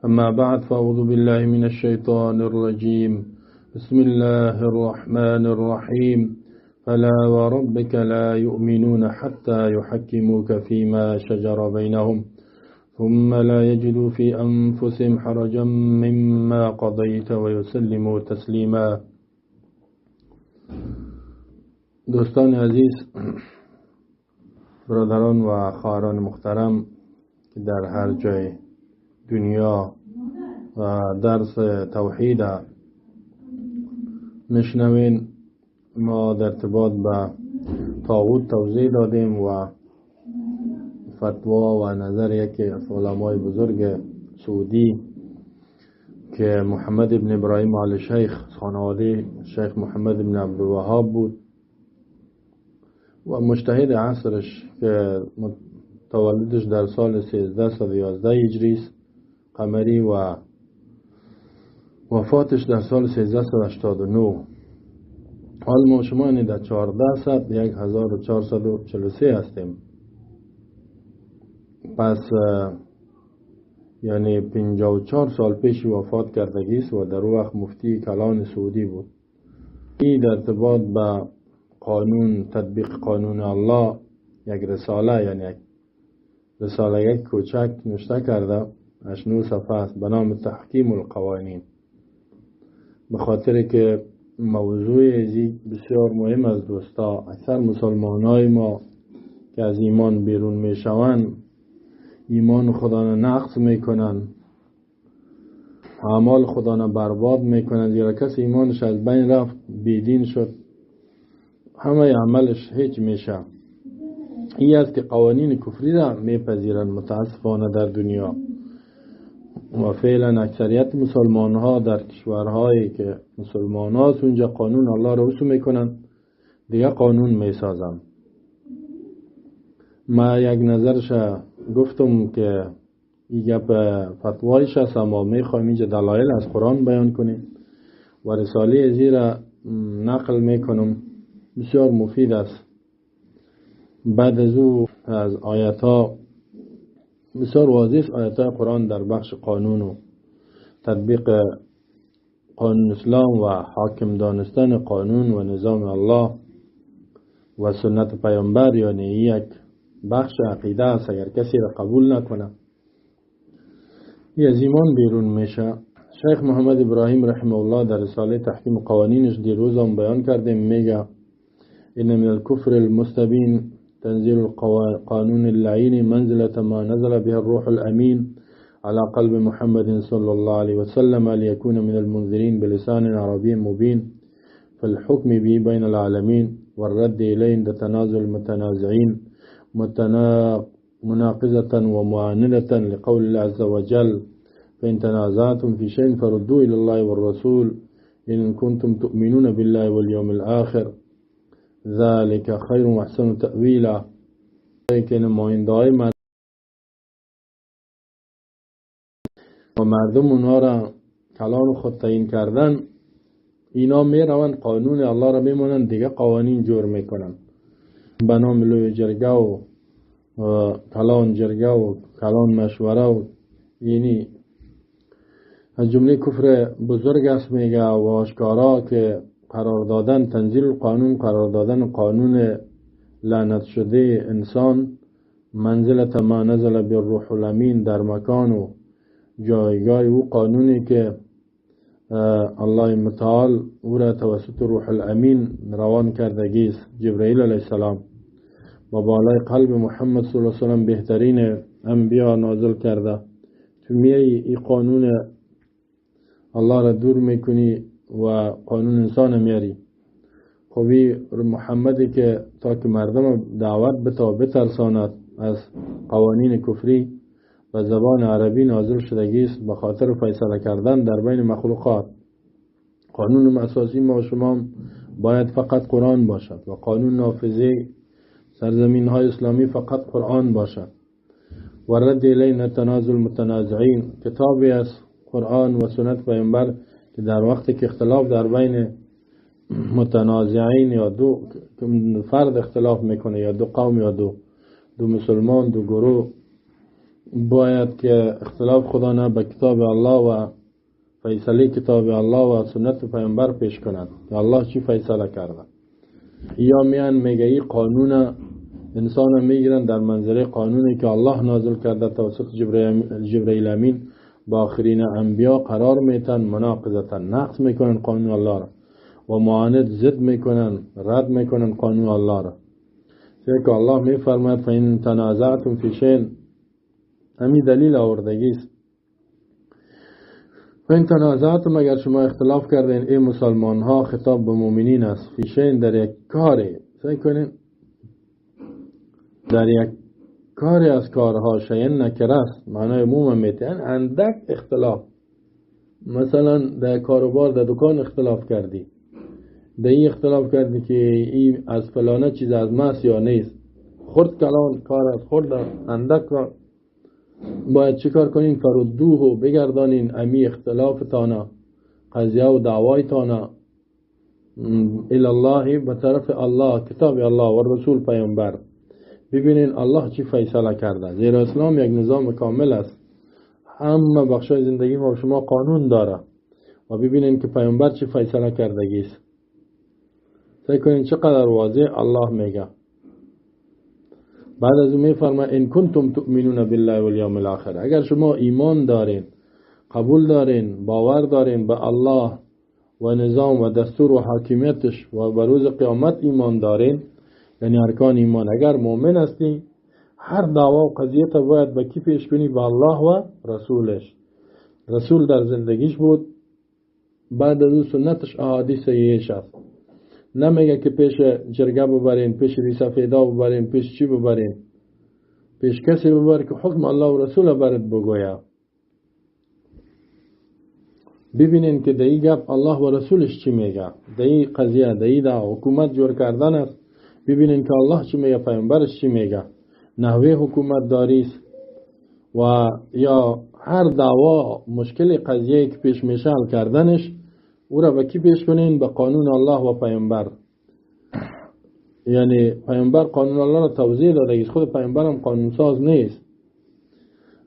أما بعد فأعوذ بالله من الشيطان الرجيم. بسم الله الرحمن الرحيم. فلا وربك لا يؤمنون حتى يحكموك فيما شجر بينهم ثم لا يجدوا في أنفسهم حرجا مما قضيت ويسلموا تسلیما. دوستان عزیز، برادران و خواهران محترم که در هر جای دنیا و درس توحید میشنوین، ما در ارتباط به طاغوت توضیح دادیم و فتوا و نظر یکی از علمای بزرگ سعودی که محمد ابن ابراهیم آل شیخ، خانواده شیخ محمد ابن عبدالوهاب بود و مجتهد عصرش که تولدش در سال 1311 هجری است قمری و وفاتش در سال 1389. حال ما شما در 1443 هستیم. پس یعنی 54 سال پیش وفات کردگی است و در وقت مفتی کلان سعودی بود. این در ارتباط به قانون، تطبیق قانون الله، یک رساله، یعنی یک رساله یک کوچک نوشته کرده، 8 صفحه است، به نام تحکیم القوانین. به خاطر که موضوع ازی بسیار مهم است دوستا. اکثر مسلمان های ما که از ایمان بیرون می شوند، ایمان خدا را نقص می کنند، اعمال خدا را برباد می کنند. زیرا کسی ایمانش از بین رفت، بیدین شد، همه عملش هیچ میشه. این است که قوانین کفری را میپذیرند متاسفانه در دنیا و فعلا اکثریت مسلمان ها در کشورهایی که مسلمان ها اونجا قانون الله را رسوم میکنند، دیگه قانون میسازند. ما یک نظرش گفتم که این گپ فتوایش است، اما میخوایم اینجا دلایل از قرآن بیان کنیم و رساله ازی را نقل میکنم، بسیار مفید است. بعد از او از آیات ها بسیار واضح است، آیات های قرآن در بخش قانون و تطبیق قانون اسلام و حاکم دانستن قانون و نظام الله و سنت پیامبر، یعنی یک بخش عقیده است. اگر کسی را قبول نکنه، این از ایمان بیرون میشه. شیخ محمد ابراهیم رحمه الله در رساله تحکیم قوانینش دیروز هم بیان کردیم، میگه این من الكفر المستبین تنزيل القانون اللعين منزلة ما نزل به الروح الأمين على قلب محمد صلى الله عليه وسلم ليكون من المنذرين بلسان عربي مبين فالحكم به بين العالمين والرد إليه عند تنازل المتنازعين مناقضة ومعاندة لقول الله عز وجل فإن تنازعتم في شيء فردوا إلى الله والرسول إن كنتم تؤمنون بالله واليوم الآخر ذلك خیر و احسن تأویلا. که نماینده های و مردم اونها را کلان خود تعیین کردن، اینا می روند قانون الله را میمونن، دیگه قوانین جور میکنن به نام لوی جرگه و کلان جرگه و کلان مشوره و یعنی از جمله کفر بزرگ است. میگه و آشکارا که قرار دادن تنزیل قانون، قرار دادن قانون لعنت شده انسان، منزلت ما نزل بالروح الامین، در مکان و جایگاه او قانونی که الله متعال او را توسط روح الامین روان کردگی است، جبرائیل علیه السلام، و بالای قلب محمد صلی الله علیه وسلم بهترین انبیا نازل کرده. تو میای این قانون الله را دور میکنی و قانون انسان میاری. خوبی محمدی که تا که مردم دعوت بترساند از قوانین کفری و زبان عربی نازل شدگی است به خاطر فیصله کردن در بین مخلوقات. قانون اساسی ما و شما باید فقط قرآن باشد و قانون نافذه سرزمین های اسلامی فقط قرآن باشد. و رد الینا تنازل متنازعین، کتابی از قرآن و سنت پیامبر که در وقتی که اختلاف در بین متنازعین یا دو فرد اختلاف میکنه، یا دو قوم یا دو مسلمان، دو گروه باید که اختلاف خدا نه به کتاب الله و فیصله کتاب الله و سنت پیامبر پیش کند که الله چی فیصله کرده. یا میان میگه این قانون انسان میگیرن در منظره قانونی که الله نازل کرده توسط جبرئیل امین با آخرین انبیا قرار میتن، مناقضتا نقض میکنن قانون الله را و معاند ضد میکنن، رد میکنن قانون الله را. که الله میفرماید فإن تنازعتم فی شیء، همین دلیل آوردگی است. فإن تنازعتم، اگر شما اختلاف کردین ای مسلمان ها، خطاب به مؤمنین است، فی شیء در یک کاری، سعی کنین در یک کاری از کارها، شیء نکره است، معنای عموم میتن اندک اختلاف. مثلا در کاروبار در دکان اختلاف کردی، در این اختلاف کردی که این از فلانه چیز از ماست یا نیست، خرد کلان کار از خرد اندک کار، باید چیکار کنین؟ فردوه، بگردانین امی اختلاف تانا، قضیه و دعوای تانا الله، به طرف الله، کتاب الله و رسول پیامبر. ببینین الله چی فیصله کرده. زیرا اسلام یک نظام کامل است، همه بخشای زندگی ما شما قانون داره و ببینین که پیامبر چی فیصله کردگی است. سعی کنین چقدر واضح الله میگه. بعد از اون میفرماید ان کنتم تؤمنون بالله والیوم الاخر، اگر شما ایمان دارین، قبول دارین، باور دارین به الله و نظام و دستور و حاکمیتش و به روز قیامت ایمان دارین، یعنی ارکان ایمان، اگر مؤمن هستی، هر دعوا و قضیه تا باید به کی پیش کنی؟ به الله و رسولش. رسول در زندگیش بود، بعد از اون سنتش احادیث صحیحش است. نمیگه که پیش جرگه ببرین، پیش ریسفیدا ببرین، پیش چی ببرین، پیش کسی ببر که حکم الله و رسول برات بگویا. ببینین که دایی گپ الله و رسولش چی میگه، دایی قضیه، دایی دا حکومت جور کردن است. ببینین که الله چی میگه، پیامبرش چی میگه، نحوه حکومت داری است. و یا هر دعوا، مشکل قضیه که پیش میشه حل کردنش، او را به کی پیش کنین؟ به قانون الله و پیامبر. یعنی پیامبر قانون الله را توضیح داده، خود پیامبر هم قانون ساز نیست.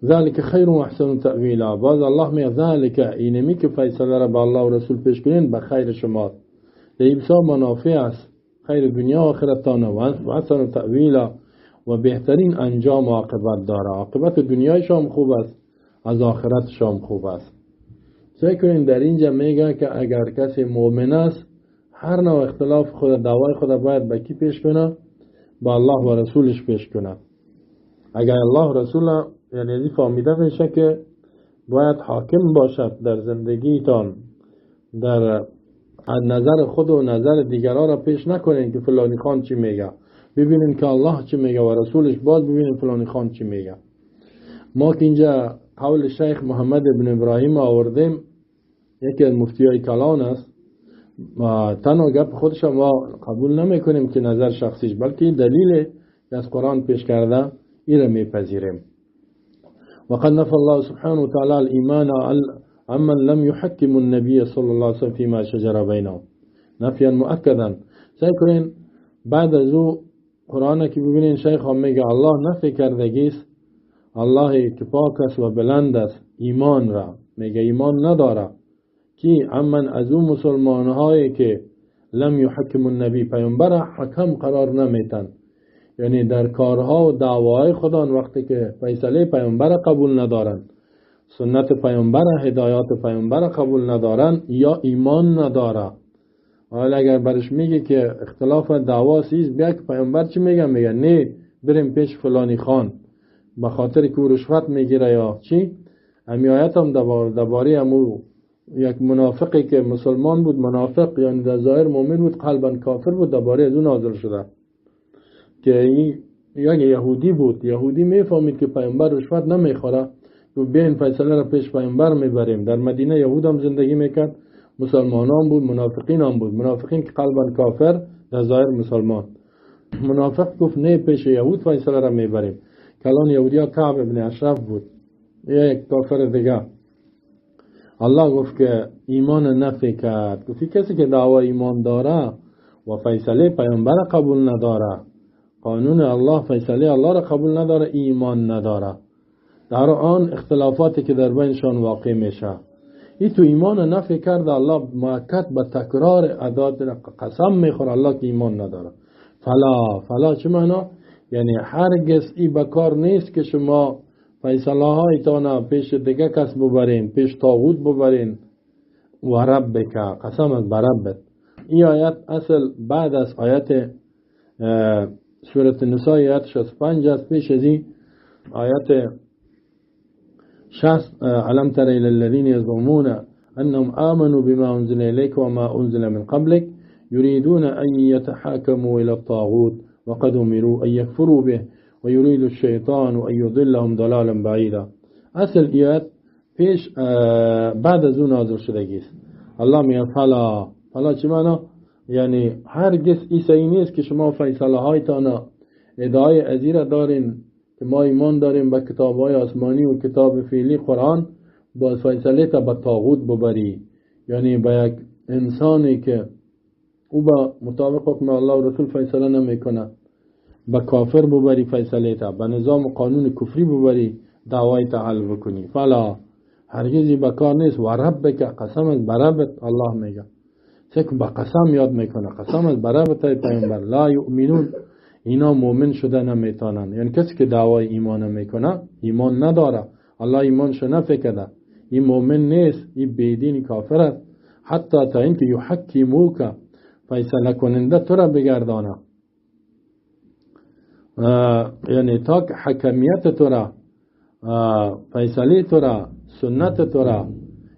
ذالک خیر و احسن تأویلا، باز الله میگه ذالک، اینمی که فیصله را به الله و رسول پیش کنین به خیر شما، لیبسا منافع است، خیر دنیا و آخرتانه، و احسن تأویلا، و بهترین انجام و عاقبت داره. عاقبت دنیای شام خوب است، از آخرت شام خوب است. سعی کنین در اینجا میگه که اگر کسی مؤمن است، هر نوع اختلاف خود، دعوای خود باید به کی پیش کنه؟ به الله و رسولش پیش کنه. اگر الله و رسول، یعنی ازی فهمیده میشه که باید حاکم باشد در زندگیتان، در نظر خود و نظر دیگران را پیش نکنین که فلانی خان چی میگه، ببینین که الله چی میگه و رسولش، باز ببینین فلانی خان چی میگه. ما که اینجا قول شیخ محمد ابن ابراهیم آوردیم، یکی از مفتیای کلان است، و تنها گپ خودش ما قبول نمی کنیم که نظر شخصیش، بلکه دلیل از قرآن پیش کرده ایره میپذیریم. وقد نفى الله سبحانه وتعالى الإيمان عمن لم يحكم النبي صلى الله عليه وسلم فيما شجر بينهم نفيا مؤكدا. سعی کنین بعد از او قرآن که ببینین شیخ هم میگه الله نفی کردگیست، الله که پاک است و بلند است ایمان را، میگه ایمان نداره کی عمن از او مسلمان هایی که لم يحكم النبی، پیامبر حکم قرار نمیتن، یعنی در کارها و دعوای خدا وقتی که فیصله پیامبر قبول ندارن، سنت پیامبر، هدایات پیامبر قبول ندارن، یا ایمان نداره. حالا اگر برش میگه که اختلاف دعوا سیز، بیا که پیامبر چی میگه؟ میگه نه بریم پیش فلانی خان، به خاطر که رشوت میگیره یا چی. امی آیت هم درباره امو یک منافقی که مسلمان بود، منافق یعنی در ظاهر مؤمن بود قلبا کافر بود، درباره از اون نازل شده که این یک یهودی بود. یهودی میفهمید که پیامبر رشوت نمیخوره، و بیاین فیصله را پیش پیامبر میبریم. در مدینه یهود هم زندگی میکرد، مسلمانان بود، منافقین هم بود. منافقین که قلبا کافر، در ظاهر مسلمان. منافق گفت نه پیش یهود فیصله را میبریم. کلان یهودی ها کعب ابن اشرف بود، یک کافر دیگه. الله گفت که ایمان نفی کرد، گفت کسی که دعوا ایمان داره و فیصله پیامبر قبول نداره، قانون الله، فیصله الله را قبول نداره، ایمان نداره. در آن اختلافاتی که در بینشان واقع میشه. این تو ایمان نفی کرده الله مؤکد به تکرار ادات قسم میخوره الله که ایمان نداره. فلا چه معنا؟ یعنی هرگز این بکار نیست که شما فیصله هایتان پیش دیگه کس ببرین، پیش طاغوت ببرین. و ربک، قسم از بربت. این آیت اصل بعد از آیت سورة النساء آیت 65 است. پیش از این آیت 60 علم تر الی الذین یزعمون انهم آمنوا بما انزل الیک وما انزل من قبلک یریدون ان یتحاکموا الی الطاغوت وقد امروا ان یکفروا به ويريد الشیطان ان یضلهم ضلالا بعیدا. اصل آیت پیش بعد از اون نازل شده است. الله میگه فلا چه معنا؟ یعنی هرگز این نیست که شما فیصله هایتان ادعای ازیر دارین که ما ایمان داریم به کتاب های آسمانی و کتاب فعلی قرآن، باز فیصله تا به طاغوت ببری، یعنی به یک انسانی که او با مطابق حکم الله و رسول فیصله نمیکنه، به کافر ببری فیصله تا، به نظام و قانون کفری ببری دعوای تا حل بکنی. فلا هرگزی بکار نیست. و ربک، قسم از بربت. الله میگه چون با قسم یاد میکنه، قسم از بربت ای پیامبر، لا یؤمنون، اینا مؤمن شده نمیتونن. یعنی کسی که دعوای ایمان میکنه ایمان نداره، الله ایمانشو نفکده، این مؤمن نیست، این بیدین کافر است. حتی تا اینکه یحکموک، فیصله کننده تو را بگردانه، یعنی تا که حکمیت تو را، فیصله تو را، سنت تو را،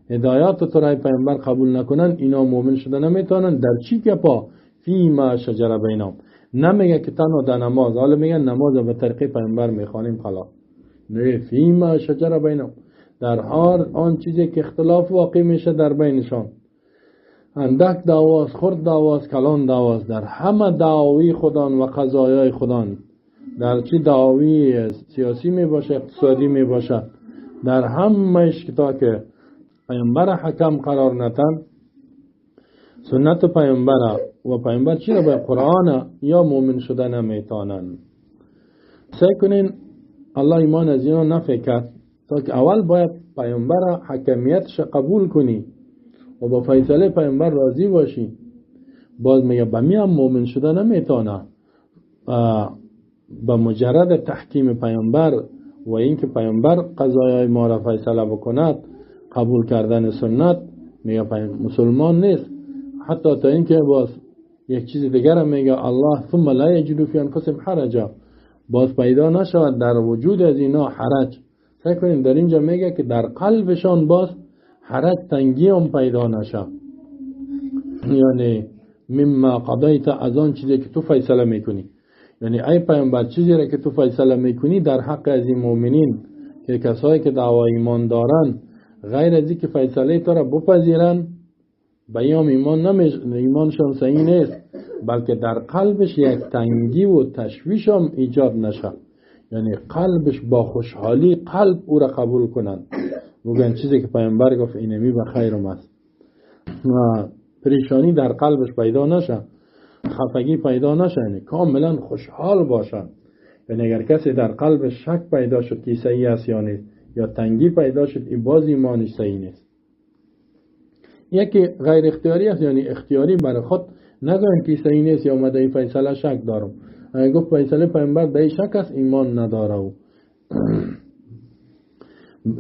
هدایات تو را پیامبر قبول نکنن، اینا مؤمن شده نمیتونن. در چی که پا فیما شجر بینهم، نمیگه که تنها در نماز، حالا میگن نماز به طریق پیامبر میخوانیم خلاص، نه، فیما شجر بینهم، در هر آن چیزی که اختلاف واقع میشه در بینشان، اندک دعواست، خرد دعواست، کلان دعواست، در همه دعاوی خودان و قضایای خودان، در چی دعاوی سیاسی می باشه، اقتصادی می باشه، در همهش که تا که پیامبر حکم قرار نتن، سنت پیامبر و پیامبر چی را به قرآن یا مؤمن شده نمیتانن. سعی کنین الله ایمان از اینا نفی کرد تا که اول باید پیامبر حکمیتش قبول کنی و با فیصله پیامبر راضی باشی. باز میگه به می هم مؤمن شده نمیتانه با مجرد تحکیم پیامبر و اینکه پیامبر قضایای ما را فیصله بکند، قبول کردن سنت، میگه مسلمان نیست. حتی تا اینکه باز یک چیز دیگر میگه الله ثم لا یجدوا فی انفسهم حرجا، باز پیدا نشود در وجود از اینا حرج. فکر کنین در اینجا میگه که در قلبشان باز حرج، تنگی هم پیدا نشه، یعنی مما قضیت، از آن چیزی که تو فیصله میکنی. یعنی ای پیامبر چیزی را که تو فیصله میکنی در حق از این مؤمنین که کسایی که دعوای ایمان دارن، غیر از این که فیصله تو را بپذیرن، بیام ایمانشان صحیح نیست، بلکه در قلبش یک تنگی و تشویش هم ایجاد نشه، یعنی قلبش با خوشحالی قلب او را قبول کنن، بگن چیزی که پیامبر گفت اینمی به خیرم است، و پریشانی در قلبش پیدا نشه، خفگی پیدا نشه، یعنی کاملا خوشحال باشن. یعنی اگر کسی در قلبش شک پیدا شد که صحیح است یا نیست، یا تنگی پیدا شد، این باز ایمانش صحیح نیست. یکی غیر اختیاری است، یعنی اختیاری برای خود نگوین که صحیح نیست یا مدعی فیصله شک دارم. اگر گفت فیصله پیامبر در شک است، ایمان نداره.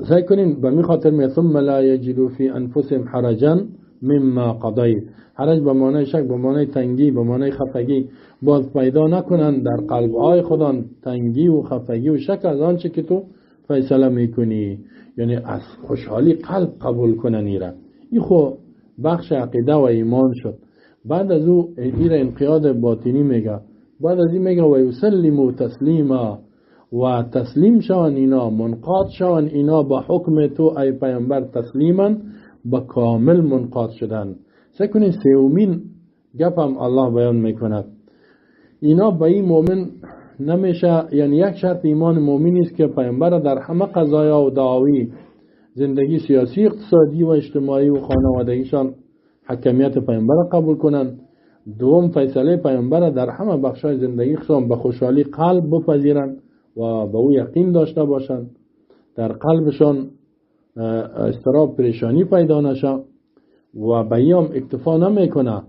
سعی کنین به می خاطر می ثم لا یجدوا فی انفسهم حرجا مما قضیت، حرج به معنی شک، به معنی تنگی، به معنی خفگی، باز پیدا نکنن در قلب‌های خودان تنگی و خفگی و شک از آنچه که تو فیصله میکنی، یعنی از خوشحالی قلب قبول کنن ایره. این خو بخش عقیده و ایمان شد. بعد از او ایره انقیاد باطنی میگه، بعد از این میگه و یسلموا تسلیما، و تسلیم شون اینا، منقاد شون اینا با حکم تو ای پیامبر، تسلیما با کامل منقاد شدن. سکنین سومین گفم الله بیان میکند، اینا با این مؤمن نمیشه، یعنی یک شرط ایمان مؤمن است که پیامبر در همه قضایا و دعاوی زندگی سیاسی، اقتصادی و اجتماعی و خانوادگیشان حکمیت پیامبر قبول کنند. دوم فیصله پیامبر در همه بخشای زندگی خودشان به خوشحالی قلب بپذیرند و به او یقین داشته باشند. در قلبشان اضطراب پریشانی پیدا نشه و به ایام اکتفا نمیکنه،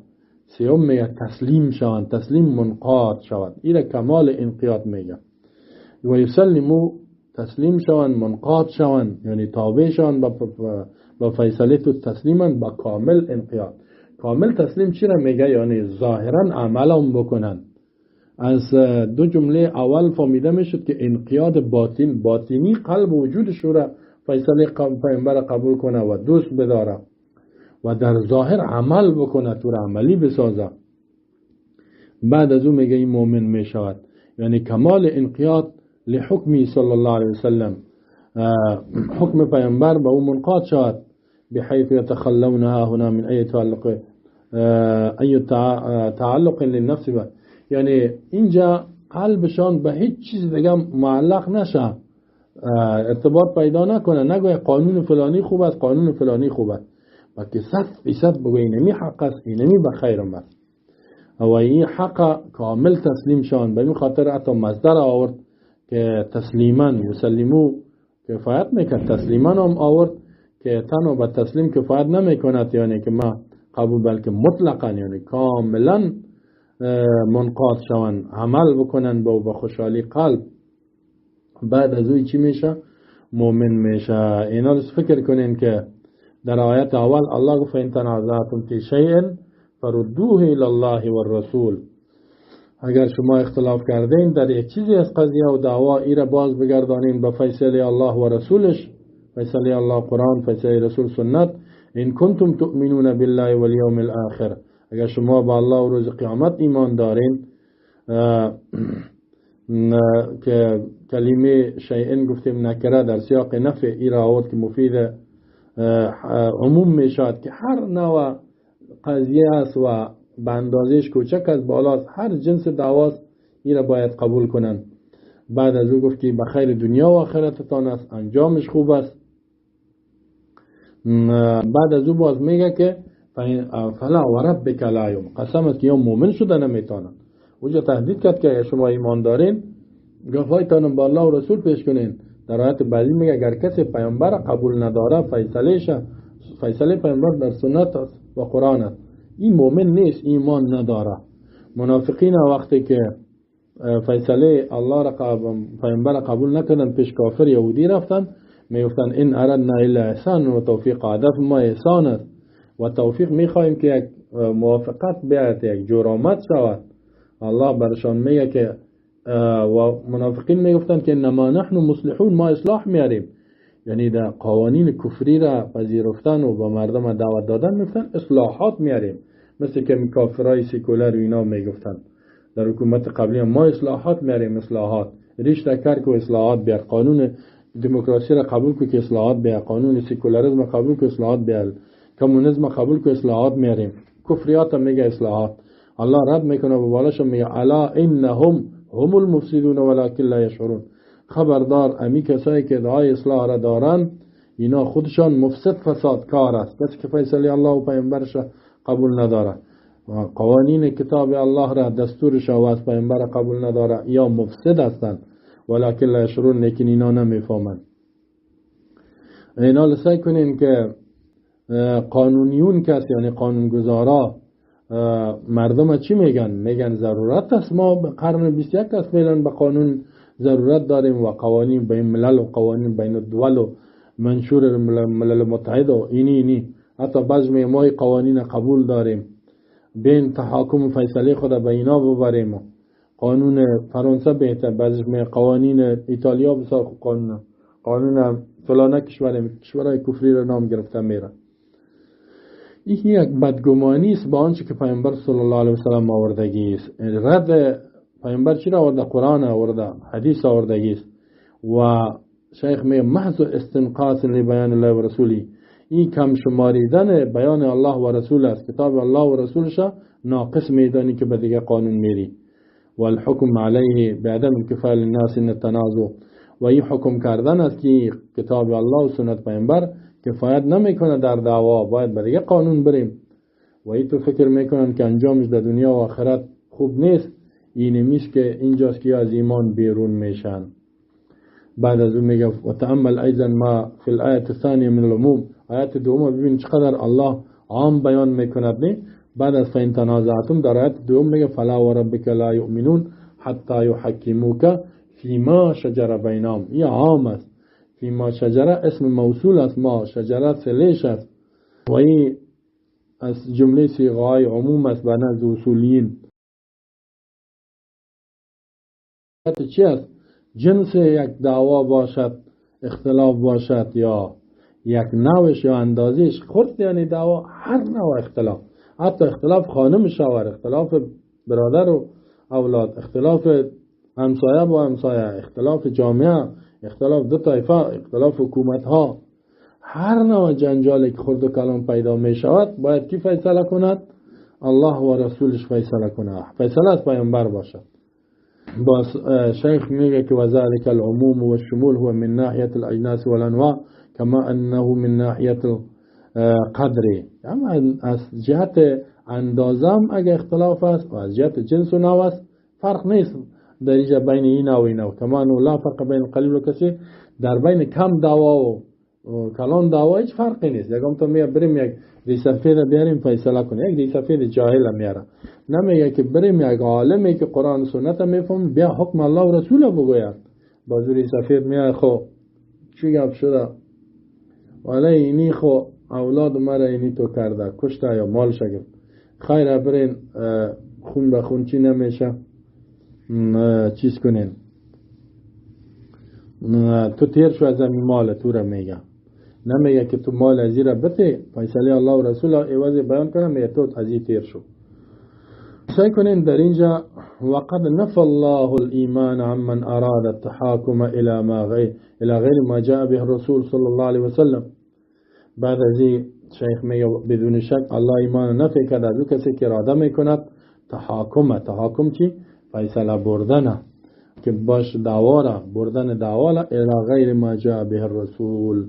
سیوم میگه تسلیم شوند، تسلیم منقاد شوند. این کمال انقیاد میگه. و یسلمو، تسلیم شوند، منقاد شوند، یعنی تابع شوند با فیصله تو تسلیمن با کامل انقیاد. کامل تسلیم چی را میگه؟ یعنی ظاهرا عمل هم بکنن. از دو جمله اول فهمیده میشد که انقیاد باطنی قلب و وجودش را فیصله پیامبر قبول کنه و دوست بداره و در ظاهر عمل بکنه، تو را عملی بسازه. بعد از اون میگه این مؤمن میشود، یعنی کمال انقیاد لحکمی صلی الله علیه وسلم، حکم پیامبر به اون منقاد شود، بحيث يتخلون هنا من ای تعلق للنفس با. یعنی اینجا قلبشان به هیچ چیز دیگه معلق نشه، ارتباط پیدا نکنه، نگوی قانون فلانی خوب است، قانون فلانی خوب است، بلکه 100% بگوی اینمی حق است، اینمی به خیرم است و این حق کامل تسلیم شان. به این خاطر حتی مصدر آورد که تسلیما یسلمو کفایت میکرد، تسلیما هم آورد که تنها به تسلیم کفایت نمیکند، یعنی که ما قبول، بلکه مطلقا یعنی کاملا منقاد شوند، عمل بکنن با خوشحالی قلب. بعد از اوی چی میشه؟ مؤمن میشه. اینا رو فکر کنین که در آیت اول الله گفت ان تنازعتم فی شیء فردوه الی الله و الرسول. اگر شما اختلاف کردین در یک چیزی از قضیه و دعوا، ای را باز بگردانین به فیصله الله و رسولش، فیصله الله قرآن، فیصله رسول سنت. ان کنتم تؤمنون بالله والیوم الاخر، اگر شما با الله و روز قیامت ایمان دارین، که کلمه شیئن گفتیم نکره در سیاق نفع، ای را آورد که مفید عموم میشد که هر نوع قضیه است و به اندازهش کوچک از بالاست، هر جنس دعواست، ای را باید قبول کنن. بعد از او گفت که به خیر دنیا و آخرتتان است، انجامش خوب است. بعد از او باز میگه که فلا و ربک لا یؤمنون، قسم است که یا مؤمن شده نمیتونن. اونجا تهدید کرد که شما ایمان دارین، گفایتان با الله و رسول پیش کنین. در آیت بعدی میگه اگر کسی پیامبر قبول نداره، فیصله پیامبر در سنت است و قرآن است، این مؤمن نیست، ایمان نداره. منافقین وقتی که فیصله الله را پیامبر قبول نکردن، پیش کافر یهودی رفتن، میگفتن این اردنا الا احسان و توفیق، هدف ما احسان است و توفیق میخواهیم که یک موافقت بیاید، یک جرامت شود. الله برشان میگه که و منافقین میگفتن که انما نحن مصلحون، ما اصلاح میاریم، یعنی در قوانین کفری را پذیرفتن و با مردم دعوت دادن میگفتن اصلاحات میاریم، مثل که کافرای سیکولر و اینا میگفتن در حکومت قبلی ما اصلاحات میاریم، اصلاحات ریش تکر که اصلاحات بیار، قانون دموکراسی را قبول که اصلاحات بیار، قانون سیکولاریسم قبول که اصلاحات بیار، کمونیسم قبول که اصلاحات میاریم، کفریات هم میگه اصلاحات. الله رد میکنه و بالاش میگه الا انهم هم المفسدون ولکن لا یشعرون، خبردار امی کسایی که دعای اصلاح را دارن، اینا خودشان مفسد فسادکار است، کسی که فیصله الله و پیامبرش قبول نداره، قوانین کتاب الله را، دستورش و از پیامبر قبول نداره، یا مفسد هستند، ولکن لا یشعرون، لیکن اینا نمیفهمند. اینا سعی کنین که قانونیون کسی، یعنی قانونگذارا، مردم چی میگن؟ میگن ضرورت است، ما به قرن 21 است فعلا به قانون ضرورت داریم و قوانین بین ملل و قوانین بین الدول و منشور ملل متحد و اینی حتی بعضی ما قوانین قبول داریم، بین تحاکم و فیصله خود به اینا ببریم. قانون فرانسه بهتر، بعضی قوانین ایتالیا بسیار خوب قانون فلانه کشورهای کفری را نام گرفته میره. این یک بدگمانی است با آنچه که پیامبر صلی الله علیه وسلم آوردگی است. رد پیامبر چی را آورده؟ قرآن آورده، حدیث آوردگی است. و شیخ میگه محض استنقاص لبیان الله و رسولی، این کم شماریدن بیان الله و رسول است، کتاب الله و رسولش ناقص میدانی که به دیگه قانون میری. والحکم علیه بعدم الکفایه للناس ان التنازع، و این حکم کردن است که کتاب الله و سنت پیامبر کفایت نمیکنه در دعوا، باید به دیگه قانون بریم. و این تو فکر میکنن که انجامش در دنیا و آخرت خوب نیست. این میشه که اینجاست که از ایمان بیرون میشن. بعد از اون میگه و تأمل ایضا ما فی الآیه الثانیه من العموم، آیت دوم ببین چقدر الله عام بیان میکند. نه بعد از فین تنازعتم در آیت دوم میگه فلا و ربک لا یؤمنون حتی یحکموک فیما شجر بینهم. این عام است. فیما شجره اسم موصول است، ما شجره سلیش است و این از جمله صیغه‌های عموم است به نزد اصولیین. چی است؟ جنس یک دعوا باشد، اختلاف باشد، یا یک نوعش یا اندازش خود، یعنی دعوا هر نوع اختلاف، حتی اختلاف خانم شوهر، اختلاف برادر و اولاد، اختلاف همسایه با همسایه، اختلاف جامعه، اختلاف دو طایفه، اختلاف حکومت ها، هر نوع جنجالی که خرد و کلام پیدا می شود باید کی فیصله کند؟ الله و رسولش فیصله کند. فیصله از پیامبر باشد. باز شیخ میگه که وذلك العموم والشمول هو من ناحیه الاجناس والانواع كما انه من ناحیه القدر. اما از جهت اندازم اگه اختلاف است و از جهت جنس و نوع است فرق نیست در اینجا بین این و این. کما انه لا فرق بین القلیل و کثیر، در بین کم دعوا و کلان دعوا هیچ فرقی نیست. یکم تو میگه بریم یک ریسفید بیاریم فیصله کنیم، یک ریسفید جاهل میاره، نمیگه که بریم یک عالمی که قرآن و سنت میفهم بیا حکم الله و رسول بگوید. بازو ریسفید میگه خو چی گپ شده، ولی اینی خو اولاد مرا اینی تو کرده، کشته یا مال شگم، خیر برین خون به خون چی نمیشه چیز کنین، تو تیر شو از این مال تو را میگه. نمیگه که تو مال ازی را بده، فیصله الله و رسول ایواز بیان کنم، میگه تو از این تیر شو. سعی کنین در اینجا وقد نفى الله الایمان عمن اراد التحاكم الى غیر ما جاء به الرسول صلی الله علیه وسلم. بعد از این شیخ میگه بدون شک الله ایمان نفی کرد از کسی که اراده میکند تحاکم چی؟ فیصله بردن، که باش دعوا را بردن دعوا الى غیر ما جاء به الرسول،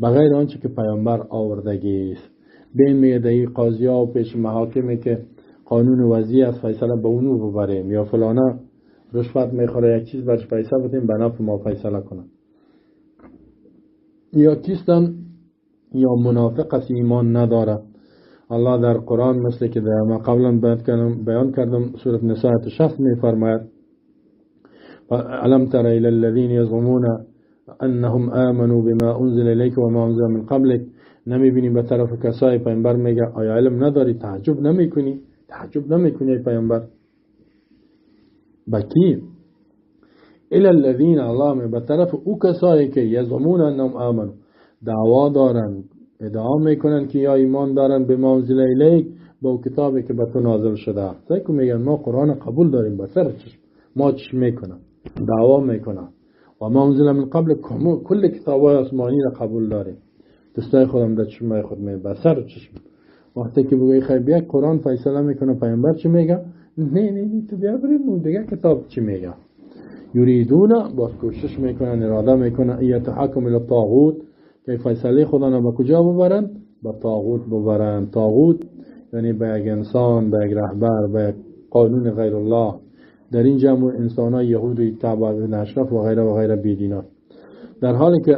بغیر آنچه که پیامبر آوردگی است. بین میده قاضی ها و پیش محاکمی که قانون وضعی از فیصله به اونو ببریم، یا فلانه رشوت میخوره یک چیز برش پیسه بدیم به نفع ما فیصله کنن، یا کیستن یا منافق است ایمان نداره. الله در قرآن مثل که در ما قبلا بیان کردم سورة نساء 60 میفرماید علم تر الى الذين يزعمون انهم آمنوا بما انزل اليك وما انزل من قبلك. نمیبینی به طرف کسای پیامبر میگه آیا علم نداری؟ تعجب نمیکنی پیامبر؟ بکی الى الذين الله می به طرف او کسایی که یزعمون انهم آمنوا دعوا دارن، ادعا میکنن که یا ایمان دارن به ما انزل الیک، با کتابی که به تو نازل شده. سعی میگن ما قرآن قبول داریم، به سر چشم ما چش میکنن، دعوا میکنن و ما انزل من قبل کل کتابای آسمانی را قبول داریم. دوستای خودم در چشمای خود می به سر چشم. وقتی که بگی خیلی بیا قرآن فیصله میکنه، پیامبر چی میگه؟ نه تو بیا بریم دیگه کتاب چی میگه. یریدون باز کوشش میکنن، اراده میکنن یتحکم الی الطاغوت، که فیصله خدا را به کجا ببرن؟ به طاغوت ببرن. طاغوت یعنی به یک انسان، به یک رهبر، به یک قانون غیر الله. در این جمع انسان های یهودی، تبع اشراف و غیره بیدینان. در حالی که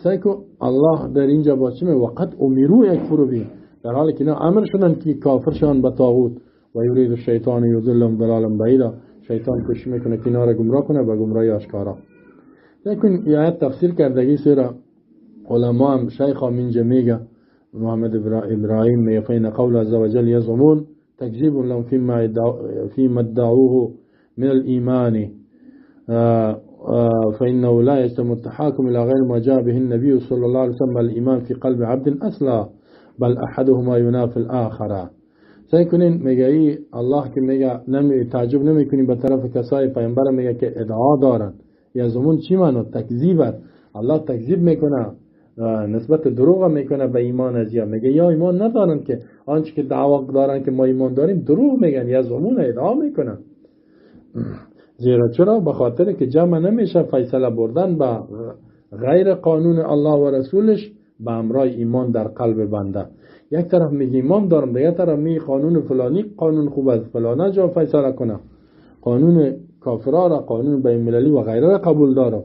سیکو الله در اینجا با چی میگه؟ وقد امیرو یکفروا به، در حالی که اینا امر شدن که کافر شدن به طاغوت. و یرید الشیطان یضلهم ضلالا بعیدا، شیطان کوشش میکنه که اینا را گمراه کنه به گمراهی آشکارا. لیکن آیت تفسیر کردگی سوره علما هم شیخ هم اینجا میگه محمد ابراهیم میگه فین قول عز وجل یزعمون تکذیب لهم فیما ادعوه من الایمان فإنه لا يجتمع التحاكم إلى غير ما جاء به النبي صلى الله عليه وسلم الإيمان في قلب عبد أصلا بل أحدهما ينافي الآخر. سيكونين میگه الله که میگه تعجب نمیکنیم به طرف کسای پیامبر میگه که ادعا دارن. یزعمون چی معنی؟ تکذیبت. الله تکذیب میکنه، نسبت دروغ میکنه به ایمان ازیا. میگه یا ایمان ندارن که آنچه که دعوا دارن که ما ایمان داریم دروغ میگن، یزعمون ادعا میکنن. زیرا چرا؟ به خاطر که جمع نمیشه فیصله بردن به غیر قانون الله و رسولش به امرای ایمان در قلب بنده. یک طرف میگه ایمان دارم، دیگه طرف میگه قانون فلانی قانون خوب است، فلانه جا فیصله کنه، قانون کافرا را، قانون بین المللی و غیره را قبول دارم.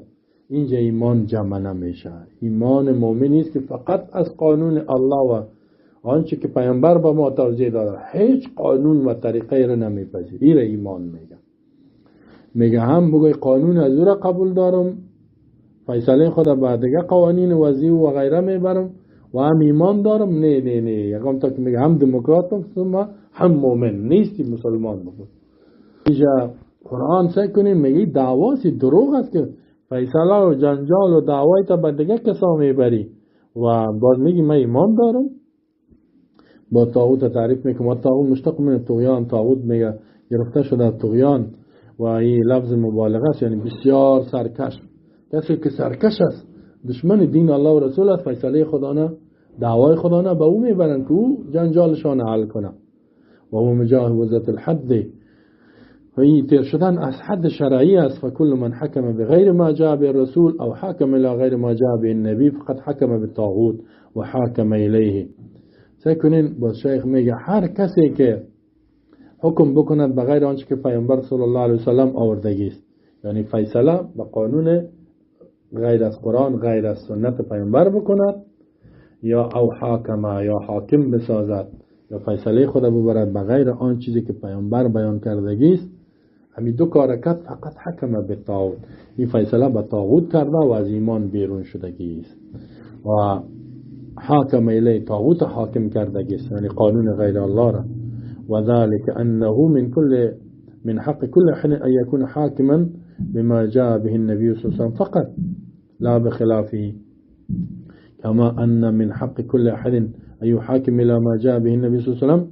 اینجا ایمان جمع نمیشه. ایمان مؤمنی است که فقط از قانون الله و آنچه که پیامبر به ما توضیح داده هیچ قانون و طریقه را نمیپذیره. این ایمان میگه هم بگوی قانون از او را قبول دارم، فیصله خدا با دیگه قوانین وضعی و غیره میبرم و هم ایمان دارم. نه یکم تا که میگه هم دموکراتم هم مؤمن نیستی مسلمان بگو. اینجا قرآن سعی کنیم میگه دعواسی دروغ است که فیصله و جنجال و دعوای تا به دیگه کسا میبری و باز میگی من ایمان دارم. با طاغوت تعریف میکنم. طاغوت مشتق من طغیان، طاغوت میگه گرفته شده طغیان و این لفظ مبالغه است، یعنی بسیار سرکش. کسی که سرکش است دشمن دین الله و رسول است، فیصله خدا نه دعوای خدا نه به او میبرن که او جنجالشان حل کنه و او مجاوزت الحد و این تیر شدن از حد شرعی است. فکل من حکم بغیر ما جاء به رسول او حکم الى غیر ما جاء به النبی فقط حکم به طاغوت و حکم الیه. سکنین با شیخ میگه هر کسی که حکم بکند بغیر آنچه که پیامبر صلی الله علیه وسلم آوردگی است، یعنی فیصله به قانون غیر از قرآن غیر از سنت پیامبر بکند، یا او حاکمه یا حاکم بسازد یا فیصله خود ببرد بغیر آن چیزی که پیامبر بیان کردگی است، همین دو کار کرد فقط حکم به طاغوت. این فیصله به طاغوت کرده و از ایمان بیرون شدگی است و حاکم الی طاغوت حاکم کردگی است، یعنی قانون غیر الله را. و ذلك انه من حق كل احد ان يكون حاكما بما جاء به النبي صلى الله عليه وسلم فقط لا بخلافه، كما ان من حق كل احد ان يحاكم الى ما جاء به النبي صلى الله عليه وسلم،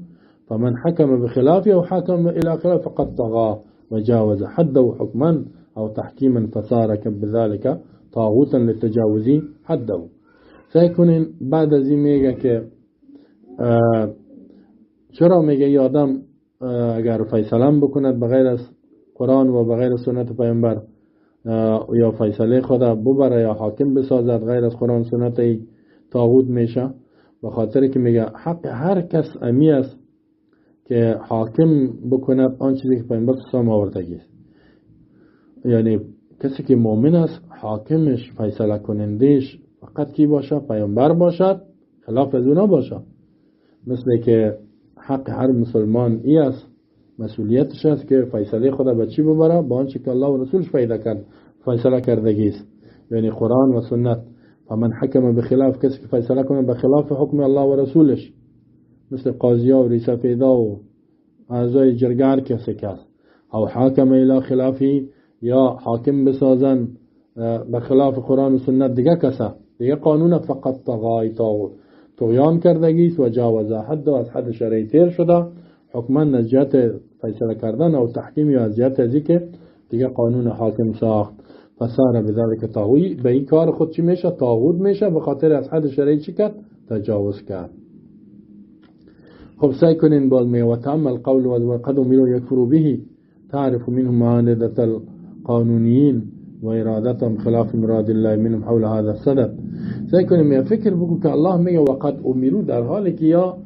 فمن حكم بخلافه او حكم الى خلافه فقد طغى وجاوز حده حكما او تحكيما فصار بذلك طاغوتا لتجاوز حده. سيكون بعد از این میگه که چرا میگه ای آدم اگر فیصله بکند بغیر از قرآن و بغیر سنت پیامبر یا فیصله خدا ببره یا حاکم بسازد غیر از قرآن سنت طاغوت میشه؟ به خاطر که میگه حق هر کس امی است که حاکم بکند آن چیزی که پیامبر سام آوردگی است. یعنی کسی که مؤمن است حاکمش فیصله کنندش فقط کی باشه؟ پیامبر باشد، خلاف از اونا باشه. مثل که حق هر مسلمان ای است، مسئولیتش است که فیصله خدا به چی ببره؟ با آنچه که الله و رسولش فیصله کردگی است، یعنی قرآن و سنت. فمن حکم بخلاف، کسی که فیصله کنه به خلاف حکم الله و رسولش، مثل قاضی ها و ریس پیدا و اعضای جرگه کسی که است، او حاکم الی خلافی یا حاکم بسازن به خلاف قرآن و سنت دیگه کسه، دیگه قانون فقط طغیان کردگی است و جاوز حد و از حد شرعی تیر شده، حکما از جهت فیصله کردن او تحکیم یا از جهت ازی که دیگه قانون حاکم ساخت. فصار بذلك طاغوی، به این کار خود چی میشه؟ طاغوت میشه، به خاطر از حد شرعی چی کرد؟ تجاوز کرد. خب سعی کنین باز می و تعمل قول و قد امروا یکفروا به تعرف منهم معاندة القانونیین و ارادتهم خلاف مراد الله منهم حول هذا الصدد. سعی کنیم می فکر بگو که الله میگه وقد امروا، در حالی که یا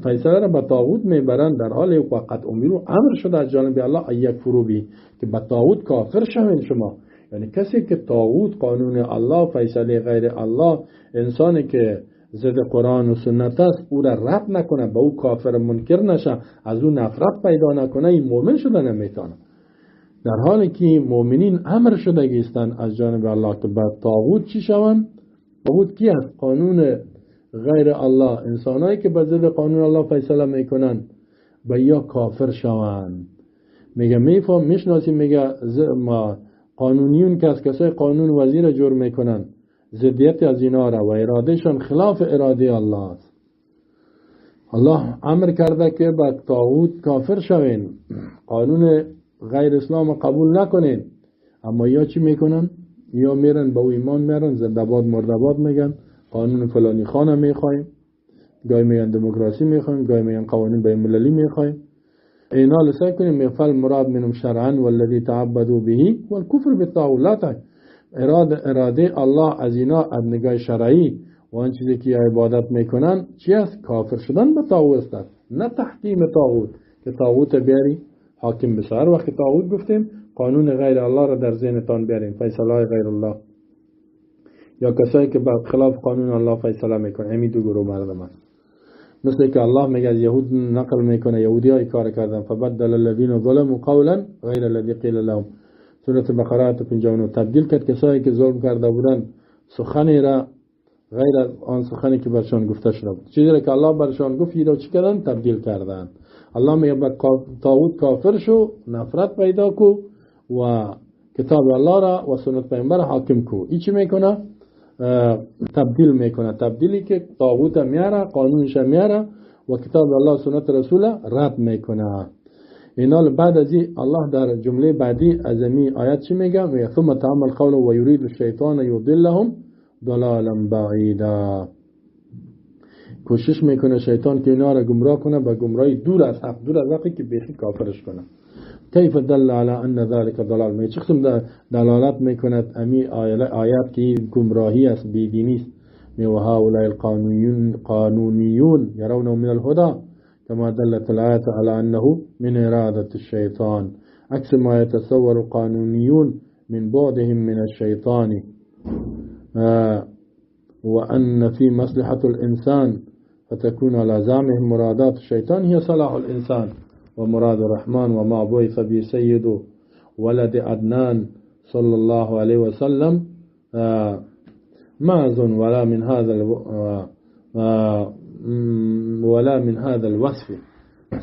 فیصله را به طاغوت میبرند، در حالی وقد امروا امر شده از جانب الله یکفروا به که به طاغوت کافر شوین شما. یعنی کسی که طاغوت قانون الله فیصله غیر الله، انسانی که ضد قرآن و سنت است او را رد نکنه، به او کافر منکر نشه، از او نفرت پیدا نکنه، این مؤمن شده نمیتونه. در حالی که مؤمنین امر شده هستند از جانب الله که به طاغوت چی شوند؟ طاغوت کی است؟ قانون غیر الله. انسانایی که به ضد قانون الله فیصله میکنن به یا کافر شوند. میگه میفهم میشناسی، میگه ما قانونیون که از کسای قانون وزیر جور میکنن ضدیت از اینا را و ارادهشان خلاف اراده الله است. الله امر کرده که به طاغوت کافر شوین، قانون غیر اسلام قبول نکنین، اما یا چی میکنن؟ یا میرن با او ایمان میرن، زنده‌باد مرده‌باد میگن، قانون فلانی خانه میخوایم، گاهی میگن دموکراسی میخوایم، گاهی میگن قوانین بین المللی میخوایم. اینا لسه کنیم میفعل مراد منهم شرعا والذی تعبدوا به والکفر بالطاغوت. اراده الله از اینا از نگاه شرعی و آن چیزی که عبادت میکنن چی است؟ کافر شدن به طاغوت است، نه تحکیم طاغوت که طاغوت بیاری حاکم بسار. وقتی طاغوت گفتیم قانون غیر الله را در ذهنتان بیارین، فیصله های غیر الله، یا کسایی که خلاف قانون الله فیصله میکنه. همین دو گروه مردم هست. مثل که الله میگه از یهود نقل میکنه، یهودی های کار کردن، فبدل الذین ظلموا قولا غیر الذی قیل لهم. سورة بقره 59. تبدیل کرد کسایی که ظلم کرده بودن سخنی را غیر از آن سخنی که برشان گفته شده بود. چیزی را که الله برشان گفت را چی کردن؟ تبدیل کردن. الله میگه به طاغوت کافر شو، نفرت پیدا کو و کتاب الله را و سنت پیامبر حاکم کو. این چی میکنه؟ تبدیل میکنه. تبدیلی که طاغوت میاره، قانونش میاره و کتاب الله سنت رسول رد میکنه. اینال بعد از این الله در جمله بعدی از این آیت چی میگه؟ میگه ثم تعمل قول و یرید الشیطان یضلهم ضلالا بعیدا. کوشش میکنه شیطان که اینا را گمراه کنه به گمراهی دور از حق، دور از حقی که بیخی کافرش کنه. کیف دل علی ان ذلك ضلال. می چه قسم دلالت میکند امی آیات که گمراهی است، بیدینی است. می و هؤلاء القانونیون يرون من الهدى كما دلت الآية على أنه من إرادة الشيطان عكس ما يتصور القانونيون من بعدهم من الشيطان، وأن في مصلحة الإنسان فتكون على زعمهم مرادات الشيطان هي صلاح الإنسان ومراد الرحمن وما بعث به سيد ولد عدنان صلى الله عليه وسلم معز ولا من هذا الوصف.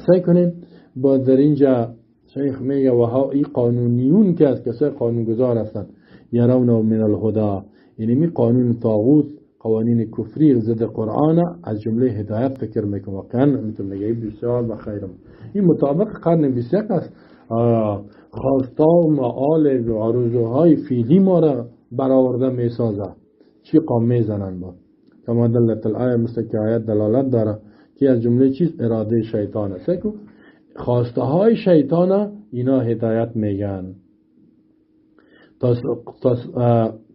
سعی کنیم با در اینجا شیخ میگه و ها ای قانونیون که از کسای قانونگذار هستند، یرون من الهدى، یعنی می قانون طاغوت، قوانین کفری ضد قرآن از جمله هدایت فکر میکنه. واقعا میتونه میگه بسیار بخیرم. این مطابق قرن 21 است. خواستا و معال و آرزوهای فیلی ما را برآورده میسازه. چی قام میزنن با کما دلت الآیه، مثل که آیت دلالت داره که از جمله چیز اراده شیطان است. خواسته های شیطان اینا هدایت میگن.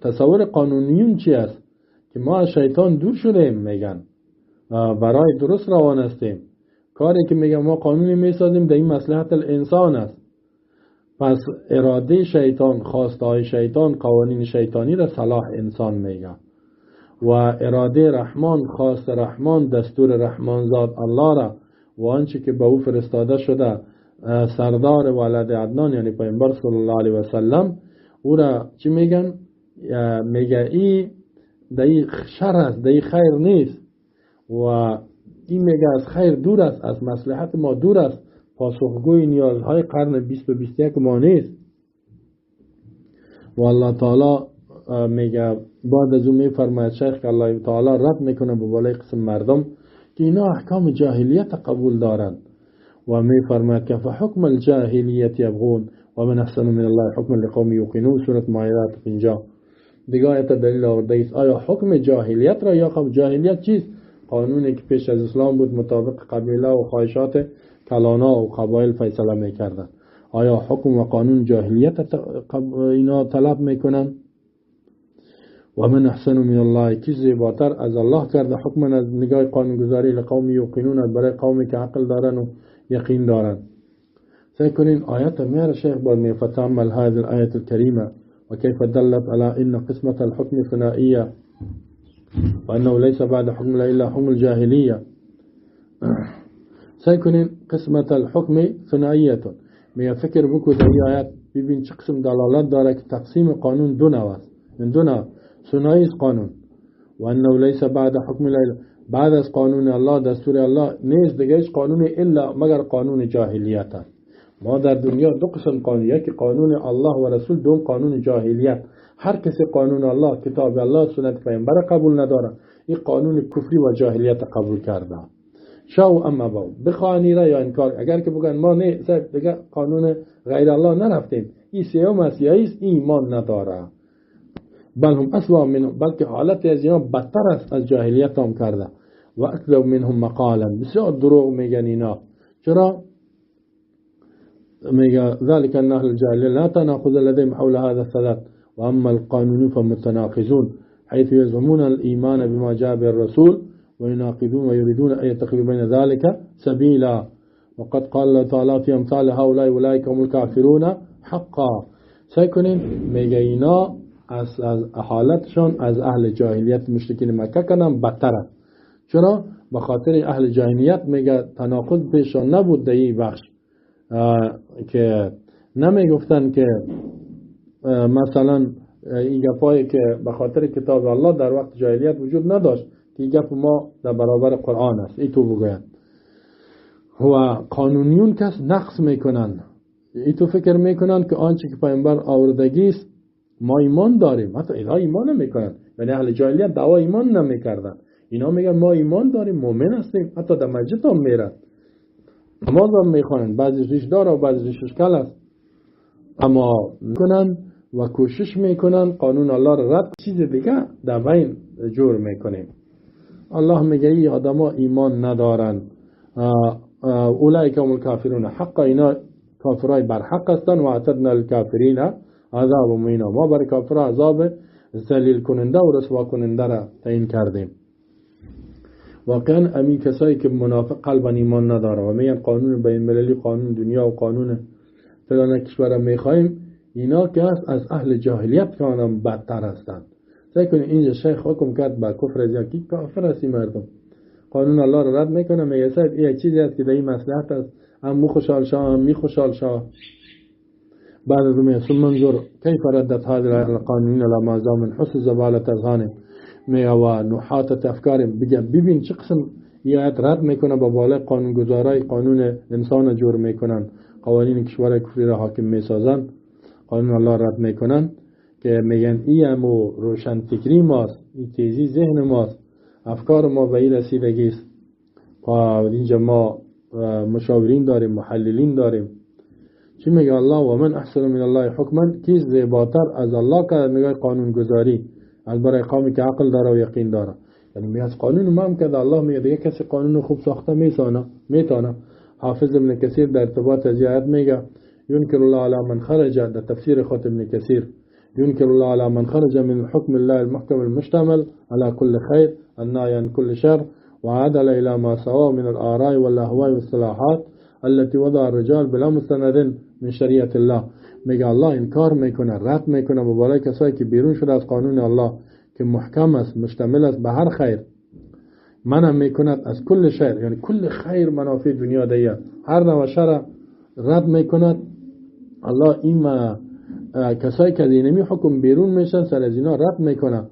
تصور قانونیون چی است؟ که ما از شیطان دور شدیم، میگن برای درست روان هستیم. کاری که میگن ما قانونی میسازیم در این مصلحت الانسان است. پس اراده شیطان، خواسته های شیطان، قوانین شیطانی را صلاح انسان میگن. و اراده رحمان، خواست رحمان، دستور رحمان زاد الله را و آنچه که به او فرستاده شده سردار ولد عدنان یعنی پیامبر صلی الله علیه و سلم، او را چی میگن؟ میگه ای دایی شر است، دایی خیر نیست و این میگه از خیر دور است، از مصلحت ما دور است، پاسخگوی نیازهای قرن 20 و 21 ما نیست. و الله تعالی میگه بعد از اون میفرماید شیخ که الله تعالی رد میکنه به بالای قسم مردم که اینا احکام جاهلیت قبول دارند و میفرماید که فحکم الجاهلیت یبغون و من احسن من الله حکم لقوم یوقنون. سورة مائده 50 دیگه آیت دلیل آورده است. آیا حکم جاهلیت را، یا خب جاهلیت چیست؟ قانونی که پیش از اسلام بود، مطابق قبیله و خواهشات کلانا و قبایل فیصله میکردن. آیا حکم و قانون جاهلیت اینا طلب میکنن؟ و من احسن من الله، کی زیباتر از الله کرده حکم از نگاه قانونگذاری لقوم یوقنون، برای قومی که عقل دارن و یقین دارن. سعی کنین آیت میاره شیخ باید میفتعمل هذه الآیت الكریمه وكيف دلت على ان قسمة الحكم ثنائية وانه ليس بعد حكم الا حكم الجاهلية. سعی کنین قسمة الحكم ثنائیه می فکر بکو در این آیت ببین چه قسم دلالت داره که تقسیم قانون دو نوع است. من دو نوع ثنایی است قانون. و انه لیس بعد حکم الله، بعد از قانون الله، دستور الله نیست دیگه هیچ قانون الا مگر قانون جاهلیت است. ما در دنیا دو قسم قانون، یکی قانون الله و رسول، دوم قانون جاهلیت. هر کسی قانون الله، کتاب الله، سنت پیامبر قبول نداره، این قانون کفری و جاهلیت قبول کرده. شاو اما باو بخوانی را یا انکار، اگر که بگن ما نه دیگه قانون غیر الله نرفتیم، این سیوم است یا ایمان نداره، بل هم اسوا منهم، بلکه حالت از اینا بدتر است از جاهلیت هم کرده. و اکذب منهم مقالا، بسیار دروغ میگن اینا. چرا؟ میگه ذلك ان اهل الجاهلیه لا تناقض لديهم حول هذا الثلاث واما القانون فمتناقضون حيث يزعمون الايمان بما جاء به الرسول ويناقضون ويريدون ان يتخذوا بين ذلك سبيلا. وقد قال الله تعالى في امثال هؤلاء اولئك هم الكافرون حقا سعی کنین میگه اینا از حالتشان از اهل جاهلیت مشرکین مکه کنن بدتره. چرا؟ به خاطر اهل جاهلیت میگه تناقض پیشان نبود در این بخش که نمیگفتن که مثلا این گپایی که به خاطر کتاب الله در وقت جاهلیت وجود نداشت که این گپ ما در برابر قرآن است. ای تو بگوید و قانونیون کس نقص میکنن، ای تو فکر میکنن که آنچه که پیامبر آوردگی است ما ایمان داریم. حتی اینها ایمان نمیکنن، یعنی اهل جاهلیت دعوا ایمان نمیکردن. اینا میگن ما ایمان داریم، مؤمن هستیم، حتی در مسجد هم میرن، نماز هم میخوانن، بعضی ریش داره و بعضی ریشش کل است، اما میکنن و کوشش میکنن قانون الله را رد چیز دیگه در بین جور میکنیم. الله میگه ای آدما ایمان ندارن، اولئک هم الکافرون حقا، اینا کافرای بر حق هستن. و اعتدنا للکافرین عذاب مهینا، ما برای کافر عذاب ذلیل کننده و رسوا کننده را تعیین کردیم. واقعا امی کسایی که منافق قلبا ایمان نداره و میگن قانون بین المللی، قانون دنیا و قانون فلان کشور میخوایم، اینا که از اهل جاهلیت که آنم بدتر هستند. سعی کنید اینجا شیخ حکم کرد با کفر از یکی کافر هستی مردم، قانون الله را رد میکنه، میگه سعید این یک چیزی است که در این مصلحت است، هم خوشحال شاه هم می خوشحال شاه. بعد از اون ثم انظر کیف ردت هذه القوانین لما زا من حسن زبالة اذهانهم، میگه و نحات افکار، ببین چه قسم ایت رد میکنه با بالای قانونگذارای قانون انسان جور میکنن، قوانین کشور کفری را حاکم میسازن، قانون الله رد میکنن که میگن این همو روشن فکری ماست، این تیزی ذهن ماست، افکار ما به این رسیدگی است. و اینجا ما مشاورین داریم، محللین داریم. چی میگه الله؟ و من احسن من الله حکما، کیست زیباتر از الله که میگه قانون گذاری از برای قومی که عقل داره و یقین داره. یعنی میگه از قانون ما هم که الله میگه دیگه کسی قانون خوب ساخته میتونه. حافظ ابن کثیر در ارتباط از آیت میگه ينكر الله على من خرج، در تفسیر خود ابن کثیر، ينكر الله على من خرج من حكم الله المحكم المشتمل على كل خير النهي عن كل شر وعدل إلى ما سواه من الآراء والأهواء والصلاحات التي وضع الرجال بلا مستند من شریعت الله. میگه الله انکار میکنه، رد میکنه به بالای کسایی که بیرون شده از قانون الله که محکم است، مشتمل است به هر خیر، منع میکند از کل شر، یعنی کل خیر منافع دنیا دیگه، هر نوع شر رد میکند. الله این کسایی که از اینمی حکم بیرون میشن سر از اینا رد میکنه،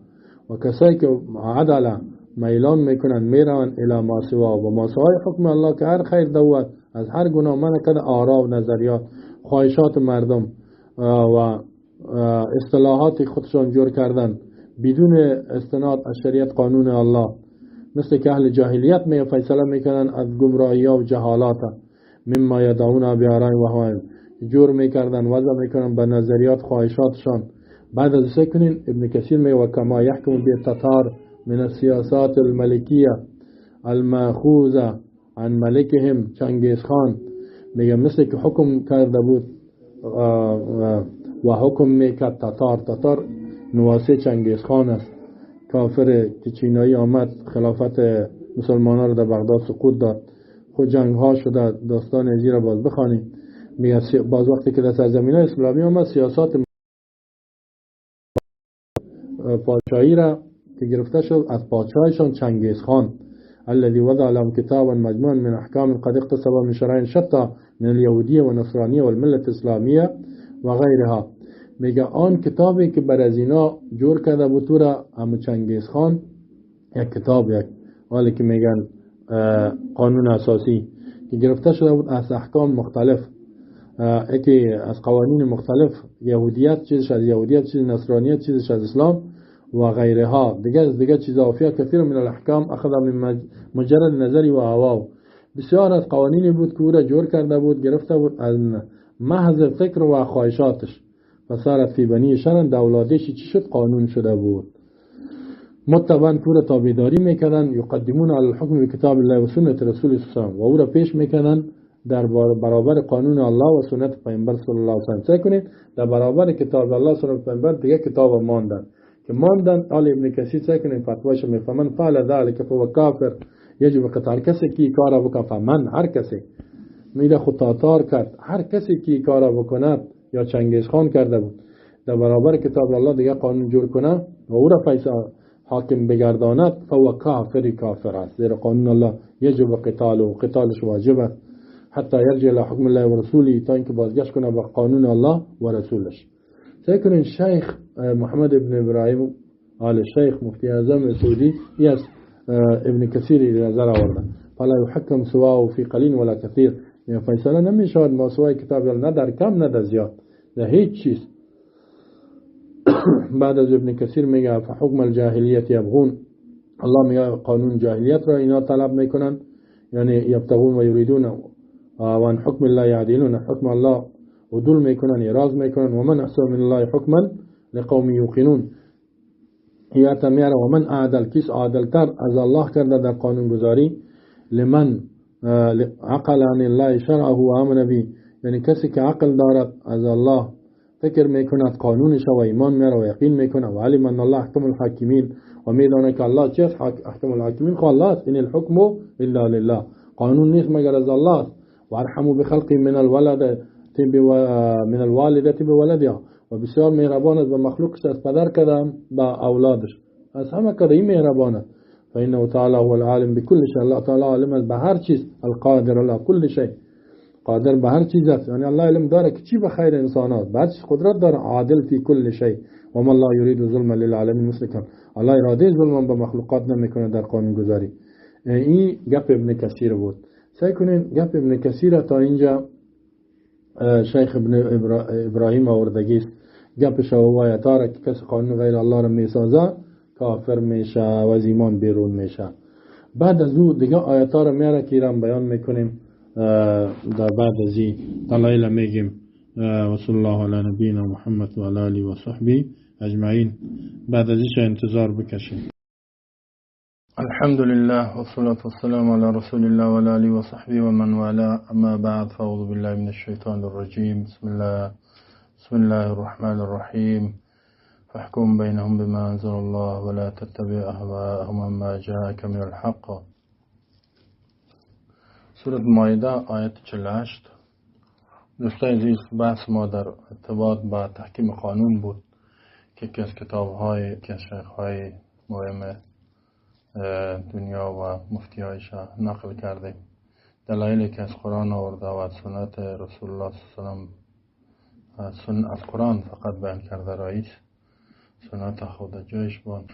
و کسایی که عدل میلان میکنن میروند الی ما سوا و ما سوای حکم الله که هر خیر دوت از هر گناه منع کنه، آرا و نظریات خواهشات مردم و اصطلاحات خودشان جور کردن بدون استناد از شریعت قانون الله، مثل که اهل جاهلیت می فیصله میکنن از گمراهی و جهالات مما یدعون بیارای و هوایم، جور میکردن وضع میکنن به نظریات خواهشاتشان. بعد از سکنین ابن کثیر میگه و کما یحکم بی تتار من السیاسات الملکیه المأخوذه عن ملکهم چنگیز خان، میگه مثل که حکم کرده بود و حکم میکرد تتار نواسه چنگیز خان است، کافر که چینایی آمد خلافت مسلمانان رو در بغداد سقوط داد، خود جنگ ها شده، داستان ازی را باز بخوانیم. میگه باز وقتی که در سرزمین اسلامی آمد سیاسات پادشاهی را که گرفته شد از پادشاهشان چنگیز خان الذي وضع لهم كتابا مجموعا من احکام قد اقتصب من شرائع شتى من اليهوديه والنصرانيه والمله الاسلاميه و غیرها. میگه آن کتابی که بر از اینا جور کرده بود را هم چنگیز خان، یک کتاب، یک حالی که میگن قانون اساسی که گرفته شده بود از احکام مختلف، یکی از قوانین مختلف، یهودیت چیزش از یهودیت، چیز نصرانیت چیزش از اسلام و غیرها، دیگه چیزا فيها كثير من الاحکام اخذ من مجرد نظری و هوا. بسیار از قوانینی بود که او را جور کرده بود، گرفته بود از محض فکر و خواهشاتش، فصارت فی بنی شرن دولادش چی شد؟ قانون شده بود. متبعاً پورا تابعداری میکردن، یقدمون علی الحکم بکتاب الله و سنت رسول صلی الله علیه و و او را پیش میکردن در برابر قانون الله و سنت پیامبر صلی الله علیه و سلم. کنید در برابر کتاب الله و سنت پیامبر دیگه کتاب ماندن که ماندن. آل ابن کثیر سکنید فتواش میفهمن فعل ذلك فهو کافر یجب قتال، کسی که کارا بکنه فمن، هر کسی میره خود تاتار کرد، هر کسی که کارا بکند یا چنگیز خان کرده بود در برابر کتاب الله دیگه قانون جور کنه و او را حاکم بگرداند فهو کافر است. زیرا قانون الله یجب قتال و قتالش واجب است حتی یرجع الى حکم الله و رسولی، تا اینکه بازگشت کنه به قانون الله و رسولش. سیکنین شیخ محمد ابن ابراهیم آل شیخ مفتی اعظم سعودی از ابن کثیر نظر آورده فلا یحکم سواه فی قلیل ولا کثیر، یعنی فیصله نمیشود ماسوای کتاب الله، نه در کم نه در زیاد، در هیچ چیز. بعد از ابن کثیر میگه فحکم الجاهلیت یبغون، الله میگه قانون جاهلیت را اینا طلب میکنن، یعنی یبتغون و یریدون و ان حکم الله یعدلون، حکم الله عدول میکنن، اعراض میکنن. و من احسن من الله حکما لقوم یوقنون، یا تمیاره و من عادل، کس عادلتر از الله کرده در قانون گذاری، لمن عقل عن الله شرعه و آمن به، یعنی کسی که عقل دارد از الله فکر میکند قانونش و ایمان میاره و یقین میکنه و علم ان الله احکم الحاکمین، و میدانه که الله چیست احکم الحاکمین، خو الله است. این الحکم الا لله، قانون نیست مگر از الله است. و ارحموا بخلقی من الوالدة بولدها، و بسیار مهربان است به مخلوقش از پدر کدام با اولادش، از همه کده مهربان است. فانه تعالی هو العالم بكل شيء، الله تعالی عالم است به هر چیز، القادر على كل شيء، قادر به هر چیز است. یعنی الله علم داره که چی به خیر انسانات، به هر چیز قدرت داره. عادل فی کل شیء و ما الله یرید ظلم للعالمین مسلکا، الله اراده ظلم به مخلوقات نمیکنه در قانون گذاری. این گپ ابن کثیر بود. سعی کنین گپ ابن کثیر تا اینجا شیخ ابن ابراهیم آوردگی است. گپش و آیاتا را که کسی قانون غیر الله را میسازه کافر میشه و از ایمان بیرون میشه. بعد از او دیگه آیاتا را میاره که ایران بیان میکنیم. در بعد از این دلایل میگیم و صلی الله علی نبینا محمد و علی آله و صحبه اجمعین. بعد از اینش انتظار بکشیم. الحمد لله والصلاة والسلام على رسول الله وعلى آله وصحبه ومن والاه، اما بعد فاعوذ بالله من الشيطان الرجيم. بسم الله الرحمن الرحيم. فاحكم بينهم بما أنزل الله ولا تتبع أهواءهم عما جاءك من الحق. سورة مائده آیت 48. دوستان عزیز، بحث ما در ارتباط با تحکیم قانون بود که یکی از کتاب‌های که شیخ‌های مهم دنیا و مفتی‌هایش نقل کرده، دلایلی که از قرآن آورده و از سنت رسول الله صلی الله علیه و از قرآن فقط بیان کرده رئیس، سنت خود جایش بود.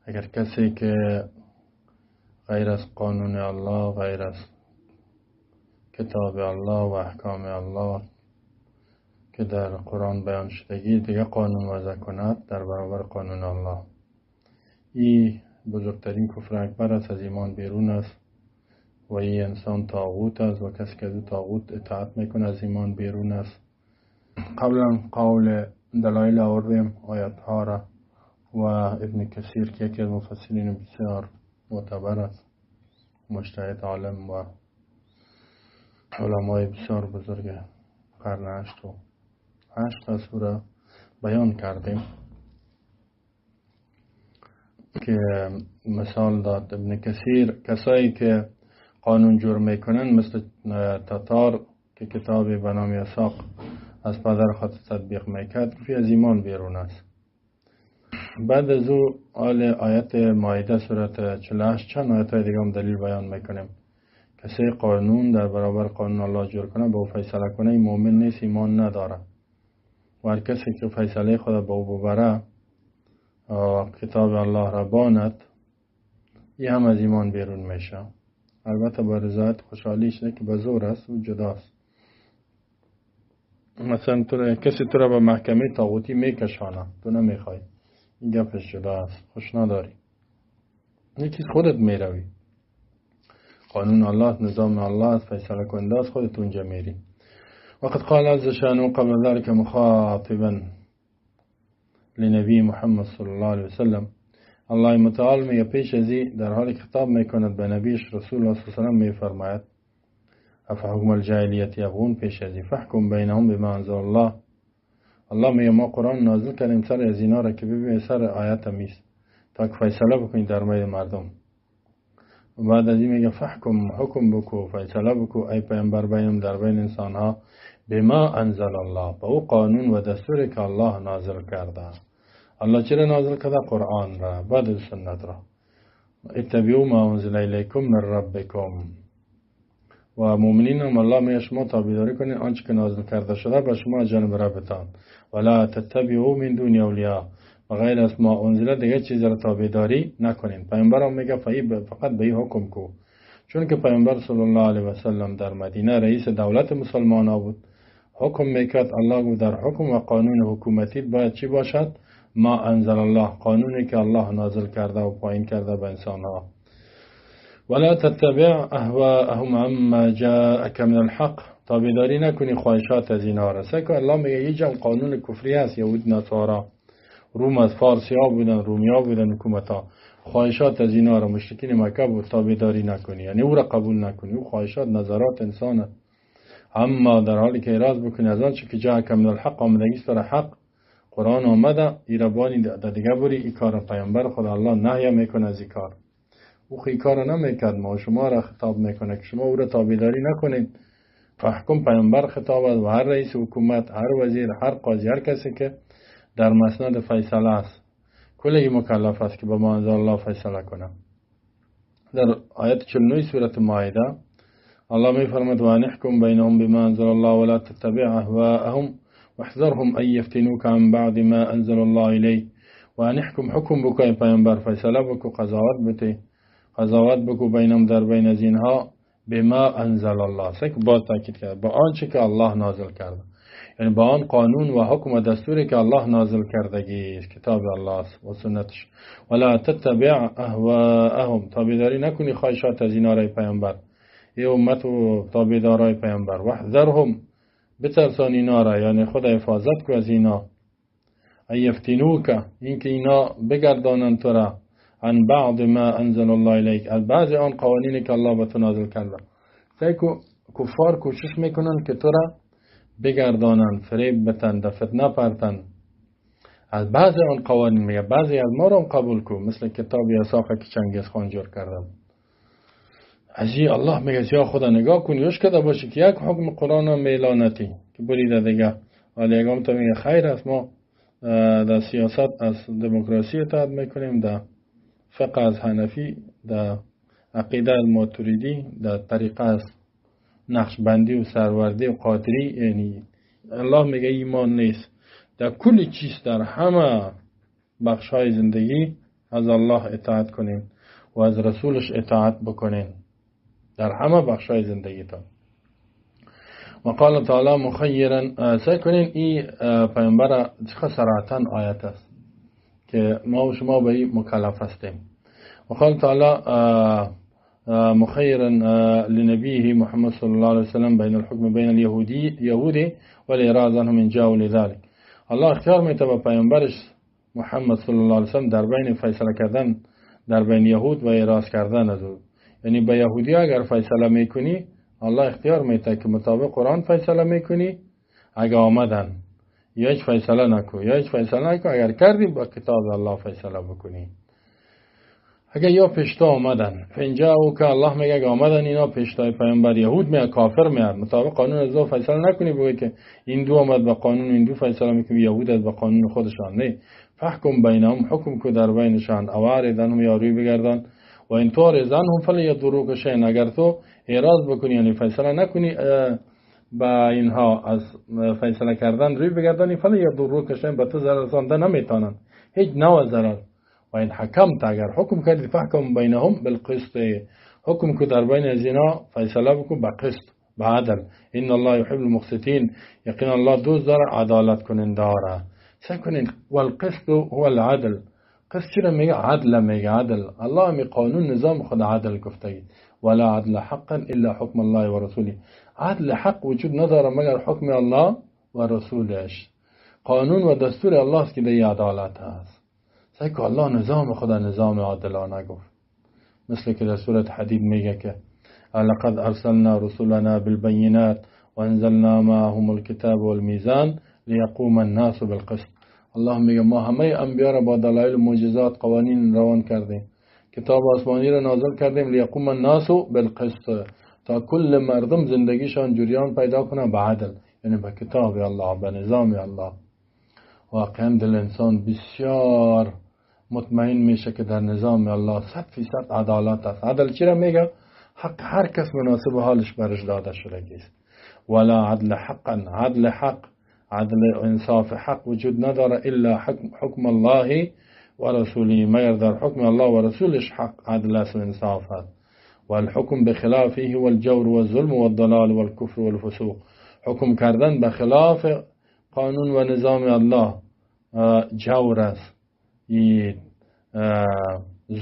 اگر کسی که غیر از قانون الله، غیر از کتاب الله و احکام الله که در قرآن بیان شدگی دیگه قانون وضع کند در برابر قانون الله، این بزرگترین کفر اکبر است، از ایمان بیرون است و این انسان طاغوت است و کسی که از طاغوت اطاعت میکنه از ایمان بیرون است. قبلا قول دلایل آوردیم آیات ها را و ابن کثیر که یکی از مفسرین بسیار معتبر است، مجتهد عالم و علمای بسیار بزرگ قرن 8 سوره بیان کردیم که مثال داد ابن کثیر. کسایی که قانون جور میکنن مثل تاتار که کتابی به نام یساق از پدر خود تطبیق میکرد، فی از ایمان بیرون است. بعد از او آیت مائده سورت 48 چند آیت های دیگه هم دلیل بیان میکنیم. کسی قانون در برابر قانون الله جور کنه به او فیصله کنه، این مؤمن نیست، ایمان نداره. و هر کسی که فیصله خود به او ببره و کتاب الله را باند، این هم از ایمان بیرون میشه. البته با رضایت خوشحالیش نه که به زور است و جداست. مثلا کسی تو را به محکمه طاغوتی میکشانه، تو نمیخوای، این گپش جدا است، خوش نداری، این چیز خودت میروی. قانون الله، نظام الله است، فیصله کننده است، خودت اونجا میری. وقد قال عز شأنه قبل ذلك مخاطبا لنبی محمد صلی الله علیه وسلم، الله متعال میگه پیش ازی در حالی که خطاب میکند به نبیش رسول الله صلی الله علیه وسلم میفرماید افحکم الجاهلیت یبغون، پیش ازی فحکم بینهم بما انزل الله. الله میگه ما قرآن نازل کردیم سر از اینا را که ببینید سر آیت میست تا که فیصله بکنید در میان مردم. و بعد از این میگه فحکم، حکم بکو، فیصله بکو ای پیامبر بینم در بین انسان ها بما انزل الله، با او قانون و دستوری که الله نازل کرده. الله چرا نازل کرده؟ قرآن را، بعد سنت را. اتبعوا ما انزل الیکم من ربکم. و مؤمنین هم الله میگه شما تابعداری کنید آنچه که نازل کرده شده به شما از جانب ربتان. ولا تتبعوا من دون اولیاء، و غیر از ما انزل دیگه چیز را تابعداری نکنین. پیامبر هم میگه فقط به این حکم کو، چون که پیامبر صلی الله علیه و سلم در مدینه رئیس دولت مسلمان ها بود، حکم میکرد. الله گفت در حکم و قانون حکومتی باید چی باشد؟ ما انزل الله، قانونی که الله نازل کرده و پایین کرده به انسان ها. ولا تتبع اهواءهم عما جاءك من الحق، تابعداری نکنی خواهشات از اینها را. که الله میگه یه جمع قانون کفری است. یهود نصارا، روم از فارسی ها بودن، رومی ها بودن، حکومت ها، خواهشات از اینها را مشرکین مکه بود تابعداری نکنی، یعنی او را قبول نکنی. او خواهشات نظرات انسان، اما در حالی که اعراض بکنی از آنچه که جاءک من الحق، آمدگی است در حق، قرآن آمده، ایربانی دیگه بری این کار پیامبر خدا الله نهی میکنه از این کار. او خیلی کار نمیکرد، ما شما را خطاب میکنه که شما او را تابعداری نکنید. فحکم پیامبر خطاب است و هر رئیس حکومت، هر وزیر، هر قاضی، هر کسی که در مسند فیصله است، کلی مکلف است که به ما انزل الله فیصله کنه. در آیت 49 سورة مائده الله میفرماید و نحکم بینهم بما انزل الله ولا تتبع اهواءهم واحذرهم ان يفتنوك عن بعد ما انزل الله الیک. و نحکم، حکم بکن پیامبر، فیصله بکن، قضاوت بکو بینم در بین از اینها، بما انزل الله، سک باز تاکید کرد، با آنچه که الله نازل کرده، یعنی با آن قانون و حکم و دستوری که الله نازل کردگی است، کتاب الله و سنتش. ولا تتبع اهواءهم، تابعداری نکنی خواهشات از اینا رای پیامبر، ای امت و تابعدارای پیامبر. واحذرهم، بترسان اینا را، یعنی خود حفاظت کو از اینا. ایفتنوک، اینکه اینا بگردانند تو را، عن بعض ما انزل الله الیک، از بعض آن قوانینی که الله به تو نازل کرده. کفار کوشش میکنند که تو را بگردانند، فریب بتن، در فتنه پرتن. از بعض آن قوانین میگه بعضی از ما را هم قبول کو، مثل کتاب یساقه که چنگیز خان جور کردم. از این الله میگه یا خدا نگاه کن، یوش کده باشه که یک حکم قرآن میلانتی که بریده دیگه. ولی اگم تو میگه خیر است، ما در سیاست از دموکراسی اطاعت میکنیم، در فقه از حنفی، در عقیده از ماتوریدی، در طریقه از نقشبندی و سروردی و قادری. یعنی الله میگه ایمان نیست. در کل چیز، در همه بخش های زندگی از الله اطاعت کنین و از رسولش اطاعت بکنین، در همه بخش های زندگی تا. و قال تعالی مخیرا، سعی کنین این پیامبر چقدر صراحتاً آیت است که ما و شما به این مکلف هستیم. و قال تعالی مخيرا لنبيه محمد صلى الله عليه وسلم بين الحكم بين اليهودي والإعراض عنهم إن جاءوا لذلك. الله اختیار میده به پیامبرش محمد صلی الله علیه وسلم در بین فیصله کردن در بین یهود و اعراض کردن از او. یعنی به یهودی اگر فیصله میکنی، الله اختیار میده که مطابق قرآن فیصله میکنی، اگر آمدن یا هیچ فیصله نکو، یا هیچ فیصله نکو، اگر کردی با کتاب الله فیصله بکنی. اگر یا پشتا آمدن، فنجا او که الله میگه اگه آمدن اینا پشتای پیامبر، یهود میاد، کافر میاد، مطابق قانون از دو فیصله نکنی، بگی که این دو آمد به قانون این دو فیصله میکنی، یهود از به قانون خودشان. نه، فحکم بینهم، حکم کو در بینشان، اواردنهم، یا روی بگردان، و این طور ازنهم فلی یضروک شیئا، اگر تو اعراض بکنی یعنی فیصله نکنی با اینها از فیصله کردن روی بگردانی، فلی یضروک شیئا، به تو ضرر رسانده نمیتونن، هیچ نوع ضرر. و این حکمت، اگر حکم کردی فحکم بینهم بالقسط، حکم کو در بین از اینا فیصله بکن به قسط، به عدل. ان الله یحب المقسطین، یقینا الله دوست داره عدالت کننده را. سعی کنین. والقسط هو العدل. قسط چرا میگه؟ عدل میگه، عدل. الله می قانون نظام خود عدل گفته، ولا عدل حقا الا حکم الله و رسوله. عدل حق وجود نداره مگر حکم الله و رسولش. قانون و دستور الله است که دی عدالت هست. سعی که الله نظام خدا نظام عادلانه گفت، مثل که در سورة حدید میگه که لقد ارسلنا رسولنا بالبینات وانزلنا معهم الكتاب والمیزان لیقوم الناس بالقسط. الله میگه ما همه انبیا را با دلایل معجزات قوانین روان کردیم، کتاب آسمانی را نازل کردیم، لیقوم الناس بالقسط، تا کل مردم زندگیشان جریان پیدا کنه به عدل. یعنی به کتاب الله، به نظام الله. واقعا دل انسان بسیار مطمئن میشه که در نظام الله 100% عدالت است. عدل چی را میگه؟ حق هر کس مناسب حالش برش داده شده است. ولا عدل حقا، عدل حق، عدل انصاف حق وجود نداره الا حکم الله و رسوله. مگر در حکم الله و رسولش حق، عدل است و انصاف است. والحكم بخلافه والجور والظلم والضلال والكفر والفسوق. حکم کردن به خلاف قانون و نظام الله جور است،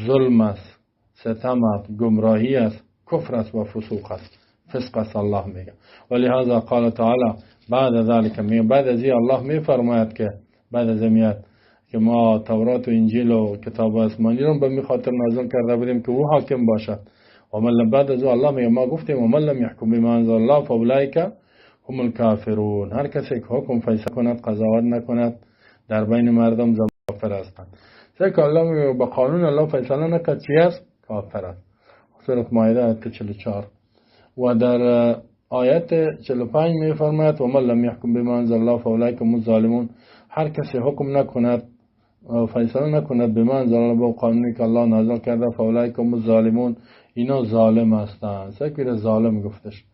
ظلم است، ستم است، گمراهی است، کفر است و فسوق است، فسق است. الله میگه ولهذا قال تعالی بعد ذلك، بعد از این الله میفرماید که بعد از میاد که ما تورات و انجیل و کتاب آسمانی رو به می خاطر نازل کرده بودیم که او حاکم باشد. و من بعد از الله میگه ما گفتیم و من لم یحکم بما انزل الله فاولئک هم الکافرون. هر کسی که حکم فیصله کند، قضاوت نکند در بین مردم، کافر هستند. که الله میگه با قانون الله فیصله نکرد چی است؟ کافر است. سوره مائده آیت 44. و در آیت 45 میفرماید و من لم یحکم بما انزل الله فاولئک هم الظالمون. هر کسی حکم نکند، فیصله نکند بما انزل الله، با قانونی که الله نازل کرده، فاولئک هم الظالمون، اینا ظالم هستند. سکیر ظالم گفتش.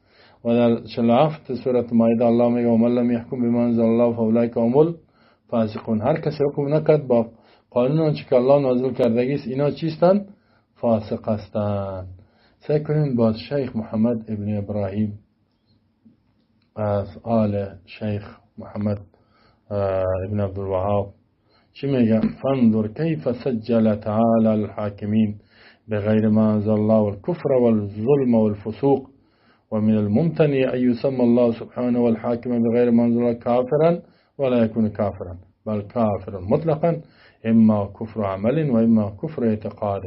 و در 47 سوره مائده الله میگه و من لم یحکم بما انزل الله فاولئک هم الفاسقون. هر کسی حکم نکرد با قانون آنچه که الله نازل کرده است، اینا چیستند؟ فاسق هستند. سعی کنین با شیخ محمد ابن ابراهیم از آل شیخ محمد ابن عبدالوهاب چی میگه؟ فانظر کیف سجل تعالی الحاکمین بغیر ما انزل الله والكفر والظلم والفسوق ومن الممتنع ان يسمى الله سبحانه والحاكم بغير ما انزل الله كافرا ولا يكون كافرا بل كافر مطلقا اما كفر عمل واما كفر اعتقاد.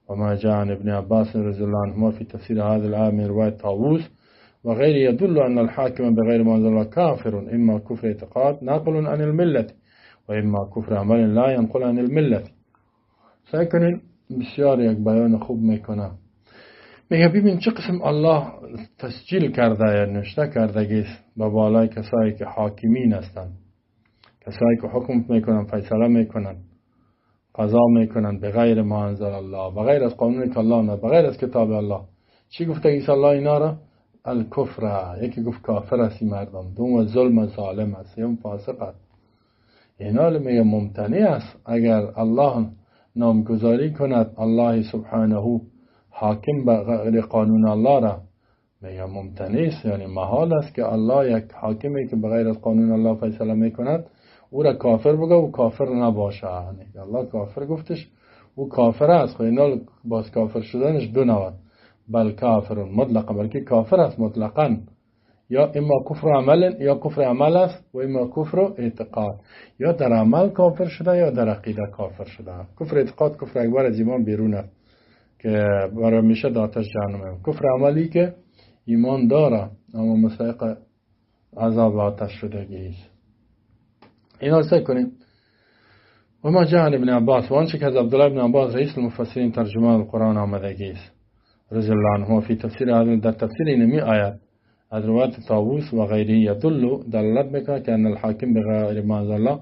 وما جاء عن ابن عباس رضي الله عنهما في تفسير هذه الآية من رواية طاووس وغيره يدل أن الحاكم بغير ما أنزل الله كافر إما كفر اعتقاد ناقل عن الملة وإما كفر عمل لا ينقل عن الملة. سعی کنین بسیار یک بیان خوب میکنه. میگه ببین چه قسم الله تسجیل کرده یا نوشته کرده است با بالای کسایی که حاکمین هستند، کسایی که حکم میکنن، فیصله میکنن، قضا میکنن به غیر ما انزل الله، بغیر از قانون که الله نه، بغیر از کتاب الله. چی گفته عیسی الله اینا را؟ الکفر. یکی گفت کافر است این مردم، دوم ظلم ظالم است، سوم فاسق است. اینا میگه ممتنع است اگر الله نامگذاری کند الله سبحانه حاکم به غیر قانون الله را، میگه ممتنع است، یعنی محال است که الله یک حاکمی که به غیر از قانون الله فیصله میکند او را کافر بگه و کافر نباشه. الله کافر گفتش او کافر است. خب اینا باز کافر شدنش دو نوع، بل کافر مطلقا، بلکه کافر است مطلقا، یا اما کفر عمل، یا کفر عمل است و اما کفر اعتقاد، یا در عمل کافر شده یا در عقیده کافر شده. کفر اعتقاد کفر اکبر از ایمان بیرون است که برای میشه در آتش جهنم. کفر عملی که ایمان داره اما مستحق عذاب آتش شدگی است. اینا سعی کنیم. و ما جاء ابن عباس، و آنچه که از عبدالله ابن عباس رئیس المفسرین ترجمه القرآن آمدگی است رضی الله عنه فی تفسیر در تفسیر اینمی آیت از روایت طاووس و غیره یدل دلالت میکنه که ان الحاکم بغیر ما انزل الله،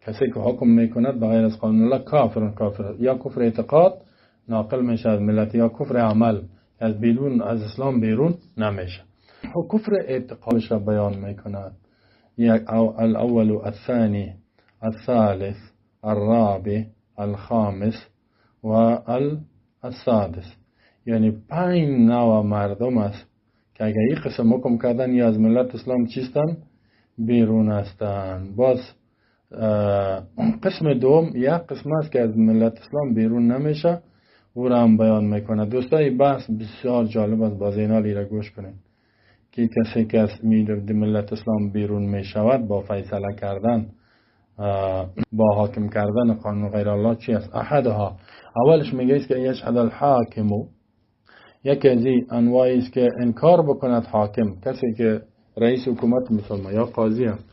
کسی که حکم میکند بغیر از قانون الله کافر، یا کفر اعتقاد ناقل میشه از ملت، یا کفر عمل از بیرون از اسلام بیرون نمیشه. و کفر اعتقادش را بیان میکند، یک الاول الثانی الثالث الرابع الخامس و السادس، یعنی 5 نوع مردم است که اگر یک قسم حکم کردن یا از ملت اسلام چیستن بیرون هستن. باز قسم دوم یک قسم است که از ملت اسلام بیرون نمیشه، او را هم بیان میکنه. دوستای بحث بسیار جالب است، باز اینا را گوش کنید که کسی که از ملت اسلام بیرون میشود با فیصله کردن، با حاکم کردن قانون غیر الله چی است؟ احدها، اولش میگه است که یشهد الحاکمو، یکی از این انواعی است که انکار بکند حاکم، کسی که رئیس حکومت مسلمان یا قاضی است،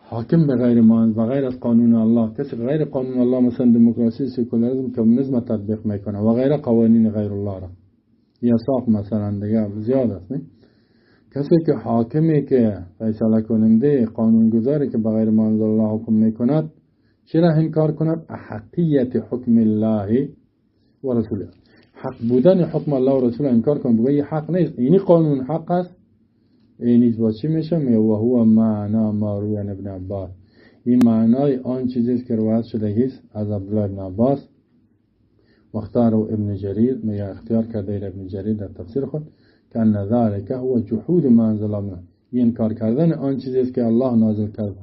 حاکم به غیر بغیر از قانون الله، کسی غیر قانون الله مثلا دموکراسی، سکولاریسم، کمونیسم تطبیق میکنه و غیر قوانین غیر الله را، یا ساق مثلا دیگه زیاد است، نه؟ کسی که حاکمی که فیصله کننده قانونگذاری که بغیر ما انزل الله حکم میکند چرا انکار کند؟ احقیت حکم الله و رسوله، حق بودن حکم الله و رسول انکار کند، بگه این حق نیست، اینی قانون حق است. اینیز با چی میشه؟ و هو معنا ما روی عن ابن عباس، این معنای آن چیزی است که روایت شده است از عبدالله ابن عباس. واختار ابن جریر، میگه اختیار کرده ابن جریر در تفسیر خود که ان ذلک هو جحود ما انزل الله، این انکار کردن آن چیزی است که الله نازل کرده،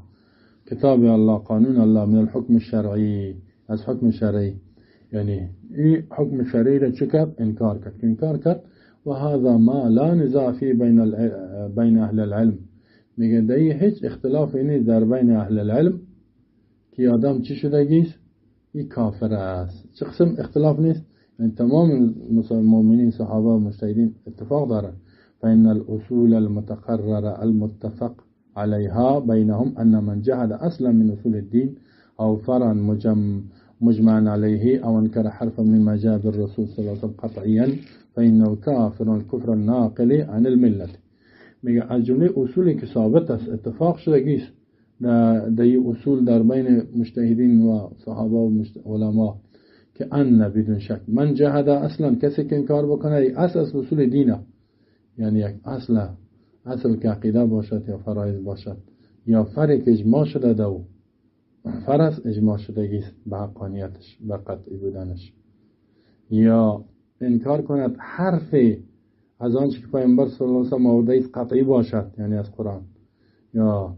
کتاب الله، قانون الله، من الحکم الشرعی، از حکم شرعی. یعنی این حکم شرعی را چه کرد؟ انکار کرد. و هذا ما لا نزاع فی بین اهل العلم، میگه در هیچ اختلافی نیست در بین اهل العلم که آدم چی شدگیست؟ این کافر است. چه قسم اختلاف نیست؟ یعنی تمام مؤمنین، صحابه و مجتهدین اتفاق دارن. فإن الأصول المتقرر المتفق عليها بينهم أن من جحد أصلا من أصول الدين أو فرعا مجمعا عليه أو انكر حرفا مما جاء بالرسول صلى الله عليه وسلم قطعيا فإنه كافر الكفر الناقل عن الملة. میگه از جمله اصولی که ثابت است، اتفاق شدگیست در این اصول در بین مجتهدین و صحابه و علما، که ان بدون شک من جهد اصلا، کسی که انکار بکنه اصل اصول دینه، یعنی یک اصل که عقیده باشد یا فرایض باشد یا فرع که اجماع شده دو فرض اجماع شدگیست به حقانیتش، به قطعی بودنش، یا انکار کند حرفی از آنچه که پیامبر صلی الله علیه و آله آورده است قطعی باشد، یعنی از قرآن یا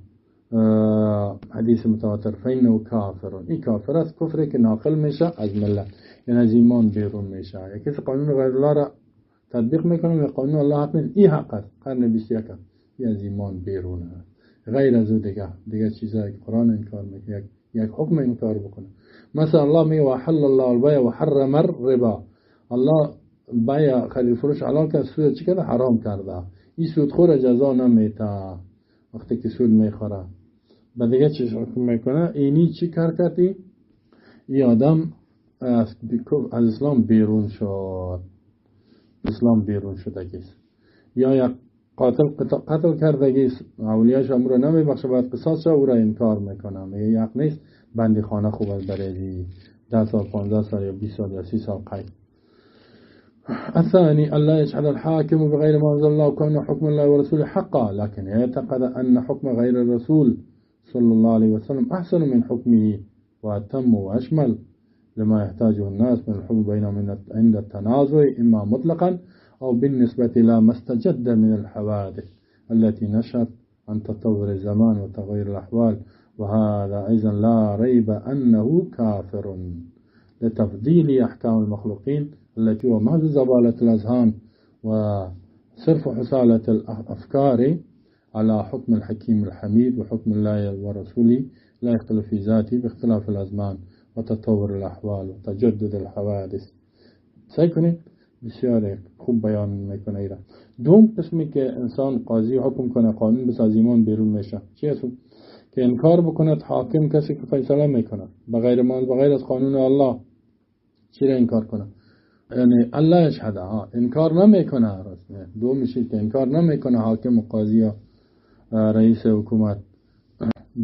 حدیث متواتر، فینه کافر، این کافر است، کفری که ناقل میشه از ملت، یعنی از ایمان بیرون میشه. یکی کسی قانون غیر الله را تطبیق میکنه و قانون الله حق نیست، این حق است، قرن 21 است، این از ایمان بیرونه. غیر از او دیگه چیزایی که قرآن انکار میکنه، یک حکم انکار بکنه. مثلا الله میگه وحل الله البیع و حرم الربا، الله بیع خرید فروش حلال کرد، سود چی کرده؟ حرام کرده. این سودخور جزا نمیته وقتی که سود میخوره. بعد دیگه چی حکم میکنه؟ اینی چی کار کردی؟ این آدم از اسلام بیرون شد، اسلام بیرون شدگیست. یا یک قتل کردگیست، اولیاش امر نمیبخشه، باید قصاص شه، او را انکار میکنه، میگه یک نیست، بندی خانه خوب از برای 10 سال 15 سال یا 20 سال یا 30 سال قید. الثاني ألا يجحد الحاكم بغير ما أنزل الله وكون حكم الله ورسوله حقا، لكن يعتقد أن حكم غير الرسول صلى الله عليه وسلم أحسن من حكمه وأتم وأشمل لما يحتاجه الناس من الحكم بينهم عند التنازع، إما مطلقا أو بالنسبة إلى ما استجد من الحوادث التي نشأت عن تطور الزمان وتغير الأحوال. وهذا أيضا لا ريب أنه كافر لتفضيل أحكام المخلوقين التي هو محض زبالة الأذهان وصرف حصالة الأفكار على حكم الحكيم الحميد وحكم الله ورسوله لا يختلف في ذاته باختلاف الأزمان وتطور الأحوال وتجدد الحوادث. سعی کنید بسیار خوب بیان میکنه ایران. دوم قسمی که انسان قاضی حکم کنه قانون بس از ایمان بیرون میشه، چی هست؟ که انکار بکند حاکم، کسی که فیصله میکنه بغیر از قانون الله، چی را انکار کنه؟ یعنی الله یشهد، انکار نمیکنه. دو میشه که انکار نمیکنه حاکم و قاضی و رئیس حکومت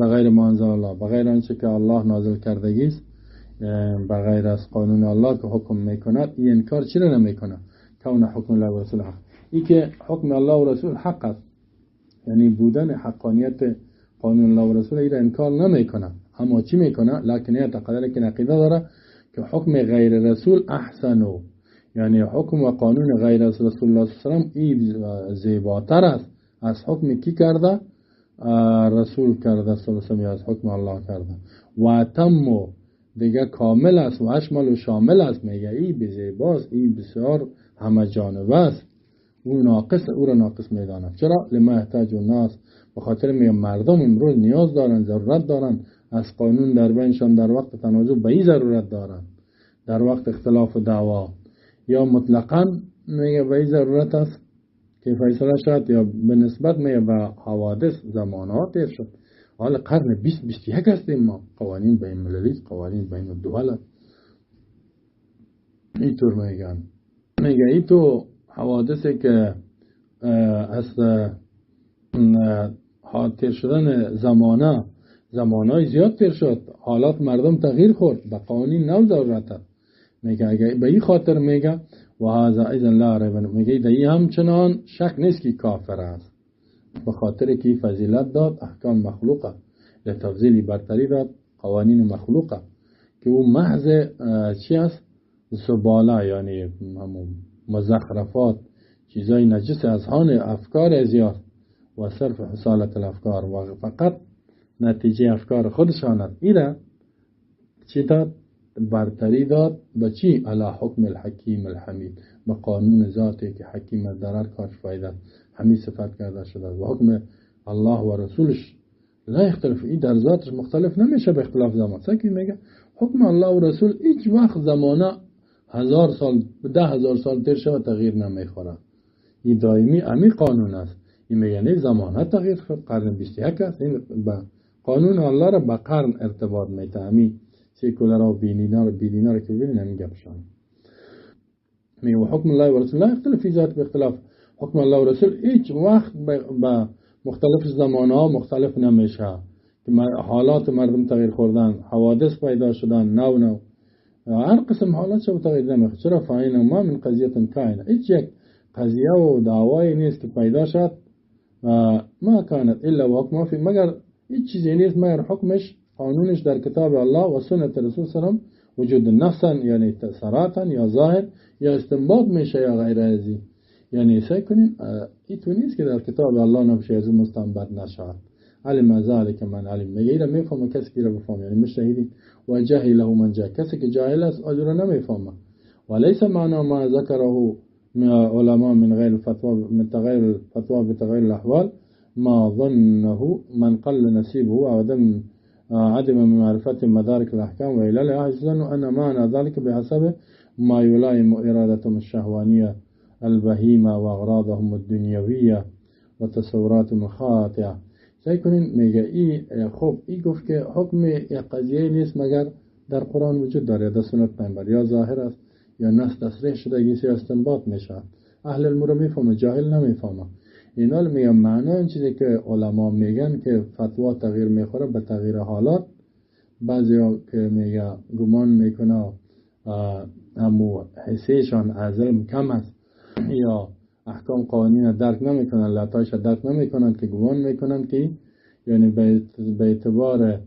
بغیر ما انزل الله، بغیر آنچه که الله نازل کردگی است، بغیر از قانون الله که حکم میکند، این انکار چرا نمیکنه؟ کون حکم الله و رسول حق، این که حکم الله و رسول حق است، یعنی بودن حقانیت قانون الله و رسول این انکار نمیکنه، اما چی میکنه؟ لکن اعتقاد که عقیده داره که حکم غیر رسول احسنو، یعنی حکم و قانون غیر از رسول الله صلی الله علیه و آله زیباتر است از حکم کی کرده؟ رسول کرده صلی الله علیه و آله، از حکم الله کرده. و تم دیگه کامل است و اشمل و شامل است، میگه این بزیباست، این بسیار همه جانبه است، او ناقص، او را ناقص میدانه. چرا؟ لما احتاج الناس، به خاطر میگه مردم امروز نیاز دارن، ضرورت دارن از قانون در بینشان در وقت تنازع به این ضرورت دارن، در وقت اختلاف و دعوا، یا مطلقاً میگه به این ضرورت است که فیصله شد، یا به نسبت میگه به حوادث زمانات تیر شد. حال قرن 20-21 هستیم ما، قوانین بین المللی، قوانین بین الدول اینطور میگن. میگه این تو حوادثی که از تیر شدن زمانهای زیاد تیر شد، حالات مردم تغییر خورد، به قوانین نو ضرورت میگه. اگه به این خاطر میگه و هذا اذن لا ریب میگه در این همچنان شک نیست که کافر است، به خاطر که فضیلت داد احکام مخلوقه، لتفضیلی برتری داد قوانین مخلوقه که او محض چی است؟ زباله، یعنی همون مزخرفات، چیزای نجس از هان افکار زیاد و صرف حصالت الافکار و فقط نتیجه افکار خودشان است. ایره چی داد؟ برتری داد به چی؟ علی حکم الحکیم الحمید، به قانون ذاتی که حکیم در هر کارش فایده حمید صفت کرده شده و حکم الله و رسولش لا اختلاف، این در ذاتش مختلف نمیشه به اختلاف زمان. سکی میگه حکم الله و رسول هیچ وقت زمانه 1000 سال 10,000 سال تیر شود تغییر نمیخوره، این دائمی امی قانون است. این میگه نه زمانه تغییر خورد، قرن 21 است، این با قانون الله را به قرن ارتباط میده. امی سیکولر و بیدینا را که ببینید همین گپشان میگه حکم الله و رسول لا اختلاف فی ذات، به اختلاف حکم الله و رسول هیچ وقت به مختلف زمانها مختلف نمیشه که حالات مردم تغییر خوردن، حوادث پیدا شدن، نو هر قسم حالات شو تغییر نمیخواد. چرا؟ فاین ما من قضیه کائنه، هیچ یک قضیه و دعوایی نیست که پیدا شد ما کانت الا و حکم فی، مگر هیچ چیزی نیست مگر حکمش قانونش در کتاب الله و سنت رسول سلام وجود نفسا، یعنی صراحتا یا ظاهر یا استنباط میشه یا غیر ازی، یعنی سعی کنین این تو نیست که در کتاب الله نمیشه از مستنبط نشود. علم ذلك من علم، میگه میفهمه کسی که را بفهمه، یعنی مشهدی و جاهله من جاهل، کسی که جاهل است آجر نمیفهمه. وليس معنى ما ذكره علماء من غير الفتوى من تغير الفتوى بتغير الأحوال ما ظنه من قل نصيبه وعدم من معرفة مدارك الأحكام وإلالها، يظن أن معنى ذلك بحسب ما يلائم إرادتهم الشهوانية البهيمة وأغراضهم الدنيوية وتصوراتهم الخاطئة. سعی کنین میگه خب این گفت که حکم یک قضیه نیست مگر در قرآن وجود داره، در سنت پیامبر، یا ظاهر است یا نص تصریح شدگی یا استنباط میشه. اهل المرو میفهمه، جاهل نمیفهمه. اینا میگم معنا این چیزی که علما میگن که فتوا تغییر میخوره به تغییر حالات. بعضی که میگه گمان میکنه همو حسیشان از علم کم است یا احکام قوانین درک نمیکنن، لطایش درک نمیکنن که گمان میکنن که یعنی به اعتبار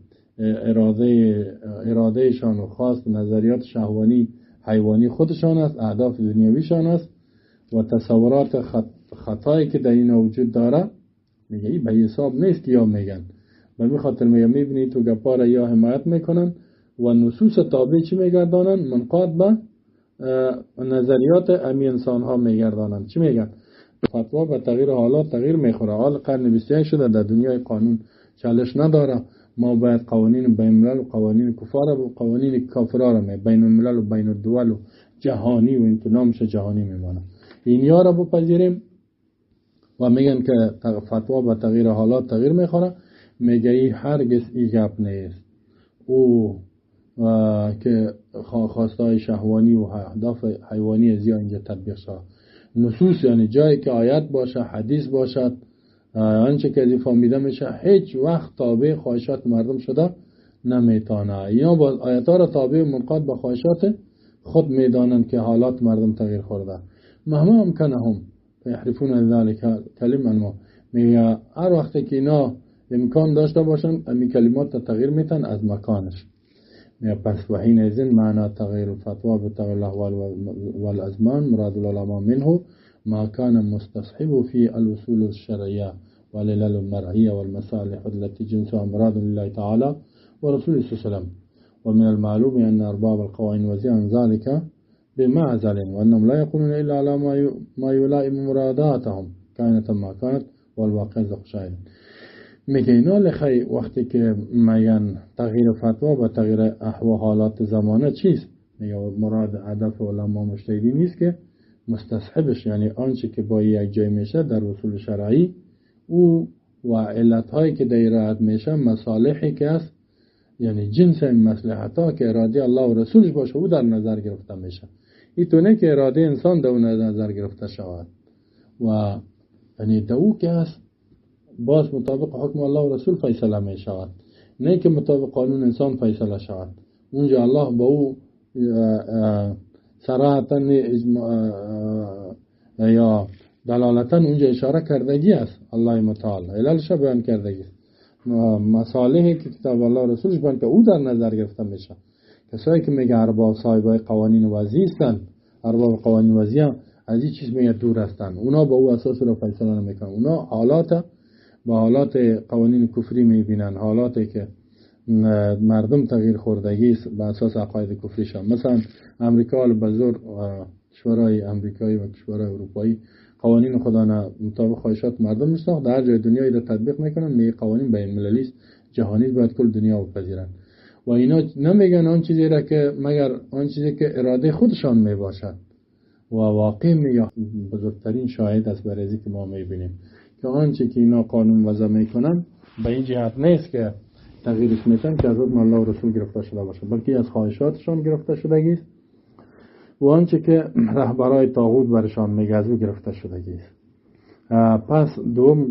ارادهشان و خاص نظریات شهوانی حیوانی خودشان است، اهداف دنیویشان است و تصورات خطایی که در این وجود داره، میگه این به حساب نیست که یا میگن و می خاطر میبینی تو گپار یا حمایت میکنن و نصوص تابع چی میگردانن؟ منقاد به نظریات امی انسان ها میگردانن. چی میگن؟ فتوا به تغییر حالات تغییر میخوره. حال قرن 21 شده، در دنیای قانون چالش نداره، ما باید قوانین بین الملل و قوانین کفار و قوانین کافرها را بین الملل و بین الدول و جهانی و اینکه نامش جهانی میمانه اینیا را بپذیریم و میگن که فتوا به تغییر حالات تغییر میخوره. میگه این هرگز این گپ نیست، او که خواستای شهوانی و اهداف حیوانی زیاد اینجا تطبیق شد. نصوص یعنی جایی که آیت باشه، حدیث باشد، آنچه که ازی فهمیده میشه هیچ وقت تابع خواهشات مردم شده نمیتونه. یا با آیت ها را تابع و منقاد به خواهشات خود میدانند که حالات مردم تغییر خورده. مهما امکنهم یحرفون ذلك کلمه ما، میگه هر وقتی که اینا امکان داشته باشن امی کلمات تغییر میتن از مکانش. پس و حين إذن معنى تغيير الفتوى بتغيير الأحوال والأزمان مراد العلماء منه ما كان مستصحب في الوصول الشرعية والعلل المرعية والمصالح التي جنسها مراد لله تعالى ورسوله صلى الله عليه وسلم. ومن المعلوم أن أرباب القوانين وزيع عن ذلك بمعزل وأنهم لا يقولون إلا على ما يلائم مراداتهم كانت ما كانت والواقع ذو شاهد. میگه اینا لخی وقتی که میگن تغییر فتوا و تغییر احوال حالات زمانه چیست؟ میگه مراد هدف علما مجتهدی نیست که مستصحبش، یعنی آنچه که با یک جای میشه در اصول شرعی او و علتهایی که در رعایت میشه مصالحی که است، یعنی جنس این مصلحت ها که اراده الله و رسولش باشه او در نظر گرفته میشه. این تو نه که اراده انسان در نظر گرفته شود و یعنی دو که است باز مطابق حکم الله و رسول فیصله می شود، نه که مطابق قانون انسان فیصله شود. اونجا الله با او صراحتا یا دلالتا اونجا اشاره کردگی است. الله متعال علالش بیان کردگی است، مصالحی که کتاب الله و رسولش بیان که او در نظر گرفته میشه. کسایی که میگه ارباب صاحبای قوانین وضعی هستند، ارباب قوانین وضعی هم از این چیز میگه دور هستند، اونا با او اساس رو فیصله نمیکنن. اونا حالات با حالات قوانین کفری میبینن، حالاتی که مردم تغییر خوردگی است به اساس عقاید کفریشان. مثلا امریکا بزرگ کشورهای امریکایی و کشورهای اروپایی قوانین خدا مطابق خواهشات مردم میساخت، در جای دنیایی را تطبیق میکنن. میگه قوانین بین المللی است، جهانی است، باید کل دنیا بپذیرن. و اینا نمیگن آن چیزی را که مگر آن چیزی که اراده خودشان میباشد. و واقع میگه بزرگترین شاهد است برای اینکه ما میبینیم که آنچه که اینا قانون وضع میکنن به این جهت نیست که تغییرش میتن که از حکم الله و رسول گرفته شده باشه، بلکه از خواهشاتشان گرفته شدگی است و آنچه که رهبرای طاغوت برشان میگه از او گرفته شدگی است. پس دوم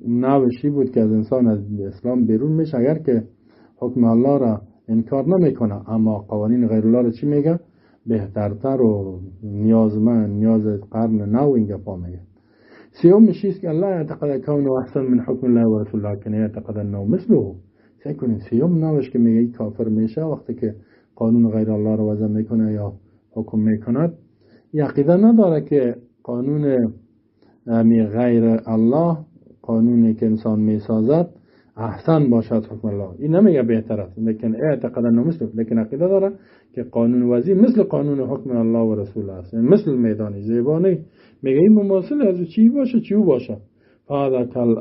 نوشی بود که از انسان از اسلام بیرون میشه اگر که حکم الله را انکار نمیکنه، اما قوانین غیر الله را چی میگه؟ بهترتر و نیاز قرن نو این گپا میگه. سیوم میشیست که الله اعتقد کونه احسن من حکم الله و رسول الله کنه اعتقد انه مثله. سیکنین سیوم نوش که میگه کافر میشه وقتی که قانون غیر الله را وضع میکنه یا حکم میکند. عقیده نداره که قانون غیر الله، قانونی که انسان میسازد احسن باشد حکم الله. این نمیگه بهتر است، لیکن اعتقاد انه مثل، لیکن عقیده داره که قانون وضعی مثل قانون حکم الله و رسول است، یعنی مثل میدانی زیبانی. میگه این مماثل از چی باشه چی باشه. فهذا کل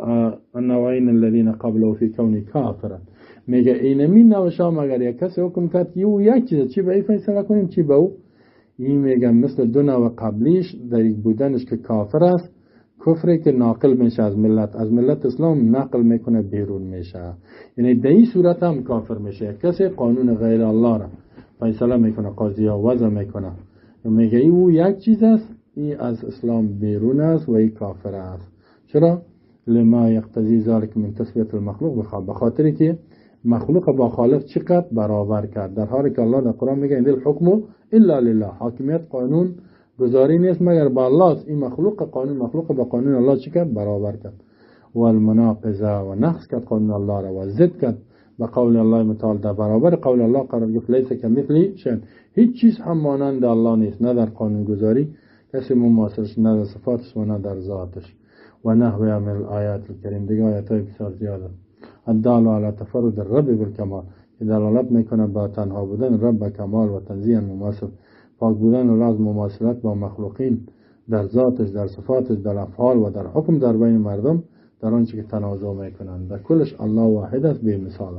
النوعین الذين قبله فی کونی کافرا. میگه اینمی نوشا مگر یک کسی حکم کرد یو یک چیز چی به این فیصله کنیم چی به او. این میگه مثل دو نوع قبلیش در یک بودنش که کافر است، کفری که ناقل میشه از ملت اسلام نقل میکنه بیرون میشه، یعنی در این صورت هم کافر میشه. کسی قانون غیر الله را فیصله میکنه، قاضی ها وضع میکنه، میگه او یک چیز است، این از اسلام بیرون است و این کافر است. چرا؟ لما یقتضی ذلک من تسویه المخلوق بخواب، بخاطری که مخلوق با خالق چقدر برابر کرد، در حالی که الله در قرآن میگه این الحکم الا لله، حاکمیت قانون گزاری نیست مگر با الله. این مخلوق با قانون الله چقدر برابر کرد. و المناقضه و نقص کرد قانون الله را و ضد کرد با قول الله متعال، در برابر قول الله قرار گرفت لیس کمثلی شیء، هیچ چیز هم مانند الله نیست، نه در قانون گذاری کسی مماثلش، نه در صفاتش و نه در ذاتش. و نحو من الآیات الکریم، دیگه آیات های بسیار زیاده الدال علی تفرد الرب بالکمال، که دلالت میکنه با تنها بودن رب به کمال و تنزیه مماثل، پاک بودن و از مماثلت با مخلوقین در ذاتش، در صفاتش، در افعال و در حکم در بین مردم، در آنچه که تنازع میکنند. در کلش الله واحد است بی مثال.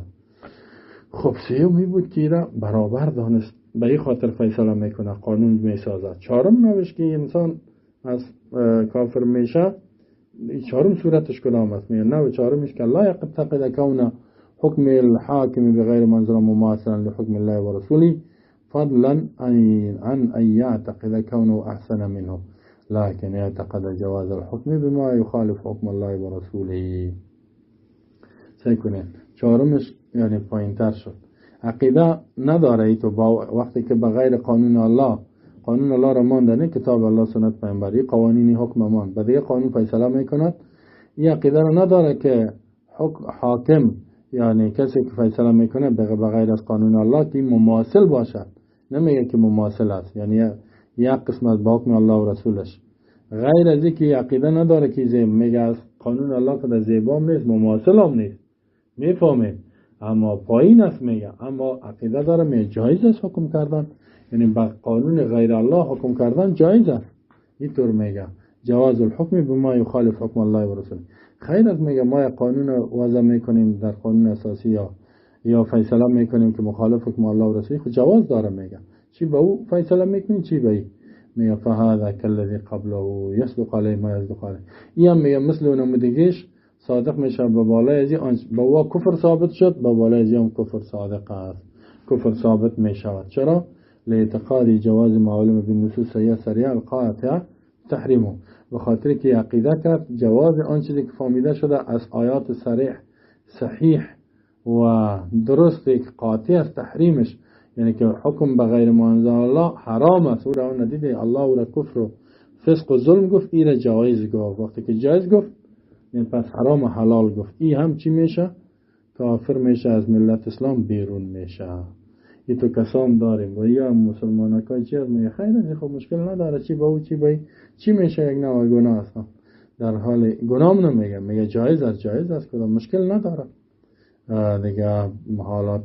خب سیومی بود که را برابر دانست، به این خاطر فیصله میکنه، قانون میسازد. چهارم نوشت که انسان از کافر میشه، چهارم صورتش کدام است؟ میگه نوع چهارمش که الله یعتقد کون حکم الحاکم بغیر منظر مماثلا لحکم الله و رسوله فضلا عن ان يعتقد كونه احسن منه لكن يعتقد جواز الحكم بما يخالف حكم الله و رسوله. سیکنه چهارمش یعنی پایینتر شد. عقیده نداره ای تو با وقتی که بغیر قانون الله را ماندنه، کتاب الله سنت پیامبری قوانینی حکم مان به دیگه قانون فیصله میکند، این عقیده را نداره که حاکم یعنی کسی که فیصله میکنه بغیر از قانون الله که مماثل باشد. نمیگه که مماثل است، یعنی یک قسمت با حکم الله و رسولش، غیر از اینکه عقیده نداره که میگه از قانون الله که زیبا هم نیست مماثل هم نیست، میفهمید، اما پایین است میگه، اما عقیده داره میگه جایز است حکم کردن، یعنی با قانون غیر الله حکم کردن جایز است. اینطور میگه جواز الحکم بما یخالف حکم الله و رسوله. خیر از میگه ما یک قانون وضع میکنیم در قانون اساسی یا فیصله میکنیم که مخالف حکم الله و رسوله، خود جواز داره. میگه چی به او فیصله میکنیم چی به این. میگه فهذا کالذی قبله یصدق علیه ما یصدق علیه. این هم میگه مثل اونم دیگهش صادق میشه به بالای ازی، به او کفر ثابت شد، به بالای ازی هم کفر صادق است، کفر ثابت میشود. چرا؟ لاعتقاد جواز معلوم بالنصوص صریحه القاطعه تحریمه، به خاطر که عقیده کرد جواز آن چیزی که فهمیده شده از آیات صحیح و درست که قاطع از تحریمش، یعنی که حکم به غیر ما انزل الله حرام است، او را ندیده الله او را کفر و فسق و ظلم گفت، این را جایز گفت. وقتی که جایز گفت یعنی پس حرام و حلال گفت، این هم چی میشه؟ کافر میشه، از ملت اسلام بیرون میشه. این تو کسام داریم و یا مسلمان ها چی از میگه خیلی خب مشکل نداره، چی با او چی با چی میشه، یک نوع گناه است. در حال گناه نمیگه، میگه جایز است کدام مشکل نداره دیگه. حالات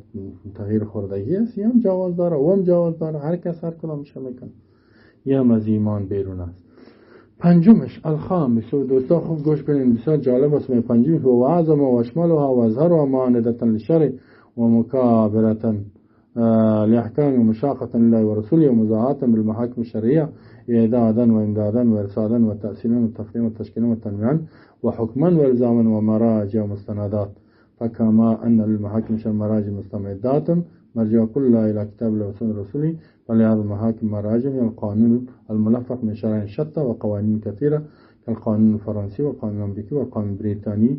تغییر خوردگی است، هم جواز داره و هم جواز داره، هر کس هر کدام میشه میکنه، هم از ایمان بیرون است. پنجمش الخامس، و دوستا خوب گوش کنین بسیار جالب است. پنجمش و اعظم و اشملها و اظهرها معاندة للشرع و مکابرة لأحكام مشاقة لله ورسوله ومزاحة بالمحاكم الشرعية إعدادا وإمدادا وإرصادا وتأصيلا وتفريما وتشكيلا وتنويعا وحكما وإلزاما ومراجع ومستندات. فكما أن للمحاكم مراجع مستمدات مرجع كلها إلى كتاب الله وسنة رسوله، ولهذا المحاكم مراجع هي القانون الملفق من شرائع شتى وقوانين كثيرة كالقانون الفرنسي والقانون الأمريكي والقانون البريطاني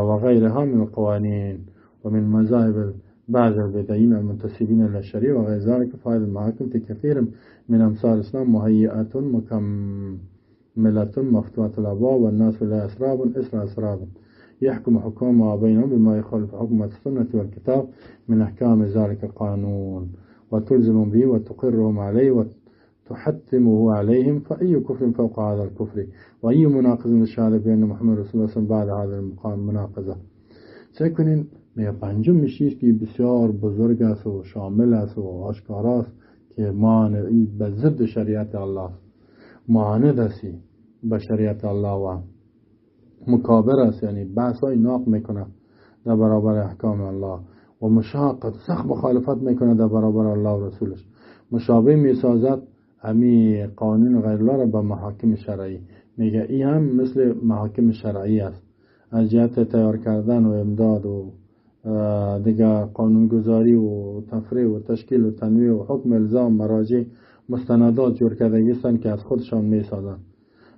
وغيرها من القوانين. ومن مذاهب بعض البدعيين المنتسبين إلى الشريعة وغير ذلك، فهذه المحاكم في كثير من أمثال الإسلام مهيئة مكملة مفتوحة الأبواب والناس لها أسراب يحكم حكامها بينهم بما يخالف حكم السنة والكتاب من أحكام ذلك القانون وتلزم به وتقرهم عليه وتحتمه عليهم، فأي كفر فوق هذا الكفر وأي مناقض للشهادة بأن محمد رسول الله بعد هذا المقام مناقضة. سيكون میگه پنجم میشیست که بسیار بزرگ است و شامل است و آشکار است که مانعی به ضد شریعت الله، معاند است به شریعت الله و مکابر است، یعنی بحث های ناق میکنه در برابر احکام الله و مشاقت سخت مخالفت میکنه در برابر الله و رسولش، مشابه میسازد امی قانون غیر الله را به محاکم شرعی. میگه این هم مثل محاکم شرعی است از جهت تیار کردن و امداد و دیگه قانونگذاری و تفریع و تشکیل و تنویع و حکم الزام مراجع مستندات جور کردگی هستند که از خودشان میسازند.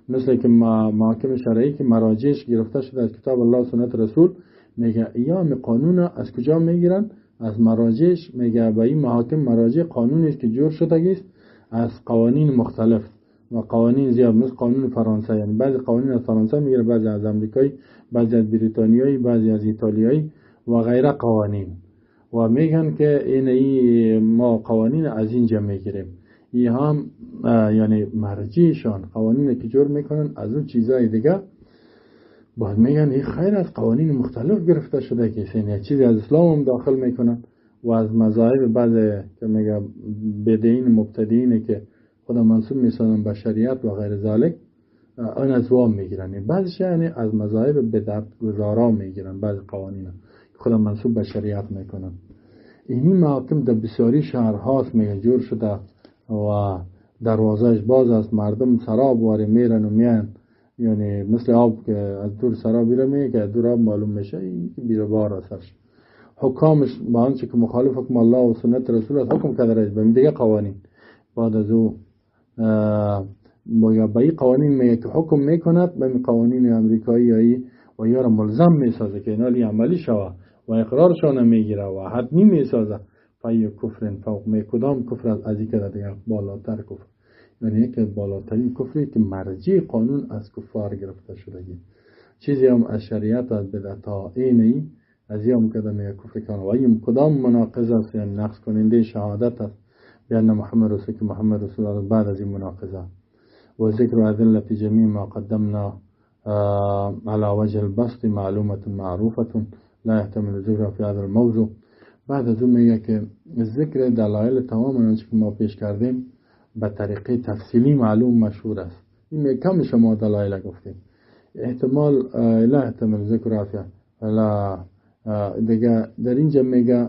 مثل که محاکم شرعی که مراجعش گرفته شده از کتاب الله و سنت رسول، میگه ایام قانون از کجا میگیرن؟ از مراجعش. میگه به این محاکم مراجع قانونی است که جور شده است از قوانین مختلف و قوانین زیاد، مثل قانون فرانسه، یعنی بعضی قوانین از فرانسه میگیره، بعضی از امریکایی، بعضی از بریتانیایی، بعضی از ایتالیایی و غیره قوانین، و میگن که این ما قوانین از اینجا میگیریم. این هم یعنی مرجعشان قوانین که جور میکنن از اون چیزای دیگه، بعد میگن این خیر از قوانین مختلف گرفته شده که یعنی چیزی از اسلام هم داخل میکنن و از مذاهب بعضی که میگه بدعین مبتدیین که خدا منسوب میسازن به شریعت و غیر ذالک، آن از وام میگیرن. بعضیش یعنی از مذاهب بدعت گذارا میگیرن، بعض قوانین خدا منسوب به شریعت میکنن. اینی محاکم در بسیاری شهرهاست میگه جور شده و دروازهش باز است، مردم سراب واره میرن و میان، یعنی مثل آب که از دور سراب بیره میگه که از دور آب معلوم میشه این که بیره بار اثرش. حکامش با آنچه که مخالف حکم الله و سنت رسول است حکم کرده رئیس به دیگه قوانین، بعد از او با این قوانین میگه که حکم میکند به قوانین امریکایی و یا را ملزم میسازه که اینالی عملی شوه و اقرارشان میگیره و حتمی میسازه. فای کفر فوق می کدام کفر از این که دیگه بالاتر کفر، یعنی یک بالاترین کفری که مرجع قانون از کفار گرفته شده. چیزی هم از شریعت از بدعت ها اینی از یه مقدمه کفر کنه و این کدام مناقض است، یعنی نقص کننده شهادت است بیان محمد رسول که محمد رسول الله بعد از این مناقضه و ذکر ادله جميع ما قدمنا على وجه البسط معلومه معروفه لا يحتمل الذكر في هذا الموضوع. بعد از اون میگه که ذکر دلایل تمام آنچه که ما پیش کردیم به طریقه تفصیلی معلوم مشهور است. این میگه کم شما دلایل گفتیم، احتمال لا احتمال ذکر رافع لا دیگه در اینجا میگه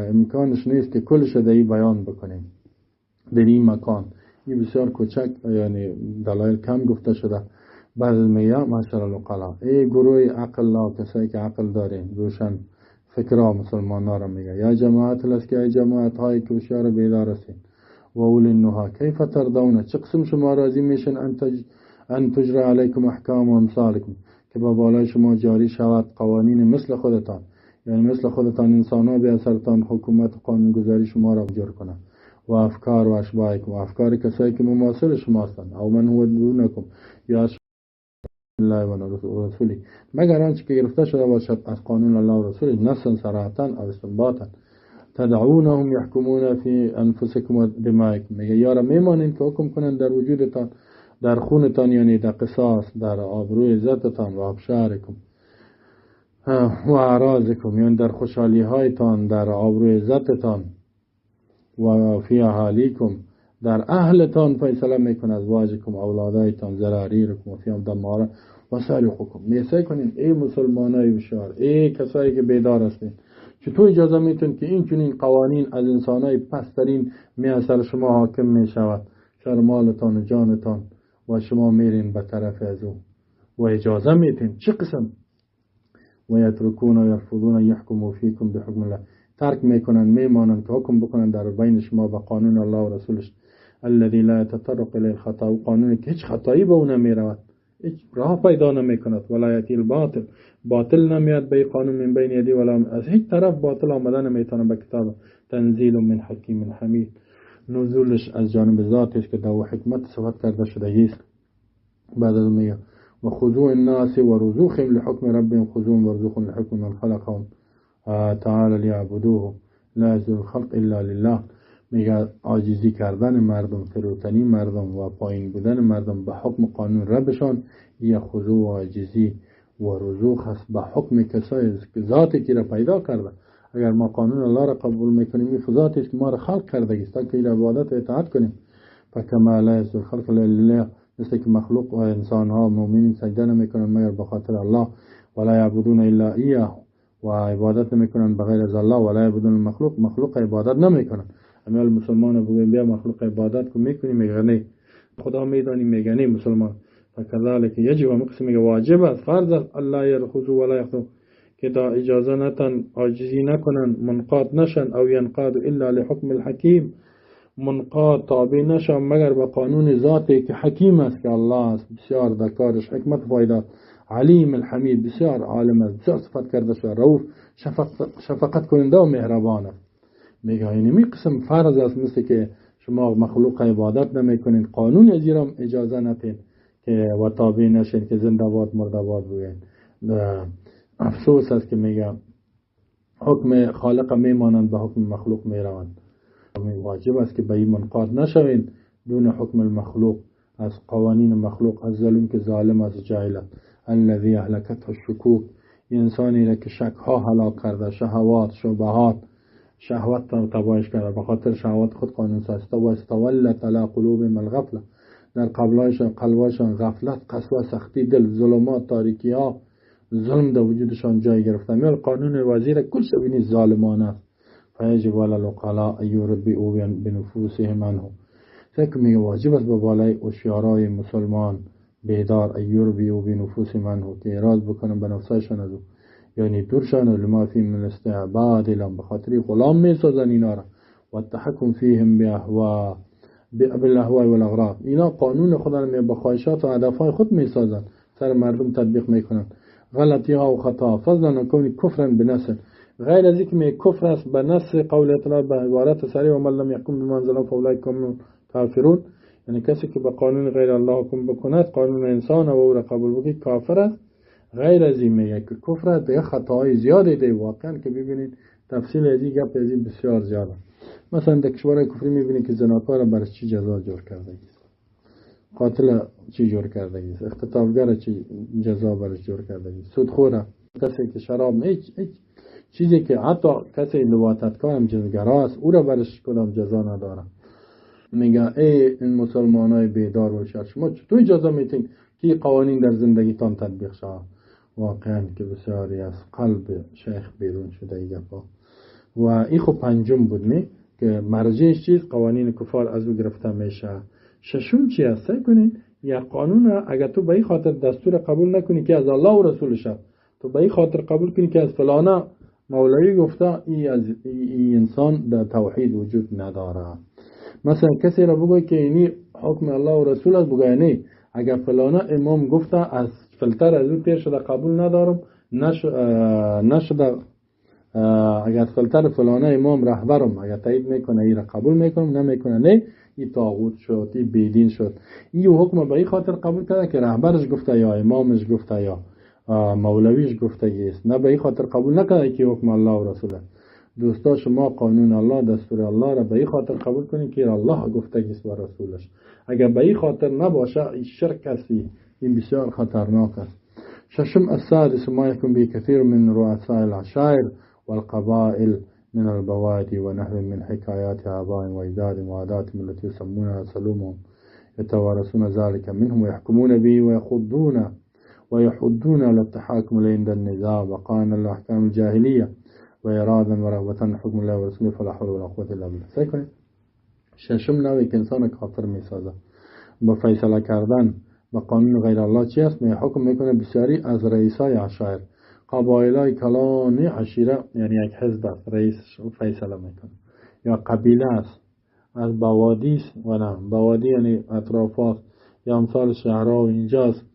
امکانش نیست که کلش دهی بیان بکنیم در این مکان. این بسیار کوچک یعنی دلایل کم گفته شده. بعد میگه معاشر العقلا، ای گروه عقل لا، کسایی که عقل دارین روشن فکرها مسلمان ها را میگه، یا جماعت است که ای جماعت های که هوشیار بیدار هستین و اولی النهی کیف ترضون، چه قسم شما راضی میشن ان تجرى علیکم احکام امثالکم، که با بالای شما جاری شود قوانین مثل خودتان، یعنی مثل خودتان انسان ها به اثرتان حکومت و قانونگذاری شما را جور کنند. و افکار و اشباهکم، و افکار کسایی که مماثل شما هستند، او من هو دونکم، یا الله و رسولی، مگر آنچه که گرفته شده باشد از قانون الله و رسولی، نصا صراحتا او استنباطا، تدعونهم یحکمون فی انفسکم و دمائکم، میگه یارا میمانین که حکم کنند در وجودتان، در خونتان، یعنی در قصاص، در آبروی عزتتان، و ابشارکم و اعراضکم، یعنی در خوشحالی هایتان، در آبروی عزتتان، و فی اهالیکم، در اهلتان فیصله میکن، از واجکم، اولادایتان، ذراریرکم، و فی دمار و سالخکم. میسه کنین ای مسلمانای بشار، ای کسایی که بیدار هستین، چطور اجازه میتون که این چنین قوانین از انسانای پسترین میاثر شما حاکم میشود، شرمالتان و جانتان، و شما میرین به طرف از او و اجازه میتین؟ چه قسم؟ و یترکون و یرفضون یحکموا فیکم بحکم الله، ترک میکنن، میمانن که حکم بکنن در بین شما به قانون الله و رسولش، الذی لا يتطرق الی الخطا، و قانونی که هیچ خطایی به اون نمیرود، هیچ راه پیدا نمیکند، ولا یاتی الباطل، باطل نمیاد به قانون من بین یدی، ولا از هیچ طرف باطل آمده نمیتونه به کتاب. تنزیل من حکیم حمید، نزولش از جانب ذاتی است که در حکمت صفت کرده شده است. بعد از میگه و خضوع الناس و رزوخهم لحکم ربهم، خضوع و رزوخ لحکم من خلقهم تعالی لیعبدوه لا یزول الخلق الا لله. میگه عاجزی کردن مردم، فروتنی مردم و پایین بودن مردم به حکم قانون ربشان، یا خضوع و عاجزی و رزوخ هست به حکم کسایی که ذاتی که را پیدا کرده. اگر ما قانون الله را قبول میکنیم، این ذاتی است که ما را خلق کرده است تا که عبادت و اطاعت کنیم. فکما لا یزول الخلق الا لله، مثل که مخلوق و انسان ها مؤمنین سجده نمیکنن مگر به خاطر الله، ولا یعبدون الا ایاه، و عبادت نمیکنن بغیر از الله، ولا یعبدون المخلوق، مخلوق عبادت نمیکنن. امیال مسلمان بگویم بیا مخلوق عبادت کو، میکنی؟ میگه نه. خدا میدانی؟ میگه نه مسلمان. فکذلک یجب، مقسم میگه واجب است، فرض است، الله یرخصوا ولا یخضوا، که تا اجازه نتن، عاجزی نکنن، منقاد نشن، او ینقاد الا لحکم الحکیم، منقاد تابع نشن مگر به قانون ذاتی که حکیم است، که الله است، بسیار در کارش حکمت فایده، علیم الحمید، بسیار عالم است، بسیار صفت کرده شده، رؤوف، شفقت کننده و مهربان است. میگه این می قسم فرض است، مثل که شما مخلوق عبادت نمیکنین، قانون از ایران اجازه نتین که و تابع نشین که زنده باد مرده باد بگین. افسوس است که میگه حکم خالق میمانند به حکم مخلوق میروند. واجب است که به این منقاد نشوین دون حکم المخلوق، از قوانین مخلوق، از ظلم که ظالم است، جاهل است. الذی اهلکته الشکوک، انسانی را که شک ها هلاک کرده، شهوات، شبهات، شهوت تباهش کرده، به خاطر شهوات خود قانون ساست. و استولت علی قلوبهم الغفله، در قلبشان غفلت، قسوه، سختی دل، ظلمات، تاریکی ها، ظلم در وجودشان جای گرفته. میل قانون وزیر کل شبینی ظالمانه است. فیجب علی العقلاء ان یربئوا بنفوسهم عنه، فکر میگه واجب است به بالای هوشیارای مسلمان بیدار، ان یربئوا بنفوسهم عنه، که اراز بکنن به نفسشان از او، یعنی دورشان لما فی من استعباد لهم، به خاطر غلام میسازن اینا را، و التحکم فیهم بالاهواء والاغراض، اینا قانون خدا را به خواهشات و هدفهای خود میسازن، سر مردم تطبیق میکنن، غلطی ها و خطا، فضلا کونی کفرا بنص، غیر از اینکه کفر است به نص قول تعالی به عبارت صریح و من لم یحکم بما انزل الله فاولئک هم کافرون، یعنی کسی که به قانون غیر الله حکم بکند، قانون انسان و او را قبول بکنه، کافر است. غیر از این میگه که کفر است، دیگه خطاهای زیادی دی، واقعا که ببینید تفصیل از این گپ از این بسیار زیاده. مثلا در کشورهای کفری میبینید که زناکار برش چی جزا جور کرده است، قاتل چی جور کرده است، اختطافگر چی جزا برش جور کرده است، سودخور، کسی که شراب، هیچ چیزی که حتی کسی لواطتکار هم جنسگراست، او را برش کدام جزا نداره. میگه ای این مسلمانای بیدار و شر، شما چطور اجازه میتین که قوانین در زندگیتان تطبیق شود؟ واقعا که بسیاری از قلب شیخ بیرون شده ای گپا. و این خب پنجم بود، نه که مرجعش چیز قوانین کفار از او گرفته میشه. ششم چی است؟ کنین یا قانون اگر تو به این خاطر دستور قبول نکنی که از الله و رسولش، تو به این خاطر قبول کنی که از فلانه مولوی گفته، این انسان در توحید وجود نداره. مثلا کسی را بگوی که اینی حکم الله و رسول است، بگوی نه اگر فلانه امام گفته از فلتر از اون تیر شده قبول ندارم، نشده اگر فلتر فلانه امام رهبرم اگر تایید میکنه این را قبول میکنم، نمیکنه نه، این طاغوت شد، این بیدین شد. این حکم به این خاطر قبول کرده که رهبرش گفته یا امامش گفته یا مولویش گفته است، نه به این خاطر قبول نکرده که حکم الله و رسوله. دوستا شما قانون الله دستور الله را به این خاطر قبول کنید که الله گفته است و رسولش. اگر به این خاطر نباشه این شرک است، این بسیار خطرناک است. ششم السادس ما يكون به كثير من رؤساء العشائر والقبائل من البوادي ونحو من حكايات آباء وأجداد وعاداتهم التي يسمونها سلومهم يتوارثون ذلك منهم ويحكمون به ويحضون على التحاكم عند النزاع وقانا الأحكام الجاهلية وإرادا ورغبة حكم الله ورسوله فلا حول ولا قوة إلا بالله. سيكون ششم نوعی که انسان کافر میسازه با فیصله کردن با قانون غیر الله چی است؟ حکم میکنه بسیاری از رئیسای عشایر، قبایلای کلان عشیره، یعنی یک حزب است، رئیس فیصله میکنه، یا قبیله است از بوادی است، و نه بوادی یعنی اطرافات، یا امثال شهرها و اینجاست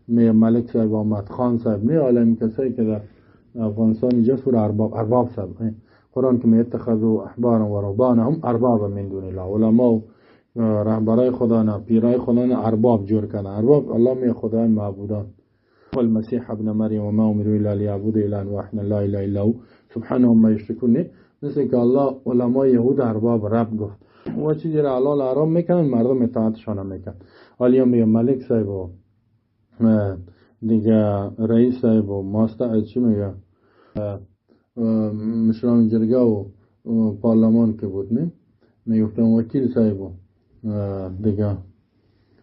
ملک صاحب آمد، خان صاحب، نه عالم کسایی که در افغانستان اینجا سور ارباب صاحب قرآن که میتخذوا احبارا و رهبانهم اربابا من دون الله، علما رهبرای خدا نه پیرای خدا نه ارباب جور کنه. ارباب الله می خدای معبودان. والمسيح ابن مريم وما امروا الا ليعبدوا الا واحدا لا اله الا هو سبحانه عما يشركون. مثل که الله علمای یهود ارباب رب گفت و چیزی را حلال حرام میکنن، مردم اطاعتشان نمیکنن. حالا میگه ملک صاحب و دیگه رئیس صاحب و ماستا چی میگه مشران جرگه و پارلمان که بود نه میگفتن وکیل صاحب و دیگه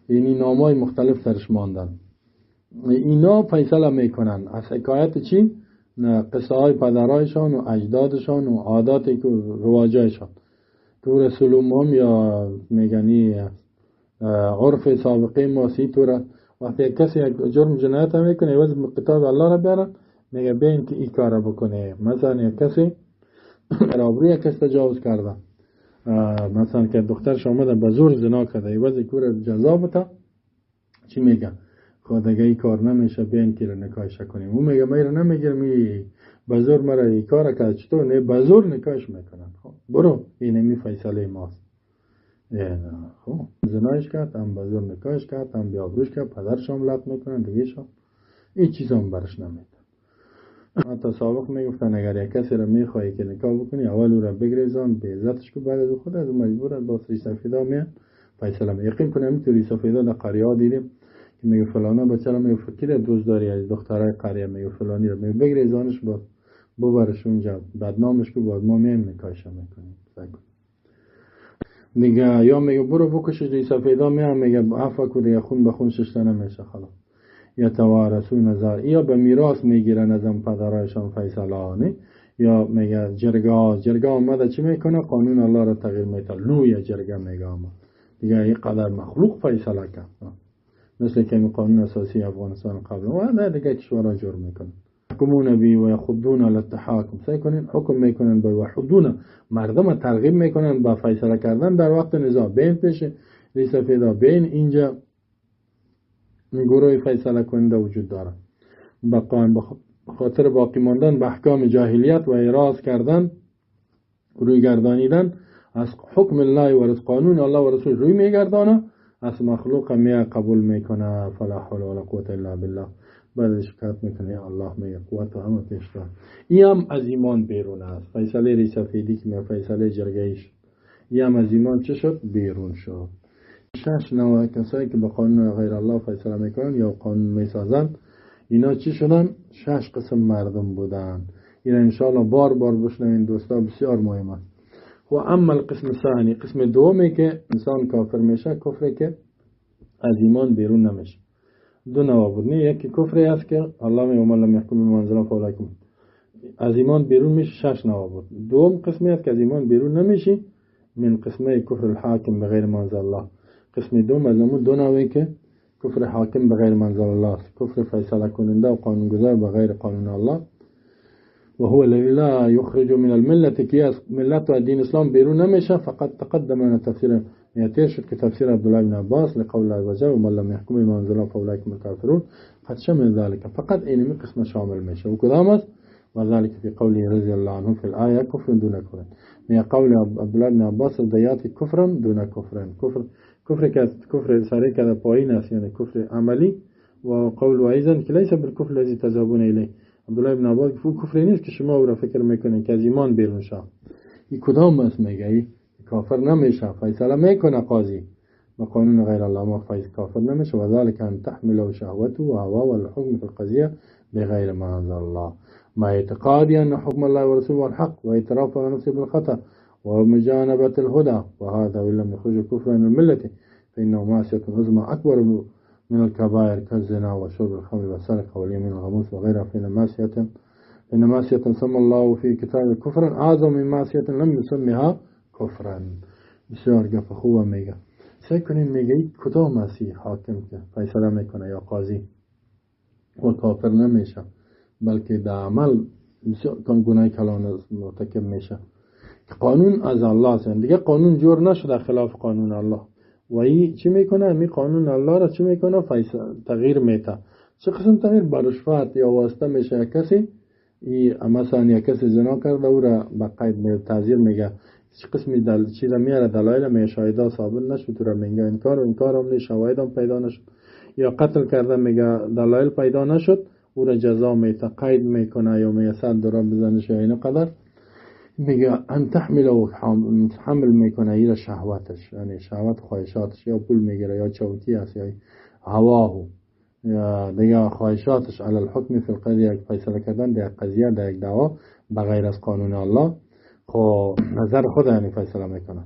اینی نامای مختلف سرش ماندن. اینا فیصله میکنن از حکایت چی؟ قصه های پدرایشان و اجدادشان و عاداتی که رواجایشان تو رسولم هم یا میگنی عرف سابقه ماسی تو را وقتی کسی یک جرم جنایت میکنه عوض کتاب الله را بیارن میگه بین که این کار را بکنه. مثلا یک کسی رابری کس تجاوز کرده، مثلا که دخترش آمده به زور زنا کرده عوض کور جزا بتا چی میگه؟ خود اگه این کار نمیشه بین که رو نکاحش کنیم. اون میگه من رو نمیگیرم به زور مرا این کار کرد، چطور نه به زور نکاحش میکنن. خب برو این همی فیصله ماست. خب زنایش کرد، هم به زور نکاحش کرد، هم بیابروش کرد، پدرش هم لط میکنن دیگه شو این چیز هم برش نمیدن. حتی سابق میگفتن اگر یک کسی را میخوایی که نکاح بکنی اول او را بگریزان به عزتش که بعد از خود از مجبور است با ریسفیدا میان فیصله می. یقین کنم این تو ریسفیدا در قریه ها دیدیم که میگه فلانا بچه را میگه فکر دوست داری از دخترای قریه، میگه فلانی را میگه بگریزانش با ببرش اونجا بدنامش که بعد ما میایم نکاحش میکنیم دیگه. یا میگه برو بکشش ریسفیدا میام میگه عفو کو دیگه خون به خون ششته نمیشه خلاص. یا توارثون نظر یا به میراث میگیرن از هم پدرایشان فیصله آنه. یا میگه جرگه آمده چی میکنه؟ قانون الله را تغییر میده. لوی جرگه میگه آمد دیگه این قدر مخلوق فیصله کرد، مثل که این قانون اساسی افغانستان قبل و نه دیگه کشورها جور میکنن. حکمون بی و یخضون علی التحاکم، سعی کنین حکم میکنن به وحدون مردم ترغیب میکنن با فیصله کردن در وقت نزاع بین پیش ریسفیدا بین اینجا گروه فیصله کننده وجود داره. خاطر باقی ماندن به احکام جاهلیت و اعراض کردن روی گردانیدن از حکم الله و از قانون الله و رسول روی میگردانه، از مخلوق می قبول میکنه. فلا حول ولا قوة الا بالله. بعد شکایت میکنه الله میگه قوت همه پیش دار. این هم از ایمان بیرون است. فیصله ریسفیدی که می فیصله جرگهیش این هم از ایمان چه شد؟ بیرون شد. 6 نوع کسایی که به قانون غیر الله فیصله میکنن یا قانون میسازن اینا چی شدن؟ 6 قسم مردم بودن. اینا انشاءالله بار بشنوین دوستا، بسیار مهمه. و اما القسم ثانی، قسم دومی که انسان کافر میشه کفری که از ایمان بیرون نمیشه. دو نوع بود. یکی کفری است که الله میگه من لم یحکم بما انزل فاولئک از ایمان بیرون میشه. 6 نوع بود. دوم قسمی است که از ایمان بیرون نمیشی، من قسمه کفر الحاکم بغیر ما انزل الله. قسم دوم از اون دو نوعی که کفر حاکم بغیر ما انزل الله است، کفر فیصله کننده و قانونگذار بغیر قانون الله. و هو الذی لا یخرج من الملت، که از ملت و دین اسلام بیرون نمیشه. فقط تقدم تفسیر میاتیر شد که تفسیر عبدالله بن عباس لقول الله عز وجل ومن لم يحكم بما انزل الله فاولئک هم الكافرون قد شمل ذلك، فقط اینمی قسم شامل میشه. و کدام است؟ و ذلك في قوله رضی الله عنه في الآية كفر دون كفر. می قول عبدالله بن عباس دیات کفر دون کفر، کفر که کفر سری که پایین است یعنی کفر عملی. و قول و ایضا که لیس بالکفر الذی تذهبون الیه، عبدالله بن عباس گفت کفر نیست که شما او را فکر میکنین که از ایمان بیرون شه. این کدام است؟ میگه کافر نمیشه، فیصله میکنه قاضی با قانون غیر الله، ما کافر نمیشه. و ذلك ان تحمل شهوته و هوا و الحكم في القضيه بغیر ما انزل الله ما اعتقادی ان حكم الله ورسوله الحق و اعتراف على نفسه بالخطا و مجانبه الهدى و هذا وان لم يخرج كفرا من المله فانه معصيه عظمى اكبر من الكبائر كالزنا وشرب الخمر والسرقه واليمين الغموس وغيرها. فإن معصية سمى الله في كتاب كفرا أعظم من معصية لم يسمها كفرا. بسیار گپ خوبه میگه. سعی کنیم میگه کدام مسیح حاکم که فیصله میکنه یا قاضی و کافر نمیشه، بلکه در عمل بسیار گناه کلان مرتکب میشه. قانون از الله است، دیگه قانون جور نشده خلاف قانون الله. و این چی میکنه؟ می قانون الله را چی میکنه؟ تغییر میده. چه قسم تغییر؟ با رشوت یا واسطه میشه کسی مثلا یک کسی زنا کرده او را به قید تعزیر میگه، چه قسمی چیزا میاره دلایل می شاهدا ثابت نشد تو را میگه انکار هم نیست، شواهد هم پیدا نشد. یا قتل کرده میگه دلایل پیدا نشد، او را جزا میته قید میکنه یا میگه صد درام بزنش یا اینو قدر میگه ان تحمل و حمل میکنه ایره شهوتش، یعنی شهوت خواهشاتش، یا پول میگیره یا چوتی است یا هواه یا دیگه خواهشاتش علی الحکم فی القضیه، فیصله کردن در قضیه در یک دعوا بغیر از قانون الله، خب نظر خود یعنی فیصله میکنه.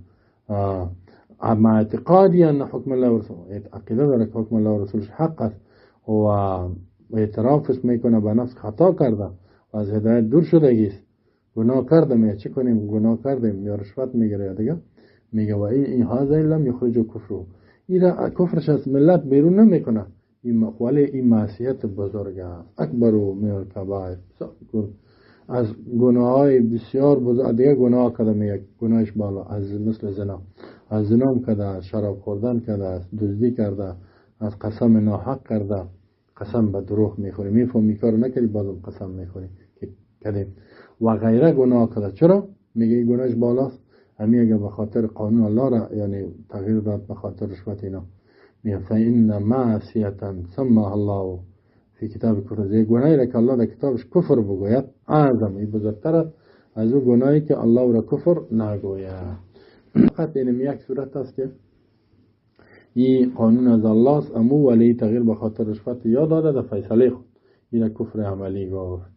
اما اعتقادی ان حکم الله و رسوله، عقیده داره که حکم الله و رسولش حق است و اعترافش میکنه به نفس خطا کرده و از هدایت دور شدگی است، گناه کردم یا چی کنیم؟ گناه کردیم یا رشوت میگیره یا دیگه میگه و این هذا لم یخرج کفر، این کفرش از ملت بیرون نمیکنه، ولی این معصیت بزرگ است، اکبر من الکبائر، از گناه های بسیار بزرگ. دیگه گناه کرده میگه گناهش بالا، از مثل زنا، از زنا کرده، شراب خوردن کرده، دزدی کرده، از قسم ناحق کرده، قسم به دروغ میخوری، میفهمی کار نکردی بازم قسم میخوری که کردیم و غیره گناه کرده. چرا میگه این گناهش بالاست؟ همین اگه به خاطر قانون الله را یعنی تغییر داد به خاطر رشوت اینا، میگه فإن معصیة سماها الله فی کتاب کفر، گناهی را که الله در کتابش کفر بگوید اعظم، این بزرگتر از او گناهی که الله را کفر نگوید. فقط این یک صورت است که این قانون از الله است، امو ولی تغییر به خاطر رشوت یاد داده در فیصله خود، این کفر عملی گفت.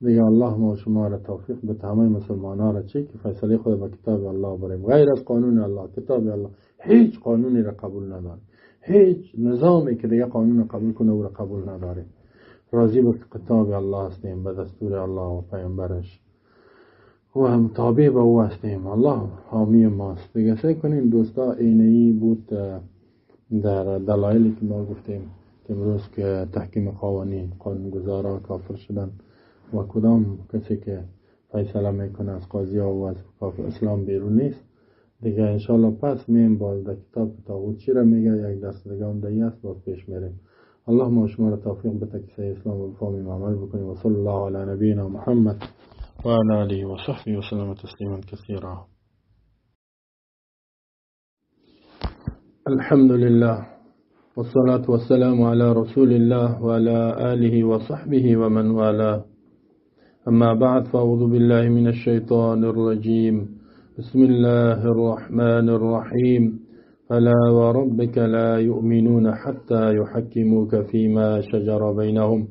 دیگه الله ما شما را توفیق به همه مسلمانان را چی که فیصله خود به کتاب الله بریم، غیر از قانون الله کتاب الله هیچ قانونی را قبول نداره، هیچ نظامی که دیگه قانون قبول کنه او را قبول نداره. راضی به کتاب الله هستیم، به دستور الله و پیامبرش و هم تابع به او هستیم. الله حامی ماست. دیگه سعی کنین دوستا اینهی بود در دلایلی که ما گفتیم که امروز که تحکیم قانونگذارا کافر شدن و کدام کسی که فیصله میکنه از قاضی ها و از کافر اسلام بیرون نیست. دیگه انشالله پس میم باز در کتاب طاغوت چی را میگه یک دست دیگه هم دیگه است باز پیش میریم. الله ما شما را توفیق بده که اسلام و بفهمیم عمل بکنیم. و صلی الله علی نبینا محمد و علی آله و صحبه و سلم تسلیما کثیرا. الحمد لله والصلاة والسلام على رسول الله وعلى آله وصحبه ومن والاه. أما بعد فأعوذ بالله من الشيطان الرجيم. بسم الله الرحمن الرحيم. فلا وربك لا يؤمنون حتى يحكموك فيما شجر بينهم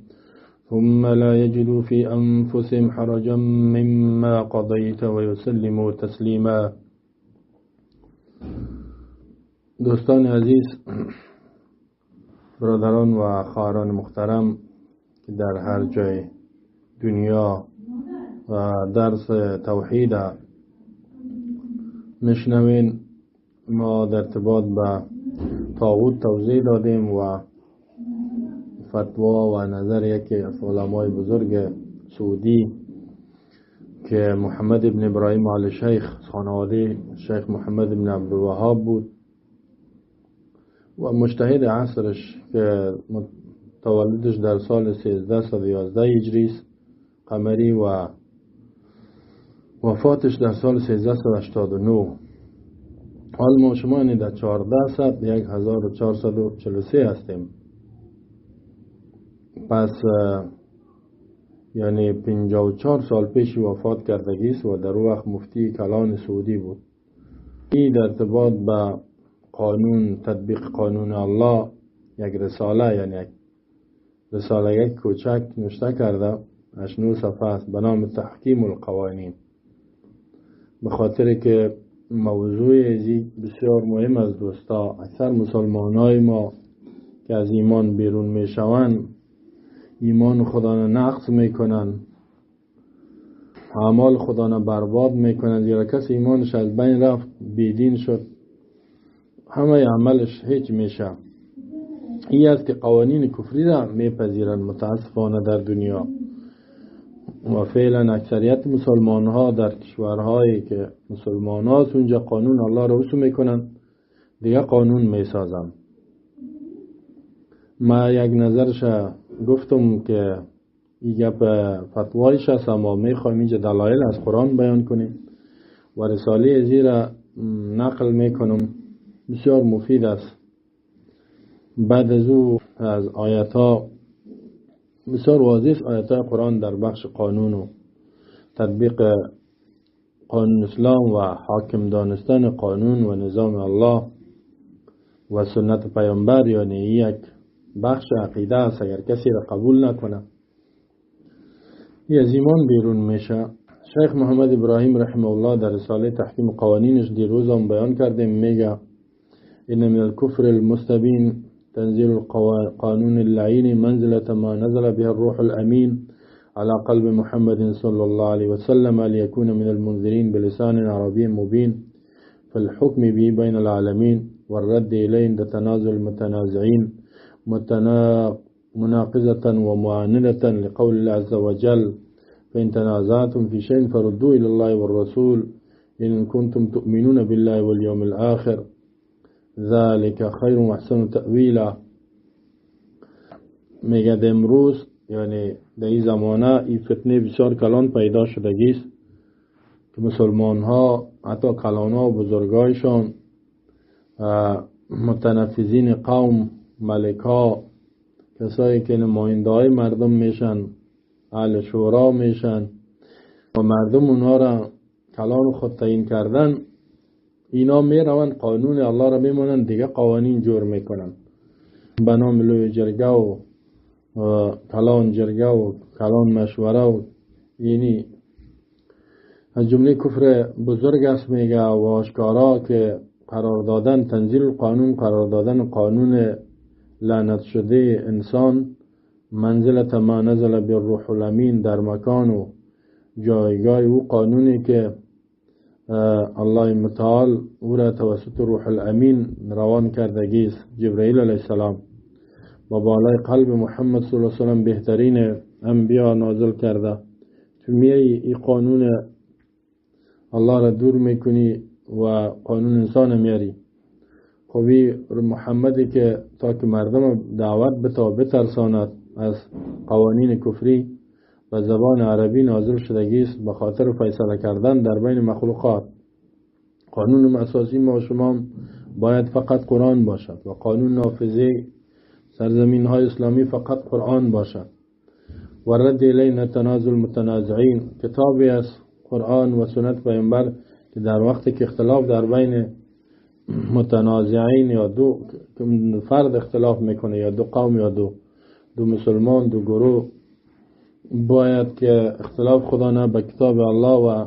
ثم لا يجدوا في أنفسهم حرجا مما قضيت ويسلموا تسليما. دوستان عزیز، برادران و خواهران محترم که در هر جای دنیا و درس توحید میشنوین، ما در ارتباط به طاغوت توضیح دادیم و فتوا و نظر یکی از علمای بزرگ سعودی که محمد ابن ابراهیم آل شیخ، خانواده شیخ محمد ابن عبدالوهاب بود و مجتهد عصرش که تولدش در سال 1311 هجری است قمری و وفاتش در سال 1389. حال ما شما یعنی در 1443 هستیم. پس یعنی 54 سال پیش وفات کردگی است و در وقت مفتی کلان سعودی بود. این در ارتباط به قانون، تطبیق قانون الله یک رساله، یعنی یک رساله یک کوچک نوشته کرده، 89 صفحه است، به نام تحکیم القوانین. به خاطر که موضوع ازی بسیار مهم است دوستا. اکثر مسلمان های ما که از ایمان بیرون می شوند، ایمان خدا را نقض میکنن، اعمال خدا را برباد میکنن. زیرا کسی ایمانش از بین رفت، بیدین شد، همه عملش هیچ میشه. این است که قوانین کفری را میپذیرن متاسفانه در دنیا. و فعلا اکثریت مسلمان ها در کشورهایی که مسلمان ها اونجا قانون الله را وسو میکنن، دیگه قانون میسازن. ما یک نظرش گفتم که این گپ فتوایش است، اما میخوایم اینجا دلایل از قرآن بیان کنیم و رساله ازی را نقل میکنم، بسیار مفید است. بعد از او از آیت ها بسیار واضح آیت های قرآن در بخش قانون و تطبیق قانون اسلام و حاکم دانستن قانون و نظام الله و سنت پیامبر، یعنی یک بخش عقیده است. اگر کسی را قبول نکنه از ایمان بیرون میشه. شیخ محمد ابراهیم رحمه الله در رساله تحکیم قوانینش دیروز هم بیان کردیم، میگه این من الكفر المستبین تنزيل القانون اللعين منزلة ما نزل به الروح الأمين على قلب محمد صلى الله عليه وسلم ليكون من المنذرين بلسان عربي مبين فالحكم به بين العالمين والرد إليه عند تنازل المتنازعين مناقضة ومعاندة لقول الله عز وجل فإن تنازعتم في شيء فردوا إلى الله والرسول إن كنتم تؤمنون بالله واليوم الآخر ذلك خیر و احسن تأویلا. میگه امروز یعنی در این زمانه این فتنه بسیار کلان پیدا شدگی است که مسلمان ها حتی کلان ها و بزرگایشان متنفذین قوم، ملک ها، کسایی که نماینده های مردم میشن، اهل شورا میشن و مردم اونها را کلان خود تعیین کردن، اینا میروند قانون الله را میمونن، دیگه قوانین جور میکنن به نام لوی جرگه و کلان جرگه و کلان مشوره و یعنی از جمله کفر بزرگ است. میگه و آشکارا که قرار دادن تنزیل قانون، قرار دادن قانون لعنت شده انسان منزلت ما نزل بالروح الامین، در مکان و جایگاه او قانونی که الله متعال او را توسط روح الامین روان کردگی است، جبرائیل علیه السلام با بالای قلب محمد صلی الله علیه وسلم بهترین انبیا نازل کرده. تو میای این قانون الله را دور میکنی و قانون انسان میاری. خوبی محمدی که تا که مردم دعوت بترساند از قوانین کفری و زبان عربی نازل شدگی است به خاطر فیصله کردن در بین مخلوقات. قانون اساسی ما و شما باید فقط قرآن باشد و قانون نافذه سرزمین های اسلامی فقط قرآن باشد. و رد الینا تنازل متنازعین، کتابی از قرآن و سنت پیامبر که در وقتی که اختلاف در بین متنازعین یا دو فرد اختلاف میکنه یا دو قوم یا دو مسلمان، دو گروه، باید که اختلاف خدا نه به کتاب الله و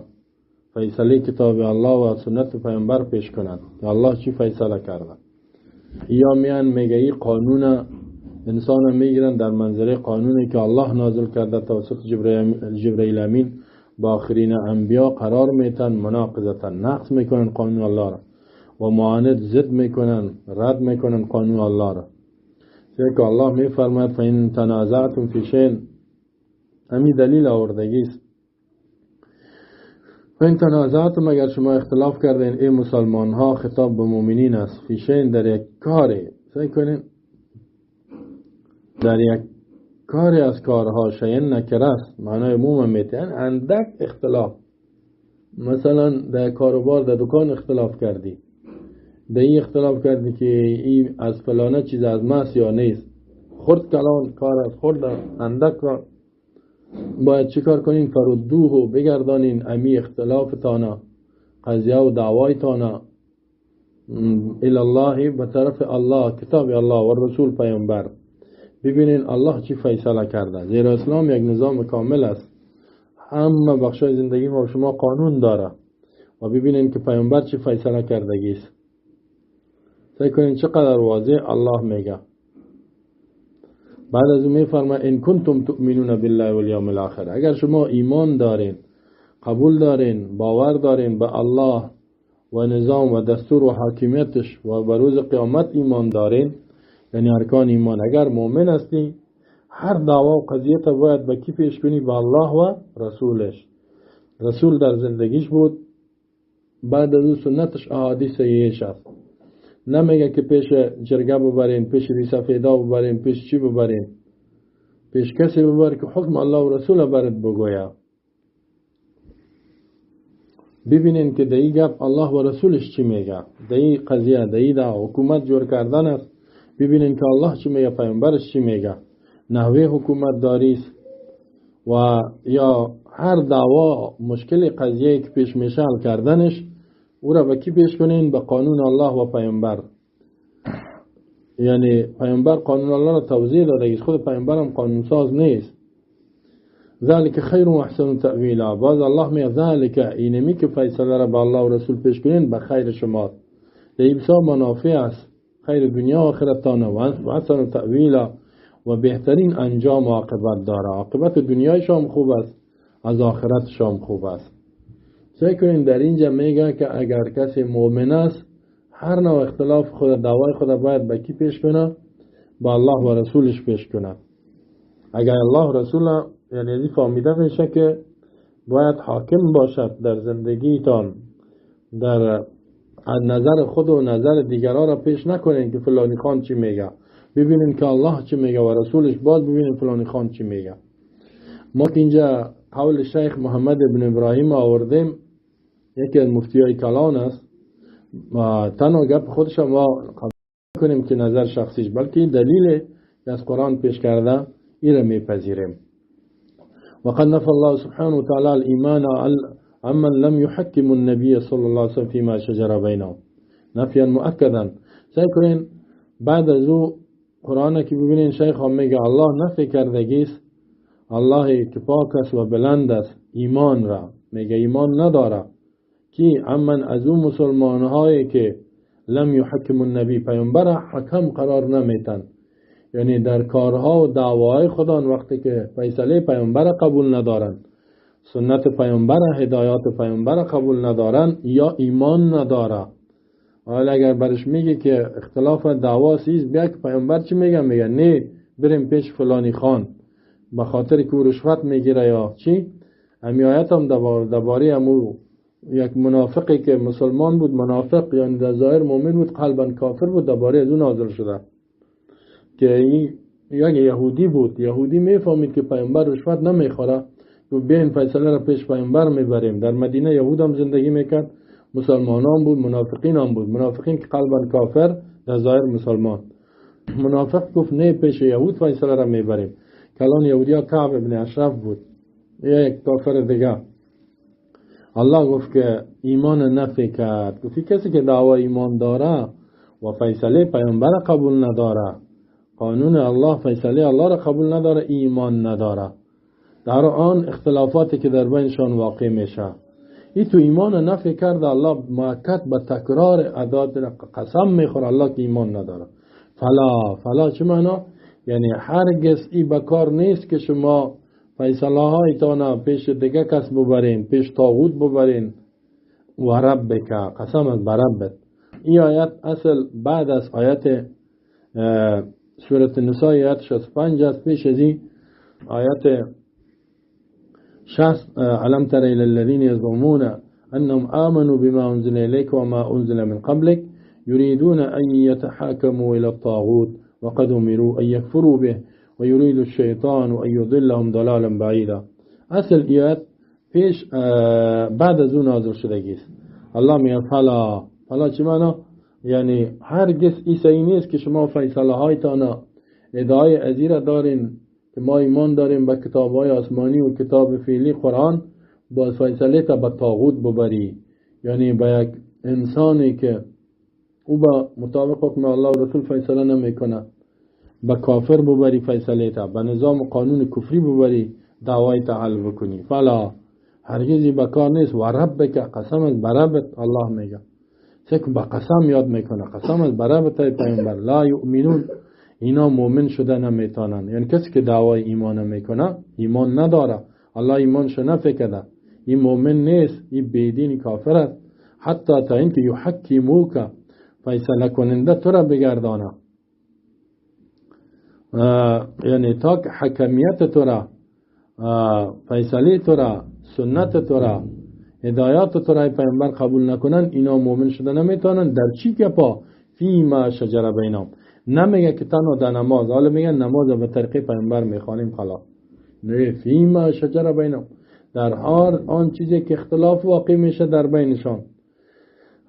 فیصله کتاب الله و سنت پیامبر پیش کنند که الله چی فیصله کرده. یا میان میگه این قانون انسان میگیرن در منظره قانونی که الله نازل کرده توسط جبرائیل امین با آخرین انبیا قرار میتن، مناقضتا نقض میکنن قانون الله را و معاند ضد میکنن، رد میکنن قانون الله را. چون که الله میفرماید فإن تنازعتم فی شیء، همین دلیل آوردگی است. فإن تنازعتم، اگر شما اختلاف کردین ای مسلمان ها، خطاب به مؤمنین است، فی شیء در یک کاری، سعی کنین در یک کاری از کارها شیء نکره است، معنای عموم میتین اندک اختلاف. مثلا در کاروبار در دکان اختلاف کردی، در این اختلاف کردی که این از فلانه چیز از ماست یا نیست، خرد کلان کار از خرد اندک را باید چی کار کنین؟ فردوه و بگردانین امی اختلاف تانا، قضیه و دعوای تانا الالله، به طرف الله، کتاب الله و رسول پیامبر. ببینین الله چی فیصله کرده، زیرا اسلام یک نظام کامل است، همه بخشای زندگی ما شما قانون داره و ببینین که پیامبر چی فیصله کردگی است. سعی کنین چقدر واضح الله میگه. بعد از اون میفرماید ان کنتم تؤمنون بالله والیوم الاخر، اگر شما ایمان دارین، قبول دارین، باور دارین به الله و نظام و دستور و حاکمیتش و به روز قیامت ایمان دارین، یعنی ارکان ایمان، اگر مؤمن هستی هر دعوا و قضیه تا باید به کی پیش کنی؟ به الله و رسولش. رسول در زندگیش بود، بعد از اون سنتش احادیث صحیحش است. نمیگه که پیش جرگه ببرین، پیش ریسفیدا ببرین، پیش چی ببرین؟ پیش کسی ببر که حکم الله و رسول برد بگویا. ببینین که دایی گپ الله و رسولش چی میگه، دایی قضیه، دایی دا حکومت جور کردن است. ببینین که الله چی میگه، پیامبرش چی میگه، نحوه حکومت داریست و یا هر دعوا مشکل قضیه که پیش میشه حل کردنش او را به کی پیش کنین؟ به قانون الله و پیامبر. یعنی پیامبر قانون الله را توضیح داده، خود پیامبر هم قانون ساز نیست. ذالک خیر و احسن تأویلا، باز الله میگه ذالک، اینمی که فیصله را به الله و رسول پیش کنین به خیر شما، در بسیار منافع است، خیر دنیا و آخرتانه، و احسن تأویلا، و بهترین انجام و عاقبت داره. عاقبت دنیای شام خوب است، از آخرت شام خوب است. سعی کنین در اینجا میگه که اگر کسی مؤمن است هر نوع اختلاف خود، دعوای خود باید به کی پیش کنه؟ با الله و رسولش پیش کنه. اگر الله و رسول، یعنی ازی فهمیده میشه که باید حاکم باشد در زندگیتان، در نظر خود و نظر دیگران را پیش نکنین که فلانی خان چی میگه، ببینین که الله چی میگه و رسولش، باز ببینین فلانی خان چی میگه. ما که اینجا قول شیخ محمد ابن ابراهیم آوردیم، یکی از مفتیای کلان است و تنها گپ خودش ما قبول کنیم که نظر شخصیش، بلکه دلیل از قرآن پیش کرده این را میپذیریم. وقد نفى الله سبحانه وتعالى الإيمان عمن لم يحكم النبي صلى الله عليه وسلم فيما شجر بينهم نفيا مؤكدا. سعی کنین بعد از او قرآن که ببینین شیخ هم میگه الله نفی کردگیست، الله که پاک است و بلند است ایمان را، میگه ایمان نداره کی عمن از اون مسلمان هایی که لم يحكم النبی، پیامبر حکم قرار نمیتن، یعنی در کارها و دعوای خدا وقتی که فیصله پیامبر قبول ندارن، سنت پیامبر، هدایات پیامبر قبول ندارن، یا ایمان نداره. حالا اگر برش میگه که اختلاف دعوا سیز بیا که پیامبر چی میگه، میگه نه بریم پیش فلانی خان به خاطر که رشوت میگیره یا چی. امی آیت هم درباره امو یک منافقی که مسلمان بود، منافق یعنی در ظاهر مؤمن بود قلبا کافر بود، درباره از اون نازل شده که این یک یهودی بود. یهودی میفهمید که پیامبر رشوت نمیخوره، و بیاین فیصله را پیش پیامبر میبریم. در مدینه یهود هم زندگی میکرد، مسلمان هم بود، منافقین هم بود. منافقین که قلبا کافر، در ظاهر مسلمان. منافق گفت نه پیش یهود فیصله را میبریم. کلان یهودی ها کعب ابن اشرف بود، یک کافر دیگه. الله گفت که ایمان نفی کرد، گفت کسی که دعوا ایمان داره و فیصله پیامبر قبول نداره، قانون الله، فیصله الله را قبول نداره، ایمان نداره. در آن اختلافاتی که در بینشان واقع میشه، این تو ایمان نفی کرده. الله مؤکد به تکرار ادات قسم میخوره الله که ایمان نداره. فلا چه معنا؟ یعنی هرگز این بکار نیست که شما فیصله هایتان پیش دیگه کس ببرین، پیش طاغوت ببرین. و ربک، قسم از بربت. این آیت اصل بعد از آیت سورة النساء آیت 65 است. پیش از این آیت 60 علم تر الی الذین یزعمون انهم آمنوا بما انزل الیک و ما انزل من قبلک يريدون أن يتحاكموا إلى الطاغوت وقد أمروا أن يكفروا به ويريد الشيطان أن يضلهم ضلالا بعيدا. اصل ایت پیش بعد از اون نازل شدگی است. الله میگه فلا چی معنا؟ یعنی هرگز عیسی نیست که شما فیصله هایتان ادعای ازیر دارین که ما ایمان داریم به کتاب های آسمانی و کتاب فعلی قرآن، با فیصله تا به طاغوت ببری، یعنی به یک انسانی که او با مطابق حکم الله و رسول فیصله نمیکنه، به کافر ببری فیصله تا، به نظام و قانون کفری ببری دعوای تا حل بکنی. فلا هرگزی بکار نیست. و ربک، قسم از بربت، الله میگه سکن با قسم یاد میکنه، قسم از بربت ای پیامبر، لا یؤمنون، اینا مؤمن شده نمیتونن. یعنی کسی که دعوای ایمان نمیکنه ایمان نداره، الله ایمانش نفکده، این مؤمن نیست، این بیدین کافر است. حتی تا اینکه یحکموک، فیصله کننده تو را بگردانه، یعنی تا که حکمیت تو را، فیصله تو را، سنت تو را، هدایات تو را پیامبر قبول نکنن، اینا مؤمن شده نمیتونن. در چی که پا فیما شجر بینهم، نمیگه که تنها در نماز، حالا میگن نماز به طریق پیامبر میخوانیم خلاص، نه، فیما شجر بینهم، در هر آن چیزی که اختلاف واقع میشه در بینشان،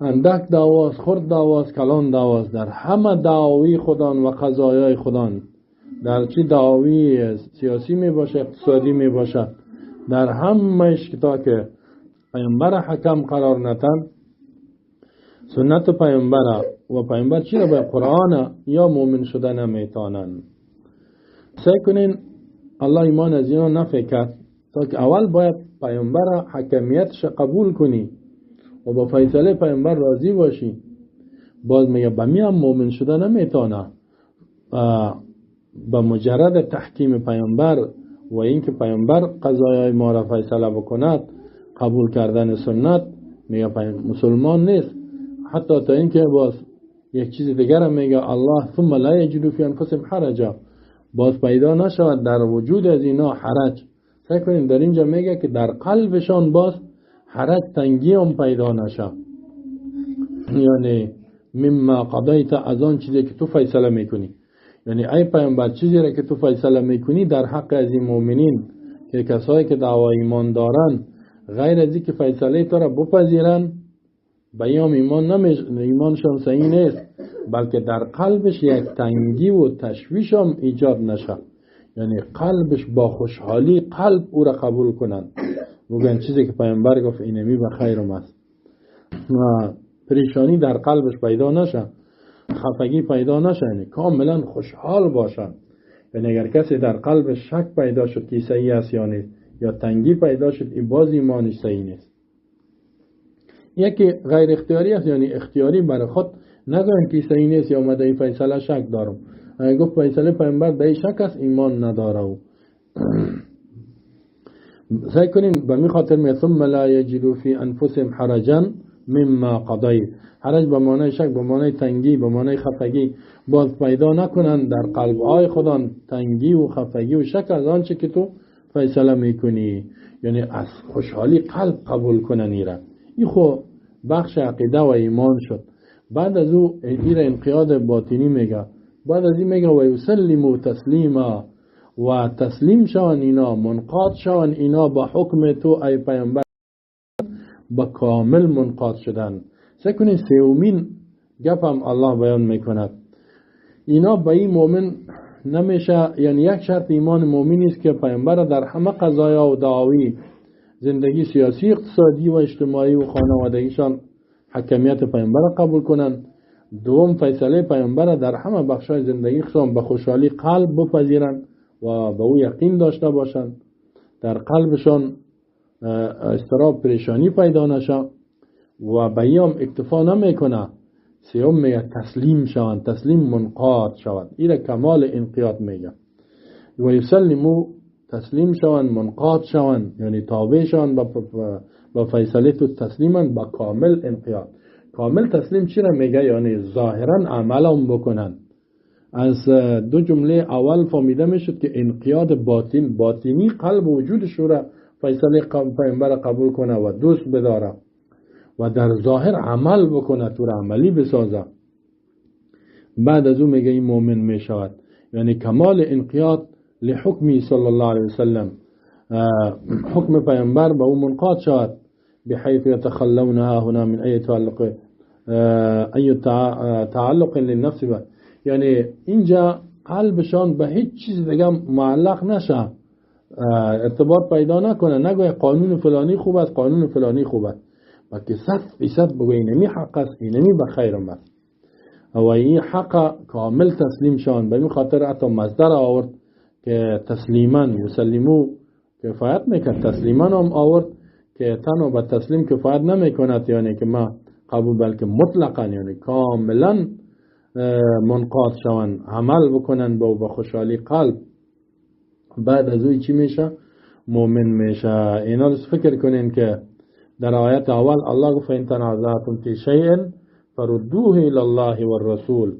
اندک دعواست، خرد دعواست، کلان دعواست، در همه دعاوی خودان و قضایای خودان، در چی دعاوی سیاسی می باشه، اقتصادی می باشه، در همهش که تا که پیامبر حکم قرار نتن، سنت پیامبر و پیامبر چی را به قرآن یا مؤمن شده نمیتانن. سعی کنین الله ایمان از اینا نفکر، تا که اول باید پیامبر حکمیتش قبول کنی و با فیصله پیامبر راضی باشی. باز میگه به می هم مؤمن شده نمیتانه، با مجرد تحکیم پیامبر و اینکه پیامبر قضایای ما را فیصله بکند، قبول کردن سنت، میگه مسلمان نیست. حتی تا اینکه باز یک چیز دیگر هم میگه الله ثم لا یجدوا فی انفسهم حرجا، باز پیدا نشود در وجود از اینا حرج. سعی کنیم در اینجا میگه که در قلبشان باز حرج، تنگی هم پیدا نشه، یعنی مما قضیت، از آن چیزی که تو فیصله میکنی. یعنی ای پیامبر چیزی را که تو فیصله میکنی در حق از این مؤمنین که کسایی که دعوای ایمان دارن، غیر از این که فیصله تو را بپذیرن، بیام ایمانشان صحیح نیست، بلکه در قلبش یک تنگی و تشویش هم ایجاد نشه، یعنی قلبش با خوشحالی قلب او را قبول کنن، بگن چیزی که پیامبر گفت اینمی به خیرم است، و پریشانی در قلبش پیدا نشه، خفگی پیدا نشه، یعنی کاملا خوشحال باشن. یعنی اگر کسی در قلبش شک پیدا شد که صحیح است یا نیست، یا تنگی پیدا شد، این باز ایمانش صحیح نیست. یکی غیر اختیاری است، یعنی اختیاری برای خود نگوین که صحیح نیست یا مدعی فیصله شک دارم، اگر گفت فیصله پیامبر دای شک است، ایمان نداره. او سعی کنین به می خاطر می ثم لا یجدوا فی انفسهم حرجا مما قضیت، حرج به معنی شک، به معنی تنگی، به معنی خفگی، باز پیدا نکنن در قلب‌های خودان تنگی و خفگی و شک از آنچه که تو فیصله میکنی، یعنی از خوشحالی قلب قبول کنن ایره. این خو بخش عقیده و ایمان شد. بعد از او ایره انقیاد باطنی میگه، بعد از این میگه و یسلموا تسلیما، و تسلیم شون اینا، منقاد شون اینا با حکم تو ای پیامبر، با کامل منقاد شدن. سکنین سومین گپ هم الله بیان میکند، اینا با این مؤمن نمیشه، یعنی یک شرط ایمان مؤمن است که پیامبر در همه قضایا و دعاوی زندگی سیاسی، اقتصادی و اجتماعی و خانوادگیشان حکمیت پیامبر قبول کنند. دوم، فیصله پیامبر در همه بخشای زندگیشان به خوشحالی قلب بپذیرند و به او یقین داشته باشند، در قلبشان اضطراب پریشانی پیدا نشه و به ایام اکتفا نمیکنه. سوم میگه تسلیم شوند، تسلیم منقاد شوند، این کمال انقیاد میگه. و یسلموا، تسلیم شوند، منقاد شوند، یعنی تابع شوند با فیصله تو، تسلیمن با کامل انقیاد. کامل تسلیم چی را میگه؟ یعنی ظاهرا عمل هم بکنن. از دو جمله اول فهمیده میشد که انقیاد باطنی قلب و وجودش را فیصله پیامبر قبول کنه و دوست بداره، و در ظاهر عمل بکنه، تو را عملی بسازه. بعد از اون میگه این مؤمن میشود. یعنی کمال انقیاد لحکمی صلی الله علیه وسلم، حکم پیامبر به اون منقاد شود، بحيث يتخلون هنا من ای تعلق تعلق للنفس با. یعنی اینجا قلبشان به هیچ چیز دیگه معلق نشه، ارتباط پیدا نکنه، نگوی قانون فلانی خوب است، قانون فلانی خوب است، بلکه 100% بگوی اینمی حق است، اینمی به خیرم است و این حق کامل تسلیم شان. به این خاطر حتی مصدر آورد که تسلیما یسلمو کفایت میکرد، تسلیما هم آورد که تنها به تسلیم کفایت نمیکند، یعنی که ما قبول، بلکه مطلقا یعنی کاملا منقاد شوند، عمل بکنن با خوشحالی قلب. بعد از اوی چی میشه؟ مؤمن میشه. اینا رو فکر کنین که در آیت اول الله گفت ان تنازعتم فی شیء فردوه الی الله والرسول،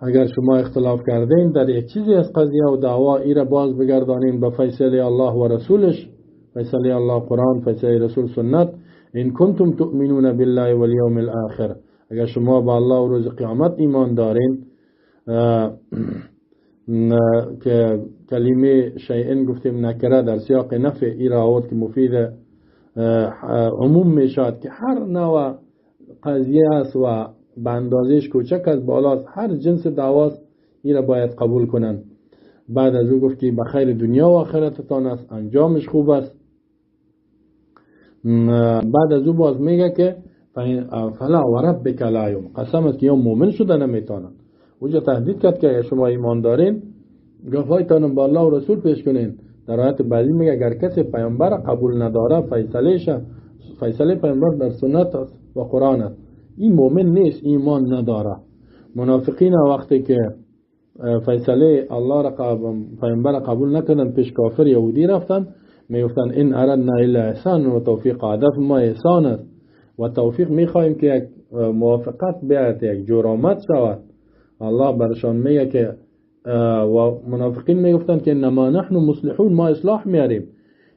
اگر شما اختلاف کردین در یک چیزی از قضیه و دعوا، ای را باز بگردانین به فیصله الله و رسولش، فیصله الله قرآن، فیصله رسول سنت. ان کنتم تؤمنون بالله والیوم الاخر، اگر شما با الله و روز قیامت ایمان دارین، که کلمه شیئن گفتیم نکره در سیاق نفع ای را آورد که مفید عموم میشد، که هر نوع قضیه است و به اندازهش کوچک از بالاست، هر جنس دعواست، ای را باید قبول کنند. بعد از او گفت که به خیر دنیا و آخرتتان است، انجامش خوب است. بعد از او باز میگه که فلا و ربک لا یؤمنون، قسم است که یا مؤمن شده نمیتونن. اونجا تهدید کرد که شما ایمان دارین، گفایتان با الله و رسول پیش کنین. در آیت بعدی میگه اگر کسی پیامبر قبول نداره، فیصله پیامبر در سنت است و قرآن است، این مؤمن نیست، ایمان نداره. منافقین وقتی که فیصله الله را پیامبر قبول نکردن، پیش کافر یهودی رفتن، میگفتن این اردنا الا احسان و توفیق، هدف ما احسان است و توفیق، میخوایم که یک موافقت بیاید، یک جرامت شود. الله برشان میگه که و منافقین میگفتن که انما نحن مصلحون، ما اصلاح میاریم،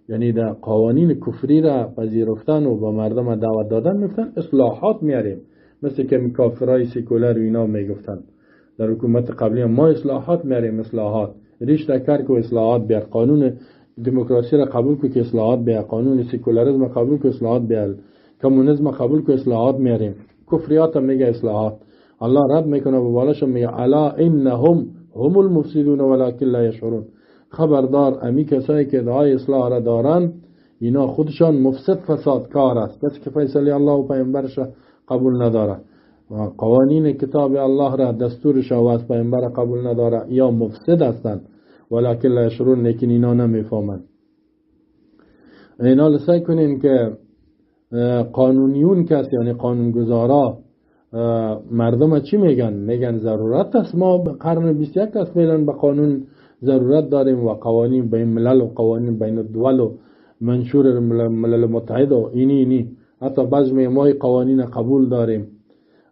یعنی در قوانین کفری را پذیرفتن و با مردم دعوت دادن میگفتن اصلاحات میاریم، مثل که کافرای سیکولر و اینا میگفتن در حکومت قبلی ما اصلاحات میاریم، اصلاحات ریش دکر که اصلاحات بیار، قانون دموکراسی را قبول که اصلاحات بیار، قانون سیکولاریسم قبول که اصلاحات بیار، کمونیسم قبول که اصلاحات میاریم، کفریات میگه اصلاحات. الله رد میکنه و بالاش میگه الا انهم هم المفسدون ولکن لا یشعرون، خبردار امی کسایی که دعای اصلاح را دارن، اینا خودشان مفسد فسادکار است، کسی که فیصله الله و پیامبرش قبول نداره و قوانین کتاب الله را، دستورش و از پیامبر قبول نداره، یا مفسد هستند، ولکن لا یشعرون، لیکن اینا نمیفهمند. اینا لسای کنین که قانونیون کس، یعنی قانونگذارا، مردم چی میگن؟ میگن ضرورت است، ما قرن 21 است فعلا به قانون ضرورت داریم و قوانین بین ملل و قوانین بین الدول و منشور ملل متحد و اینی حتی بعض ما قوانین قبول داریم،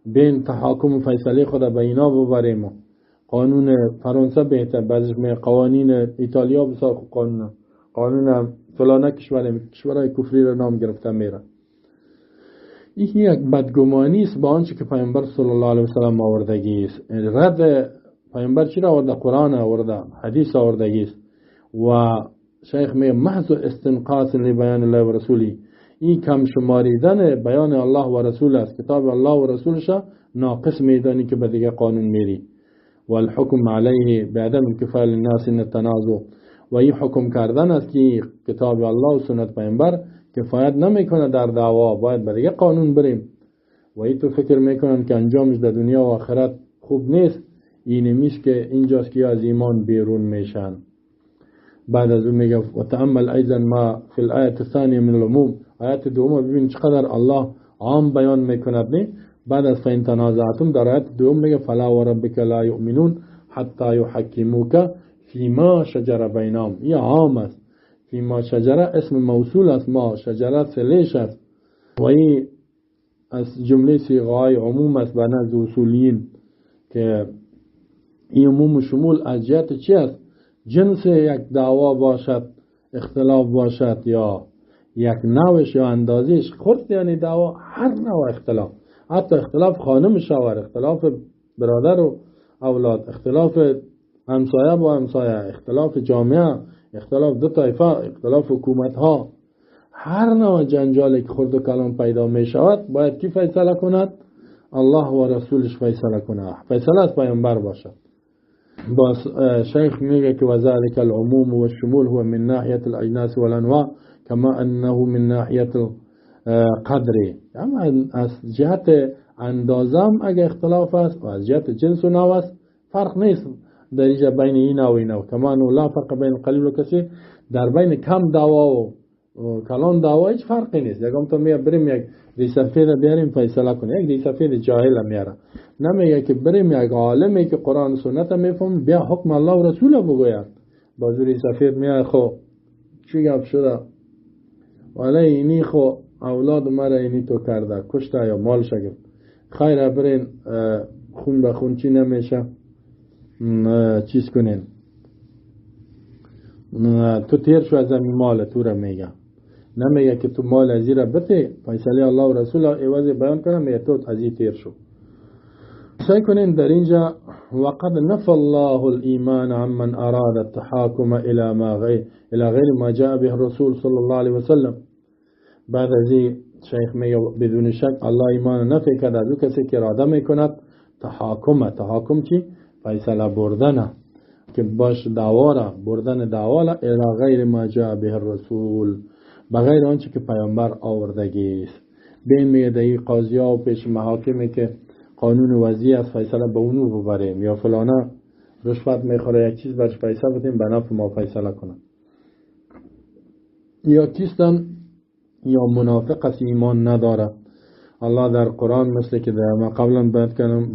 بین تحاکم و فیصله خود به اینا ببریم. قانون فرانسه بهتر، بعضی قوانین ایتالیا بسیار قانون فلان کشورهای کفری را نام گرفته میره. این یک بدگمانی است با آنچه که پیامبر صلی الله علیه وسلم آوردگی است. رد پیامبر چی را آورده؟ قرآن آورده، حدیث آوردگی است. و شیخ میگه محض استنقاص لبیان الله و رسولی، این کم شماریدن بیان الله و رسول است، کتاب الله و رسولش ناقص میدانی که به دیگه قانون میری. والحکم علیه بعدم کفایت للناس ان التنازع، و این حکم کردن است که کتاب الله و سنت پیامبر کفایت نمیکنه در دعوا، باید به دیگه قانون بریم. و این تو فکر میکنن که انجامش در دنیا و آخرت خوب نیست، این میشه که اینجاست که از ایمان بیرون میشن. بعد از اون میگه و تأمل ایضا ما فی الآیه الثانیه من العموم، آیت دوم ببین چقدر الله عام بیان میکند. نه بعد از فین تنازعتم در آیت دوم میگه فلا و ربک لا یؤمنون حتی یحکموک فیما شجر بینهم، این عام است. فیما شجره اسم موصول است، ما شجره سلیش است و این از جمله صیغه‌های عموم است به نزد اصولیین، که این عموم شمول از جهت چی است؟ جنس یک دعوا باشد، اختلاف باشد، یا یک نوعش یا اندازش خرد، یعنی دعوا هر نوع اختلاف، حتی اختلاف خانم شوهر، اختلاف برادر و اولاد، اختلاف همسایه با همسایه، اختلاف جامعه، اختلاف دو طایفه، اختلاف حکومت ها، هر نوع جنجالی که خرد و کلان پیدا می شود باید کی فیصله کند؟ الله و رسولش فیصله کنه، فیصله از پیامبر باشد. باز شیخ میگه که وذلك العموم والشمول هو من ناحیه الاجناس والانواع كما انه من ناحیه القدر، اما از جهت اندازم اگه اختلاف است و از جهت جنس و نوع است فرق نیست در اینجا بین این و این، کما انه لا فرق بین قلیل و کثیر، در بین کم دعوا و کلان دعوا هیچ فرقی نیست. یکم تو میگه بریم یک ریسفید بیاریم فیصله کنیم، یک ریسفید جاهل میاره، نمیگه که بریم یک عالمی که قرآن و سنت میفهم بیا حکم الله و رسول بگوید. بازو ریسفید میگه خو چی گپ شده، ولی اینی خو اولاد مرا اینی تو کرده کشته یا مال شگل، خیر برین خون به خون چی نمیشه چیز کنین، تو تیر شو از این مال تو را میگه، نمیگه که تو مال ازی را بده، فیصله الله و رسول عوض بیان کنه، میگه تو از این تیر شو. سعی کنین در اینجا وقد نفى الله الایمان عمن اراد التحاكم الى غیر ما جاء به الرسول صلی الله علیه وسلم. بعد از این شیخ میگه بدون شک الله ایمان نفی کرده از کسی که اراده میکند تحاکم چی؟ فیصله بردن، که باش دعوا را بردن دعوا را الی غیر ما جاء به الرسول، بغیر آنچه که پیامبر آوردگی است. بین میگه در قاضی ها و پیش محاکمی که قانون وضعی است فیصله به اونو ببریم، یا فلانه رشوت میخوره یک چیز برش فیصله بدیم به نفع ما فیصله کنن، یا کیستن یا منافق است ایمان نداره. الله در قرآن مثل که در ما قبلا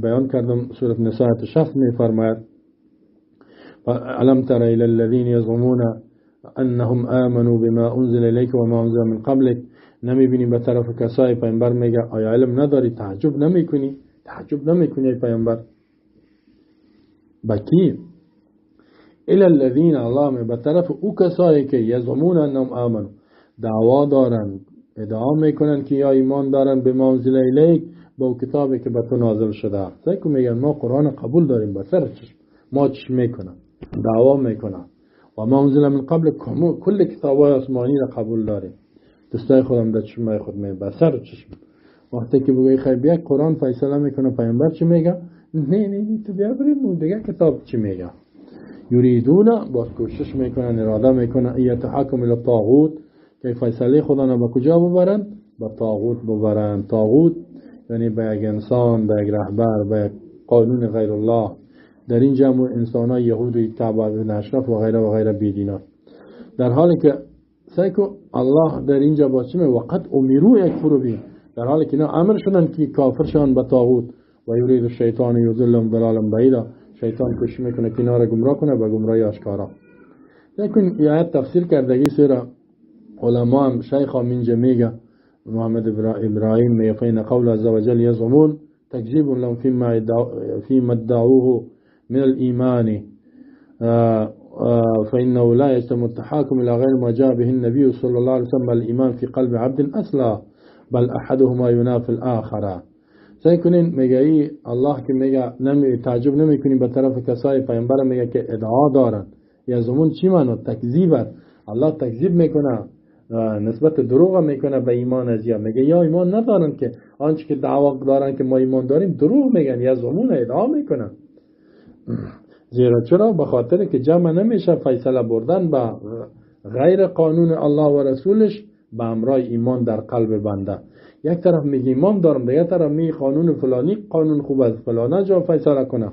بیان کردم سورة نساء 60 میفرماید الم تر الى الذين يزعمون انهم آمنوا بما انزل اليك وما انزل من قبلك، نمیبینی به طرف کسای پیامبر میگه آیا علم نداری، تعجب نمیکنی ای پیامبر؟ بکی الى الذين، الله به طرف او کسایی که یزعمون انهم آمنوا دعوا دارن ادعا میکنن که یا ایمان دارن به ما انزل الیک، با کتابی که به تو نازل شده. سعی میگن ما قرآن قبول داریم، به سر چشم ما چش میکنن دعوا میکنن و ما انزل من قبل کل کتابای آسمانی را قبول داریم. دوستای خودم در چشمای خود می به سر چشم وقتی که بگوی خیر بیا قرآن فیصله میکنه پیامبر چی میگه، نه تو بیا بریم دیگه کتاب چی میگه. یریدون باز کوشش میکنن اراده میکنن یتحکم الی الطاغوت، که فیصله خدا را به کجا ببرن؟ به طاغوت ببرن. طاغوت یعنی به یک انسان، به یک رهبر، به یک قانون غیر الله. در این جمع انسان ها یهودی تبع بن اشرف و غیره بیدینات، در حالی که سیکو الله در اینجا با چی می وقت امیرو یکفروا به، در حالی که اینا امر شدن که کافر شدن به طاغوت و یرید الشیطان یضلهم ضلالا بعیدا، شیطان کوشش میکنه که اینا را گمراه کنه به گمراهی آشکارا. لیکن این آیت تفسیر کردگی سر علما هم شیخ هم اینجا میگه محمد ابراهیم میگه فین قول عز وجل یزعمون تکذیب لهم فیما ادعوه من الایمان فإنه لا يجتمع التحاكم إلى غير ما جاء به النبي صلى الله عليه وسلم الإيمان في قلب عبد أصلا بل أحدهما ينافي الآخر. سيكونين میگه الله که میگه تعجب نمیکنی به طرف کسای پیامبر میگه که ادعا دارن یزعمون چی معنی؟ تکذیبت. الله تکذیب میکنه، نسبت دروغ میکنه به ایمان ازیا، میگه یا ایمان ندارن که آنچه که دعوا دارن که ما ایمان داریم دروغ میگن، یزعمون ادعا میکنن. زیرا چرا؟ به خاطر که جمع نمیشه فیصله بردن به غیر قانون الله و رسولش به امرای ایمان در قلب بنده. یک طرف میگه ایمان دارم، دیگه طرف میگه قانون فلانی قانون خوب است، فلانه جا فیصله کنه،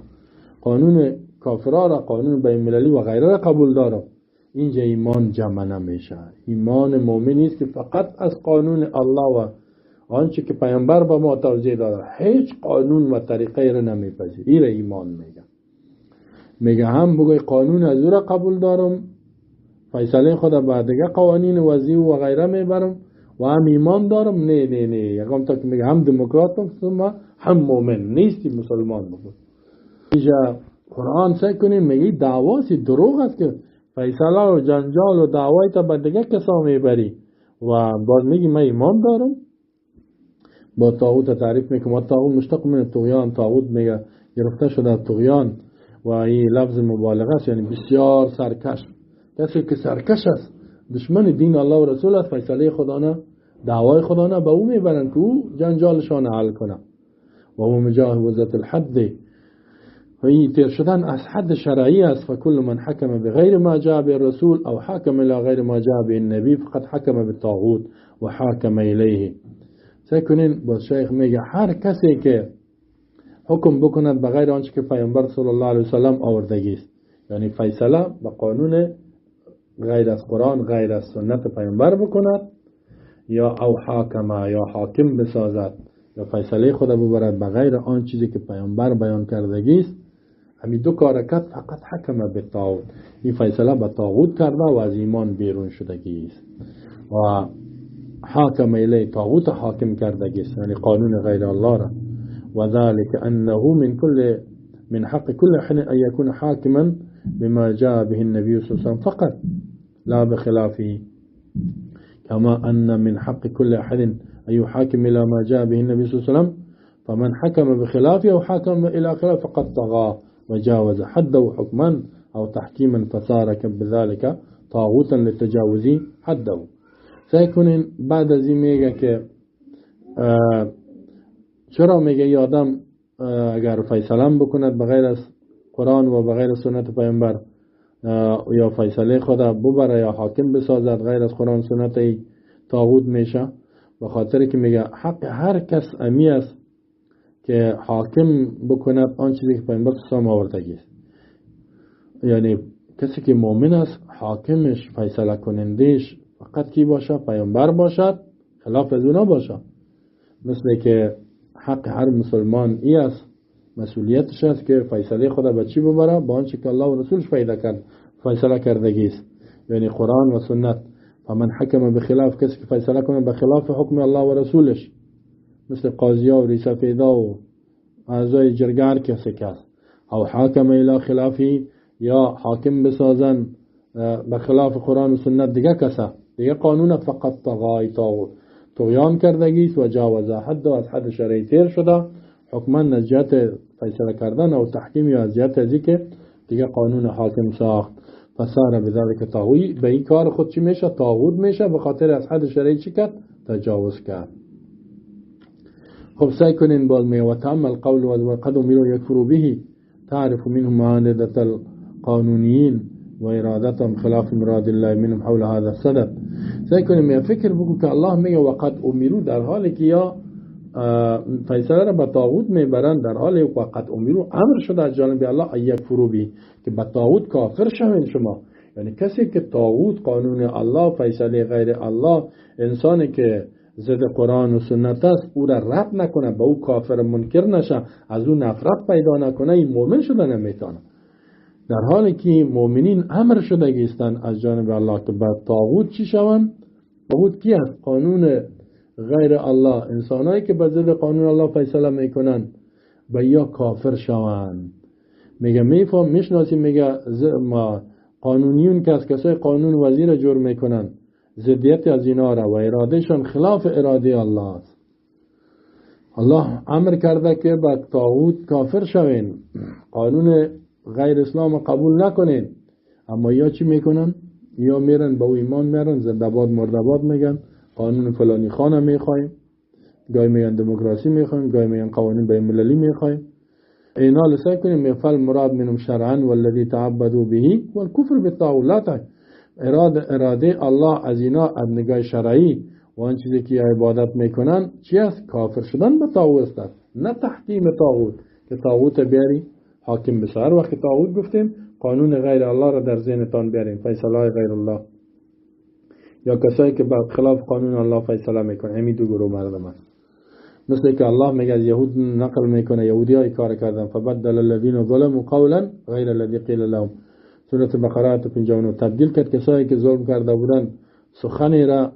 قانون کافرها را، قانون بین المللی و غیره را قبول دارم. اینجا ایمان جمع نمیشه. ایمان مومن است که فقط از قانون الله و آنچه که پیامبر به ما توضیح داده هیچ قانون و طریقه را نمیپذیره. این ایمان میگه هم بگوی قانون از او را قبول دارم، فیصله خدا بعد دیگه قوانین وضعی و غیره میبرم و هم ایمان دارم. نه یکم تا که میگه هم دموکراتم هم مومن نیستی مسلمان بگو. اینجا قرآن سعی کنین میگه دعواسی دروغ است که فیصله و جنجال و دعوای تا بعد دیگه کسا میبری و باز میگی من ایمان دارم. با طاغوت تعریف میکنم و طاغوت مشتق من طغیان، طاغوت میگه گرفته شده از طغیان و این لفظ مبالغه است، یعنی بسیار سرکش. کسی که سرکش است، دشمن دین الله و رسول است، فیصله خدا نه، دعوای خدا نه به او میبرند که او جنجالشان حل کنه. و هو مجاوزة الحد، و این تیر شدن از حد شرعی است. فکل من حکم بغیر ما جاء به الرسول او حکم الى غیر ما جاء به النبی فقط حکم بالطاغوت و حاکم الیه. سکنین با شیخ میگه هر کسی که حکم بکند بغیر آنچه که پیامبر صلی الله علیه وسلم آوردگی است، یعنی فیصله با قانون غیر از قرآن غیر از سنت پیامبر بکند، یا او حاکم یا حاکم بسازد یا فیصله خود ببرد بغیر آن چیزی که پیامبر بیان کردگی است، همین دو کارکت فقط حکم به طاغوت، این فیصله به طاغوت کرده و از ایمان بیرون شدگی است. و حاکم الی، طاغوت حاکم کردگی است، یعنی قانون غیر الله را. و ذلك انه من حق كل حين ان يكون حاكما بما جاء به النبي صلى الله عليه وسلم فقط لا بخلافه، كما ان من حق كل احد ان يحاكم الى ما جاء به النبي صلى الله عليه وسلم، فمن حكم بخلافه او حكم الى خلاف فقد طغى وجاوز حده حكما او تحكيما فصار بذلك طاغوتا لتجاوز حده. سيكون بعد از این میگه که چرا میگه یادم اگر فیصله بکند بغیر از قرآن و بغیر از سنت پیامبر، یا فیصله خدا ببره یا حاکم بسازد غیر از قرآن سنت، طاغوت میشه. به خاطر که میگه حق هر کس امی است که حاکم بکند آن چیزی که پیامبر صلی الله علیه و آله آوردگی است، یعنی کسی که مؤمن است حاکمش فیصله کنندش فقط کی باشه؟ پیامبر باشد، خلاف از اونا باشه. مثل که حق هر مسلمان ای است، مسئولیتش است که فیصله خدا به چی ببره؟ با آنچه که الله و رسولش فیصله کردگی است، یعنی قرآن و سنت. فمن حکم بخلاف، کسی که فیصله کنه به خلاف حکم الله و رسولش، مثل قاضیا و ریسفیدا و اعضای جرگه کسی که است، او حاکم الی خلافی، یا حاکم بسازن به خلاف قرآن و سنت دیگه کسا، دیگه قانون فقط طغیان کردگی است و جاوز حد، و از حد شرعی تیر شده، حکما از جهت فیصله کردن او تحکیم، یا از جهت ازی که دیگه قانون حاکم ساخت. فصار بذلك طاغوی، به این کار خود چی میشه؟ طاغوت میشه، به خاطر از حد شرعی چی کرد؟ تجاوز کرد. خب سعی کنین باز می و تأمل قول و قد امروا یکفروا به تعرف منهم معاندة القانونیین و ارادتهم خلاف مراد الله منهم حول هذا الصدد. سعی کنیم یا فکر بگو که الله میگه وقد امروا، در حالی که یا فیصله را به طاغوت میبرند، در حالی وقد امروا امر شده از جانب الله یکفروا به، که به طاغوت کافر شوین شما. یعنی کسی که طاغوت قانون الله فیصله غیر الله، انسانی که ضد قرآن و سنت است، او را رد نکنه، به او کافر منکر نشه، از او نفرت پیدا نکنه، این مؤمن شده نمیتونه. در حالی که مؤمنین امر شده گیستن از جانب الله که به طاغوت چی شوند؟ طاغوت کی است؟ قانون غیر الله. انسانایی که به ضد قانون الله فیصله میکنن به یا کافر شوند. میگه میفهم میشناسی، میگه ما قانونیون که از کسای قانون وزیر جور میکنن، ضدیت از اینا را و ارادهشان خلاف اراده الله است. الله امر کرده که به طاغوت کافر شوین، قانون غیر اسلام قبول نکنین، اما یا چی میکنن؟ یا میرن با ایمان میرن، زنده‌باد مرده‌باد میگن، قانون فلانی خانه میخوایم، گاهی میگن دموکراسی میخوایم، گاهی میگن قوانین بین المللی میخوایم. اینا لسه کنیم میفعل مراد منهم شرعا والذی تعبدوا به والکفر بالطاغوت. اراده الله از اینا از نگاه شرعی و آن چیزی که عبادت میکنن چی است؟ کافر شدن به طاغوت است، نه تحکیم طاغوت که طاغوت بیاری حاکم بشه. هر وقت طاغوت گفتیم قانون غیر الله را در ذهنتان بیاریم، فیصله غیر الله، یا کسایی که به خلاف قانون الله فیصله میکنه. همین دو گروه مردم است. مثل که الله میگه از یهود نقل میکنه، یهودی های کار کردن فبدل الذین ظلموا قولا غیر الذی قیل لهم، سوره بقره 59. تبدیل کرد کسایی که ظلم کرده بودن سخنی را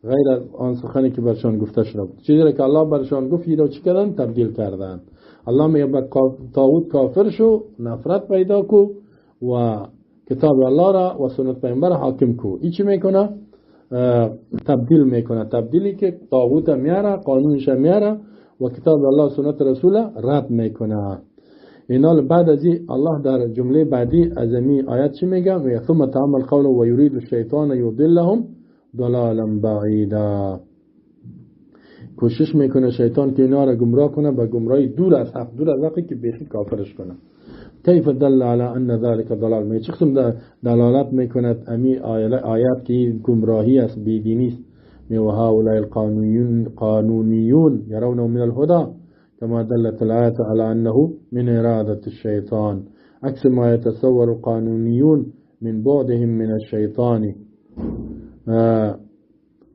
غیر آن سخنی که برشان گفته شده بود. چیزی را که الله برشان گفت رو چی کردن؟ تبدیل کردن. الله میگه به طاغوت کافر شو، نفرت پیدا کو و کتاب الله را و سنت پیامبر حاکم کو. این چی میکنه؟ تبدیل میکنه. تبدیلی که طاغوت میاره، قانونش میاره و کتاب الله و سنت رسول رد میکنه. اینال بعد از این الله در جمله بعدی از این آیت چی میگه؟ میگه ثم تعمل قول و یرید الشیطان یضلهم ضلالا بعیدا. کوشش میکنه شیطان که اینا را گمراه کنه به گمراهی دور از حق، دور از حقی که بیخی کافرش کنه. کیف دل علی ان ذلك ضلال، می چه قسم دلالت میکند امی آیات که گمراهی است، بیدینی است. می و هؤلاء القانونیون يرونه من الهدى كما دلت الآية على أنه من إرادة الشيطان، عكس ما يتصور القانونيون من بعدهم من الشيطان،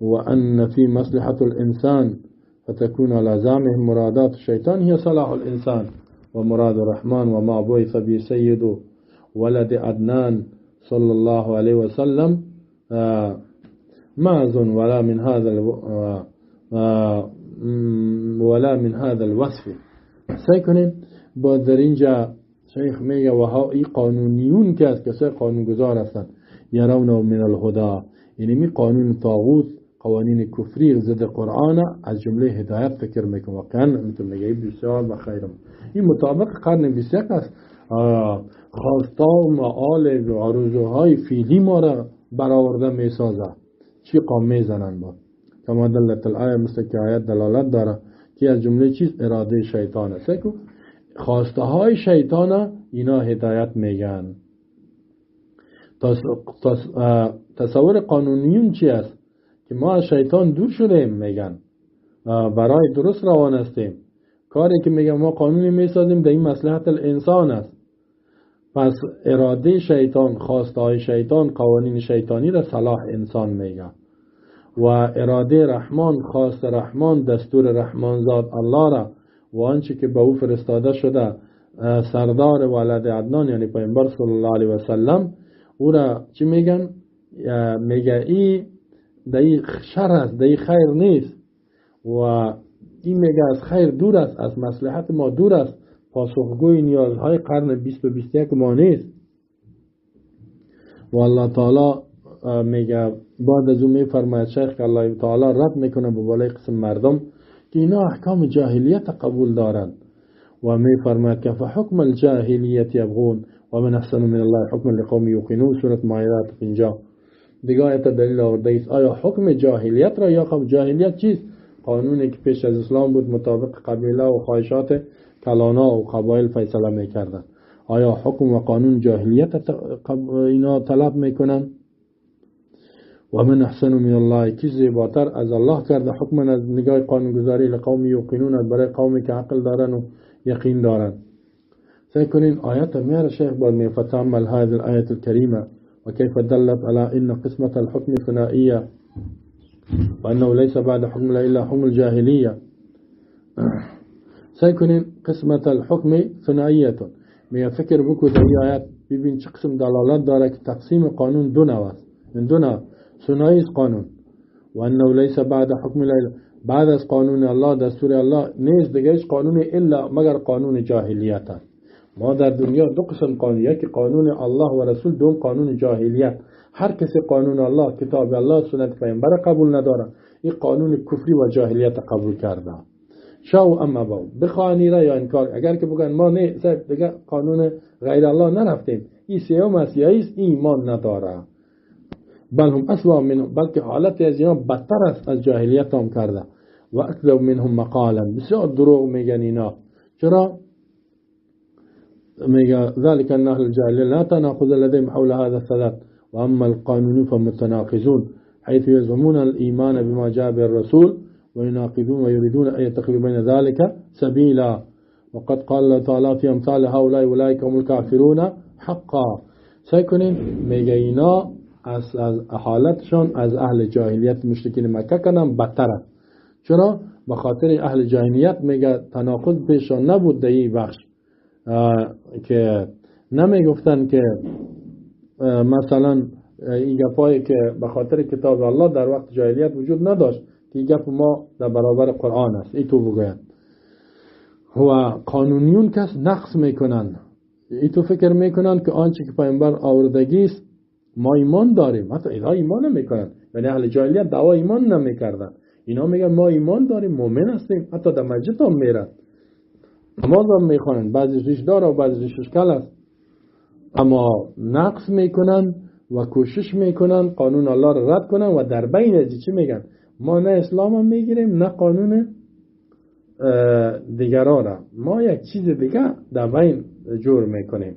وأن في مصلحة الإنسان فتكون على زعمهم مرادات الشيطان هي صلاح الإنسان ومراد الرحمن وما بعث به سيد ولد عدنان صلى الله عليه وسلم معز ولا من هذا الوصف. سعی کنیم با در اینجا شیخ میگه و ها ای قانونیون که از کسای قانونگذار هستند، یرونه من الهدى، یعنی می قانون طاغوت، قوانین کفری ضد قرآن از جمله هدایت فکر میکنه. واقعا میتونم میگه بسیار بخیرم. این مطابق قرن 21 است. خواستا و معال و آرزوهای فیلی ما را برآورده میسازه، چی قام میزنن با کما دلت الآیه، مثل که آیت دلالت داره که از جمله چیز اراده شیطان است. خواسته های شیطان اینا هدایت میگن. تصور قانونیون چی است؟ که ما از شیطان دور شدیم، میگن برای درست روان هستیم. کاری که میگن ما قانونی میسازیم در این مصلحت الانسان است. پس اراده شیطان، خواسته های شیطان، قوانین شیطانی را صلاح انسان میگه. و اراده رحمان، خواست رحمان، دستور رحمان زاد الله را و آنچه که به او فرستاده شده سردار ولد عدنان یعنی پیامبر صلی الله علیه و سلم، او را چی میگن؟ میگه ای دای شر است، دای خیر نیست و این میگه از خیر دور است، از مصلحت ما دور است، پاسخگوی نیازهای قرن 20 و 21 ما نیست. و الله تعالی میگه بعد از اون میفرماید شیخ که الله تعالی رد میکنه به بالای قسم مردم که اینا احکام جاهلیت قبول دارند و میفرماید که فحکم الجاهلیت یبغون و من احسن من الله حکم لقوم یوقنون، سورة مائده 50. دیگه آیت دلیل آورده است. آیا حکم جاهلیت را، یا خب جاهلیت چیست؟ قانونی که پیش از اسلام بود، مطابق قبیله و خواهشات کلانا و قبایل فیصله میکردن. آیا حکم و قانون جاهلیت اینا طلب میکنن؟ و من احسن من الله، کی زیباتر از الله کرده حکم از نگاه قانونگذاری لقوم یوقنون، برای قومی که عقل دارن و یقین دارن. سعی کنین آیت میاره شیخ بعد میفتعمل هذه الآیه الکریمه وكيف دلت على ان قسمة الحكم ثنائية وانه ليس بعد حكم الا حكم الجاهلية. سعی کنین قسمت الحکم ثنائیه، می فکر بکو در این آیت ببین چه قسم دلالت داره که تقسیم قانون دو نوع است. من دو نوع ثنایی قانون و انه لیس بعد حکم الا، بعد از قانون الله، دستور الله نیست دیگه هیچ قانون الا مگر قانون جاهلیت است. ما در دنیا دو قسم قانون، یکی قانون الله و رسول، دوم قانون جاهلیت. هر کسی قانون الله، کتاب الله، سنت پیامبر قبول نداره، این قانون کفری و جاهلیت قبول کرده. شاو اما باو بخوانی را یا انکار، اگر که بگن ما نه صاحب دیگه قانون غیر الله نرفتیم، این سیاه مسیحی است، ایمان نداره، بل هم اسوا منهم، بلکه حالت از اینا بدتر است از جاهلیت هم کرده. و اکذب منهم مقالا، بسیار دروغ میگن اینا. چرا؟ میگه ذلك ان اهل الجاهلیه لا تناقض لديهم حول هذا الثلاث واما القانون فمتناقضون حيث يزعمون الايمان بما جاء به الرسول ويناقضون ويريدون ان يتخذوا بين ذلك سبيلا وقد قال الله تعالى في امثال هؤلاء اولئك هم الكافرون حقا. سعی کنین میگه اینا از حالتشان از اهل جاهلیت مشرکین مکه کنن بدتر است. چرا؟ به خاطر اهل جاهلیت میگه تناقض پیشان نبود در این بخش که نمیگفتن که مثلا این گپایی که به خاطر کتاب الله در وقت جاهلیت وجود نداشت که این گپ ما در برابر قرآن است، ای تو بگوید. و قانونیون کس نقص میکنن، ای تو فکر میکنن که آنچه که پیامبر آوردگی است ما ایمان داریم، حتی اینا ایمان نمیکنن، یعنی اهل جاهلیت دعوا ایمان نمیکردن، اینا میگن ما ایمان داریم، مؤمن هستیم، حتی در مسجد هم میرن. نماز هم میخوانند، بعضی ریش داره و بعضی ریشش کل است، اما نقص میکنن و کوشش میکنن قانون الله را رد کنن و در بین از چی میگن؟ ما نه اسلام هم میگیریم نه قانون دیگران را، ما یک چیز دیگه در بین جور میکنیم.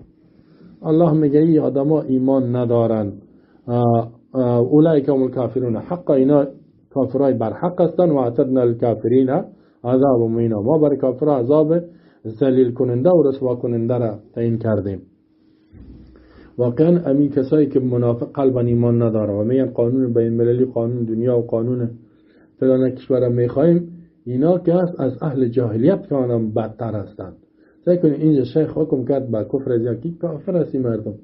الله میگه ای آدم ها ایمان ندارن، اولئک هم الکافرون حقا، اینا کافرای بر حق هستن و اعتدنا للکافرین عذاب مهینا، ما برای کافرها عذاب ذلیل کننده و رسوا کننده را تعیین کردیم. واقعا امی کسایی که منافق قلبا ایمان نداره و میگن قانون بین المللی، قانون دنیا و قانون فلان کشور میخوایم، اینا که از اهل جاهلیت که آنم بدتر هستند. فکر کنید اینجا شیخ حکم کرد با کفر از یکی کافر هستی مردم،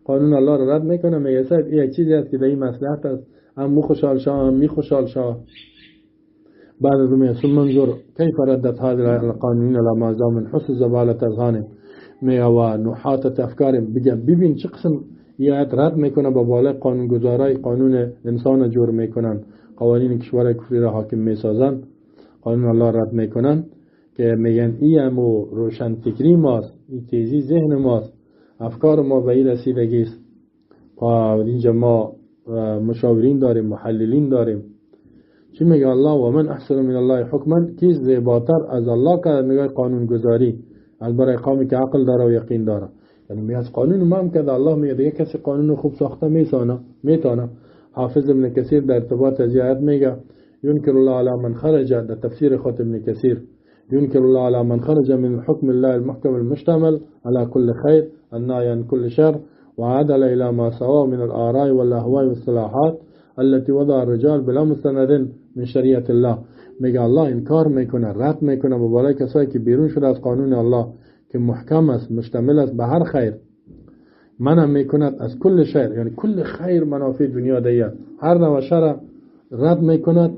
قانون الله را رد میکنه، میگه صاحب این یک چیزی است که در این مصلحت است، هم خوشحال شاه هم می خوشحال شاه. بعد از اون ثم منظور کیف ردت هذه القانون لما من حسن زبالة اذهانهم، میگه و نحات افکارهم، ببین چه قسم ایت رد میکنه با بالای قانون گذارای قانون انسان جور میکنن، قوانین کشور کفری را حاکم میسازن، قانون الله رد میکنن که میگن این همو روشن فکری ماست، این تیزی ذهن ماست، افکار ما به این رسیدگی است. اینجا ما مشاورین داریم، محللین داریم. چی میگه الله؟ و من احسن من الله حکما، کیست زیباتر از الله که میگه قانون گذاری از برای قومی که عقل داره و یقین داره. یعنی میگه از قانون ما هم که الله میگه دیگه کسی قانون خوب ساخته میتونه. حافظ ابن کثیر در ارتباط از آیت میگه ينكر الله على من خرج، در تفسیر خود ابن کثیر، ينكر الله على من خرج من حكم الله المحكم المشتمل على كل خير النهي عن كل شر وعدل إلى ما سواه من الآراء والأهواء والصلاحات التي وضع الرجال بلا مستند من شریعت الله. میگه الله انکار میکنه، رد میکنه مبالای کسایی که بیرون شده از قانون الله که محکم است، مشتمل است به هر خیر، منع میکند از کل شر، یعنی کل خیر منافع دنیا دیگه، هر نوع شر رد میکند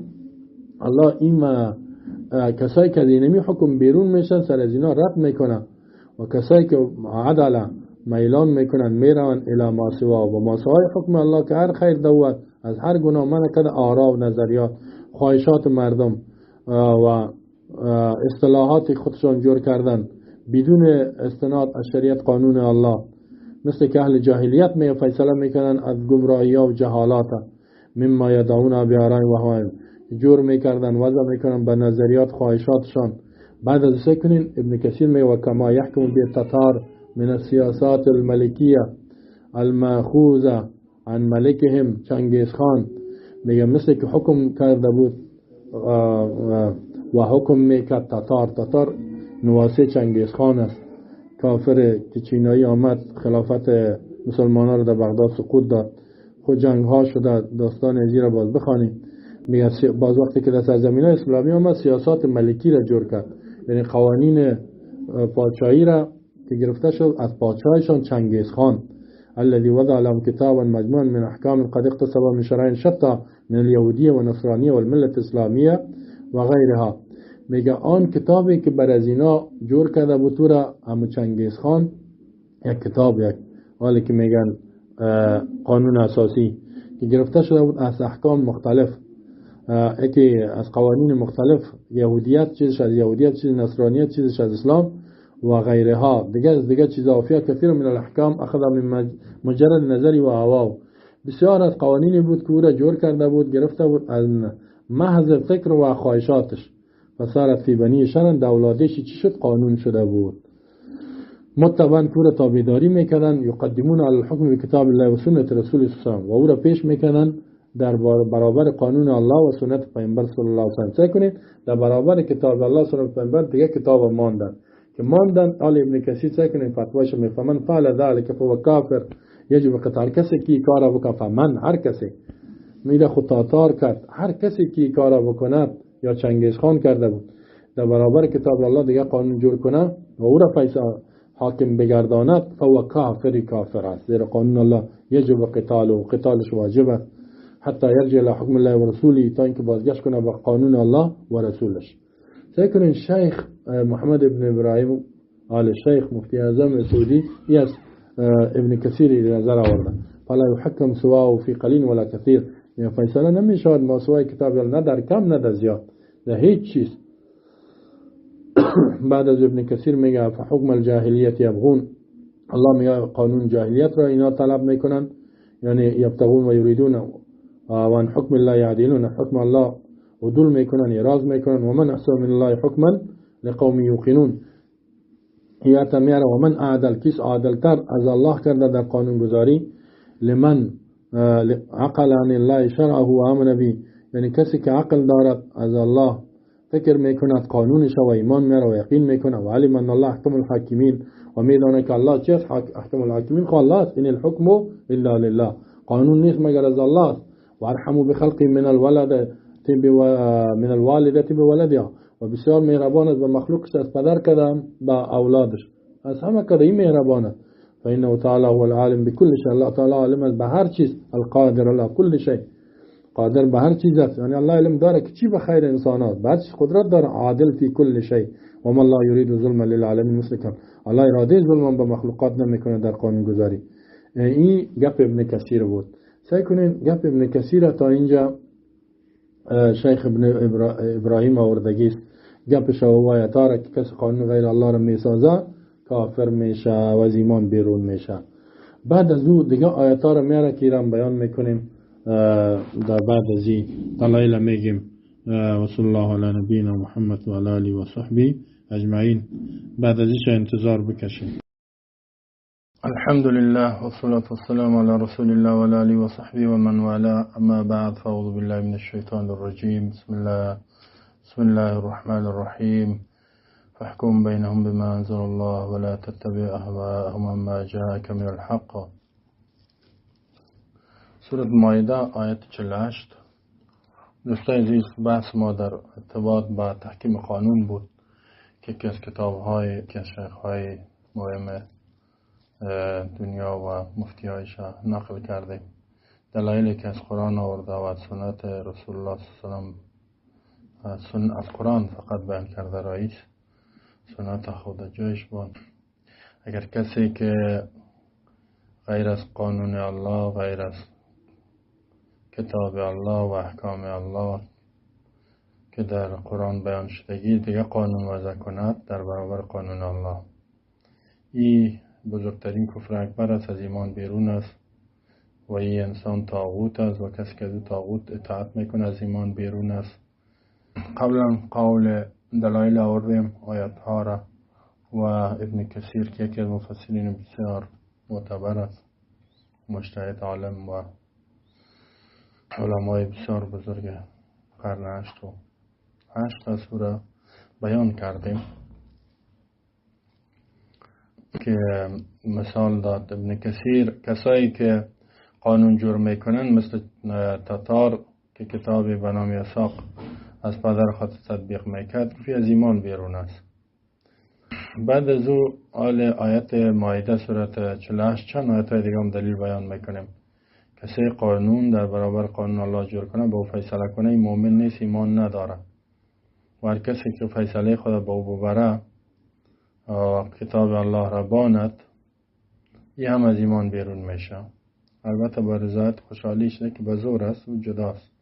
الله. این کسایی که از اینمی حکم بیرون میشن سر از اینا رد میکنه، و کسایی که عدل میلان میکنن میروند الی ما سوا و ما سوای حکم الله که هر خیر دوت از هر گناه منع کرده، آرا و نظریات خواهشات مردم و اصطلاحات خودشان جور کردن بدون استناد از شریعت قانون الله، مثل که اهل جاهلیت می فیصله میکنن از گمراهی ها و جهالات مما یدعون بیارای و هوایم، جور میکردن وضع میکنن به نظریات خواهشاتشان. بعد از ذکر کنین ابن کثیر می و کما یحکم بی تتار من السیاسات الملکیه المأخوذه عن ملکهم چنگیز خان، میگه مثل که حکم کرده بود و حکم میکرد تتار نواسه چنگیز خان است، کافر که چینایی آمد خلافت مسلمانان را در بغداد سقوط داد، خود جنگ ها شده، داستان ازی را باز بخوانیم. میگه باز وقتی که در سرزمین اسلامی آمد سیاسات ملکی را جور کرد، یعنی قوانین پادشاهی را که گرفته شد از پادشاهشان چنگیز خان، الذي وضع لهم كتابا مجموعا من احکام قد اقتصب من شرائع شتى من اليهوديه والنصرانيه والمله الاسلاميه وغيرها. میگه آن کتابی که بر از اینا جور کرده بود تو را همو چنگیز خان، یک کتاب، یک حالی که میگن قانون اساسی که گرفته شده بود از احکام مختلف، یکی از قوانین مختلف، یهودیت چیزش از یهودیت، چیز نصرانیت چیزش از اسلام و غیرها، دیگه چیزا فیها کثیر من الاحکام اخذ من مجرد نظری و هوا. بسیار از قوانینی بود که او را جور کرده بود، گرفته بود از محض فکر و خواهشاتش، فصارت فی بنی شرن، دولادش چی شد؟ قانون شده بود. متبعاً که او را تابعداری میکردن، یقدمون علی الحکم بکتاب الله و سنت رسول صلی، و او را پیش میکردن در برابر قانون الله و سنت پیامبر صلی الله علیه و سلم. کنید در برابر کتاب الله و سنت پیامبر دیگه کتاب ماندن که ماندن. آل ابن کثیر کنید فتواش میفهمن فعل ذلک فهو کافر یجب قتال، کسی که کارا بکنه، فمن هر کسی میره خود تاتار کرد، هر کسی که کارا بکند یا چنگیز خان کرده بود در برابر کتاب الله دیگه قانون جور کنه و او را فیصله حاکم بگرداند، فهو کافر است، زیرا قانون الله یجب قتال و قتالش واجب است، حتی یرجع الى حکم الله و رسولی، تا اینکه بازگشت کنه به قانون الله و رسولش. فکر کنین شیخ محمد ابن ابراهیم آل شیخ مفتی اعظم سعودی ای از ابن کثیر نظر آورده، فلا یحکم سواه فی قلیل ولا کثیر، یعنی فیصله نمیشود ما سوای کتاب الله، نه در کم نه در زیاد، در هیچ چیز. بعد از ابن کثیر میگه فحکم الجاهلیت یبغون، الله میگه قانون جاهلیت را اینا طلب میکنن، یعنی یبتغون و یریدون و ان حکم الله یعدلون، حکم الله عدول میکنن، اعراض میکنن. و من احسن من الله حکما لقوم یوقنون، یا تمیاره و من اعدل، کس عادلتر از الله کرده در قانون گذاری، لمن عقل عن الله شرعه و آمن به، یعنی کسی که عقل دارد از الله فکر میکند قانونش و ایمان میاره و یقین میکنه، و علم ان الله احکم الحاکمین، و میدانه که الله چیست احکم الحاکمین، خو الله است، این الحکم الا لله، قانون نیست مگر از الله است. و ارحموا بخلق من الوالدة بولدها، و بسیار مهربان است به مخلوقش از پدر کدام با اولادش، از همه کده این مهربان است. فإنه تعالی هو العالم بكل شيء، الله تعالی عالم است به هر چیز، القادر على كل شيء، قادر به هر چیز است، یعنی الله علم داره که چی به خیر انسانات، به هر چیز قدرت داره، عادل فی کل شیء. و ما الله یرید ظلم للعالمین مسلکا، الله اراده ظلم به مخلوقات نمیکنه در قانون گذاری. این گپ ابن کثیر بود. سعی کنین گپ ابن کثیر تا اینجا شیخ ابن ابراهیم آوردگی است، گپش و آیاتا را که کسی قانون غیر الله را میسازه کافر میشه و از ایمان بیرون میشه. بعد از او دیگه آیاتا را میاره که ایران بیان میکنیم، در بعد از این دلایل میگیم. و صلی الله علی نبینا محمد و علی آله و صحبه اجمعین. بعد از اینش انتظار بکشیم. الحمد لله والصلاة والسلام على رسول الله وعلى آله وصحبه ومن والاه، اما بعد فاعوذ بالله من الشيطان الرجيم. بسم الله الرحمن الرحيم. فاحكم بينهم بما أنزل الله ولا تتبع أهواءهم عما جاءك من الحق. سورة مائده آیت 48. دوستان عزیز، بحث ما در ارتباط با تحکیم قانون بود که یکی از کتاب‌های که شیخ‌های مهم دنیا و مفتی‌هایش نقل کرده، دلایلی که از قرآن آورده و از سنت رسول الله صلی الله علیه و سلم، از قرآن فقط بیان کرده رئیس، سنت خود جایش بود. اگر کسی که غیر از قانون الله، غیر از کتاب الله و احکام الله که در قرآن بیان شدگی دیگه قانون وضع کند در برابر قانون الله، این بزرگترین کفر اکبر است، از ایمان بیرون است و این انسان طاغوت است و کسی که از طاغوت اطاعت میکنه از ایمان بیرون است. قبلا قول دلایل آوردیم آیات ها را و ابن کثیر که یکی از مفسرین بسیار معتبر است، مجتهد عالم و علمای بسیار بزرگ قرن 8 سوره بیان کردیم که مثال داد ابن کثیر کسایی که قانون جور میکنن مثل تاتار که کتابی به نام یساق از پدر خود تطبیق میکرد فی از ایمان بیرون است. بعد از او آیت مائده سورت 48 چند آیت های دیگه هم دلیل بیان میکنیم. کسی قانون در برابر قانون الله جور کنه با او فیصله کنه این مؤمن نیست، ایمان نداره. و هر کسی که فیصله خود با او ببره کتاب الله را باند، این هم از ایمان بیرون میشه. البته با رضایت خوشحالیش نه که به زور است و جداست.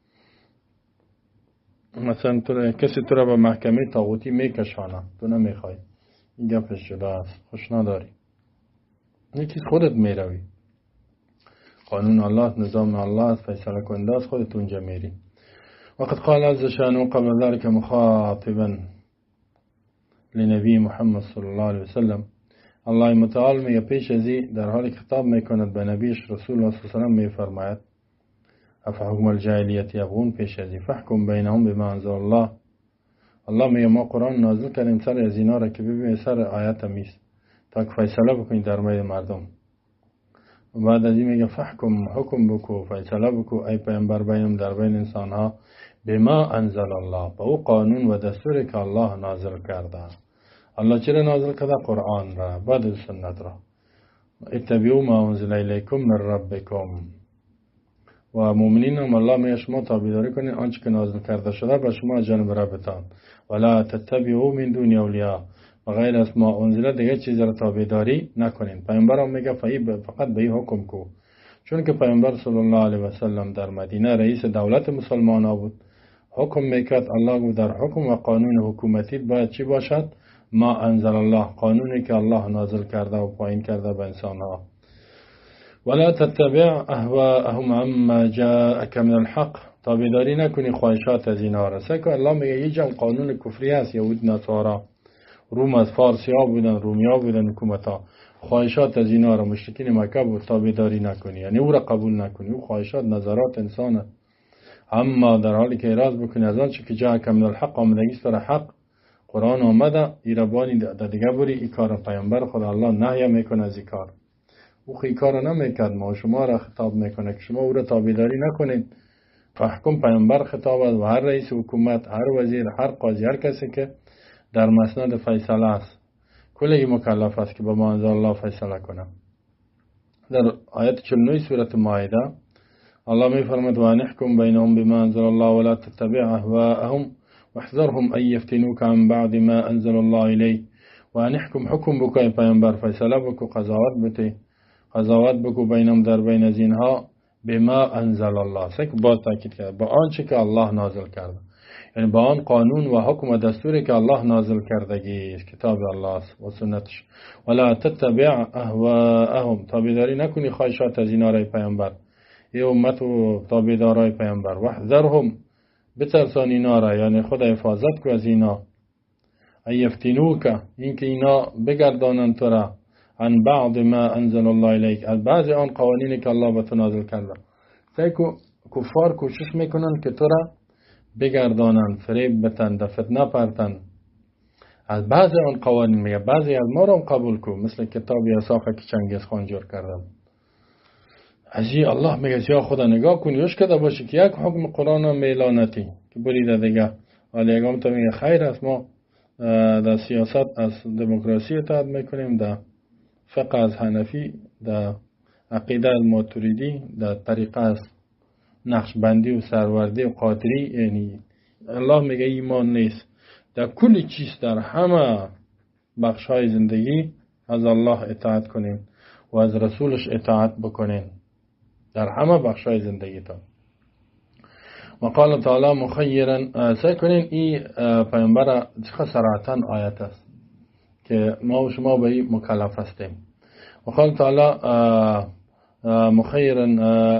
مثلا کسی تو را به محکمه طاغوتی میکشانه، تو نمیخوای، این گپش جدا است، خوش نداری، این چیز خودت میروی، قانون الله، نظام الله است، فیصله کننده است، خودت اونجا میری. وقد قال عز شانه قبل ذلك مخاطبا لنبی محمد صلی الله علیه وسلم، الله متعال میگه پیش ازی در حال خطاب میکند به نبیش رسول الله صلی الله علیه وسلم میفرماید افحکم الجاهلیت یبغون، پیش ازی فحکم بینهم بما انزل الله. الله میگه ما قرآن نازل کردیم سر از اینا را که ببینید سر آیت میست تا که فیصله بکنید در میان مردم. و بعد از این میگه فحکم، حکم بکو، فیصله بکو ای پیامبر بینم در بین انسان ها بما انزل الله، با او قانون و دستوری که الله نازل کرده. الله چرا نازل کرده؟ قرآن را، بعد سنت را. اتبعوا ما انزل الیکم من ربکم، و مؤمنین هم الله میگه شما تابعداری کنید آنچه که نازل کرده شده به شما از جانب ربتان، ولا تتبعوا من دون اولیاء، و غیر از ما انزل دیگه چیز را تابعداری نکنید. پیامبر هم میگه فقط به این حکم کو، چون که پیامبر صلی الله علیه و سلم در مدینه رئیس دولت مسلمان ها بود، حکم میکرد. الله گفت در حکم و قانون حکومتی باید چی باشد؟ ما انزل الله، قانونی که الله نازل کرده و پایین کرده به انسان ها. ولا تتبع اهواءهم عما جاءك من الحق، تابعداری نکنی خواهشات از اینا را. که الله میگه یه جمع قانون کفری است، یهود نصارا، روم از فارسی ها بودن، رومی ها بودن، حکومت ها، خواهشات از اینا را مشرکین مکه بود تابعداری نکنی، یعنی او را قبول نکنی. او خواهشات نظرات انسانه، اما در حالی که اعراض بکنی از آنچه که جاءک من الحق، آمدگی است در حق، قرآن آمده، ایربانی در دیگه بری ای کار پیامبر خدا الله نهی میکنه از این کار. او این کار نمیکرد، ما شما را خطاب میکنه که شما او را تابعداری نکنید. فحکم پیامبر خطاب است و هر رئیس حکومت، هر وزیر، هر قاضی، هر کسی که در مسند فیصله است، کلی مکلف است که با ما انزل الله فیصله کنه. در آیت 49 سورة مائده الله می فرماید و انحکم بینهم بما انزل الله ولا تتبع اهواءهم واحذرهم ان یفتنوک عن بعد ما انزل الله الیک. و انحکم، حکم بکن پیامبر، فیصله بکو، قضاوت بکو بینم، در بین از اینها، بما انزل الله، سک باز تاکید کرده، با آنچه که الله نازل کرده، یعنی با آن قانون و حکم و دستوری که الله نازل کردگی است، کتاب الله است و سنتش. ولا تتبع اهواءهم، تابعداری نکنی خواهشات از اینا رای پیامبر، ای امت و تابعدارای پیامبر. واحذرهم، بترسان اینا را، یعنی خود حفاظت کو از اینا. ایفتنوک، اینکه اینا بگردانند تو را، عن بعض ما انزل الله الیک، از بعض آن قوانینی که الله به تو نازل کرده. کفار کوشش میکنن که تو را بگردانند، فریب بتن، در فتنه پرتن از بعض آن قوانین. میگه بعضی از ما را قبول کو، مثل کتاب یساخه که چنگیز خان جور کردم. از این الله میگه یا خدا نگاه کن، یوش کده باشه که یک حکم قرآن میلانتی که بریده دیگه، ولی اگه تا میگه خیر است، ما در سیاست از دموکراسی اطاعت میکنیم، در فقه از حنفی، در عقیده از ماتوریدی، در طریقه از نقشبندی و سروردی و قادری. یعنی الله میگه ایمان نیست، در کل چیز، در همه بخش های زندگی از الله اطاعت کنین و از رسولش اطاعت بکنین، در همه بخش های زندگی تا. و قال تعالی مخیرا، سعی کنین این پیامبر چقدر صراحتاً آیت است که ما و شما به این مکلف هستیم. و قال تعالی مخيرا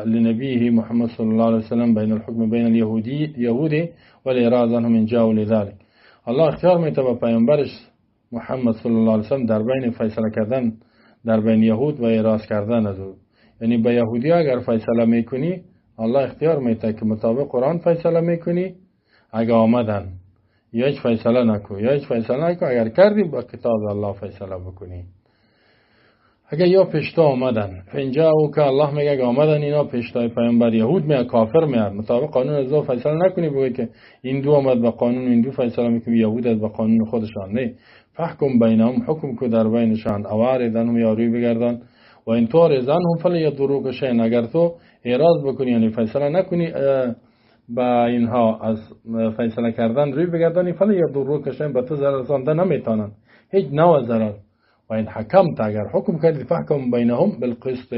لنبيه محمد صلى الله عليه وسلم بين الحكم بين اليهودي والإعراض عنهم إن جاءوا لذلك. الله اختیار میده به پیامبرش محمد صلی الله علیه وسلم در بین فیصله کردن در بین یهود و اعراض کردن از او. یعنی به یهودی اگر فیصله میکنی، الله اختیار میده که مطابق قرآن فیصله میکنی، اگر آمدن یا هیچ فیصله نکو، یا هیچ فیصله نکو، اگر کردی با کتاب الله فیصله بکنی. اگه یا پشتا آمدن، فنجا او که الله میگه اگه آمدن اینا پشتای پیامبر، یهود میاد، کافر میاد، مطابق قانون از الله فیصله نکنی، بگه که این دو آمد با قانون این دو فیصله میکنی، یهود از با قانون خودشان. نه، فحکم بینهم، حکم کو در بینشان، اواردنهم، یا روی بگردان، و این طور زنهم فلی یضروک شیئا، اگر تو اعراض بکنی یعنی فیصله نکنی با اینها از فیصله کردن روی بگردانی، فلی یضروک شیئا، به تو ضرر رسانده نمیتونن، هیچ نوع ضرر. و این حکم تا اگر حکم کردی فحکم بینهم بالقسط،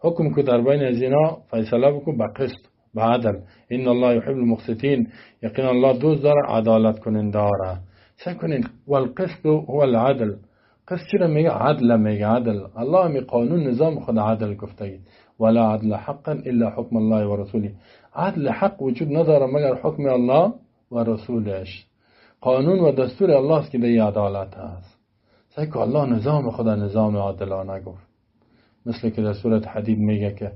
حکم کو در بین از اینا فیصله بکن به قسط، به عدل. ان الله یحب المقسطین، یقینا الله دوست داره عدالت کننده را. سعی کنین والقسط هو العدل. قسط چرا میگه؟ عدل میگه، عدل. الله می قانون نظام خود عدل گفته، ولا عدل حقا الا حکم الله و رسوله. عدل حق وجود نداره مگر حکم الله و رسولش. قانون و دستور الله است که دی عدالت هست. سعی که الله نظام خدا نظام عادلانه گفت، مثل که در سورة حدید میگه که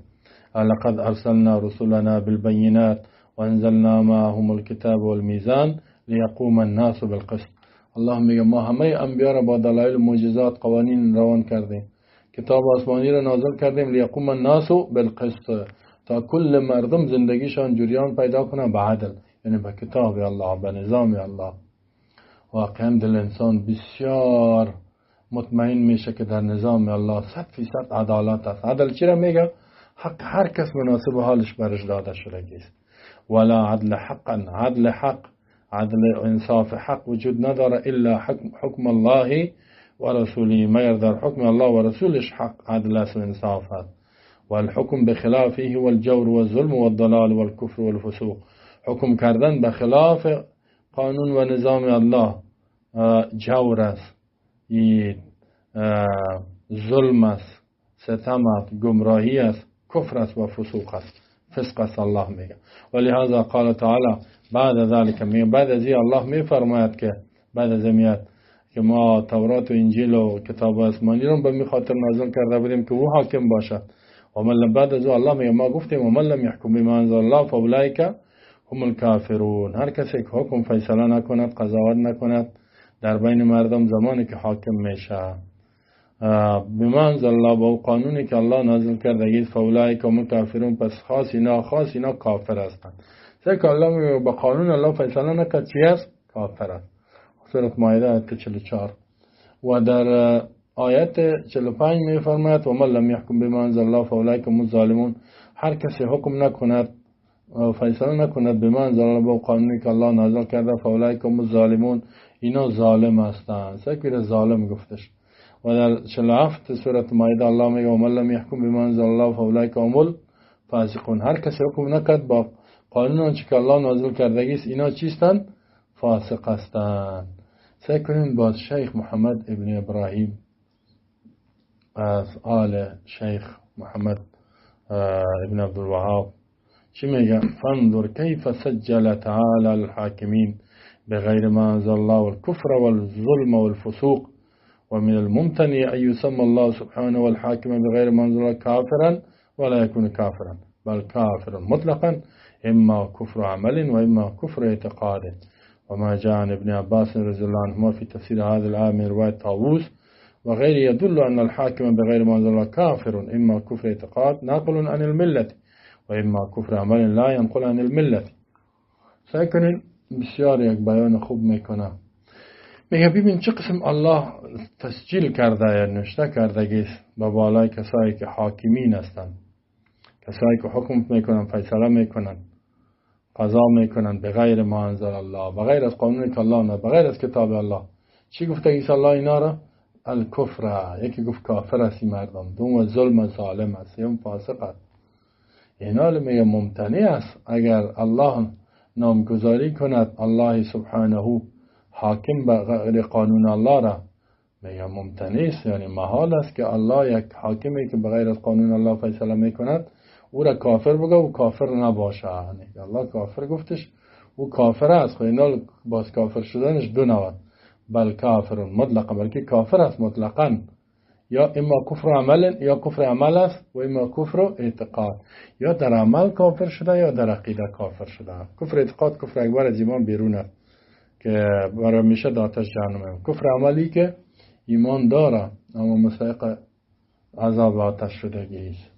لقد ارسلنا رسولنا بالبینات وانزلنا معهم الكتاب والمیزان لیقوم الناس بالقسط. الله میگه ما همه انبیا را با دلایل معجزات قوانین روان کردیم، کتاب آسمانی را نازل کردیم، لیقوم الناس بالقسط، تا کل مردم زندگیشان جریان پیدا کنه به عدل، یعنی به کتاب الله، به نظام الله. واقعا دل انسان بسیار مطمئن میشه که در نظام الله 100% عدالت است. عدل چی را میگه؟ حق هر کس مناسب حالش برش داده شده است. ولا عدل حقا، عدل حق، عدل انصاف حق وجود نداره الا حکم الله و رسوله، مگر در حکم الله و رسولش حق، عدل است و انصاف است. والحکم بخلافه هو الجور والظلم والضلال والكفر والفسوق، حکم کردن به خلاف قانون و نظام الله جور است، این ظلم است، ستم است، گمراهی است، کفر است و فسوق است، فسق است الله میگه. ولی هذا قال تعالی بعد ذلك، بعد از این الله میفرماید که بعد از میاد که ما تورات و انجیل و کتاب آسمانی رو به می خاطر نازل کرده بودیم که او حاکم باشد. و من بعد از الله میگه ما گفتیم و من لم يحكم بما انزل الله فاولئک هم الکافرون. هر کسی که حکم فیصله نکند، قضاوت نکند در بین مردم زمانی که حاکم میشه بما انزل الله، با قانونی که الله نازل کرده، فاولئک هم الکافرون، پس خاص اینا کافر هستند. که الله میگه با قانون الله فیصله نکرد چی است؟ کافر است. سورة مائده آیت 44. و در آیت 45 می فرماید و من لم يحكم بما انزل الله فاولئک هم الظالمون. هر کسی حکم نکند، فیصله نکند بما انزل الله، با قانونی که الله نازل کرده، فاولئک هم الظالمون، اینا ظالم هستند. سکر ظالم گفتش. و در 47 سوره مائده الله میگه و من لم يحكم بما انزل الله فاولئک هم الفاسقون. هر کسی حکم نکرد با قانون آنچه که الله نازل کرده است، اینا چیستند؟ فاسق هستند. سعی کنیم با شیخ محمد ابن ابراهیم از آل شیخ محمد ابن عبدالوهاب چی میگه؟ فانظر کیف سجل تعالی الحاکمین بغیر ما انزل الله والكفر والظلم والفسوق ومن الممتنع ان يسمى الله سبحانه والحاكم بغير ما انزل الله كافرا ولا يكون كافرا بل كافر مطلقا اما كفر عمل واما كفر اعتقاد. وما جاء عن ابن عباس رضي الله عنهما في تفسير هذا الآية من رواية طاووس وغيره يدل أن الحاكم بغير ما أنزل الله كافر إما كفر اعتقاد ناقل عن الملة وإما كفر عمل لا ينقل عن الملة. سعی کنین بسیار یک بیان خوب میکنه. میگه ببین چه قسم الله تسجیل کرده یا نوشته کرده با بالای کسایی که حاکمین هستند، کسایی که حکم میکنن، فیصله میکنن، قضا میکنن بغیر ما انزل الله، بغیر از قانونی که الله نه، بغیر از کتاب الله. چی گفته عیسی الله اینا را؟ الکفر. یکی گفت کافر است این مردم، دوم ظلم ظالم است، سوم فاسق است. اینا میگه ممتنع است اگر الله نامگذاری کند الله سبحانه حاکم بغیر قانون الله را، میگه ممتنع است، یعنی محال است که الله یک حاکمی که بغیر از قانون الله فیصله میکند او را کافر بگه و کافر نباشه. یعنی الله کافر گفتش او کافر است، خب اینا باز کافر شدنش دو نوع، بل کافر مطلقا، بلکه کافر است مطلقا، یا اما کفر عمل، یا کفر عمل است و اما کفر اعتقاد، یا در عمل کافر شده یا در عقیده کافر شده. کفر اعتقاد کفر اکبر از ایمان بیرون است که برای میشه در آتش جهنم. کفر عملی که ایمان داره اما مستحق عذاب آتش شدگی است.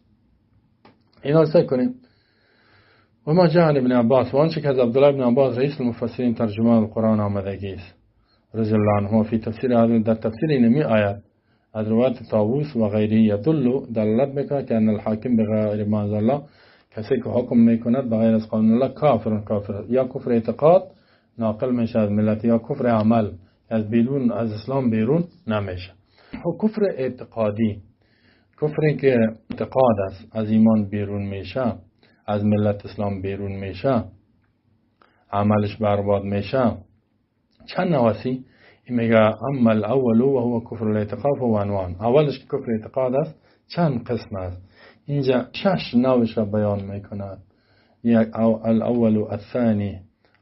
اینا سعی کنیم. و ما جاء عن ابن عباس و آنچه که از عبدالله ابن عباس رئیس المفسرین ترجمان القرآن آمدگی است رضی الله عنه فی تفسیر در تفسیر اینمی آیت از روایت طاووس و غیره یدل دلالت میکنه که ان الحاکم بغیر ما انزل الله، کسی که حکم میکند بغیر از قانون الله کافر، یا کفر اعتقاد ناقل میشه از ملت، یا کفر عمل از بیرون از اسلام بیرون نمیشه. کفر اعتقادی، کفری که اعتقاد است از ایمان بیرون میشه، از ملت اسلام بیرون میشه، عملش برباد میشه. چند نوعی؟ این میگه اما الاول و هو کفر الاعتقاد و عنوان. اولش که کفر اعتقاد است چند قسم است، اینجا 6 نوعش را بیان میکند. یک الاول، الثانی،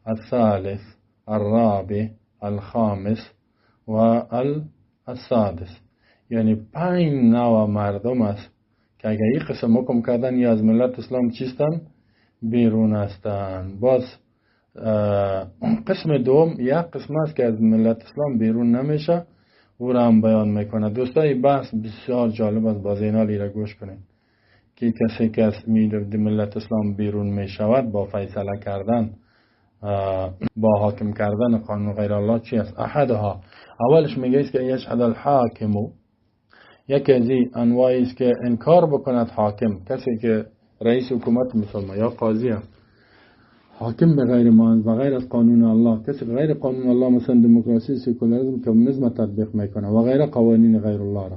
الثالث، الرابع، الخامس و السادس. یعنی 5 نوع مردم است که اگر این قسم حکم کردن یا از ملت اسلام چیستن بیرون هستند. باز قسم دوم یک قسم است که از ملت اسلام بیرون نمیشه، او را هم بیان میکنه. دوستای بحث بسیار جالب است، باز اینا را گوش کنید که کسی که از ملت اسلام بیرون میشود با فیصله کردن، با حاکم کردن قانون غیر الله چی است؟ احدها، اولش میگه است که یشهد الحاکم، یکی از این انواعی است که انکار بکند حاکم، کسی که رئیس حکومت مسلمان یا قاضی است، حاکم بغیر از قانون الله، کسی غیر قانون الله مثلا دموکراسی، سکولاریسم، کمونیسم تطبیق میکنه و غیر قوانین غیر الله را،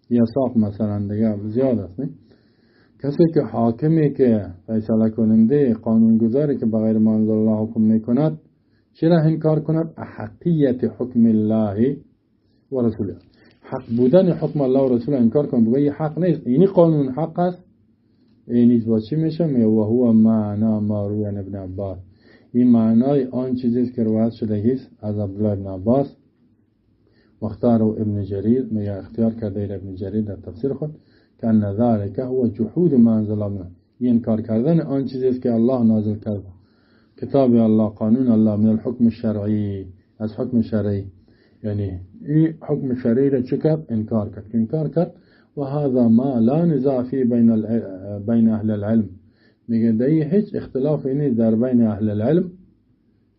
یا ساق مثلا دیگه زیاد است. نه کسی که حاکمی که فیصله کننده قانونگذاری که بغیر ما انزل الله حکم میکند چرا انکار کند؟ احقیت حکم الله و رسوله، حق بودن حکم الله و رسول انکار کند، بگه حق نیست، اینی قانون حق است، اینی با چی میشه؟ و هو معنا ما روی ابن عباس، این معنای آن چیزی است که روایت شده است از عبدالله ابن عباس. واختار ابن جریر، میگه اختیار کرده ابن جریر در تفسیر خود که ان ذلک هو جحود ما انزل الله، این انکار کردن آن چیزی است که الله نازل کرده، کتاب الله، قانون الله، من الحکم الشرعی، از حکم شرعی، یعنی این حکم شرعی را چه کرد؟ انکار کرد. انکار کرد و هذا ما لا نزاع فی بین اهل العلم، میگه دیگه هیچ اختلاف نیست در بین اهل العلم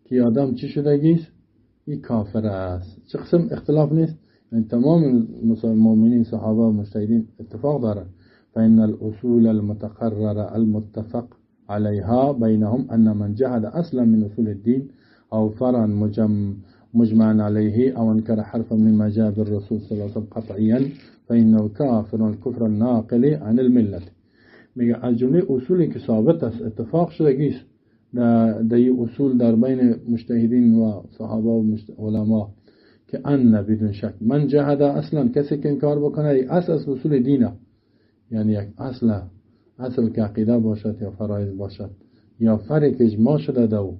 که آدم چی شدگیست؟ این کافر است. چه قسم اختلاف نیست؟ یعنی تمام مؤمنین صحابه و مجتهدین اتفاق دارن. فإن الأصول المتقرر المتفق عليها بينهم أن من جحد أصلا من أصول الدين أو فرعا مجمعا عليه أو انكر حرفا مما جاء بالرسول صلى الله عليه وسلم قطعيا فإنه كافر الكفر الناقل عن الملة. میگه از جمله اصولی که ثابت است، اتفاق شدگیست در این اصول در بین مجتهدین و صحابه و علما، که ان بدون شک من جحد اصلا، کسی که انکار بکنه اصل اصول دینه، یعنی یک اصل که عقیده باشد یا فرایض باشد یا فرع که اجماع شده دو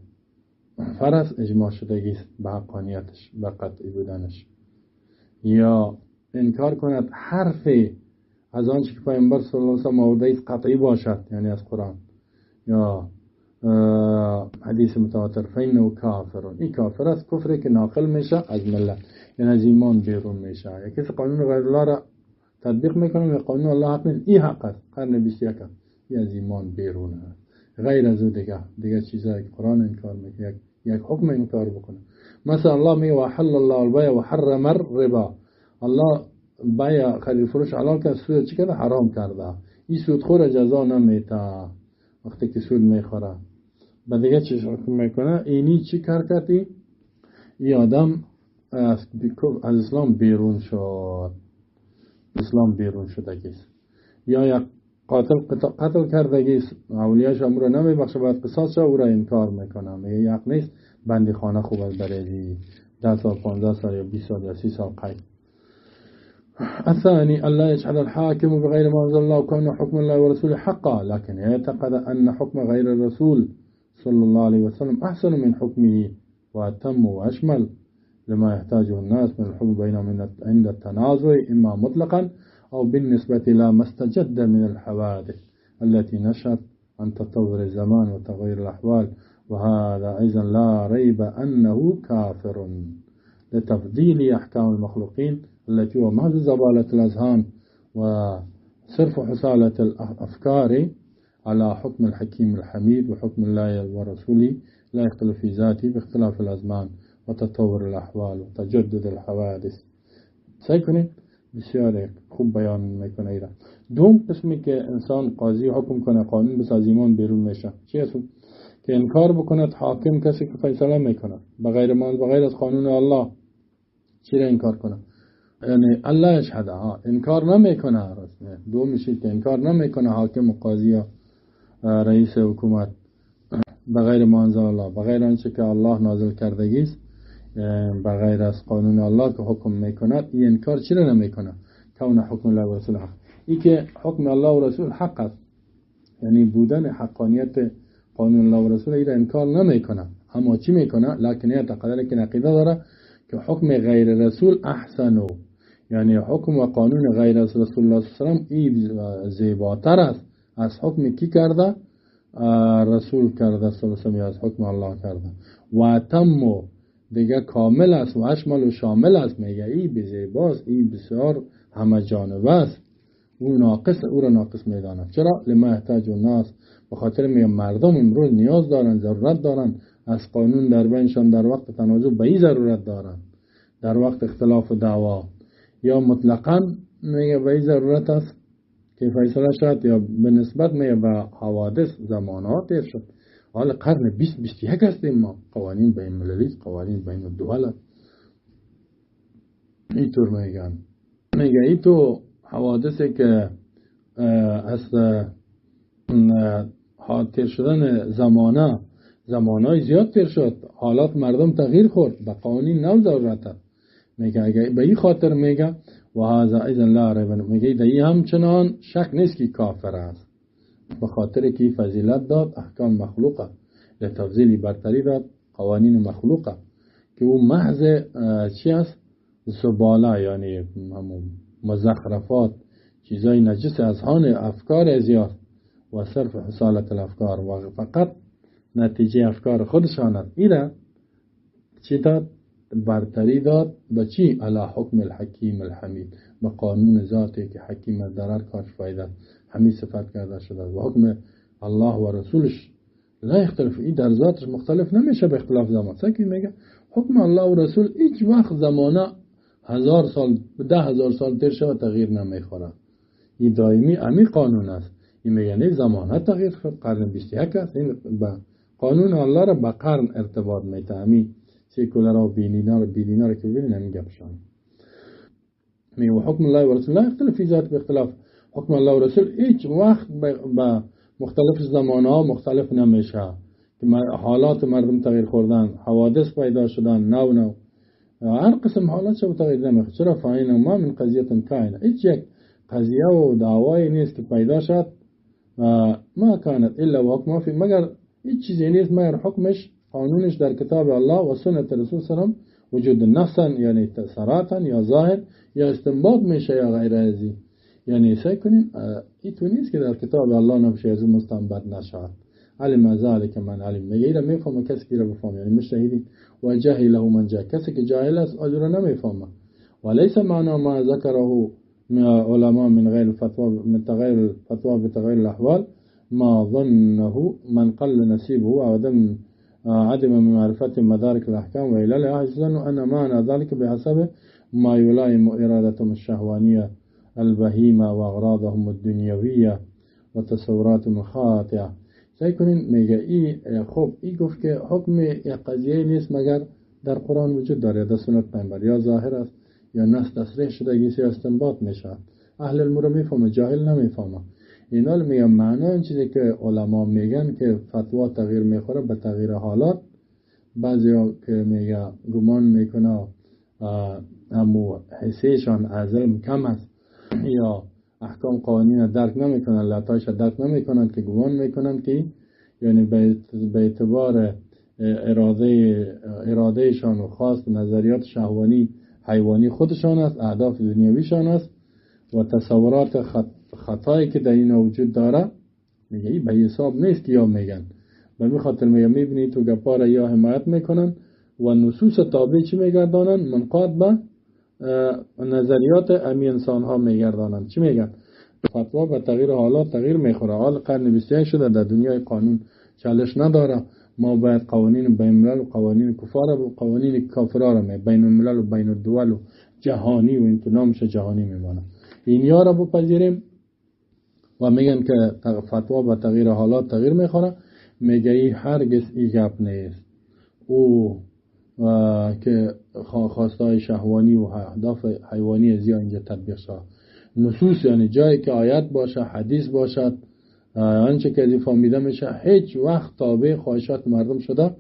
فرض اجماع شدگیست به حقانیتش، به قطعی بودنش، یا انکار کند حرفی از آنچه که پیامبر صلی الله علیه و سلم آورده است قطعی باشد، یعنی از قرآن یا حدیث متواتر، فینه کافرون، این کافر است، کفری که ناقل میشه از ملت، یعنی از ایمان بیرون میشه. یا کسی قانون غیر الله را تطبیق میکنه و قانون الله حق نیست، این حق است، قرن 21 است، این از ایمان بیرون است. غیر از او دیگه چیزایی که قرآن انکار میکنه، یک حکم انکار بکنه. مثلا الله میگه وحل الله البیع و حرم الربا، الله بیع خرید فروش حلال کرد، سود چی کرده؟ حرام کرده. این سودخور جزا نمیته وقتی که سود میخوره. بعد دیگه چی حکم میکنه؟ اینی چی کار کردی؟ این آدم از اسلام بیرون شد، اسلام بیرون شدگیست. یا یک قتل کردگیست، اولیاش امور رو نمیبخشه، باید قصاص شد، او را انکار میکنه، میگه یک نیست، بندی خانه خوب از بریدی 10 سال 15 سال یا 20 سال یا 30 سال قید. الثاني ألا يجحد الحاكم بغير ما أنزل الله وكون حكم الله ورسوله حقا، لكن يعتقد أن حكم غير الرسول صلى الله عليه وسلم أحسن من حكمه وأتم وأشمل لما يحتاجه الناس من الحكم بينهم عند التنازع، إما مطلقا أو بالنسبة إلى ما استجد من الحوادث التي نشأت عن تطور الزمان وتغير الأحوال، وهذا أيضا لا ريب أنه كافر لتفضيل أحكام المخلوقين التي هو محض زبالة الأذهان وصرف حصالة الأفكار على حكم الحكيم الحميد وحكم الله ورسوله لا يختلف في ذاته باختلاف الأزمان وتطور الأحوال وتجدد الحوادث. سعی کنید بسیار خوب بیان میکنه ایران. دوم قسمی که انسان قاضی حکم کنه قانون بس از ایمان بیرون میشه، چی است؟ که انکار بکند حاکم، کسی که فیصله میکنه بغیر از قانون الله، چی را انکار کنه؟ یعنی الله اشهد، انکار نمیکنه. دو میشه که انکار نمیکنه حاکم و قاضی و رئیس حکومت بغیر ما انزل الله، بغیر آنچه که الله نازل کردگی است، بغیر از قانون الله که حکم میکند، این انکار چی را نمیکنه؟ کون حکم الله و رسول حق، این که حکم الله و رسول حق است، یعنی بودن حقانیت قانون الله و رسول این را انکار نمیکنه. اما چی میکنه؟ لکن اعتقاد که عقیده داره که حکم غیر رسول احسنو، یعنی حکم و قانون غیر از رسول الله صلی الله علیه و سلم این زیباتر است از حکم کی کرده؟ رسول کرده صلی الله علیه و سلم، از حکم الله کرده. و تم دیگه کامل است و اشمل و شامل است، میگه این بزیباست، این بسیار همه جانبه است، او ناقص، او را ناقص میدانه. چرا؟ لما احتاج الناس، به خاطر میگه مردم امروز نیاز دارن، ضرورت دارن از قانون در بینشان، در وقت تنازع به این ضرورت دارن، در وقت اختلاف و دعوا، یا مطلقاً میگه به این ضرورت است که فیصله شد، یا به نسبت میگه به حوادث زمانات تیر شد. حال قرن 20-21 هستیم ما، قوانین بین المللی، قوانین بین الدول اینطور میگن. میگه ای تو حوادثی که از تیر شدن زمانهای زیاد تیر شد، حالات مردم تغییر خورد، به قوانین نو ضرورت میگه. اگه به این خاطر میگه و هذا اذن لا ریب، میگه دی همچنان شک نیست که کافر است، به خاطر که فضیلت داد احکام مخلوقه، لتفضیلی برتری داد قوانین مخلوقه که او محض چی است؟ زباله، یعنی همون مزخرفات، چیزای نجس از هان افکار ازیاد و صرف حصالت الافکار و فقط نتیجه افکار خودشان است. ایره چی داد؟ برتری داد به چی؟ علی حکم الحکیم الحمید، به قانون ذاتی که حکیم در هر کارش فایده همین صفت کرده شده و حکم الله و رسولش لا اختلاف، این در ذاتش مختلف نمیشه به اختلاف زمان. سکی میگه حکم الله و رسول هیچ وقت زمانه 1000 سال 10,000 سال تیر شده تغییر نمیخوره، این دائمی امی قانون است. این میگه نه زمانه تغییر خورد، قرن 21 است، این با قانون الله را به قرن ارتباط میده. امی سیکولر و بینینا را که ببینید همین گپشان میگه حکم الله و رسول لا اختلاف فی ذات باختلاف، حکم الله و رسول هیچ وقت به مختلف زمانها مختلف نمیشه که حالات مردم تغییر خوردن، حوادث پیدا شدن، نو هر قسم حالات شو تغییر نمیخواد. چرا؟ فاین ما من قضیه کائنه، هیچ یک قضیه و دعوایی نیست که پیدا شد ما کانت الا و حکم فی، مگر هیچ چیزی نیست مگر حکمش قانونش در کتاب الله و سنت رسول صلی الله علیه و وجود نفسا، یعنی صراحتا یا ظاهر یا استنباط میشه یا غیر ازی، یعنی سعی کنین این تو نیست که در کتاب الله نمیشه از مستنبط نشود. علم ذلك من علم، میگه میفهمه کسی که را بفهمه، یعنی مجتهدین و جاهله من جاهل، کسی که جاهل است آجر نمیفهمه. وليس معنى ما ذكره علماء من غير الفتوى من تغير الفتوى بتغير الأحوال ما ظنه من قل نصيبه وعدم من معرفة مدارك الأحكام وإلى يظن أن معنى ذلك بحسب ما يلائم إرادتهم الشهوانية البهيمة وأغراضهم الدنيوية وتصوراتهم الخاطئة. سعی کنین میگه خب گفت که حکم یک قضیه نیست مگر در قرآن وجود داره، در سنت پیامبر، یا ظاهر است یا نص تصریح شدگی سی استنباط میشه. اهل المرو میفهمه، جاهل نمیفهمه. اینا میگه معنی این چیزی که علما میگن که فتوا تغییر میخوره به تغییر حالات. بعضی ها که میگه گمان میکنه همو حسیشان از علم کم است یا احکام قوانین درک نمیکنن، لطایش درک نمیکنن، که گمان میکنن که یعنی به اعتبار ارادهشان و خاص نظریات شهوانی حیوانی خودشان است، اهداف دنیویشان است و تصورات خطایی که در این وجود داره میگه این به حساب نیست که یا میگن به می خاطر میبینی تو گپا یا حمایت میکنن و نصوص تابع چی میگردانن؟ منقاد به نظریات امی انسان ها میگردانن. چی میگن؟ فتوا به تغییر حالات تغییر میخوره. حال قرن 21 شده، در دنیای قانون چالش نداره، ما باید قوانین بین الملل و قوانین کفار و قوانین کافرا را بین الملل و بین الدول و جهانی و این تو نامش جهانی میمونه اینیا را بپذیریم. و میگن که فتوا به تغییر حالات تغییر میخوره. میگه ای هرگز ای گپ نیست، او که خواستای شهوانی و اهداف حیوانی از اینجا تطبیق شد. نصوص یعنی جایی که آیت باشه، حدیث باشد، آنچه که از فهمیده میشه هیچ وقت تابع خواهشات مردم شده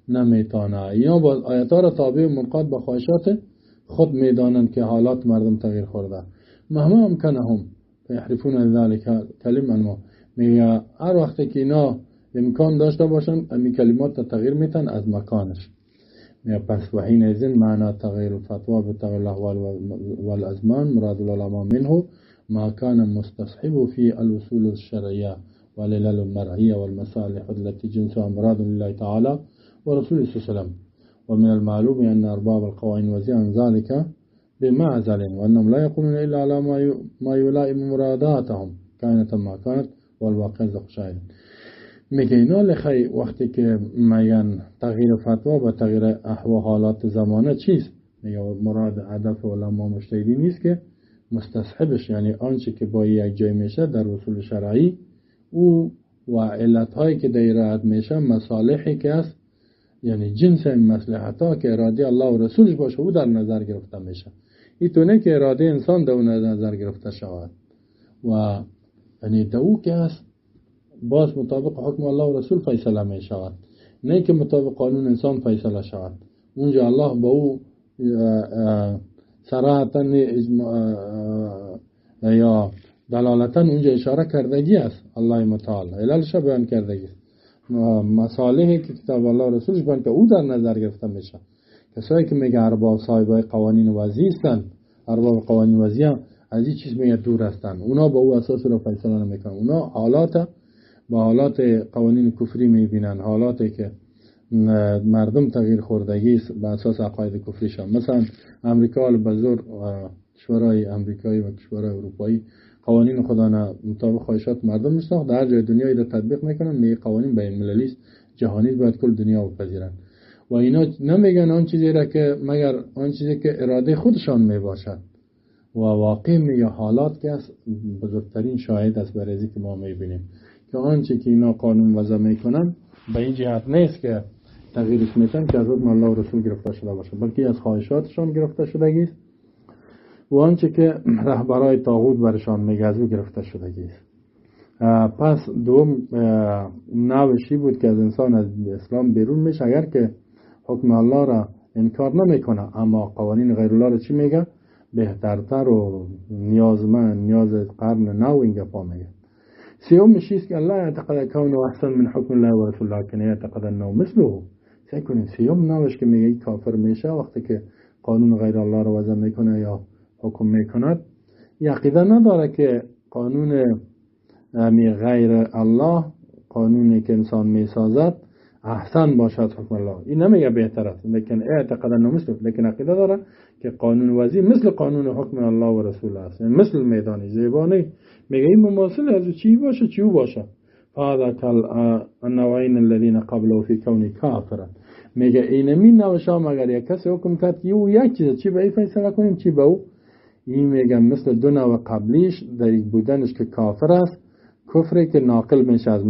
نمیتونه. یا با آیات ها را تابع و منقاد به خواهشات خود میدانند که حالات مردم تغییر خورده. مهما امکنهم یحرفون ذلک کلمه، میگه هر وقت که اینا امکان داشته باشن امی کلمات تغییر میتن از مکانش. پس و حین ازن معنی تغییر الفتوى بتغییر الاحوال والازمان مراد العلماء منه ما كان مستصحب في الوصول الشرعية والعلل المرعية والمصالح التي جنسها مراد لله تعالى ورسوله صلى الله عليه وسلم. ومن المعلوم أن أرباب القوانين وزي عن ذلك بمعزل وأنهم لا يقولون إلا على ما يلائم مراداتهم كانت ما كانت والواقع ذو شاهد. میگه اینا لخی وقتی که میگن تغییر فتوا با تغییر احوال حالات زمانه چیست؟ میگه مراد هدف علما مجتهدین نیست که مستصحبش، یعنی آنچه که با یک جای میشه در اصول شرعی او و علتهایی که در رعایت میشه مصالحی که است، یعنی جنس این مصلحت ها که اراده الله و رسولش باشه او در نظر گرفته میشه. اینطوره که اراده انسان در نظر گرفته شود و یعنی دو که است باز مطابق حکم الله و رسول فیصله می شود. نه که مطابق قانون انسان فیصله شود. اونجا الله با او صراحتا یا دلالتا اونجا اشاره کردگی است. الله متعال علالش بیان کردگی است، مصالحی که کتاب الله و رسولش بیان که او در نظر گرفته میشه. کسایی که میگه ارباب صاحبای قوانین وضعی هستند، ارباب قوانین وضعی هم از این چیز میگه دور هستند، اونا با او اساس رو فیصله نمیکنن. اونا حالات با حالات قوانین کفری میبینن، حالاتی که مردم تغییر خوردگی به اساس عقاید کفریشان. مثلا امریکا به زور کشورهای امریکایی و کشورهای اروپایی قوانین خدا مطابق خواهشات مردم میساخت، در جای دنیایی رو تطبیق میکنن. میگه قوانین بین المللی است، جهانی، باید کل دنیا بپذیرن. و اینا نمیگن آن چیزی را که مگر آن چیزی که اراده خودشان میباشد. و واقع میگه حالات که از بزرگترین شاهد است برای ازی که ما میبینیم که آنچه که اینا قانون وضع میکنن به این جهت نیست که تغییرش میتن که از حکم الله و رسول گرفته شده باشه، بلکه از خواهشاتشان گرفته شدگی است و آنچه که رهبرای طاغوت برشان میگه از او گرفته شدگی است. پس دوم نوشی بود که از انسان از اسلام بیرون میشه اگر که حکم الله را انکار نمیکنه، اما قوانین غیر الله را چی میگه؟ بهترتر و نیاز قرن نو این گپا میگه. سیوم چیز که الله اعتقد کونه احسن من حکم الله و رسول الله کنه اعتقد انه مثله. سیکنین سیوم نوش که میگه کافر میشه وقتی که قانون غیر الله را وضع میکنه یا حکم میکند. عقیده نداره که قانون غیر الله، قانونی که انسان میسازد احسن باشد حکم الله. این نمیگه بهتر است، لیکن اعتقاد انه مثل، لیکن عقیده داره که قانون وضعی مثل قانون حکم الله و رسول است، یعنی مثل میدانی زیبانی. میگه این مماثل از چی باشه چی باشه. فهذا کل النوعین الذين قبله فی کونی کافرا. میگه اینمی نوشا مگر یک کسی حکم کرد که او یک چیز چی به این فیصله کنیم چی به او. این میگه مثل دو نوع قبلیش در یک بودنش که کافر است، کفری که ناقل میشه از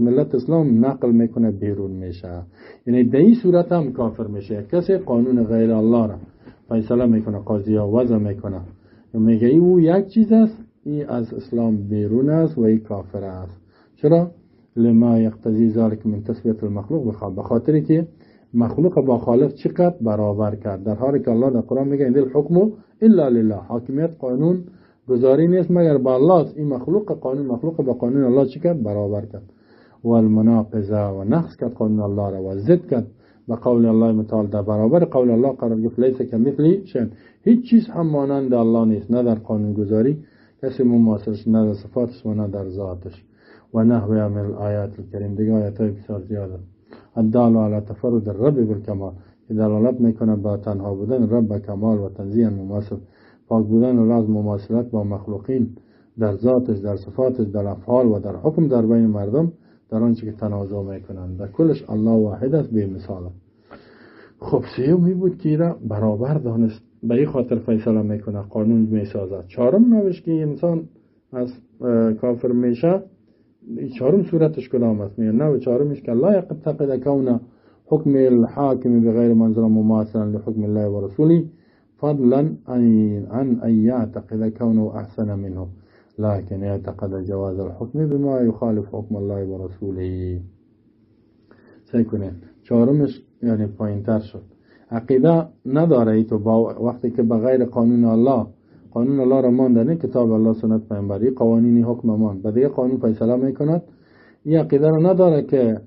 ملت اسلام نقل میکنه بیرون میشه، یعنی در این صورت هم کافر میشه. کسی قانون غیر الله را فیصله میکنه، قاضی ها وضع میکنه، میگه او یک چیز است، این از اسلام بیرون است و این کافر است. چرا؟ لما یقتضی ذلک من تسویه المخلوق بخواد، به خاطری که مخلوق با خالق چقدر برابر کرد، در حالی که الله در قرآن میگه ان الحکم الا لله، حاکمیت قانون گزاری نیست مگر با الله. این مخلوق با قانون الله چقدر برابر کرد. و المناقضه و نقص کرد قانون الله را و ضد کرد با قول الله متعال، در برابر قول الله قرار گرفت لیس کمثلی شیء، هیچ چیز هم مانند الله نیست، نه در قانون گذاری کسی مماثلش، نه در صفاتش و نه در ذاتش. و نحو من الآیات الکریم، دیگه آیات های بسیار زیاده الدال علی تفرد الرب بالکمال، که دلالت میکنه با تنها بودن رب با کمال و تنزیه مماثل، پاک بودن و از مماثلت با مخلوقین در ذاتش، در صفاتش، در افعال و در حکم در بین مردم، در آنچه که تنازع میکنند. در کلش الله واحد است بی مثال. خب سیومی بود که را برابر دانست، به این خاطر فیصله میکنه، قانون میسازد. چهارم نوش که انسان از کافر میشه، چهارم صورتش کدام است؟ میگه نوع چهارمش که الله یعتقد کون حکم الحاکم بغیر منزل مماثلا لحکم الله و رسوله فضلا عن ان يعتقد كونه احسن منه لكن يعتقد جواز الحكم بما يخالف حكم الله و رسوله. سعی کنید چهارمش یعنی پایینتر شد. عقیده نداره ای تو با وقتی که بغیر قانون الله را ماندنه، کتاب الله سنت پیامبری قوانینی حکم مان به دیگه قانون فیصله میکند. این عقیده را نداره که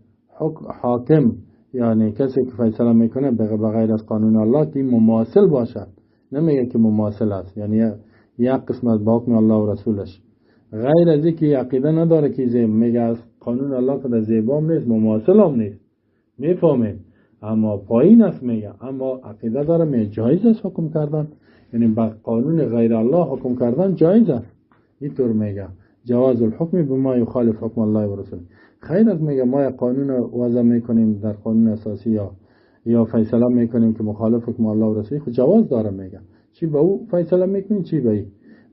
حاکم یعنی کسی که فیصله میکنه بغیر از قانون الله که مماثل باشد. نمیگه که مماثل است، یعنی یک قسمت با حکم الله و رسولش، غیر از اینکه عقیده نداره که میگه از قانون الله که زیبام نیست مماثل هم نیست، میفهمید، اما پایین است میگه. اما عقیده داره میگه جایز است حکم کردن، یعنی با قانون غیر الله حکم کردن جایز است. اینطور میگه جواز الحکم بما یخالف حکم الله و رسول. خیر از میگه ما یک قانون وضع میکنیم در قانون اساسی یا فیصله میکنیم که مخالف حکم الله و رسول، خود جواز داره. میگه چی به او فیصله میکنیم چی به این.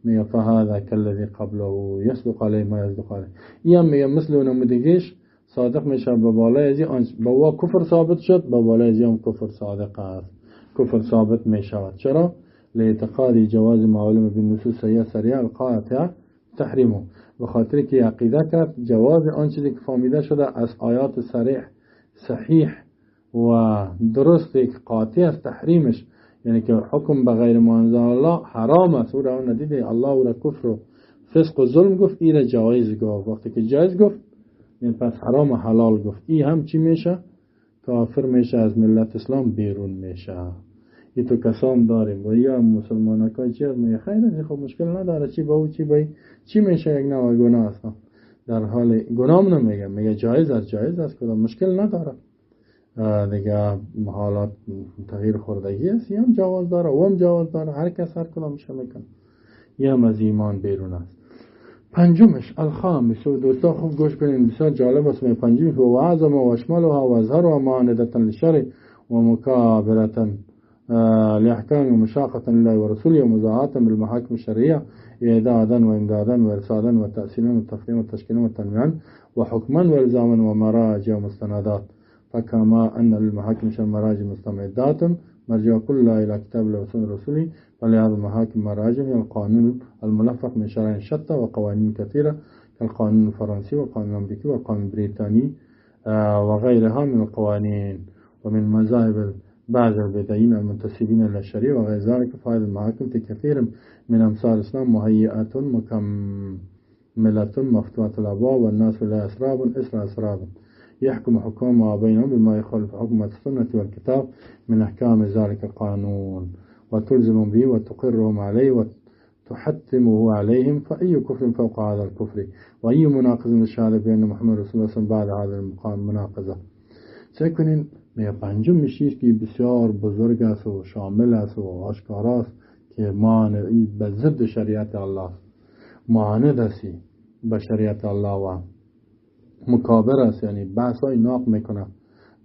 میگه فهذا کالذی قبله یصدق علیه ما یصدق علیه. این هم میگه مثل اونم دیگهش صادق میشه به بالای ازی، به وا کفر ثابت شد، به بالای ازی هم کفر صادق است، کفر ثابت میشود. چرا؟ لاعتقاد جواز معلوم بالنصوص صریحه القاطعه به خاطر که عقیده کرد جواز آن چیزی که فهمیده شده از آیات صریح صحیح و درست که قاطع از تحریمش، یعنی که حکم به غیر ما انزل الله حرام است، او را ندیده الله او را کفر و فسق و ظلم گفت، این را جایز گفت. وقتی که جایز گفت یعنی پس حرام و حلال گفت، این هم چی میشه؟ کافر میشه، از ملت اسلام بیرون میشه. این تو کسان داریم و یا مسلمان ها چی از میگه خیلی خب مشکل نداره، چی با او چی با چی میشه، یک نوع گناه است. در حال گناه نمیگه، میگه جایز است کدام مشکل نداره دیگه. حالات تغییر خوردگی است، هم جواز داره و هم جواز داره، هر کس هر کدام میشه میکنه، هم از ایمان بیرون است. پنجمش الخامس، و دوستا خوب گوش کنین بسیار جالب است. پنجمش و اعظم و اشملها و اظهرها معاندة للشرع و مکابرة لأحكام مشاقة لله ورسوله ومزاحة بالمحاكم الشرعية إعدادا وإمدادا وإرصادا وتأصيلا وتفريما وتشكيلا وتنويعا وحكما وإلزاما ومراجع ومستندات. فكما أن للمحاكم مراجع مستمدات مرجع كلها إلى كتاب الله وسنة رسوله، ولهذا المحاكم مراجع هي القانون الملفق من شرائع شتى وقوانين كثيرة كالقانون الفرنسي والقانون الأمريكي والقانون البريطاني وغيرها من القوانين. ومن مذاهب بعض البدعيين المنتسبين إلى الشريعة وغير ذلك، فهذه المحاكم في كثير من أمثال الإسلام مهيئة مكملة مفتوحة الأبواب والناس لا أسراب يحكم حكومة بينهم بما يخالف حكم السنة والكتاب من أحكام ذلك القانون وتلزم به وتقرهم عليه وتحتمه عليهم، فأي كفر فوق هذا الكفر وأي مناقض للشهادة بأن محمد رسول الله بعد هذا المقام مناقضة. سيكون پنجم میشیست که بسیار بزرگ است و شامل است و آشکار است که مانعی به ضد شریعت الله، معاند است به شریعت الله و مکابر است، یعنی بحث های ناق میکنه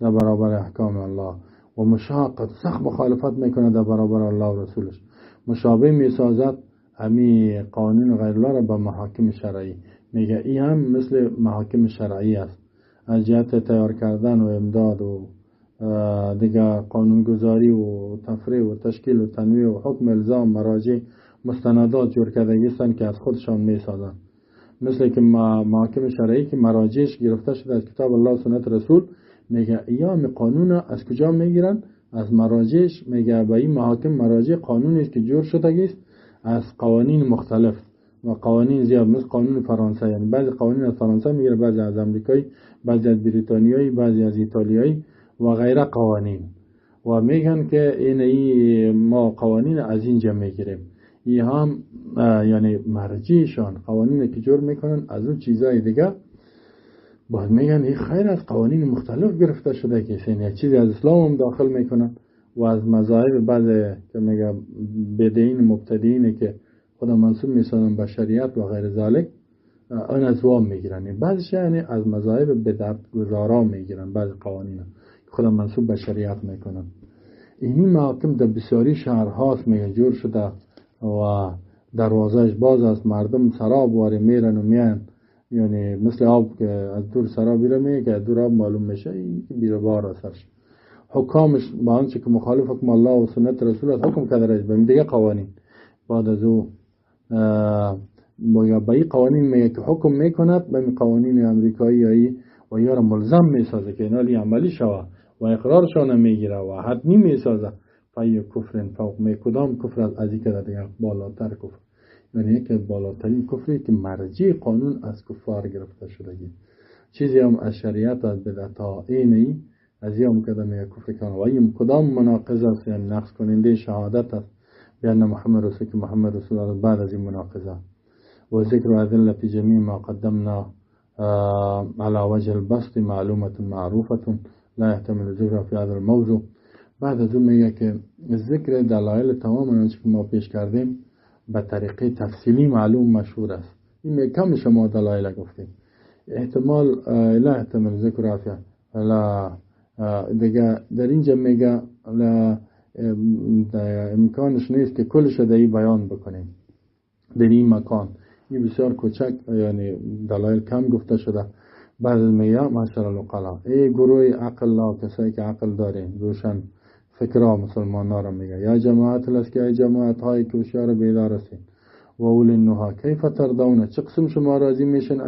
در برابر احکام الله و مشاقت سخت مخالفت میکنه در برابر الله و رسولش، مشابه میسازد امی قانون غیر الله را به محاکم شرعی. میگه این هم مثل محاکم شرعی است از جهت تیار کردن و امداد و دیگه قانونگذاری و تفریع و تشکیل و تنویع و حکم الزام مراجع مستندات جور کردگی هستند که از خودشان میسازند. مثل که محاکم شرعی که مراجعش گرفته شده از کتاب الله و سنت رسول، میگه ایام قانون از کجا میگیرن؟ از مراجعش. میگه به این محاکم مراجع قانونی است که جور شده است از قوانین مختلف و قوانین زیاد، مثل قانون فرانسه، یعنی بعضی قوانین از فرانسه میگیره، بعضی از امریکایی، بعضی از بریتانیایی، بعضی از ایتالیایی و غیره قوانین، و میگن که این ما قوانین از اینجا میگیریم. این هم یعنی مرجعشان قوانین که جور میکنن از اون چیزای دیگه، بعد میگن این خیر از قوانین مختلف گرفته شده که یعنی چیزی از اسلام هم داخل میکنن و از مذاهب بعضی که میگه بدعین مبتدعین که خدا منسوب میسازن به شریعت و غیر ذالک، آن از وام میگیرن. بعضیش یعنی از مذاهب بدعت گذارا میگیرن، بعض قوانین خدا منسوب به شریعت میکنن. اینی محاکم در بسیاری شهرهاست میگه جور شده و دروازهش باز است، مردم سراب واره میرن و میان، یعنی مثل آب که از دور سراب بیره میگه که دور آب معلوم میشه این بیره بار اثرش. حکامش با آنچه که مخالف حکم الله و سنت رسول است حکم کدرش به دیگه قوانین، بعد از او با این قوانین میگه که حکم میکند به قوانین امریکایی و یا را ملزم میسازه که اینالی عملی شوه و اقرارشان میگیره و حتمی میسازه. فای کفر فوق می کدام کفر از این که دیگه بالاتر کفر، یعنی یکی از بالاترین کفری که مرجع قانون از کفار گرفته شده. چیزی هم از شریعت از بدعت ها اینی از یه مقدمه کفر کنه و این کدام مناقض است، یعنی نقص کننده شهادت است بیان محمد رسول که محمد رسول الله بعد از این مناقضه. و ذکر ادله جميع ما قدمنا على وجه البسط معلومه معروفه لا يحتمل ذکر في هذا الموضوع. بعد از اون میگه که ذکر دلایل تمام آنچه که ما پیش کردیم به طریقه تفصیلی معلوم مشهور است. این میگه کم شما دلایل گفتیم، احتمال لا احتمال ذکر رافع لا دیگه در اینجا میگه امکانش نیست که کلش دهی بیان بکنیم در این مکان. این بسیار کوچک یعنی دلایل کم گفته شده. بعد میگه معاشر العقلا، ای گروه عقل لا، کسایی که عقل دارین روشن فکرها مسلمان ها را میگه، یا جماعت است که ای جماعت هایی که هوشیار بیدار هستین و اول النهی کیف ترضون، چه قسم شما راضی میشن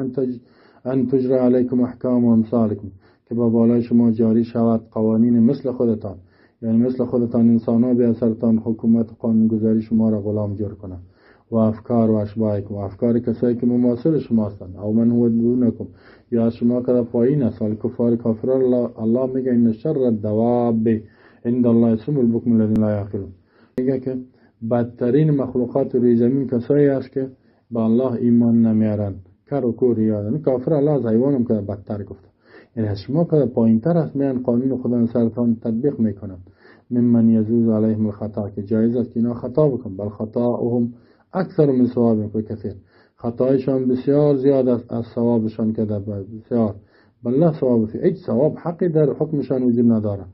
ان تجرى علیکم احکام و امثالکم، که با بالای شما جاری شود قوانین مثل خودتان، یعنی مثل خودتان انسان ها به اثرتان حکومت و قانونگذاری شما را غلام جور کنند و افکار و اشباهکم و افکار کسایی که مماثل شما هستند او من هو دونکم یا از شما که پایین است. کفار کافران الله میگه ان شر الدواب عند الله اسم البکم الذین لا یعقلون، میگه که بدترین مخلوقات روی زمین کسایی است که به الله ایمان نمیارن، کر و کور یادن. کافر الله از حیوانم که بدتر گفته، یعنی از شما که پایین تر است میان قانون خدا سرتان تطبیق میکنند. ممن یجوز علیهم الخطا، که جایز است که اینا خطا بکنن، بل خطاهم اکثر من ثوابهم کثیر، خطایشان بسیار زیاد است از ثوابشان که بسیار، بل لا ثواب فی، هیچ ثواب حقی در حکمشان وجود نداره،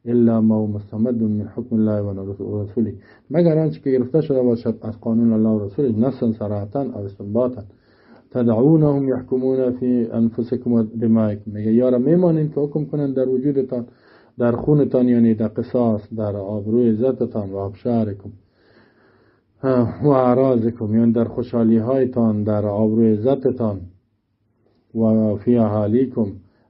الا ما مستمد من حکم الله و رسوله، مگر آنچه که گرفته شده باشد از قانون الله و رسوله، نصا صراحتا او استنباطا. تدعونهم یحکمون فی انفسکم و دمائکم، میگه یارا میمانین که حکم کنن در وجودتان، در خونتان، یعنی در قصاص، در آبروی عزتتان و ابشارکم و اعراضکم، یعنی در خوشحالی هایتان، در آبروی عزتتان، و فی اهالیکم،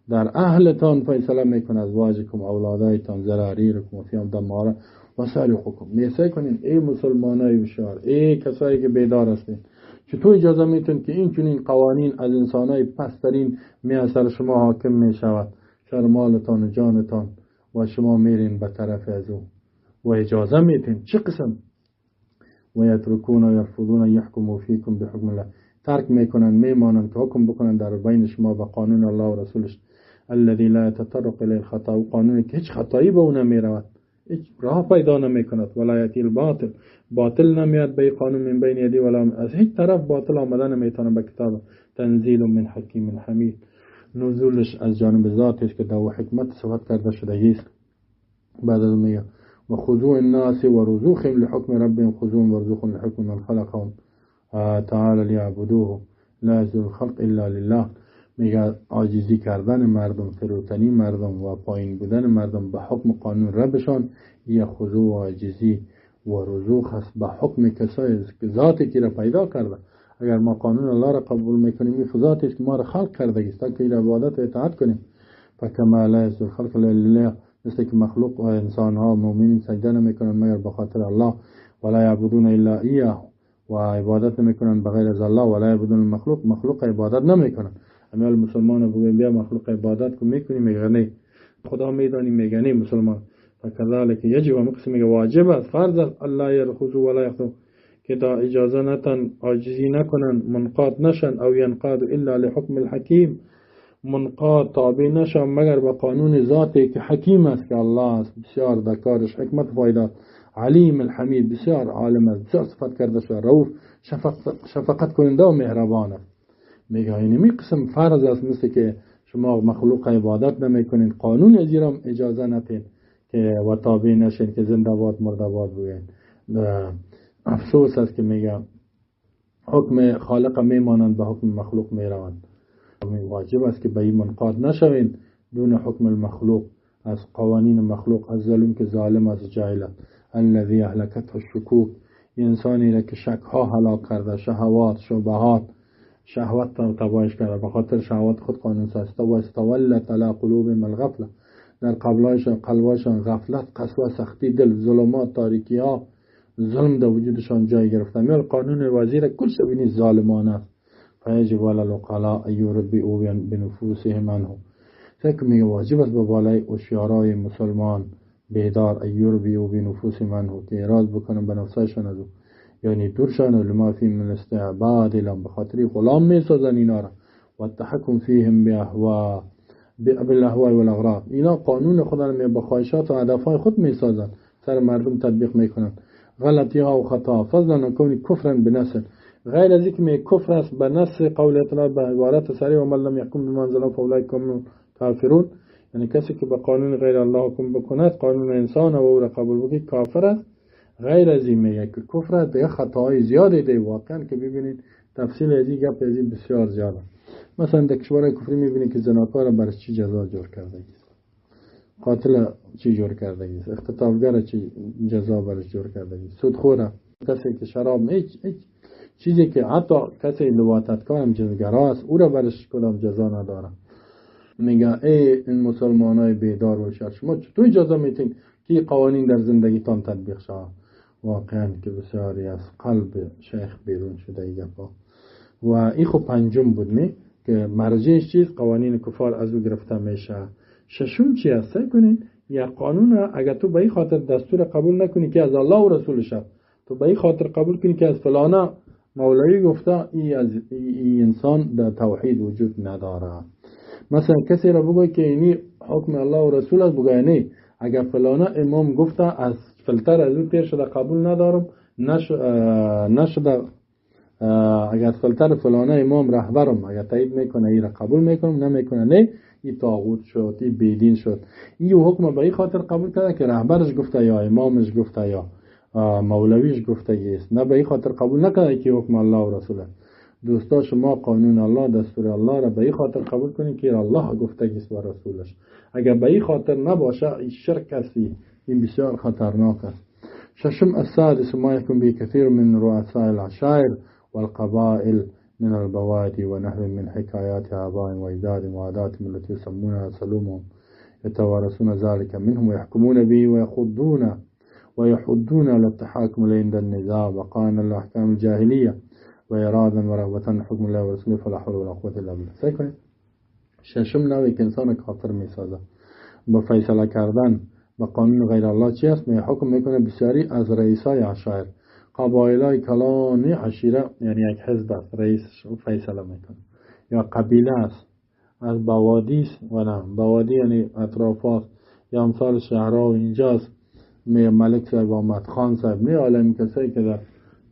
در اهلتان فیصله میکن، از واجکم اولادایتان، ذراریرکم و فی دماره و سالخکم. میسه کنین ای مسلمانای بشار، ای کسایی که بیدار هستین، چطور اجازه میتون که این چنین قوانین از انسانای پسترین میاثر شما حاکم میشود، شرمالتان و جانتان، و شما میرین به طرف از او و اجازه میتین؟ چه قسم؟ و یترکون و یرفضون یحکموا فیکم بحکم الله، ترک میکنن میمانن که حکم بکنن در بین شما به قانون الله و رسولش، الذی لا یتطرق الی الخطا، و قانونی که هیچ خطایی به اون نمیرود، هیچ راه پیدا نمیکند، ولا یاتی الباطل، باطل نمیاد به قانون من بین یدی، ولا از هیچ طرف باطل آمده نمیتونه به کتاب. تنزیل من حکیم حمید، نزولش از جانب ذاتی است که در حکمت صفت کرده شده است. بعد از میگه و خضوع الناس و رزوخهم لحکم ربهم، خضوع و رزوخ لحکم من خلقهم تعالی لیعبدوه لا یزول الخلق الا لله، میگه عاجزی کردن مردم، فروتنی مردم و پایین بودن مردم به حکم قانون ربشان، یه خضوع و عاجزی و رزوخ است به حکم کسایی که ذاتی که را پیدا کرده. اگر ما قانون الله را قبول میکنیم، این ذاتی است که ما را خلق کرده است تا که این عبادت و اطاعت کنیم. فکما لا یزول الخلق الا لله، مثل که مخلوق و انسان ها مؤمنین سجده نمیکنن مگر به خاطر الله، ولا یعبدون الا ایاه، و عبادت نمیکنن بغیر از الله، ولا یعبدون المخلوق، مخلوق عبادت نمیکنن. امیال مسلمان بگویم بیا مخلوق عبادت کن، میکنی؟ میگه نه. خدا میدانی؟ میگه نه مسلمان. فکذالک یجب، مقصد میگه واجب است، فرض است، الله یرخصوا ولا یخضوا، که تا اجازه نتن، عاجزی نکنن، منقاد نشن، او ینقاد الا لحکم الحکیم، منقاد تابع نشن مگر به قانون ذاتی که حکیم است، که الله است، بسیار در کارش حکمت فایده، علیم الحمید، بسیار عالم است، بسیار صفت کرده شده، رؤوف، شفقت کننده و مهربان است. میگه این می قسم فرض است، مثل که شما مخلوق عبادت نمیکنین، قانون از ایران اجازه نتین که و تابع نشین که زنده باد مرده باد بگین. افسوس است که میگه حکم خالق میمانند به حکم مخلوق میروند. واجب است که به این منقاد نشوین دون حکم المخلوق، از قوانین مخلوق، از ظلم که ظالم از جاهل، الذی اهلکته الشکوک، انسانی را که شک ها هلاک کرده، شهوات، شبهات، شهوت تباهش کرده، به خاطر شهوات خود قانون سازته، و استولت علی قلوبهم الغفله، در قلبشان غفلت، قسوه، سختی دل، ظلمات، تاریکی ها، ظلم در وجودشان جای گرفته. میل قانون وزیر کل شبینی ظالمانه است. فیجب علی العقلاء ان یربئوا بنفوسهم عنه، فکر میگه واجب است به بالای هوشیارای مسلمان بیدار، ان یربئوا بنفوسهم عنه، که اراز بکنن به نفسشان از او، یعنی دورشان لما فی من استعباد لهم، به خاطر غلام میسازن اینا را، و التحکم فیهم بالاهواء والاغراض، اینا قانون خدا را به خواهشات و هدفهای خود میسازن، سر مردم تطبیق میکنن، غلطی ها و خطا، فضلا عن کون کفرا بنص، غیر از اینکه کفر است به نص قول تعالی به عبارت صریح و من لم یحکم بما انزل الله فاولئک هم کافرون، یعنی کسی که به قانون غیر الله حکم بکند، قانون انسان و او را قبول بکنه، کافر است. غیر از این میگه که کفر است، دیگه خطاهای زیادی دی، واقعا که ببینید تفصیل از این گپ از این بسیار زیاده. مثلا در کشورهای کفری میبینید که زناکار برش چی جزا جور کرده است، قاتل چی جور کرده است، اختطافگر چی جزا برش جور کرده است، سودخور، کسی که شراب، هیچ چیزی که حتی کسی لواطتکار هم جنسگرا است او را برش کدام جزا نداره. میگه ای این مسلمانای بیدار و شر، شما چطور اجازه میتین که قوانین در زندگیتان تطبیق شود؟ واقعا که بسیاری از قلب شیخ بیرون شده ای گفا. و این خب پنجم بود نه که مرجعش چیز قوانین کفار از او گرفته میشه. ششم چی هست کنین؟ یا قانون اگر تو به این خاطر دستور قبول نکنی که از الله و رسولش، تو به این خاطر قبول کنی که از فلانا مولوی گفته، این انسان در توحید وجود نداره. مثلا کسی را بگوی که اینی حکم الله و رسول است، بگوی نه اگر فلانا امام گفته از فلتر از اون تیر شده قبول ندارم، نشده اگر از فلتر فلانا امام رهبرم اگر تایید میکنه این را قبول میکنم، نمیکنه نه این طاغوت شد، این بیدین شد. این حکم به این خاطر قبول کرده که رهبرش گفته یا امامش گفته یا مولویش گفته است، نه به این خاطر قبول نکرده که حکم الله و رسوله. دوستا شما قانون الله دستور الله را به این خاطر قبول کنید که الله گفته است و رسولش. اگر به این خاطر نباشه این شرک است، این بسیار خطرناک است. ششم السادس ما يكون به كثير من رؤساء العشائر والقبائل من البوادي ونحو من حكايات آباء وأجداد وعاداتهم التي يسمونها سلومهم يتوارثون ذلك منهم ويحكمون به ويحضون على التحاكم عند النزاع وقانا الأحكام الجاهلية وإرادا ورغبة حكم الله ورسوله فلا حول ولا قوة إلا بالله. سیکنید ششم نوعی که انسان کافر میسازه با فیصله کردن با قانون غیر الله چی است؟ حکم میکنه بسیاری از رئیسای عشایر، قبایلای کلانی عشیره، یعنی یک حزب است، رئیس فیصله میکنه، یا قبیله است از بوادی است، و نه بوادی یعنی اطرافات یا امثال شهرها و اینجاست. ملک صاحب آمد، خان صاحب، نه عالم کسایی که در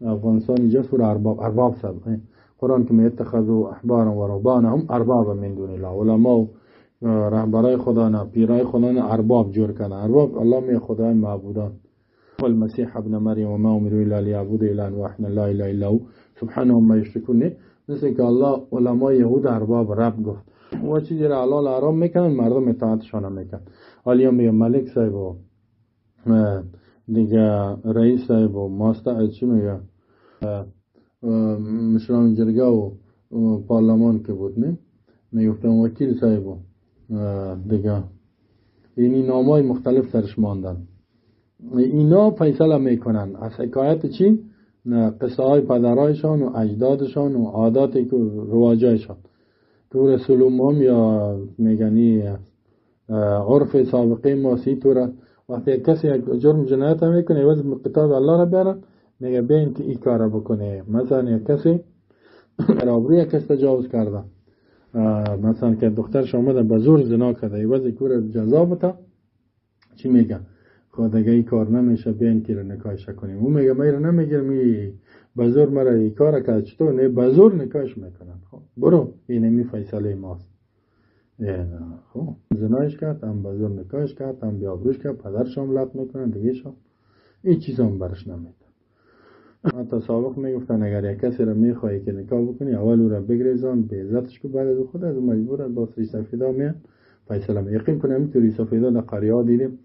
افغانستان اینجا سور ارباب صاحب قرآن که میتخذوا احبارا و رهبانهم اربابا من دون الله، علما رهبرای خدا نه پیرای خدا نه ارباب جور کنه. ارباب الله می خدای معبودان. والمسيح ابن مريم وما امروا الا ليعبدوا الا واحدا لا اله الا هو سبحانه عما يشركون. مثل که الله علمای یهود ارباب رب گفت و چیزی را حلال حرام میکنن، مردم اطاعتشان نمیکنن. حالا میگه ملک صاحب و دیگه رئیس صاحب و ماستا چی میگه مشران جرگه و پارلمان که بود نه میگفتن وکیل صاحب و دیگه اینی نامای مختلف سرش ماندن. اینا فیصله میکنن از حکایت چی؟ قصه های پدرایشان و اجدادشان و عاداتی که رواجایشان تو رسولم هم یا میگنی عرف سابقه ماسی تو را وقتی کسی یک جرم جنایت میکنه عوض کتاب الله را بیارن میگه بین که این کار را بکنه. مثلا یک کسی رابری کس تجاوز کرده، مثلا که دخترش آمده به زور زنا کرده عوض کور جزا بتا چی میگه؟ خود اگه این کار نمیشه بیان که رو نکاحش کنیم. اون میگه من رو نمیگیرم بزرگ مرا این کار کرد، چطور نه بزرگ نکاحش میکنن. خب برو این می فیصله ماست. خب زنایش کرد هم بزرگ نکاحش کرد هم بیابروش کرد، پدرش هم لط میکنن دیگه شو این چیز هم برش نمیدن. حتی سابق میگفتن اگر یک کسی رو میخوایی که نکاح بکنی اول او را بگریزان به عزتش که بعد از خود از مجبور است با ریسفیدا میان فیصله می. یقین کنم اینطور ریسفیدا در قریه ها دیدیم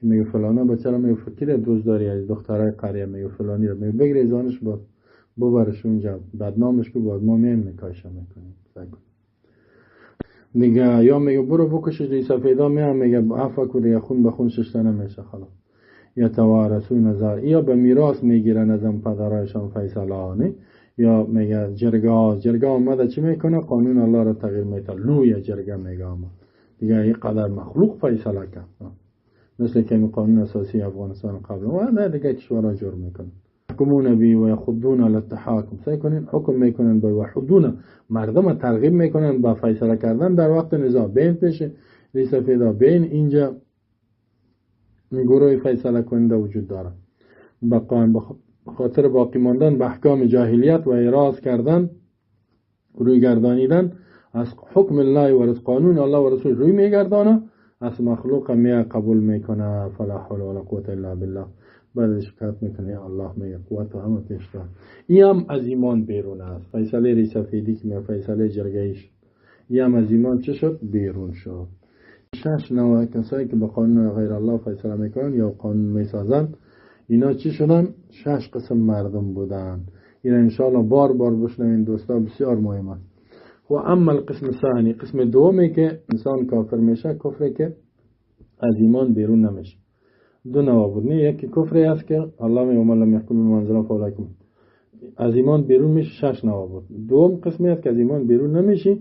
که میگه فلانا بچه را میگه فکر دوست داری از دخترای قریه، میگه فلانی را میگه بگریزانش با ببرش اونجا بدنامش که بعد ما میایم نکاحش میکنیم. دیگه یا میگه برو بکشش ریسفیدا میان میگه عفو کو دیگه خون به خون ششته نمیشه خلاص. یا توارثون نظر یا به میراث میگیرن از هم پدرایشان فیصله آنه. یا میگه جرگه آمده چی میکنه؟ قانون الله را تغییر میده. لوی جرگه میگه آمد دیگه این قدر مخلوق فیصله کرد، مثل که این قانون اساسی افغانستان قبل و نه دیگه کشورها جور میکنن. حکمون بی و یخضون علی التحاکم، سعی کنین حکم میکنن به وحدون مردم ترغیب میکنن با فیصله کردن در وقت نزاع بین پیش ریسفیدا بین اینجا گروه فیصله کننده وجود داره. خاطر باقی ماندن به احکام جاهلیت و اعراض کردن روی گردانیدن از حکم الله و از قانون الله و رسول روی میگردانه، از مخلوق می قبول میکنه. فلا حول ولا قوة الا بالله. بعد شکایت میکنه الله میگه قوت همه پیش دار. این هم از ایمان بیرون است. فیصله ریسفیدی که می فیصله جرگهیش این هم از ایمان چه شد؟ بیرون شد. 6 نوع کسایی که با قانون غیر الله فیصله میکنن یا قانون میسازن اینا چی شدن؟ 6 قسم مردم بودن. اینا انشاءالله بار بشنوین دوستا، بسیار مهم است. و اما القسم الثانی، قسم دومی که انسان کافر میشه، کفری که از ایمان بیرون نمیشه. دو نوع بود. یکی کفری است که الله می ومن لم یحکم بما انزل الله فاولئک از ایمان بیرون میشه، 6 نوع بود. دوم قسمی است که از ایمان بیرون نمیشه،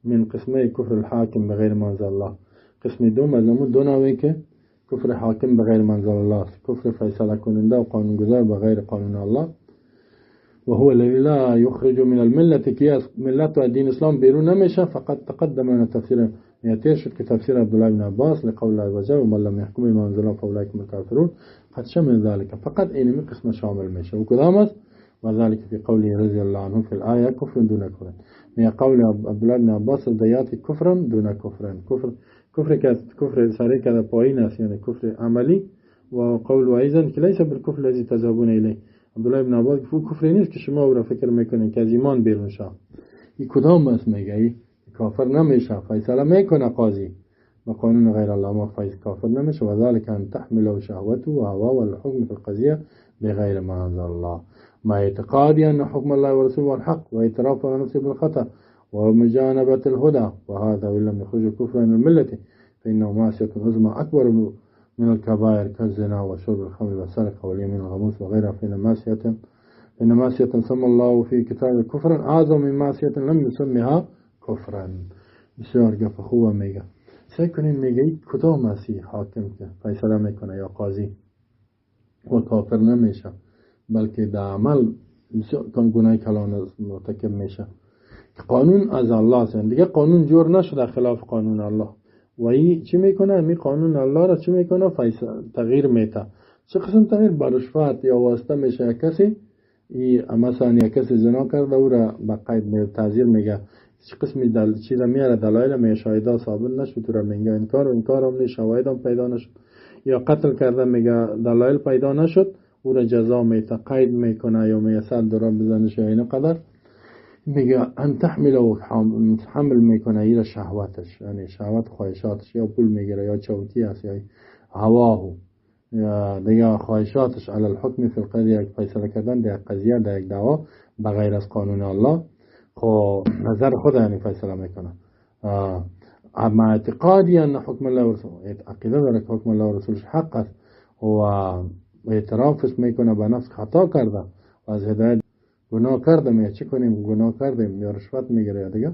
من قسمه کفر الحاکم بغیر ما انزل الله. قسم دوم از همون دو نوعی که کفر حاکم بغیر ما انزل الله است، کفر فیصله کننده و قانونگذار بغیر قانون الله. و هو الذي لا يخرج من الملة، که از ملت و دین اسلام بیرون نمیشه. فقط تقدم ان تفسیر میاتیر شد که تفسیر عبدالله بن عباس لقول الله عز وجل ومن لم يحكم بما انزل الله فاولئک هم الكافرون قد شمل ذلك، فقط این قسم شامل میشه. و کدام است؟ و ذلك في قوله رضی الله عنه في الآية كفر دون كفر. می قول عبدالله بن عباس دیات کفر دون کفر، کفر که کفر سری که پایین است، یعنی کفر عملی. و قول و ایضا که لیس بالکفر الذي تذهبون الیه. عبدالله بن عباس گفت کفر نیست که شما او را فکر میکنین که از ایمان بیرون شه. این کدام است؟ میگه کافر نمیشه، فیصله میکنه قاضی با قانون غیر الله، ما کافر نمیشه. و ذلك ان تحمل شهوته و هوا و الحكم في القضيه بغیر ما انزل الله، ما اعتقادی ان حکم الله و رسوله الحق و اعتراف على نفسه بالخطا و مجانبه الهدى، و هذا وان لم يخرج كفرا من المله فانه معصيه عظمى اكبر من الكبائر كالزنا وشرب الخمر والسرقه واليمين الغموس وغيرها. فإن معصية سمى الله في كتاب كفرا أعظم من معصية لم يسمها كفرا. بسیار گپ خوبه میگه. سعی کنین میگه کدام مسیح حاکم که فیصله میکنه یا قاضی و کافر نمیشه، بلکه در عمل بسیار گناه کلان مرتکب میشه. قانون از الله است، دیگه قانون جور نشده خلاف قانون الله. و این چی میکنه؟ می قانون الله را چی میکنه؟ تغییر میده. چه قسم تغییر؟ با رشوت یا واسطه میشه کسی، مثلا یک کسی زنا کرده او را به قید تعزیر میگه، چه قسمی چیزا میاره دلایل می شاهدا ثابت نشد تو را میگه انکار هم نیست، شواهد هم پیدا نشد. یا قتل کرده میگه دلایل پیدا نشد، او را جزا میته، قید میکنه یا میگه 100 درام بزنش یا اینو قدر. میگه ان تحمل و حمل میکنه ایره شهوتش، یعنی شهوت خواهشاتش، یا پول میگیره یا چوتی است یا هواه، یا دیگه خواهشاتش علی الحکم فی القضیه، فیصله کردن در قضیه در یک دعوا بغیر از قانون الله، خب نظر خود یعنی فیصله میکنه. اما اعتقادی ان حکم الله و رسوله، عقیده داره که حکم الله و رسولش حق است و اعترافش میکنه به نفس خطا کرده و از هدایت گناه کرده. میگه چی کنیم؟ گناه کردیم یا رشوت میگیره یا دیگه.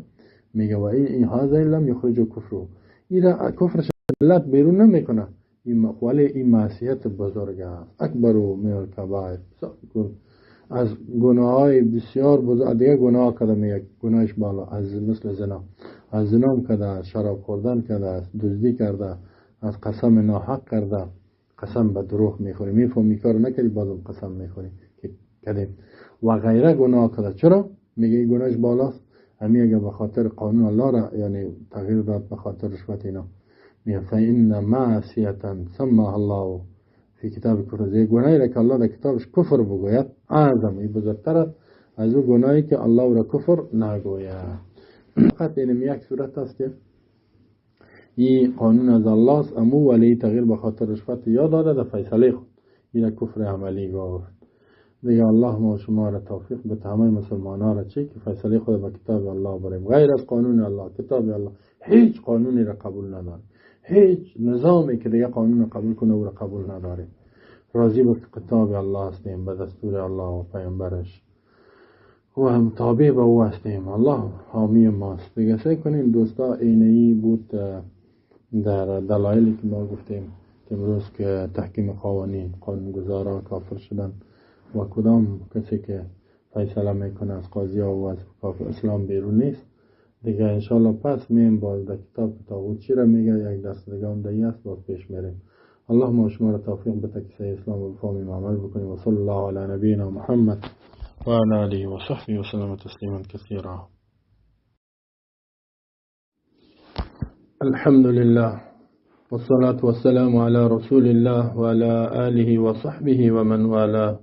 میگه و این هذا لم یخرج کفر، این کفرش ملت بیرون نمیکنه، ولی این معصیت بزرگ است، اکبر من الکبائر، از گناه های بسیار بزرگ. دیگه گناه کرده، میگه گناهش بالا، از مثل زنا، از زنا کرده، شراب خوردن کرده، دزدی کرده، از قسم ناحق کرده، قسم به دروغ میخوری، میفهمی کار نکردی بازم قسم میخوری که کردی و غیره گناه کرده. چرا میگه گناهش بالاست؟ همین اگه به خاطر قانون الله را یعنی تغییر داد به خاطر رشوت اینا، میگه فإن معصیة سماها الله فی کتاب کفر، زی گناهی را که الله در کتابش کفر بگوید اعظم، این بزرگتر است از اون گناهی که الله را کفر نگوید. فقط این یک صورت است که این قانون از الله است، امو ولی تغییر به خاطر رشوت یاد داده در فیصله خود، این کفر عملی گفت. دیگه الله ما شما را توفیق به همه مسلمانان را چی که فیصله خود به کتاب الله بریم، غیر از قانون الله، کتاب الله هیچ قانونی را قبول نداریم، هیچ نظامی که دیگه قانون را قبول کنه او را قبول نداریم. راضی به کتاب الله هستیم، به دستور الله و پیامبرش و هم تابع به او هستیم. الله حامی ماست. دیگه سعی کنین دوستا، اینهی بود در دلایلی که ما گفتیم که امروز که تحکیم قوانین، قانونگذاران کافر شدن و کدام کسی که فیصله میکنه از قاضی ها و از کافر اسلام بیرون نیست. دیگه انشالله پس میم باز در کتاب طاغوت چی را میگه، یک درس دیگه هم دیگه است، باز پیش میریم. الله ما شما را توفیق بده که صحیح اسلام و بفهمیم عمل بکنیم. و صلی الله علی نبینا محمد و علی آله و صحبه و سلم تسلیما کثیرا. الحمد لله والصلاة والسلام على رسول الله وعلى آله وصحبه ومن والاه.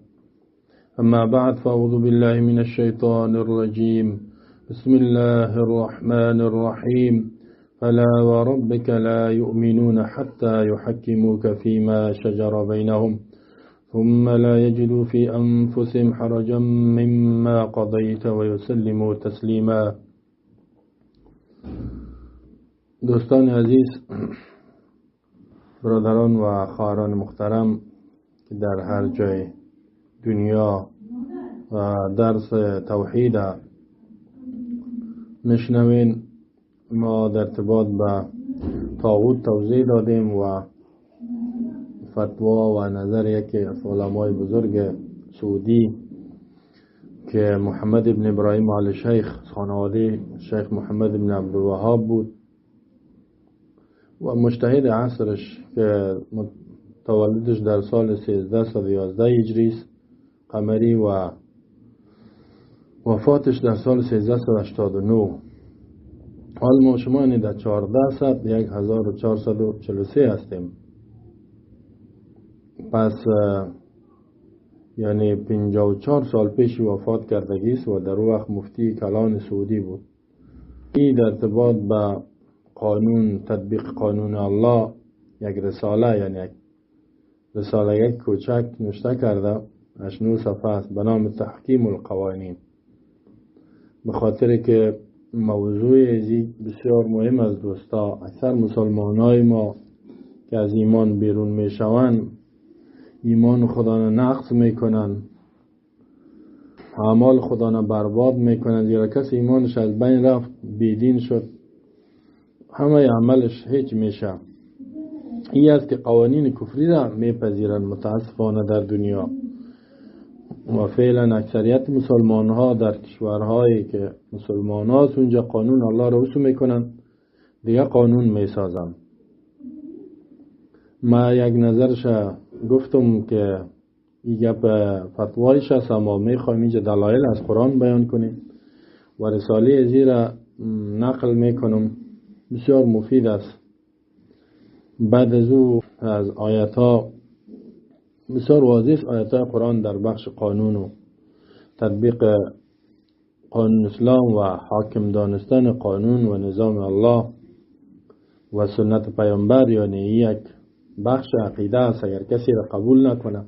أما بعد، فأعوذ بالله من الشيطان الرجيم. بسم الله الرحمن الرحيم. فلا وربك لا يؤمنون حتى يحكموك فيما شجر بينهم ثم لا يجدوا في أنفسهم حرجا مما قضيت ويسلموا تسليما. دوستان عزیز، برادران و خواهران محترم که در هر جای دنیا و درس توحید میشنوین، ما در ارتباط به طاغوت توضیح دادیم و فتوا و نظر یکی از علمای بزرگ سعودی که محمد ابن ابراهیم آل شیخ، خانواده شیخ محمد ابن عبدالوهاب بود و مجتهد عصرش که تولدش در سال 1311 هجری قمری و وفاتش در سال 1389. حال ما شما در 1443 هستیم. پس یعنی 54 سال پیش وفات کردگیست و در وقت مفتی کلان سعودی بود. این در ارتباط به قانون، تطبیق قانون الله یک رساله، یعنی یک رساله یک کوچک نوشته کرده، 89 صفحه است، به نام تحکیم القوانین. به خاطر که موضوع ازی بسیار مهم است دوستا. اکثر مسلمانای ما که از ایمان بیرون میشوند، ایمان خدا را نقض میکنن، اعمال خدا را برباد میکنن. زیرا کسی ایمانش از بین رفت، بیدین شد، همه عملش هیچ میشه. این است که قوانین کفری را میپذیرن متاسفانه در دنیا و فعلا اکثریت مسلمان ها در کشورهایی که مسلمان ها اونجا قانون الله را رسو میکنن، دیگه قانون میسازن. ما یک نظرش گفتم که این گپ فتوایش است، اما میخوایم اینجا دلایل از قرآن بیان کنیم و رساله ازی را نقل میکنم، بسیار مفید است. بعد از او از آیات ها بسیار واضح است، آیات های قرآن در بخش قانون و تطبیق قانون اسلام و حاکم دانستن قانون و نظام الله و سنت پیامبر، یعنی یک بخش عقیده است. اگر کسی را قبول نکنه،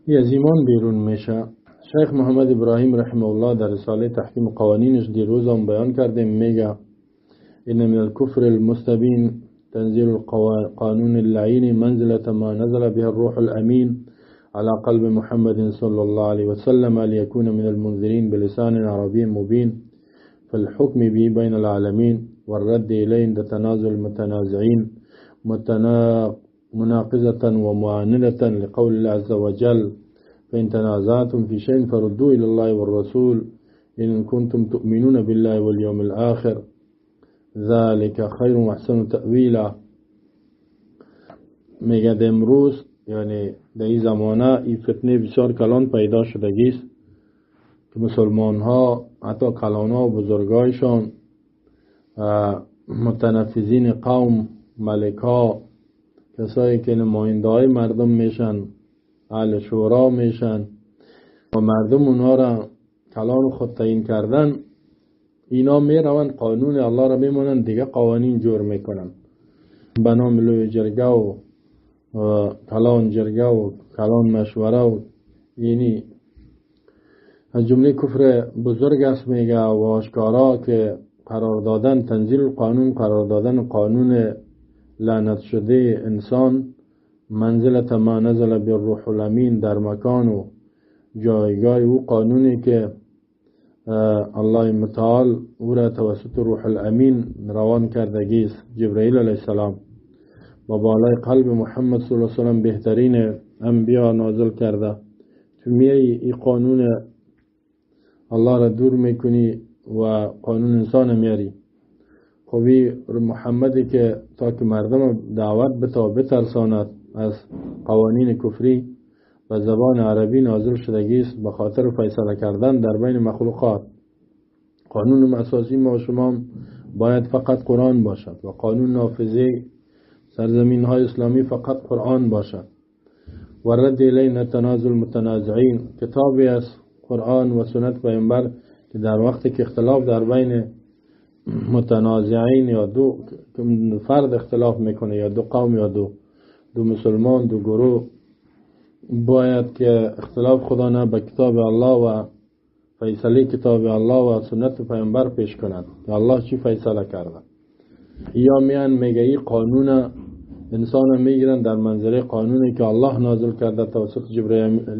این از ایمان بیرون میشه. شیخ محمد ابراهیم رحمه الله در رساله تحکیم قوانینش دیروز هم بیان کردیم، میگه این من الكفر المستبین تنزيل القانون اللعين منزلة ما نزل به الروح الأمين على قلب محمد صلى الله عليه وسلم ليكون من المنذرين بلسان عربي مبين فالحكم به بين العالمين والرد إليه عند تنازل المتنازعين مناقضة ومعاندة لقول الله عز وجل فإن تنازعتم في شيء فردوا إلى الله والرسول إن كنتم تؤمنون بالله واليوم الآخر ذلك خیر و احسن تأویلا. میگه امروز، یعنی در این زمانه، این فتنه بسیار کلان پیدا شدگیست که مسلمان ها، حتی کلان ها و بزرگایشان، متنفذین قوم، ملک ها، کسایی که نماینده های مردم میشن، اهل شورا میشن و مردم اونها را کلان خود تعیین کردن، اینا میروند قانون الله را میمونن، دیگه قوانین جور میکنن به نام لوی جرگه و کلان جرگه و کلان مشوره و یعنی از جمله کفر بزرگ است. میگه و آشکارا که قرار دادن تنزیل قانون، قرار دادن قانون لعنت شده انسان، منزلت ما نزل بالروح الامین، در مکان و جایگاه او قانونی که الله متعال او را توسط روح الامین روان کردگیست، جبرائیل علیه السلام، و بالای قلب محمد صلی الله علیه وسلم بهترین انبیا نازل کرده. تو میای این قانون الله را دور میکنی و قانون انسان میاری. خوبی محمدی که تا که مردم دعوت بترساند از قوانین کفری و زبان عربی نازل شدگیست به خاطر فیصله کردن در بین مخلوقات. قانون اساسی ما و شما باید فقط قرآن باشد و قانون نافذه سرزمین های اسلامی فقط قرآن باشد. و رد الینا تنازل متنازعین، کتابی از قرآن و سنت پیامبر که در وقتی که اختلاف در بین متنازعین یا دو فرد اختلاف میکنه، یا دو قوم یا دو مسلمان، دو گروه، باید که اختلاف خدا نه به کتاب الله و فیصله کتاب الله و سنت پیامبر پیش کند که الله چی فیصله کرده. یا میان میگه این قانون انسان میگیرن در منظره قانونی که الله نازل کرده توسط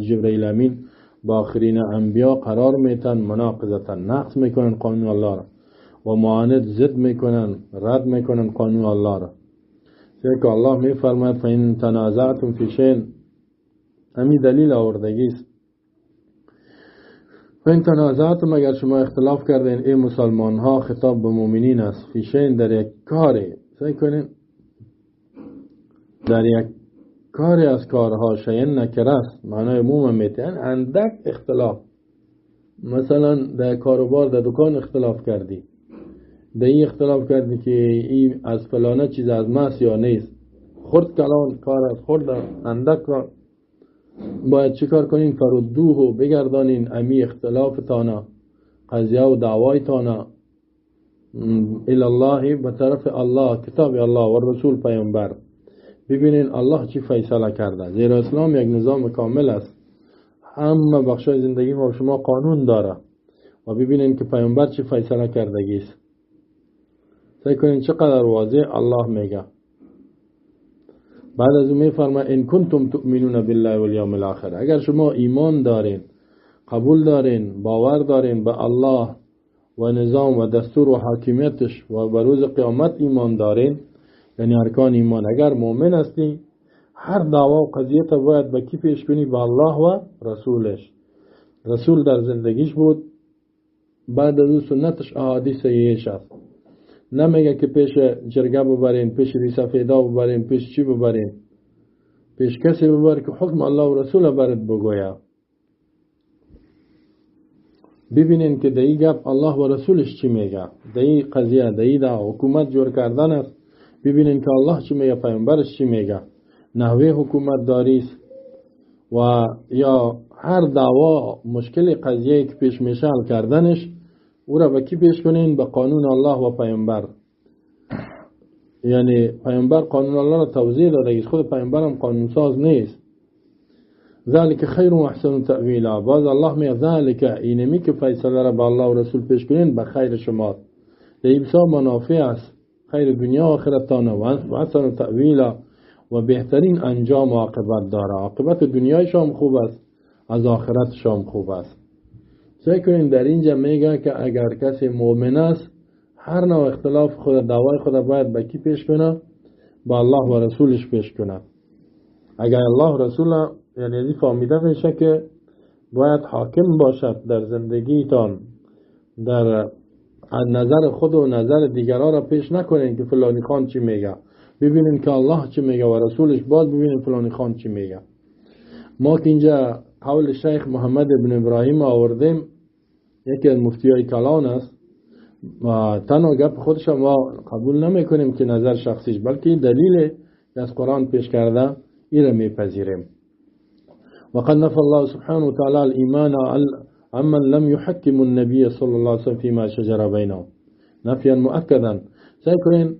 جبرئیل امین با آخرین انبیا قرار میتن، مناقضتا نقض میکنن قانون الله را و معاند ضد میکنن، رد میکنن قانون الله را. چون که الله میفرماید فإن تنازعتم فی شیء، همین دلیل آوردگی است. فإن تنازعتم، اگر شما اختلاف کردین ای مسلمان ها، خطاب به مؤمنین است، فی شیء در یک کاری، سعی کنین در یک کاری از کارها، شیء نکره است، معنای عموم میتن اندک اختلاف. مثلا در کاروبار در دکان اختلاف کردی، در این اختلاف کردی که این از فلانه چیز از ماست یا نیست، خرد کلان کار از خرد اندک کار، باید چیکار کنین؟ فردوه، بگردانین امی اختلاف تانا، قضیه و دعوای تانا الله، به طرف الله، کتاب الله و رسول پیامبر. ببینین الله چی فیصله کرده، زیرا اسلام یک نظام کامل است، همه بخشای زندگی ما شما قانون داره و ببینین که پیامبر چی فیصله کردگی است. سعی کنین چقدر واضح الله میگه. بعد از اون میفرماید ان کنتم تؤمنون بالله والیوم الاخر، اگر شما ایمان دارین، قبول دارین، باور دارین به الله و نظام و دستور و حاکمیتش و به روز قیامت ایمان دارین، یعنی ارکان ایمان، اگر مؤمن هستی، هر دعوا و قضیه تا باید به کی پیش کنی؟ به الله و رسولش. رسول در زندگیش بود، بعد از اون سنتش احادیث صحیحش است. نمیگه که پیش جرگه ببرین، پیش ریسفیدا ببرین، پیش چی ببرین، پیش کسی ببر که حکم الله و رسول برات بگویا. ببینین که دایی گپ الله و رسولش چی میگه، دایی قضیه، دایی دا حکومت جور کردن است. ببینین که الله چی میگه، پیامبرش چی میگه، نحوه حکومت داری است و یا هر دعوا مشکل قضیه که پیش میشه حل کردنش او را به کی پیش کنین؟ به قانون الله و پیامبر. یعنی پیامبر قانون الله را توضیح داده است، خود پیامبر هم قانون ساز نیست. ذالک خیر و احسن تأویلا، باز الله میگه ذالک، اینمی که فیصله را به الله و رسول پیش کنین به خیر شما، در بسیار منافع است، خیر دنیا و آخرتانه و احسن تأویلا، و بهترین انجام و عاقبت داره. عاقبت دنیای شام خوب است، از آخرت شام خوب است. سعی کنین در اینجا میگه که اگر کسی مؤمن است، هر نوع اختلاف خود، دعوای خود باید به کی پیش کنه؟ با الله و رسولش پیش کنه. اگر الله و رسول، یعنی این فهمیده میشه که باید حاکم باشد در زندگیتان، در نظر خود و نظر دیگران را پیش نکنین که فلانی خان چی میگه، ببینین که الله چی میگه و رسولش، باز ببینین فلانی خان چی میگه. ما که اینجا قول شیخ محمد ابن ابراهیم آوردیم، یکی از مفتیای کلان است و تنها گپ خودش ما قبول نمی کنیم که نظر شخصیش، بلکه دلیل از قرآن پیش کرده این را میپذیریم. وقد نفى الله سبحانه وتعالى الإيمان عمن لم يحكم النبي صلى الله عليه وسلم فيما شجر بينهم نفيا مؤكدا. سعی کنین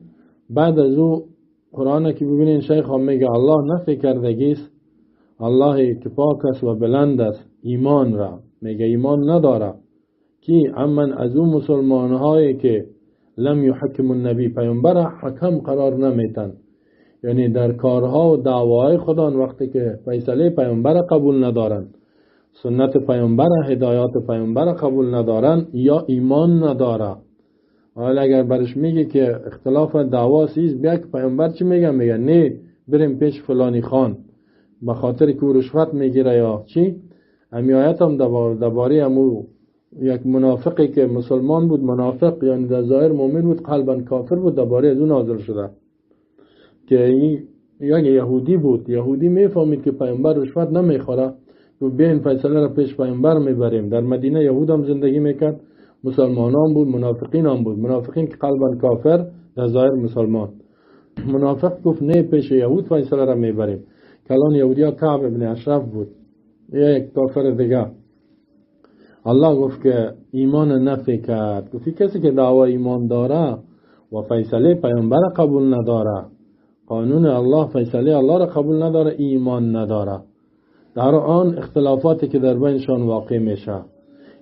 بعد از او قرآن که ببینین شیخ هم میگه الله نفی کردگی است، الله که پاک است و بلند است ایمان را، میگه ایمان نداره کی؟ عمن از اون مسلمان هایی که لم یحکم النبی، پیامبر حکم قرار نمیتن، یعنی در کارها و دعوای خدا وقتی که فیصله پیامبر قبول ندارن، سنت پیامبر، هدایات پیامبر قبول ندارن، یا ایمان نداره. حالا اگر برش میگه که اختلاف دعوا سیز بیا که پیامبر چی میگه، میگه نه بریم پیش فلانی خان به خاطر که رشوت میگیره یا چی. امی آیت هم درباره امو یک منافقی که مسلمان بود، منافق یعنی در ظاهر مؤمن بود قلبا کافر بود، درباره از اون نازل شده که این یک یهودی بود. یهودی میفهمید که پیامبر رشوت نمیخوره و بیاین فیصله را پیش پیامبر میبریم. در مدینه یهود هم زندگی میکرد، مسلمان هم بود، منافقین هم بود. منافقین که قلبا کافر، در ظاهر مسلمان. منافق گفت نه پیش یهود فیصله را میبریم. کلان یهودی ها کعب ابن اشرف بود، یک کافر دیگه. الله گفت که ایمان نفی کرد، گفت کسی که دعوا ایمان داره و فیصله پیامبر قبول نداره، قانون الله، فیصله الله را قبول نداره، ایمان نداره. در آن اختلافاتی که در بینشان واقع میشه،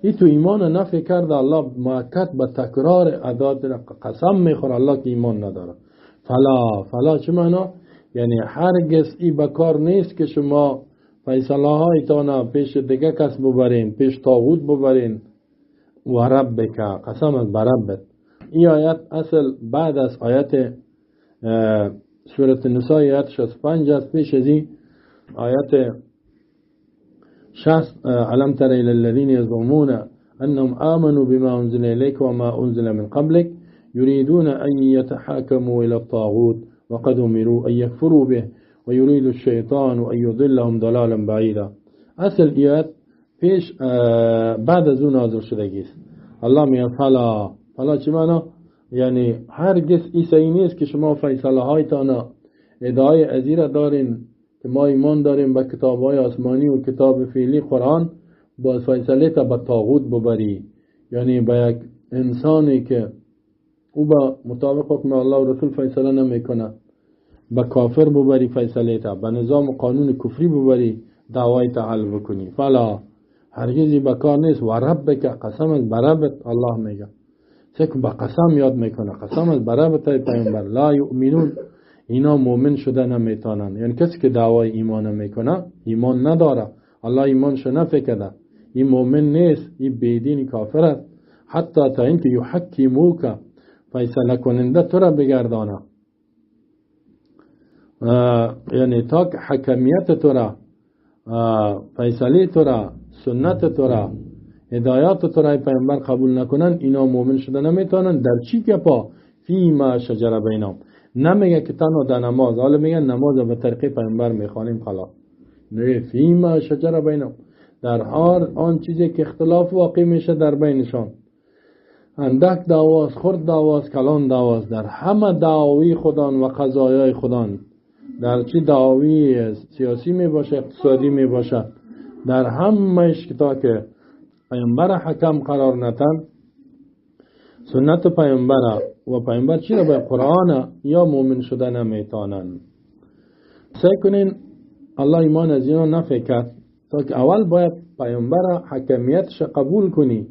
این تو ایمان نفی کرده الله مؤکد به تکرار ادات قسم میخوره الله که ایمان نداره. فلا چه معنا؟ یعنی هرگز این بکار نیست که شما فیصله هایتان پیش دیگه کس ببرین، پیش طاغوت ببرین. و ربک، قسم از بربت. این آیت اصل بعد از آیت سورة النساء آیت 65 است. پیش از این آیت 60 علم تر الی الذین یزعمون انهم آمنوا بما انزل الیک وما انزل من قبلک یریدون ان یتحاکموا الی الطاغوت وقد امروا ان یکفروا به ويريد الشیطان ان یضلهم ضلالا بعیدا. اصل آیت پیش بعد از اون نازل شدگی است. الله میگه فلا چی معنا؟ یعنی هرگز ایسایی نیست که شما فیصله هایتان ادعای ازیره دارین که ما ایمان داریم به کتاب های آسمانی و کتاب فعلی قرآن، با فیصله تا به طاغوت ببری، یعنی به یک انسانی که او با مطابق حکم الله و رسول فیصله نمیکنه، به کافر ببری فیصله تا، به نظام و قانون کفری ببری دعوای تا حل بکنی. فلا هرگزی بکار نیست. و ربک، قسم از بربت. الله میگه سکن با قسم یاد میکنه، قسم از بربت ای پیامبر. لا یؤمنون، اینا مؤمن شده نمیتونن. یعنی کسی که دعوای ایمان میکنه ایمان نداره، الله ایمانش نفکده، این مؤمن نیست، این بیدین کافر است. حتی تا اینکه یحکموک، فیصله کننده تو را بگردانه، یعنی تا که حکمیت تو را، فیصله تو را، سنت تو را، هدایات تو را پیامبر قبول نکنن، اینا مؤمن شده نمیتونن. در چی که پا فیما شجر بینهم، نمیگه که تنها در نماز، حالا میگن نماز به طریق پیامبر میخوانیم خلاص. نه، فیما شجر بینهم، در هر آن چیزی که اختلاف واقع میشه در بینشان، اندک دعواست، خرد دعواست، کلان دعواست، در همه دعاوی خودان و قضایای خودان، در چی دعاوی سیاسی می باشه، اقتصادی می باشه، در همهش که تا که پیامبر حکم قرار نتن، سنت پیامبر و پیامبر چی را به قرآن یا مؤمن شده نمیتونن. سعی کنین الله ایمان از اینا نفکر، تا که اول باید پیامبر حکمیتش قبول کنی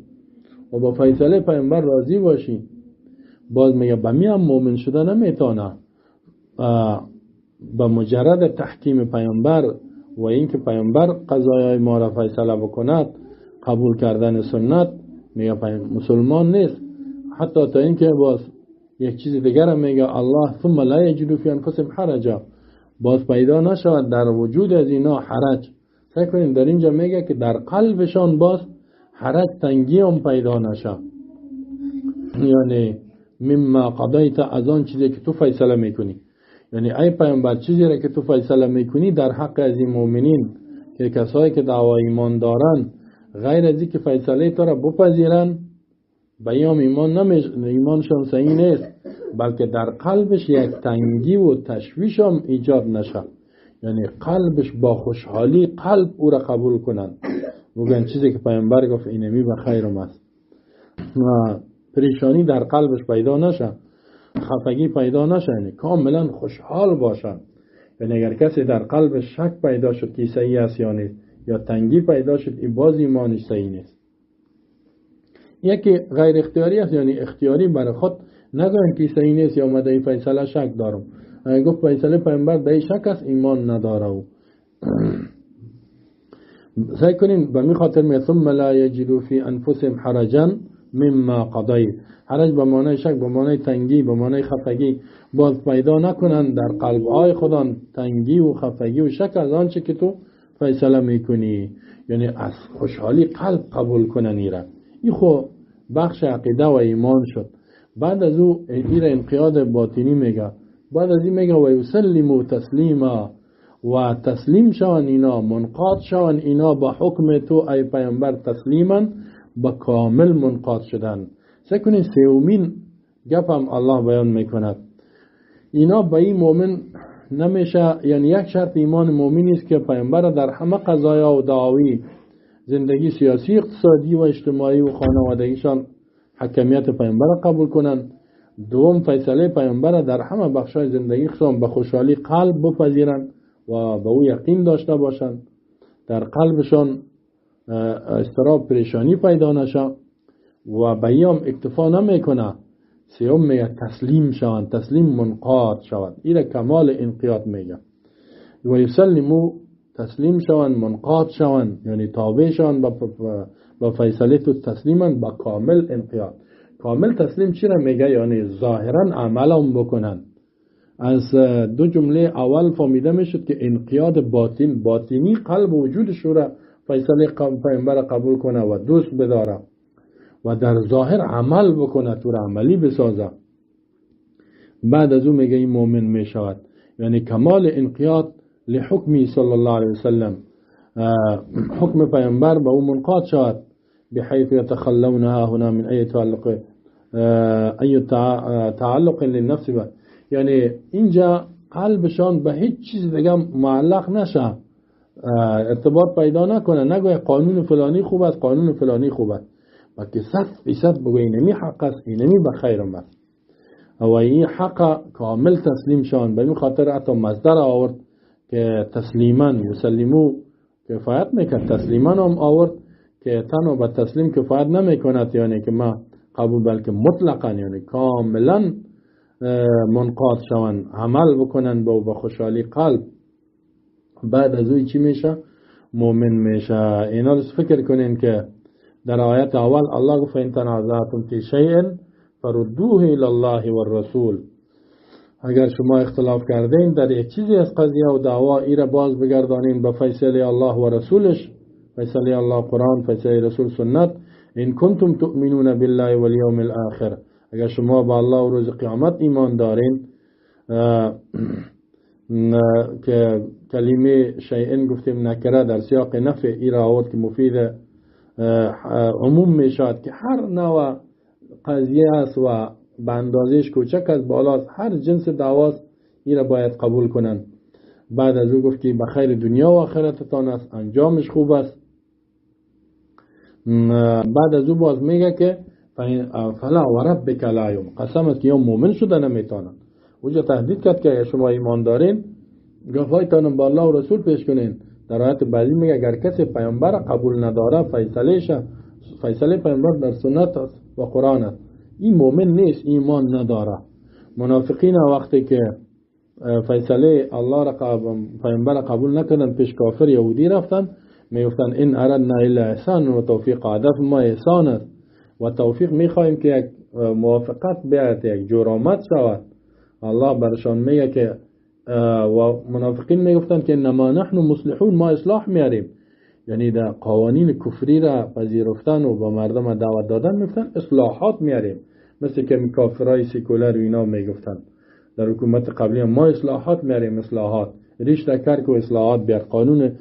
و با فیصله پیامبر راضی باشی. باز میگه بمی هم مؤمن شده نمیتونه با مجرد تحکیم پیامبر و اینکه پیامبر قضایای ما را فیصله بکند، قبول کردن سنت، میگه مسلمان نیست. حتی تا اینکه باز یک چیز دیگر هم میگه الله ثم لا یجدوا فی انفسهم حرجا، باز پیدا نشود در وجود از اینا حرج. سعی کنین در اینجا میگه که در قلبشان باز حرج، تنگی هم پیدا نشه. یعنی مما قضیت، از آن چیزی که تو فیصله میکنی، یعنی ای پیامبر چیزی را که تو فیصله میکنی در حق از این مؤمنین که کسایی که دعوای ایمان دارن، غیر از این که فیصله تو را بپذیرن، بیام ایمانشان صحیح نیست، بلکه در قلبش یک تنگی و تشویش هم ایجاد نشه، یعنی قلبش با خوشحالی قلب او را قبول کنن، بگن چیزی که پیامبر گفت اینمی به خیرم است، و پریشانی در قلبش پیدا نشه، خفگی پیدا نشه، یعنی کاملا خوشحال باشن. یعنی اگر کسی در قلبش شک پیدا شد که صحیح است یا نیست، یا تنگی پیدا شد، این باز ایمانش صحیح نیست. یکی غیر اختیاری است، یعنی اختیاری برای خود نگوین که صحیح نیست یا مدعی فیصله شک دارم. اگر گفت فیصله پیامبر در شک است، ایمان نداره. او سعی کنین به می خاطر می ثم لا یجدوا فی انفسهم حرجا مما قضیت، حرج به معنی شک، به معنی تنگی، به معنی خفگی، باز پیدا نکنن در قلب‌های خودان تنگی و خفگی و شک از آنچه که تو فیصله میکنی، یعنی از خوشحالی قلب قبول کنن ایره. این خو بخش عقیده و ایمان شد. بعد از او ایره انقیاد باطنی میگه، بعد از این میگه و یسلموا تسلیما، و تسلیم شون اینا، منقاد شون اینا با حکم تو ای پیامبر، تسلیما با کامل منقاد شدن. سکنین سومین گپ هم الله بیان میکند، اینا با این مؤمن نمیشه، یعنی یک شرط ایمان مؤمن است که پیامبر در همه قضایا و دعاوی زندگی سیاسی، اقتصادی و اجتماعی و خانوادگیشان حکمیت پیامبر قبول کنند. دوم، فیصله پیامبر در همه بخشای زندگی خصوصا به خوشحالی قلب بپذیرند و به او یقین داشته باشند، در قلبشان استراب پریشانی پیدا نشه و به ایام اکتفا نمیکنه. سیوم میگه تسلیم شوند، تسلیم منقاد شوند. این کمال انقیاد میگه. و یسلمو تسلیم شوند، منقاد شوند، یعنی تابع شوند با فیصله تو تسلیمن با کامل انقیاد. کامل تسلیم چی را میگه؟ یعنی ظاهرا عمل هم بکنن. از دو جمله اول فهمیده میشد که انقیاد باطنی قلب و وجودش را فیصله پیامبر قبول کنه و دوست بداره و در ظاهر عمل بکنه، تو را عملی بسازه. بعد از اون میگه این مؤمن میشود، یعنی کمال انقیاد لحکمی صلی الله علیه وسلم، حکم پیامبر به اون منقاد شود. بحيث يتخلون هنا من ای تعلق للنفس با، یعنی اینجا قلبشان به هیچ چیز دیگه معلق نشه، ارتباط پیدا نکنه، نگوی قانون فلانی خوب است، قانون فلانی خوب است، بلکه 100% بگوی اینمی حق است، اینمی به خیرم است و این حق کامل تسلیم شان. به این خاطر حتی مصدر آورد که تسلیما یسلمو کفایت میکرد، تسلیما هم آورد که تنها به تسلیم کفایت نمیکند، یعنی که ما قبول، بلکه مطلقا یعنی کاملا منقاد شوند، عمل بکنن با خوشحالی قلب. بعد از اوی چی میشه؟ مؤمن میشه. اینا رو فکر کنین که در آیت اول الله گفت ان تنازعتم فی شیء فردوه الی الله و الرسول. اگر شما اختلاف کردین در یک چیزی از قضیه و دعوا، ای را باز بگردانین به فیصله الله و رسولش، فیصله الله قرآن، فیصله رسول سنت. ان کنتم تؤمنون بالله والیوم الاخر، اگر شما با الله و روز قیامت ایمان دارین، که کلمه شیئن گفتیم نکره در سیاق نفع، ای را آورد که مفید عموم میشد که هر نوع قضیه است و به اندازهش کوچک از بالاست، هر جنس دعواست، ای را باید قبول کنن. بعد از او گفت که به خیر دنیا و آخرتتان است، انجامش خوب است. بعد از او باز میگه که فلا و ربک لا یؤمنون، قسم است که یا مؤمن شده نمیتونن. اونجا تهدید کرد که شما ایمان دارین، گفایتان با الله و رسول پیش کنین. در آیت بعدی میگه اگر کسی پیامبر قبول نداره، فیصله پیامبر در سنت است و قرآن است، این مؤمن نیست، ایمان نداره. منافقین وقتی که فیصله الله را پیامبر قبول نکردن، پیش کافر یهودی رفتن، میگفتن این اردنا الا احسان و توفیق، هدف ما احسان است و توفیق میخواهیم که یک موافقت بیاید، یک جرامت شود. الله برشان میگه که و منافقین میگفتن که انما نحن مصلحون، ما اصلاح میاریم، یعنی در قوانین کفری را پذیرفتن و با مردم دعوت دادن میگفتن اصلاحات میاریم، مثل که کافرای سیکولر و اینا میگفتن در حکومت قبلی ما اصلاحات میاریم، اصلاحات ریش دکر که اصلاحات بیار، قانون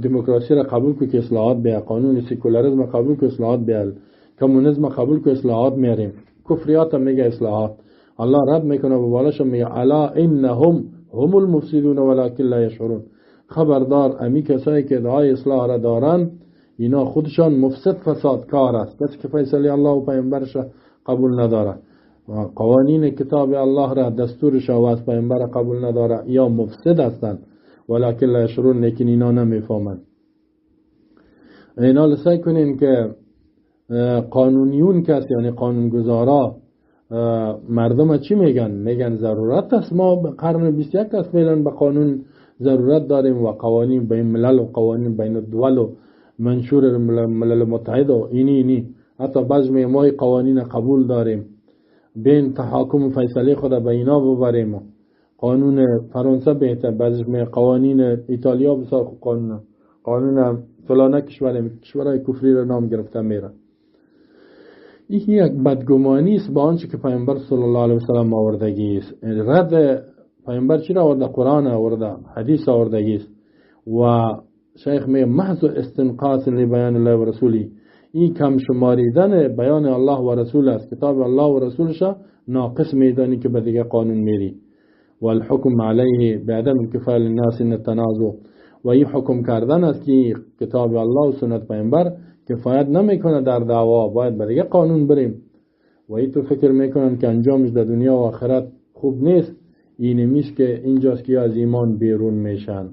دموکراسی را قبول که اصلاحات بیار، قانون سیکولاریسم قبول که اصلاحات بیار، کمونیسم قبول که اصلاحات میاریم، کفریات میگه اصلاحات. الله رد میکنه و بالاش میگه الا انهم هم المفسدون ولکن لا یشعرون، خبردار امی کسایی که دعای اصلاح را دارن، اینا خودشان مفسد فسادکار است، کسی که فیصله الله و پیامبرش قبول نداره و قوانین کتاب الله را، دستورش و از پیامبر قبول نداره، یا مفسد هستند ولکن لا یشعرون، لیکن اینا نمیفهمند. اینا سعی کنین که قانونیون کس، یعنی قانونگذارا، مردم چی میگن؟ میگن ضرورت است، ما به قرن 21 است فعلا به قانون ضرورت داریم و قوانین بین ملل و قوانین بین الدول و منشور ملل متحد و اینی حتی بعض ما قوانین قبول داریم، بین تحاکم فیصله خود به اینا ببریم. قانون فرانسه بهتر، بعضی قوانین ایتالیا بسیار خوب قانون فلانه کشورهای کفری را نام گرفته میره. این یک بدگمانی است با آنچه که پیامبر صلی الله علیه وسلم آوردگی است. رد پیامبر چی را آورده؟ قرآن آورده، حدیث آوردگی است و شیخ میگه محض استنقاص لبیان الله و رسولی، این کم شماریدن بیان الله و رسول است، کتاب الله و رسولش ناقص میدانی که به دیگه قانون میری. والحکم علیه بعدم انکفاء للناس ان التنازع، و این حکم کردن است که کتاب الله و سنت پیامبر کفایت نمیکنه در دعوا، باید به دیگه قانون بریم. و این تو فکر میکنن که انجامش در دنیا و آخرت خوب نیست، این میشه که اینجاست که از ایمان بیرون میشن.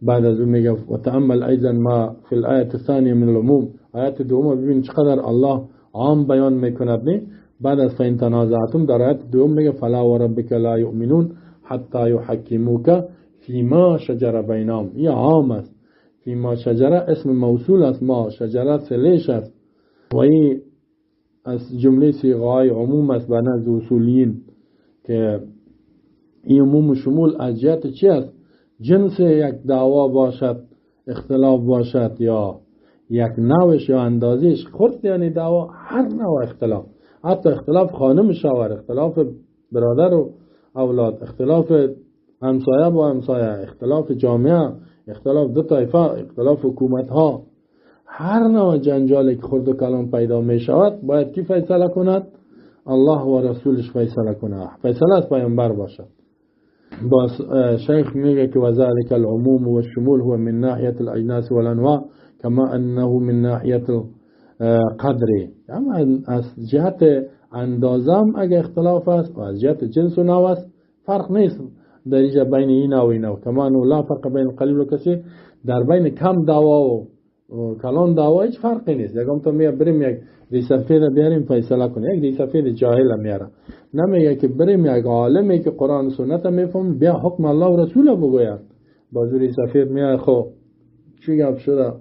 بعد از اون میگه و تأمل ایضا ما فی الآیه الثانیه من العموم، آیت دوم ببین چقدر الله عام بیان میکند. نه بعد از فین تنازعتم در آیت دوم میگه فلا و ربک لا یؤمنون حتی یحکموک فیما شجر بینهم. این عام است. فیما شجره اسم موصول است، ما شجره سلیش است و این از جمله صیغه‌های عموم است به نزد اصولیین که این عموم شمول از جهت چی است؟ جنس یک دعوا باشد، اختلاف باشد، یا یک نوعش یا اندازش خرد، یعنی دعوا هر نوع اختلاف، حتی اختلاف خانم شوهر، اختلاف برادر و اولاد، اختلاف همسایه با همسایه، اختلاف جامعه، اختلاف دو طایفه، اختلاف حکومت ها، هر نوع جنجالی که خرد و کلام پیدا می شود باید کی فیصله کند؟ الله و رسولش فیصله کند. فیصله از پیامبر باشد. باز شیخ میگه که وذلك العموم والشمول هو من ناحیه الاجناس والانواع كما انه من ناحیه القدر. اما از جهت اندازم اگه اختلاف است و از جهت جنس و نوع است فرق نیست در اینجا بین این و این و كما انه لا فرق بین القلیل و کثیر. در بین کم دعوا و کلان دعوا هیچ فرقی نیست. یکم تو میگه بریم یک ریسفید بیاریم فیصله کنه، یک ریسفید جاهل میاره. نمیگه که بریم یک عالمی که قرآن و سنت میفهم بیا حکم الله و رسول بگوید. بازو ریسفید میگه خو چی گپ شده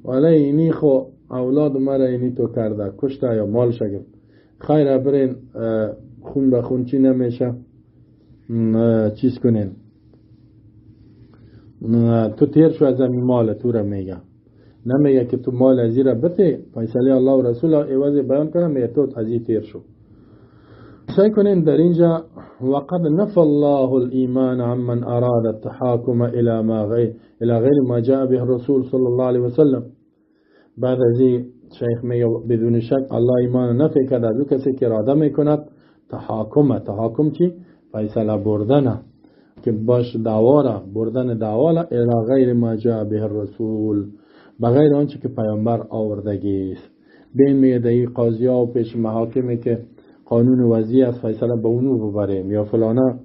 ولی اینی خو اولاد مرا اینی تو کرده کشته یا مال شگفت، خیر برین خون به خون چی نمیشه چیز کنین، تو تیر شو از این مال تو را میگه. نمیگه که تو مال ازی را بده، فیصله الله و رسول عوض بیان کنم میگه تو ازی تیر شو. سعی کنین در اینجا وقد نفى الله الایمان عمن اراد التحاكم الى غیر ما جاء به الرسول صلی الله علیه وسلم. بعد از این شیخ میگه بدون شک الله ایمان نفی کرده از کسی که اراده میکند تحاکم چی؟ فیصله بردن که باش دعوا بردن دعوا الى غیر ما جاء به الرسول، بغیر آنچه که پیامبر آوردگی است. بین میگه در قاضی ها و پیش محاکمی که قانون وضعی از فیصله به اونو ببریم یا فلانه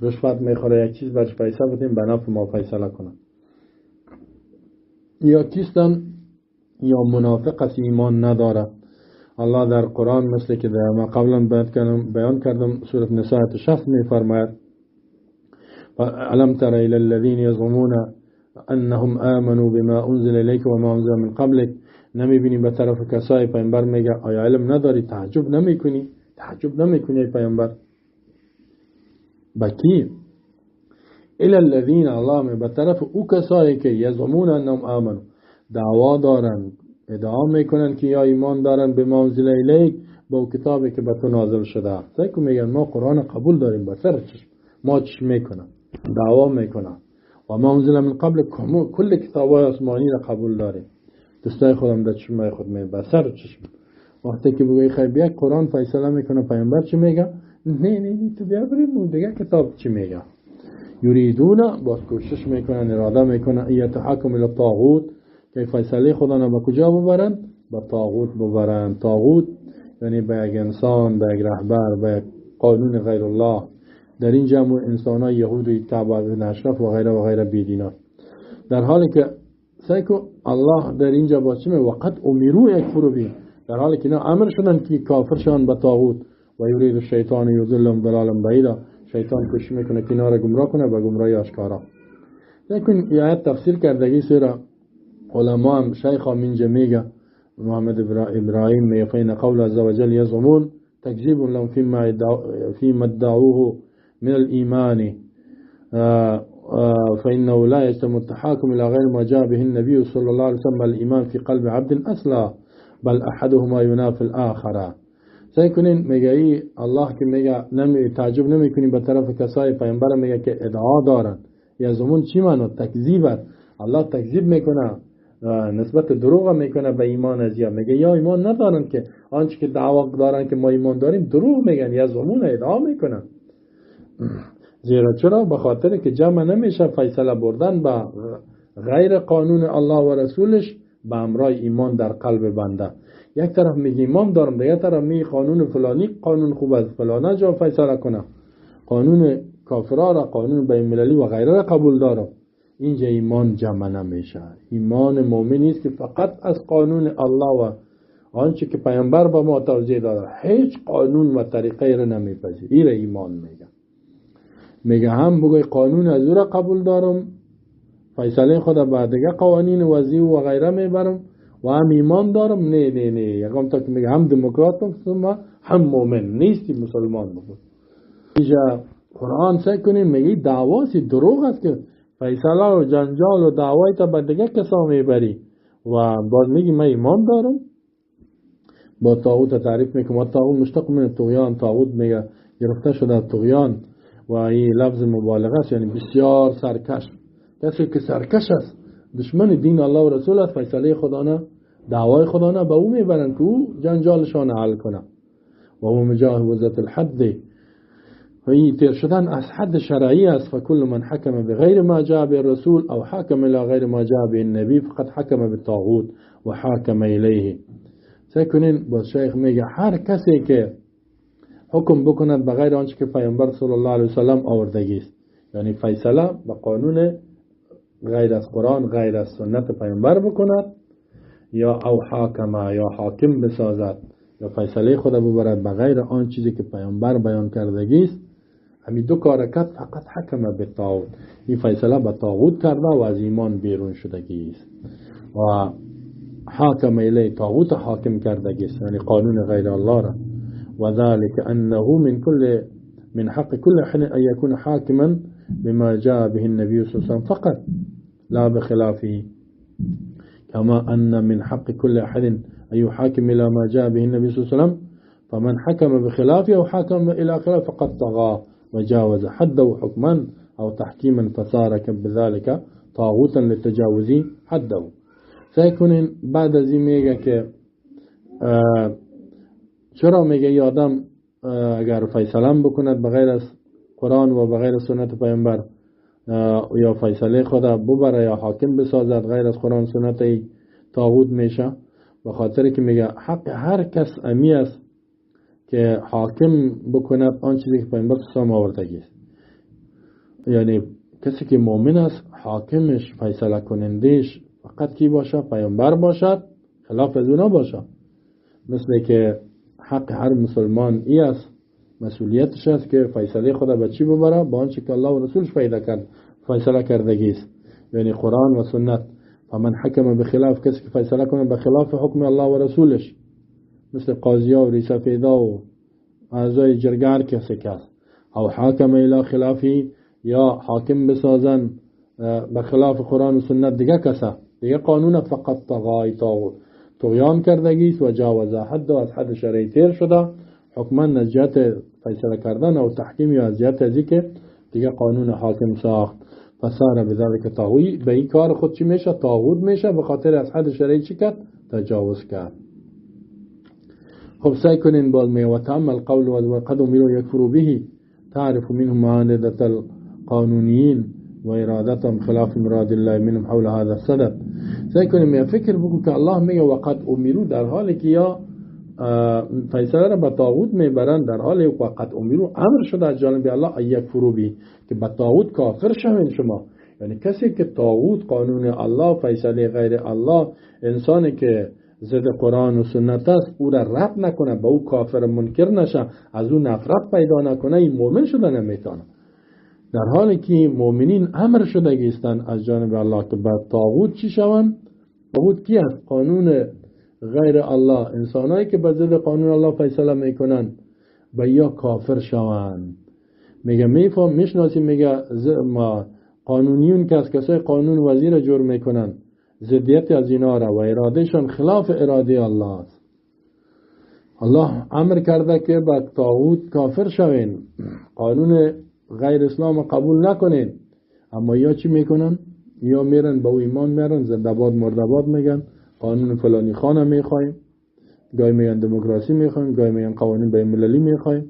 رشوت میخوره یک چیز برش پیسه بدیم به نفع ما فیصله کنن، یا کیستن یا منافق است ایمان نداره. الله در قرآن مثل که در ما قبلا بیان کردم سورة نساء 60 میفرماید الم تر الى الذين يزعمون انهم آمنوا بما انزل اليك وما انزل من قبلك. نمیبینی به طرف کسای پیامبر میگه آیا علم نداری؟ تعجب نمیکنی پیامبر؟ بکی الى الذين الله به طرف او کسایی که یزعمون انهم آمنوا دعوا دارن ادعا میکنن که یا ایمان دارن به ما انزل الیک با کتابی که به تو نازل شده. سعی میگن ما قرآن قبول داریم به سر چشم، ما چش میکنن دعوا میکنن و ما انزل من قبل کل کتابای آسمانی را قبول داریم. دوستای خودم در چشمای خود می به سر چشم وقتی که بگوی خیلی بیا قرآن فیصله میکنه پیامبر چی میگه؟ نه تو بیا بریم دیگه کتاب چی میگه. یریدون باز کوشش میکنن اراده میکنن ایتحکم الی الطاغوت که فیصله خدا را به کجا ببرن؟ به طاغوت ببرن. طاغوت یعنی به یک انسان، به یک رهبر، به یک قانون غیر الله. در این جمع انسان های یهودی تبع بن اشرف و غیره بیدینان. در حالی که سیکو الله در اینجا با چی می وقت امیرو یکفروا به، در حالی که نه امر شدن که کافر شدن به طاغوت و یرید الشیطان یضلهم ضلالا بعیدا. شیطان کوشش میکنه که اینا را گمراه کنه به گمراهی آشکارا. لیکن این آیت تفسیر کردگی سوره علما هم شیخ هم اینجا میگه محمد ابراهیم میگه فین قول عز وجل یزعمون تکذیب لهم فیما ادعوه من الایمان فإنه لا يجتمع التحاكم إلى غير ما جاء به النبي صلى الله عليه وسلم الإيمان في قلب عبد أصلا بل أحدهما ينافي الآخر. سيكونين میگه الله که میگه تعجب نمیکنی به طرف کسای پیامبر میگه که ادعا دارن یزعمون چی معنی؟ تکذیبت. الله تکذیب میکنه، نسبت دروغ میکنه به ایمان ازیا. میگه یا ایمان ندارن که آنچه که دعوا دارن که ما ایمان داریم دروغ میگن، یزعمون ادعا میکنن. زیرا چرا؟ به خاطر که جمع نمیشه فیصله بردن به غیر قانون الله و رسولش به امرای ایمان در قلب بنده. یک طرف میگه ایمان دارم، دیگه طرف میگه قانون فلانی قانون خوب است، فلانه جا فیصله کنه، قانون کافرها را، قانون بین المللی و غیره را قبول دارم. اینجا ایمان جمع نمیشه. ایمان مؤمن نیست که فقط از قانون الله و آنچه که پیامبر به ما توضیح داده هیچ قانون و طریقه را نمیپذیره. این ایمان میگه هم بگوی قانون از او را قبول دارم، فیصله خدا با دیگه قوانین وضعی و غیره میبرم و هم ایمان دارم. نه یکم تا که میگه هم دموکراتم هم مؤمن نیستی مسلمان بود. اینجا قرآن سعی کنین میگه دعواسی دروغ است که فیصله و جنجال و دعوای تا به دیگه کسا میبری و باز میگی من ایمان دارم. با طاغوت تعریف میکنم و طاغوت مشتق من طغیان، طاغوت میگه گرفته شده از طغیان و این لفظ مبالغه است، یعنی بسیار سرکش. کسی که سرکش است دشمن دین الله و رسول است، فیصله خدا نه دعوای خدا نه به او میبرن که او جنجالشان حل کنه و هو مجاوزة الحد. این تیر شدن از حد شرعی است. فکل من حکم بغیر ما جاء به الرسول او حکم الى غیر ما جاء به النبی فقط حکم بالطاغوت و حاکم الیه. سکنین با شیخ میگه هر کسی که حکم بکند بغیر آنچه که پیامبر صلی الله علیه وسلم آوردگی است، یعنی فیصله با قانون غیر از قرآن غیر از سنت پیامبر بکند، یا او حاکم یا حاکم بسازد یا فیصله خود ببرد بغیر آن چیزی که پیامبر بیان کردگی است، همین دو کارکت فقط حکم به طاغوت، این فیصله به طاغوت کرده و از ایمان بیرون شدگی است و حاکم الی طاغوت حاکم کردگی است، یعنی قانون غیر الله را. و ذلك انه من حق كل حين ان يكون حاكما بما جاء به النبي صلى الله عليه وسلم فقط لا بخلافه، كما ان من حق كل احد ان يحاكم الى ما جاء به النبي صلى الله عليه وسلم، فمن حكم بخلافه او حكم الى خلاف فقد طغى وجاوز حده حكما او تحكيما فصار بذلك طاغوتا لتجاوز حده. سيكون بعد از این میگه که چرا میگه ای آدم اگر فیصله بکند بغیر از قرآن و بغیر سنت پیامبر یا فیصله خدا ببره یا حاکم بسازد غیر از قرآن سنت طاغوت میشه؟ به خاطر که میگه حق هر کس امی است که حاکم بکند آن چیزی که پیامبر سام آوردگی است، یعنی کسی که مؤمن است حاکمش فیصله کنندش فقط کی باشه؟ پیامبر باشد، خلاف از اونا باشه. مثل که حق هر مسلمان ای است، مسئولیتش است که فیصله خدا به چی ببره؟ با آنچه که الله و رسولش فیصله کردگی است، یعنی قرآن و سنت. فمن حکم بخلاف، کسی که فیصله کنه به خلاف حکم الله و رسولش، مثل قاضیا و ریسفیدا و اعضای جرگه کسی که است، او حاکم الی خلافی یا حاکم بسازن به خلاف قرآن و سنت دیگه کسا، دیگه قانون فقط طغیان کردگی است و جاوز حد و از حد شرعی تیر شده، حکما از جهت فیصله کردن و تحکیم یا از جهت ازی که دیگه قانون حاکم ساخت. فصار بذلك طاغوت، به این کار خود چی میشه؟ طاغوت میشه، به خاطر از حد شرعی چی کرد؟ تجاوز کرد. خب سعی کنین باز می و تأمل قول و قد امروا یکفروا به تعرف منهم معاندة القانونیین و ارادتهم خلاف مراد الله منهم حول هذا الصدد. سعی کنیم فکر بگو که الله میگه وقد امروا، در حالی که یا فیصله را به طاغوت میبرند، در حالی که وقد امروا امر شده از جانب الله یکفروا به، که به طاغوت کافر شوین شما. یعنی کسی که طاغوت قانون الله فیصله غیر الله، انسانی که ضد قرآن و سنت است او را رد نکنه، به او کافر منکر نشه، از او نفرت پیدا نکنه، این مؤمن شده نمیتونه. در حالی که مؤمنین امر شده گیستن از جانب الله که به طاغوت چی شوند؟ طاغوت کی است؟ قانون غیر الله. انسانایی که به ضد قانون الله فیصله میکنن به یا کافر شوند. میگه میفهم میشناسی، میگه ما قانونیون که از کسای قانون وزیر جور میکنن ضدیت از اینا را و ارادهشان خلاف اراده الله است. الله امر کرده که به طاغوت کافر شوین، قانون غیر اسلام قبول نکنین، اما یا چی میکنن؟ یا میرن با ایمان میرن، زنده‌باد مرده‌باد میگن، قانون فلانی خانه میخوایم، گاهی میگن دموکراسی میخوایم، گاهی میگن قوانین بین المللی میخوایم.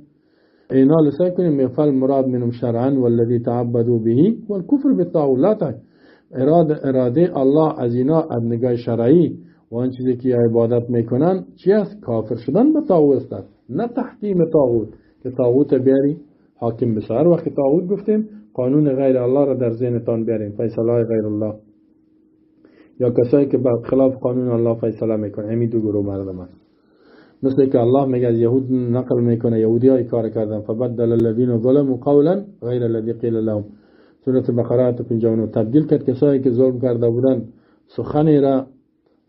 اینا لسه کنیم میفعل مراد منهم شرعا والذی تعبدوا به والکفر بالطاغوت. اراده الله از اینا از نگاه شرعی و آن چیزی که عبادت میکنن چی است؟ کافر شدن به طاغوت است، نه تحکیم طاغوت که طاغوت بیاری حاکم بشه. هر وقت طاغوت گفتیم قانون غیر الله را در ذهنتان بیارین، فیصله های غیر الله، یا کسایی که به خلاف قانون الله فیصله میکنه. همین دو گروه مردم هست. مثل که الله میگه از یهود نقل میکنه، یهودی های کار کردن، فبدل الذین ظلموا قولا غیر الذی قیل لهم. سوره بقره آیه 59. تبدیل کرد کسایی که ظلم کرده بودن سخنی را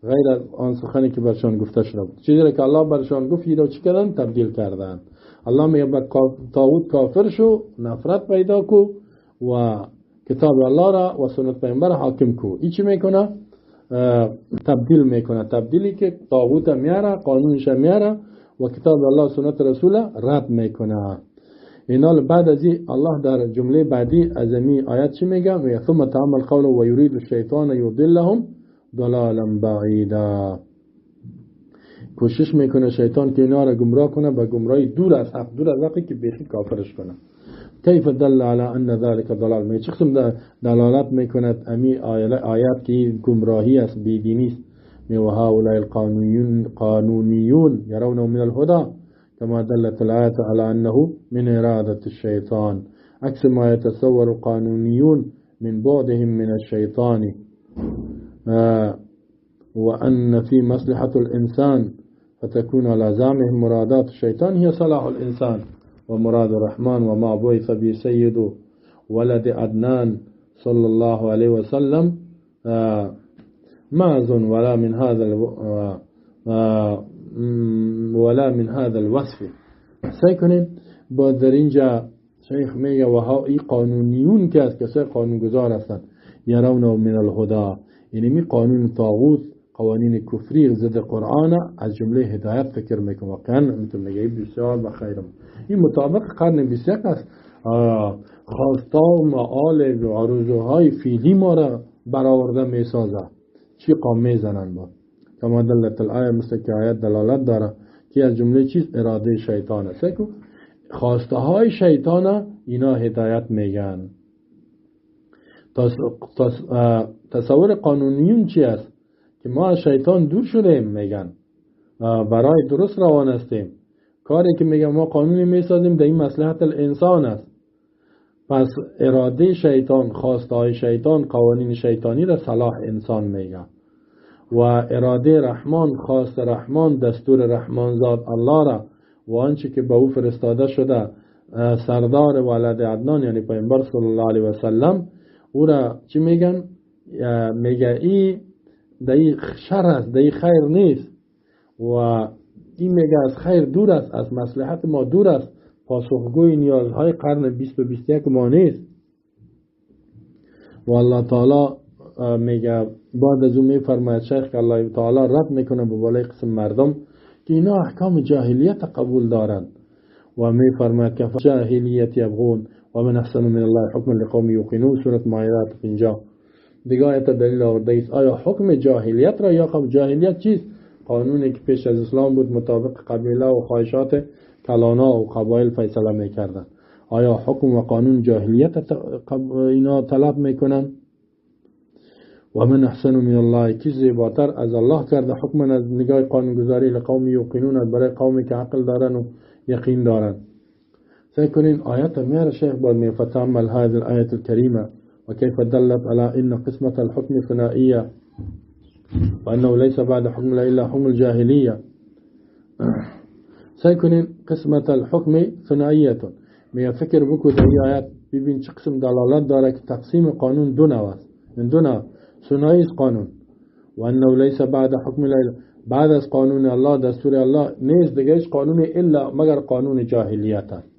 غیر از آن سخنی که برشان گفته شده بود. چیزی را که الله برشان گفت را چی کردن؟ تبدیل کردن. الله میگه به طاغوت کافر شو، نفرت پیدا کو و کتاب الله را و سنت پیامبر حاکم کو. این چی میکنه؟ تبدیل میکنه. تبدیلی که طاغوت میاره، قانونش میاره و کتاب الله سنت رسول رد میکنه. اینال بعد از این الله در جمله بعدی از این آیت چی میگه؟ ثم تعمل قول و یرید الشیطان یضلهم ضلالا بعیدا. کوشش میکنه شیطان که اینا را گمراه کنه به گمراهی دور از حق، دور از حقی که بیخی کافرش کنه. کیف دل علی ان ذلك ضلال. می چه قسم دلالت میکند امی آیات که گمراهی است، بیدینی است. می و هؤلاء القانونیون يرونه من الهدى كما دلت الآية على أنه من إرادة الشيطان، عكس ما يتصور القانونيون من بعدهم من الشيطان، وأن في مصلحة الإنسان فتكون على زعمهم مرادات الشيطان هي صلاح الإنسان ومراد الرحمن وما بعث به سيد ولد عدنان صلى الله عليه وسلم معز ولا من هذا الوصف. سعی کنیم با در اینجا شیخ میگه و ها ای قانونیون که از کسای قانونگذار هستند، یرون من الهدى، یعنی می قانون طاغوت، قوانین کفری ضد قرآن از جمله هدایت فکر میکنم. واقعا میتونم میگه بسیار بخیرم. این مطابق قرن 21 است. خواستا و معال و آرزوهای فیلی ما را برآورده میسازه. چی قام میزنن با کما دلت الآیه، مثل که آیت دلالت داره که از جمله چیز اراده شیطان است. خواسته های شیطان اینا هدایت میگن. تصور قانونیون چی است؟ که ما از شیطان دور شدیم، میگن برای درست روان هستیم. کاری که میگن ما قانونی میسازیم در این مصلحت الانسان است. پس اراده شیطان، خواسته های شیطان، قوانین شیطانی را صلاح انسان میگن. و اراده رحمان، خواست رحمان، دستور رحمان ذات الله را و آنچه که به او فرستاده شده سردار ولد عدنان یعنی پیامبر صلی الله علیه و سلم، او را چی میگن؟ میگه این دایی شر است، دایی خیر نیست و این میگه از خیر دور است، از مصلحت ما دور است، پاسخگوی نیازهای قرن 20 و 21 ما نیست. و الله تعالی میگه بعد از اون میفرماید شیخ که الله تعالی رد میکنه به بالای قسم مردم که اینا احکام جاهلیت قبول دارند و میفرماید که جاهلیت یبغون و من احسن من الله حکم لقوم یوقنون. سورة مائده 50 دیگه آیت دلیل آورده است. آیا حکم جاهلیت را، یا جاهلیت چیست؟ قانونی که پیش از اسلام بود، مطابق قبیله و خواهشات کلانا و قبایل فیصله میکردن. آیا حکم و قانون جاهلیت اینا طلب میکنن؟ و من احسن من الله، کی زیباتر از الله کرده حکم از نگاه قانونگذاری لقوم یوقنون، برای قومی که عقل دارن و یقین دارن. سعی کنین آیات میاره شیخ بعد میفتعمل هذه الآیة الكريمة وكيف دلت على ان قسمة الحكم ثنائية وانه ليس بعد حكم الا حكم الجاهلية. سعی کنین قسمة الحكم ثنائية، می فکر بکو در این آیات ببین چه قسم دلالت داره که تقسیم قانون دو نوع است. من دو نوع ثنایی قانون و انه لیس بعد حکم الله، بعد از قانون الله، دستور الله نیست دیگه هیچ قانون الا مگر قانون جاهلیت است.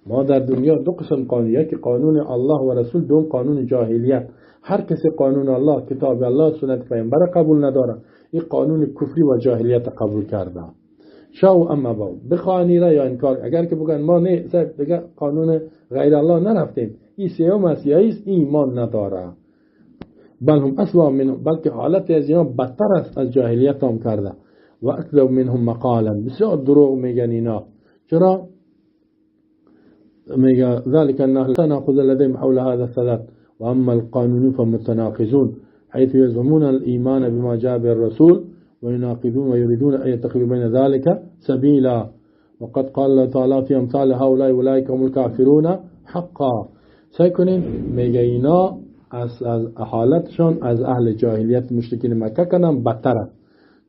ما در دنیا دو قسم قانون، یکی قانون الله و رسول، دوم قانون جاهلیت. هر کسی قانون الله، کتاب الله، سنت پیامبر قبول نداره، این قانون کفری و جاهلیت قبول کرده. شاو اما باو بخوانی را یا انکار، اگر که بگن ما نه دیگه قانون غیر الله نرفتیم، این سیوم مسیحی است، ایمان نداره، بل هم اسوا منهم، بلکه حالت از اینا بدتر است از جاهلیت هم کرده. و اکذب منهم مقالا، بسیار دروغ میگن اینا. چرا؟ میگه ذلك انه تناقض لديهم حول هذا الثلاث واما القانون فمتناقضون حيث يزعمون الايمان بما جاء به الرسول ويناقضون ويريدون ان يتخذوا بين ذلك سبيلا. وقد قال الله تعالى في امثال هؤلاء اولئك هم الكافرون حقا. سعی کنین میگه اینا از حالتشان از اهل جاهلیت مشرکین مکه کنن بدتره.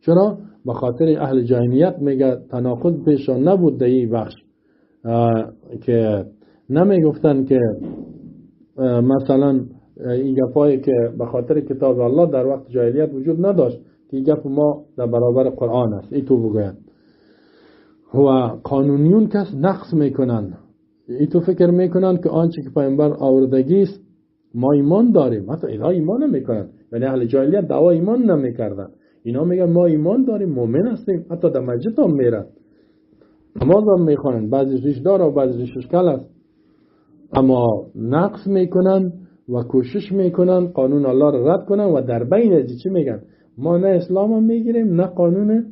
چرا؟ به خاطر اهل جاهلیت میگه تناقض پیشان نبود در این بخش که نمیگفتن که مثلا این گپایی که به خاطر کتاب الله در وقت جاهلیت وجود نداشت که این گپ ما در برابر قرآن است ای تو بگوید و قانونیون کس نقص میکنن ای تو فکر میکنن که آنچه که پیامبر آوردگی است ما ایمان داریم. حتی اینا ایمان نمیکنن، یعنی اهل جاهلیت دعوا ایمان نمیکردن. اینا میگن ما ایمان داریم، مؤمن هستیم، حتی در مسجد هم میرن، نماز هم میخوانن، بعضی ریش داره و بعضی ریشش کل است، اما نقص میکنن و کوشش میکنن قانون الله را رد کنن و در بین از چی میگن؟ ما نه اسلام هم میگیریم نه قانون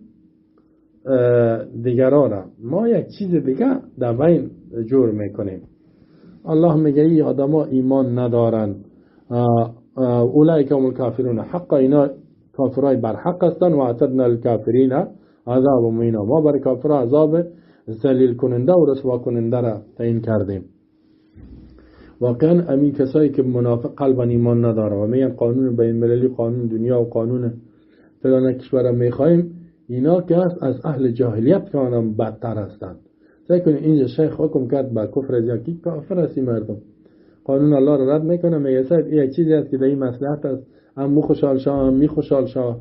دیگران را، ما یک چیز دیگه در بین جور میکنیم. الله میگه ای آدم ها ایمان ندارن، اولئک هم الکافرون حقا، اینا کافرای برحق هستن و اعتدنا للکافرین عذاب مهینا، ما برای کافرها عذاب ذلیل کننده و رسوا کننده را تعیین کردیم. واقعا امی کسایی که منافق قلبا ایمان نداره و میگن قانون بین المللی، قانون دنیا و قانون فلان کشور میخوایم، اینا که از اهل جاهلیت که آنم بدتر هستند. سعی کنید اینجا شیخ حکم کرد با کفر از یکی کافر هستی مردم، قانون الله را رد میکنه، میگه صاحب این چیزی است که در این مصلحت است، هم خوشحال شاه هم می خوشحال شاه.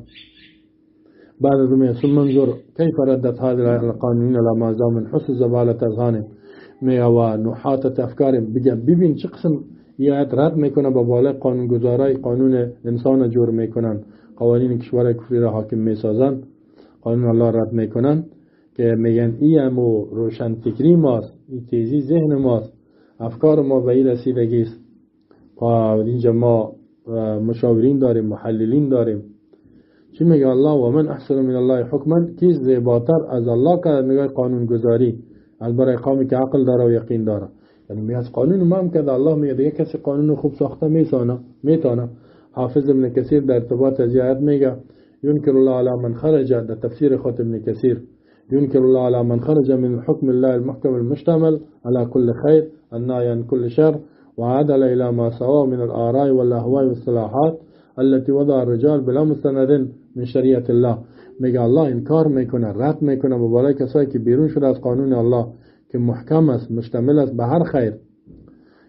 بعد از اون ثم انظر کیف ردت هذه القوانین على ما من حسن زبالة اذهانهم، میگه و نحاتت افکارهم، ببین چه قسم ایت رد میکنه با بالای قانونگذارای قانون انسان جور میکنن، قوانین کشور کفری را حاکم میسازن، قانون الله رد میکنن که میگن این همو روشن فکری ماست، این تیزی ذهن ماست، افکار ما به این رسیدگی است. و اینجا ما مشاورین داریم، محللین داریم. چی میگه الله؟ و من احسن من الله حکما، کی زیباتر از الله که میگه قانون گذاری از برای قومی که عقل داره و یقین داره. یعنی میگه از قانون ما هم که الله میگه دیگه کسی قانون خوب ساخته میتونه. حافظ ابن کثیر در ارتباط از آیت میگه ينكر الله على من خرج، در تفسیر خود ابن کثیر، ينكر الله على من خرج من حكم الله المحكم المشتمل على كل خير النهي عن كل شر وعدل إلى ما سواه من الآراء والأهواء والصلاحات التي وضع الرجال بلا مستند من شریعة الله. میگه الله انکار میکنه، رد میکنه به بالای کسایی که بیرون شده از قانون الله که محکم است، مشتمل است به هر خیر،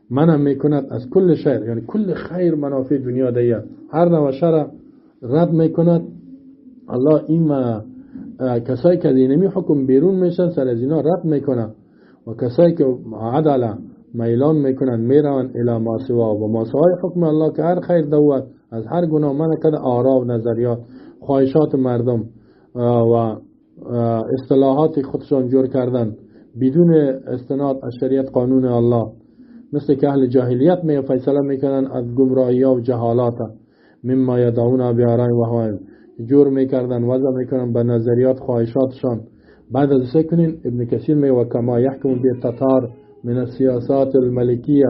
منع میکند از کل شر، یعنی کل خیر منافع دنیا دیگه، هر نوع شر رد میکند. الله این کسایی که از اینمی حکم بیرون میشن سر از اینا رد میکنه و کسایی که عدل میلان میکنن میرون الی ما سوا و ما سوای حکم الله که هر خیر دوت از هر گناه منع کرده، آرا و نظریات خواهشات مردم و اصطلاحات خودشان جور کردن بدون استناد از شریعت قانون الله، مثل که اهل جاهلیت می فیصله میکنن از گمراهی و جهالات مما یدعون بیارای و هوایم، جور میکردن وضع میکنن به نظریات خواهشاتشان. بعد از سکنین ابن کثیر میگه و کما یحکم بی تتار من السیاسات الملکیه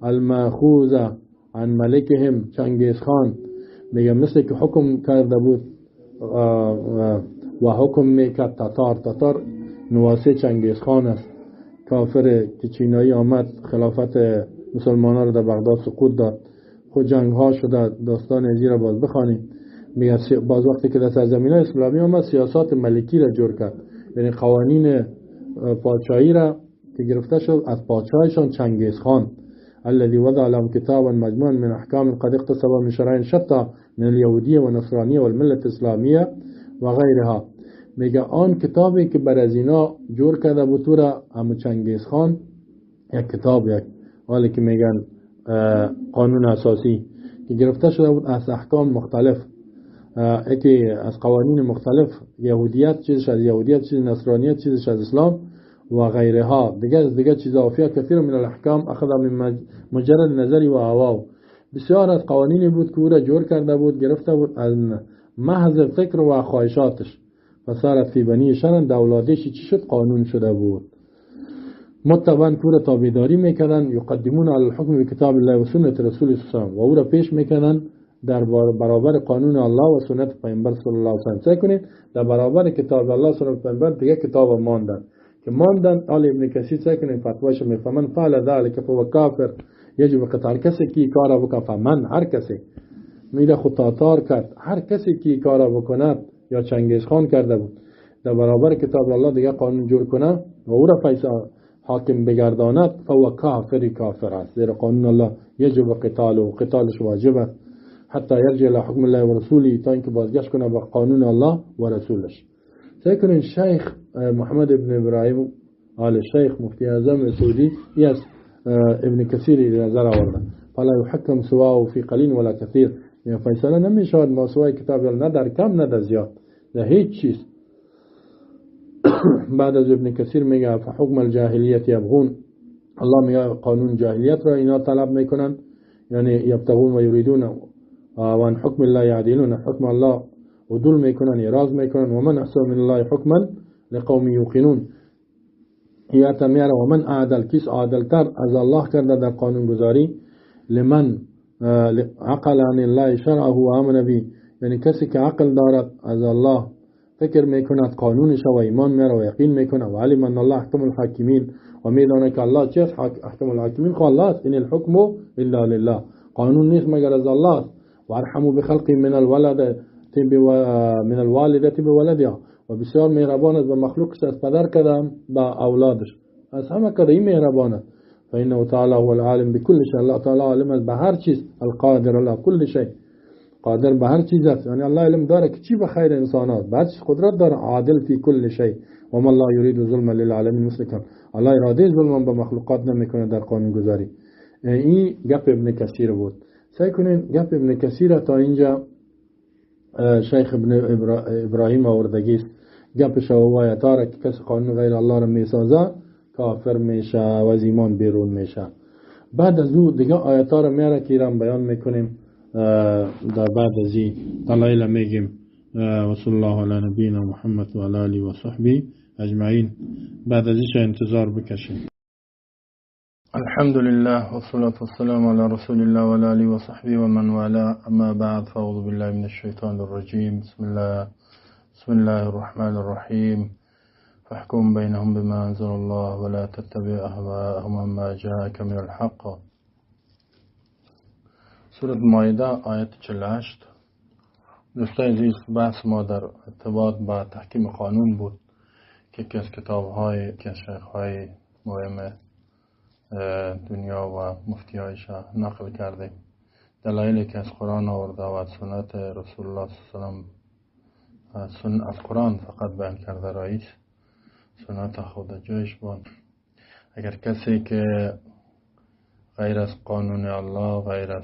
المأخوذه عن ملکهم چنگیز خان، میگه مثل که حکم کرده بود و حکم میکرد تتار نواسه چنگیز خان است، کافر که چینایی آمد خلافت مسلمانان را در بغداد سقوط داد، خود جنگ ها شده، داستان ازی را باز بخوانیم. میگه باز وقتی که در سرزمین اسلامی آمد سیاسات ملکی را جور کرد، یعنی قوانین پادشاهی را که گرفته شد از پادشاهشان چنگیز خان، الذي وضع لهم كتابا مجموعا من احکام قد اقتصب من شرائع شتى من اليهوديه والنصرانيه والملة الاسلاميه وغيرها. میگه آن کتابی که بر از اینا جور کرده بود تو را همو چنگیز خان، یک کتاب، یک حالی که میگن قانون اساسی که گرفته شده بود از احکام مختلف، یکی از قوانین مختلف، یهودیت چیزش از یهودیت، چیز نصرانیت چیزش از اسلام و غیرها، دیگه چیزا فیها کثیر من الاحکام اخذ من مجرد نظری و هوا. بسیار از قوانینی بود که او را جور کرده بود، گرفته بود از محض فکر و خواهشاتش، فصارت فی بنی شرن، در اولادش چی شد؟ قانون شده بود. متبعاً پورا تابعداری میکردن، یقدمون علی الحکم بکتاب الله و سنت رسول الله، و او را پیش میکردن در برابر قانون الله و سنت پیامبر صلی الله علیه و سلم. کنید در برابر کتاب الله و سنت پیامبر دیگه کتاب ماندن که ماندن. آل ابن کثیر کنید فتواش میفهمن فعل ذلك فهو کافر، یجب قتال. کسی که کار بکنه فمن، هر کسی میره خود تاتار کرد، هر کسی که کار بکند یا چنگیز خان کرده بود در برابر کتاب الله دیگه قانون جور کنه و او را حاکم بگرداند فهو کافر است. زیرا قانون الله یجب قتال و قتالش واجب است حتی یرجع الى حکم الله و رسولی، تا اینکه بازگشت کنه به قانون الله و رسولش. سعی کنین شیخ محمد ابن ابراهیم آل شیخ مفتی اعظم سعودی از ابن کثیر نظر آورده فلا يحكم سواه فی قلیل ولا کثیر، یعنی فیصله نمیشود ما سوای کتاب الله نه در کم نه در زیاد، در هیچ چیز. بعد از ابن کثیر میگه فحکم الجاهلیت یبغون، الله میگه قانون جاهلیت را اینا طلب میکنن، یعنی یبتغون و یریدون و ان حکم الله یعدلون، حکم الله عدول میکنن، اعراض میکنن. و من احسن من الله حکما لقوم یوقنون، یا تمیاره و من عادل، کس عادلتر از الله کرده در قانون گذاری، لمن عقل عن الله شرعه و آمن به، یعنی کسی که عقل دارد از الله فکر میکند قانونش و ایمان میاره و یقین میکنه و علم ان الله احکم الحاکمین، و میدونه که الله چه احکم الحاکمین خو الله است. این الحکم الا لله، قانون نیست مگر از الله است. و ارحموا بخلقی من الوالدة بولدها، و بسیار مهربان است به مخلوقش از پدر کدام با اولادش، از همه کدام مهربان است. فانه تعالی هو العالم بكل شيء، الله تعالی عالم است به هر چیز، القادر على كل شيء، قادر به هر چیز است. یعنی الله علم داره که چی به خیر انسانات، به هر چیز قدرت داره، عادل فی کل شیء. و ما الله یرید ظلما للعالمین مسلکا، الله اراده ظلم به مخلوقات نمیکنه در قانون گذاری. این گپ ابن کثیر بود. سعی کنین گپ ابن کثیر تا اینجا شیخ ابن ابراهیم آوردگی است. گپش و آیاتا را که کسی قانون غیر الله را میسازه کافر میشه و از ایمان بیرون میشه. بعد از او دیگه آیاتا را میاره که ایران بیان میکنیم در بعد از این دلایل میگیم. و صلی الله علی نبینا محمد و علی آله و صحبه اجمعین. بعد از این انتظار بکشیم. الحمد لله والصلاة والسلام على رسول الله وعلى آله وصحبه ومن والاه. اما بعد فاعوذ بالله من الشيطان الرجيم. بسم الله الرحمن الرحيم. فاحكم بينهم بما أنزل الله ولا تتبع أهواءهم عما جاءك من الحق. سورة مائده آیت 48. دوستان عزیز، بحث ما در ارتباط با تحکیم قانون بود که یکی از کتاب‌های که شیخ‌های مهم دنیا و مفتی‌هایش نقل کرده، دلایلی که از قرآن آورده و از سنت رسول الله صلی الله علیه و سلم، از قرآن فقط بیان کرده رئیس، سنت خود جایش بود. اگر کسی که غیر از قانون الله، غیر از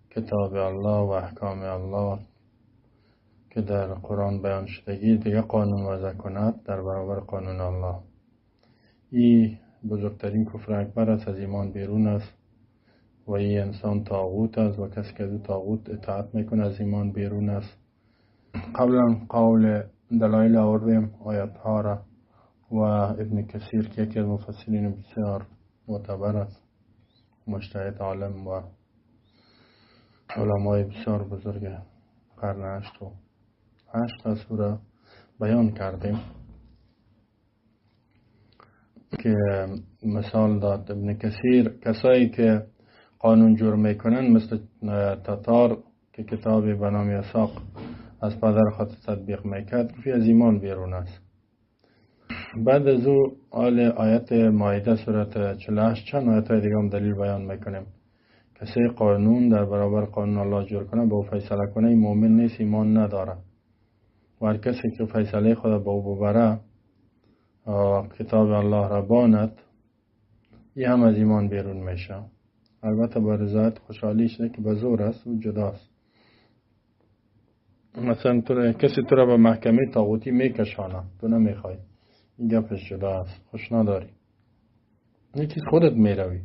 کتاب الله و احکام الله که در قرآن بیان شدگی دیگه قانون وضع کند در برابر قانون الله، این بزرگترین کفر اکبر است، از ایمان بیرون است و این انسان طاغوت است و کسی که از طاغوت اطاعت میکنه از ایمان بیرون است. قبلا قول دلایل آوردیم آیات ها را و ابن کثیر که یکی از مفسرین بسیار معتبر است، مجتهد عالم و علمای بسیار بزرگ قرن 8 سوره بیان کردیم که مثال داد ابن کثیر کسایی که قانون جور میکنن مثل تاتار که کتابی به نام یساق از پدر خود تطبیق میکرد فی از ایمان بیرون است. بعد از او آیت مائده سورت 48 چند آیت های دیگه هم دلیل بیان میکنیم. کسی قانون در برابر قانون الله جور کنه با او فیصله کنه این مؤمن نیست، ایمان نداره. و هر کسی که فیصله خود با او ببره کتاب الله را باند، این هم از ایمان بیرون میشه. البته با رضایت خوشحالیش نه که به زور است و جداست. مثلا کسی تو را به محکمه طاغوتی میکشانه، تو نمیخوای، این گپش جدا است، خوش نداری، این چیز خودت میروی،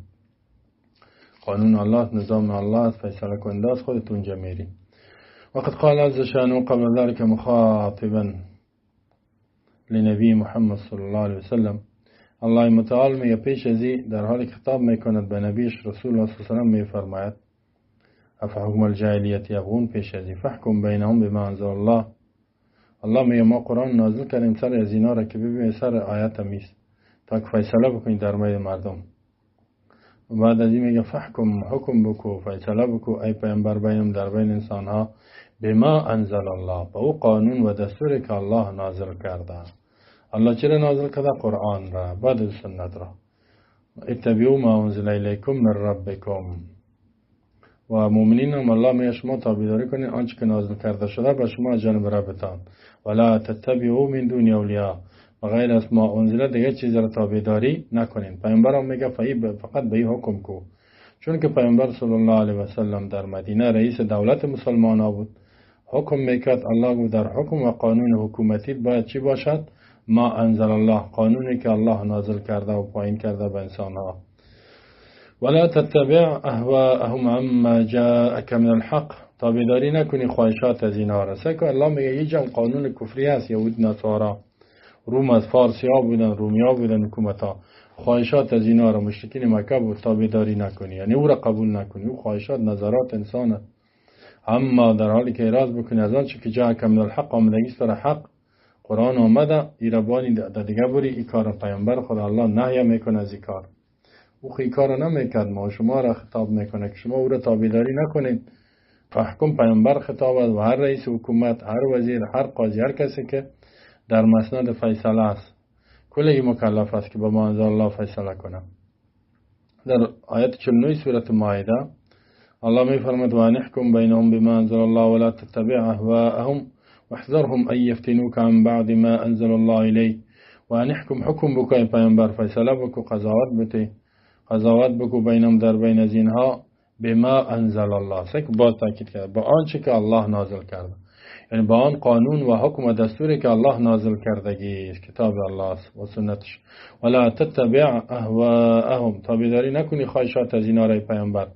قانون الله، نظام الله است، فیصله کننده است، خودت اونجا میری. وقد قال عز شانه قبل ذلك مخاطبا لنبی محمد صلی الله علیه وسلم، الله متعال میگه پیش ازی در حال خطاب میکند به نبیش رسول الله صلی الله علیه وسلم میفرماید افحکم الجاهلیت یبغون، پیش ازی فحکم بینهم بما انزل الله. الله میگه ما قرآن نازل کردیم سر از اینا را که ببینید سر آیت میست تا که فیصله بکنید در میان مردم. بعد از این میگه فحکم، حکم بکو، فیصله بکو ای پیامبر بینم در بین انسان ها بما انزل الله، با او قانون و دستوری که الله نازل کرده. الله چرا نازل کرده؟ قرآن را، بعد سنت را. اتبعوا ما انزل الیکم من ربکم، و مؤمنین هم الله میگه شما تابعداری کنید آنچه که نازل کرده شده به شما از جانب ربتان. ولا تتبعوا من دون اولیاء، و غیر از ما انزل دیگه چیز را تابعداری نکنید. پیامبر هم میگه فقط به این حکم کو، چون که پیامبر صلی الله علیه و سلم در مدینه رئیس دولت مسلمان ها بود، حکم میکرد. الله گفت در حکم و قانون حکومتی باید چی باشد؟ ما انزل الله، قانونی که الله نازل کرده و پایین کرده به انسان ها. ولا تتبع اهواءهم عما جاءك من الحق، تابعداری نکنی خواهشات از اینها را. که الله میگه یه جمع قانون کفری است، یهود نصارا، روم از فارسی ها بودن، رومی ها بودن، حکومت ها، خواهشات از اینها را مشرکین مکه بود، تابعداری نکنی، یعنی او را قبول نکنی. او خواهشات نظرات انسانه، اما در حالی که اعراض بکنی از آنچه که جاءک من الحق، آمدگی است در حق، قرآن آمده، ایربانی دیگه بری این کار پیامبر خدا الله نهی میکنه از این کار. او این کار نمیکرد، ما شما را خطاب میکنه که شما او را تابعداری نکنید. فحکم پیامبر خطاب است و هر رئیس حکومت، هر وزیر، هر قاضی، هر کسی که در مسند فیصله است، کلی مکلف است که با ما انزل الله فیصله کنه. در آیت 49 سورة مائده الله میفرماید و انحکم بینهم بما انزل الله ولا تتبع اهواءهم واحذرهم ان یفتنوک عن بعد ما انزل الله الیک. و انحکم، حکم بکو ای پیامبر، فیصله بکو، قضاوت بکو بینم در بین از اینها، بما انزل الله، سک با تاکید کرده، با آنچه که الله نازل کرده، یعنی با آن قانون و حکم و دستوری که الله نازل کردگی است، کتاب الله است و سنتش. ولا تتبع اهواءهم، تابعداری نکنی خواهشات از اینا را پیامبر،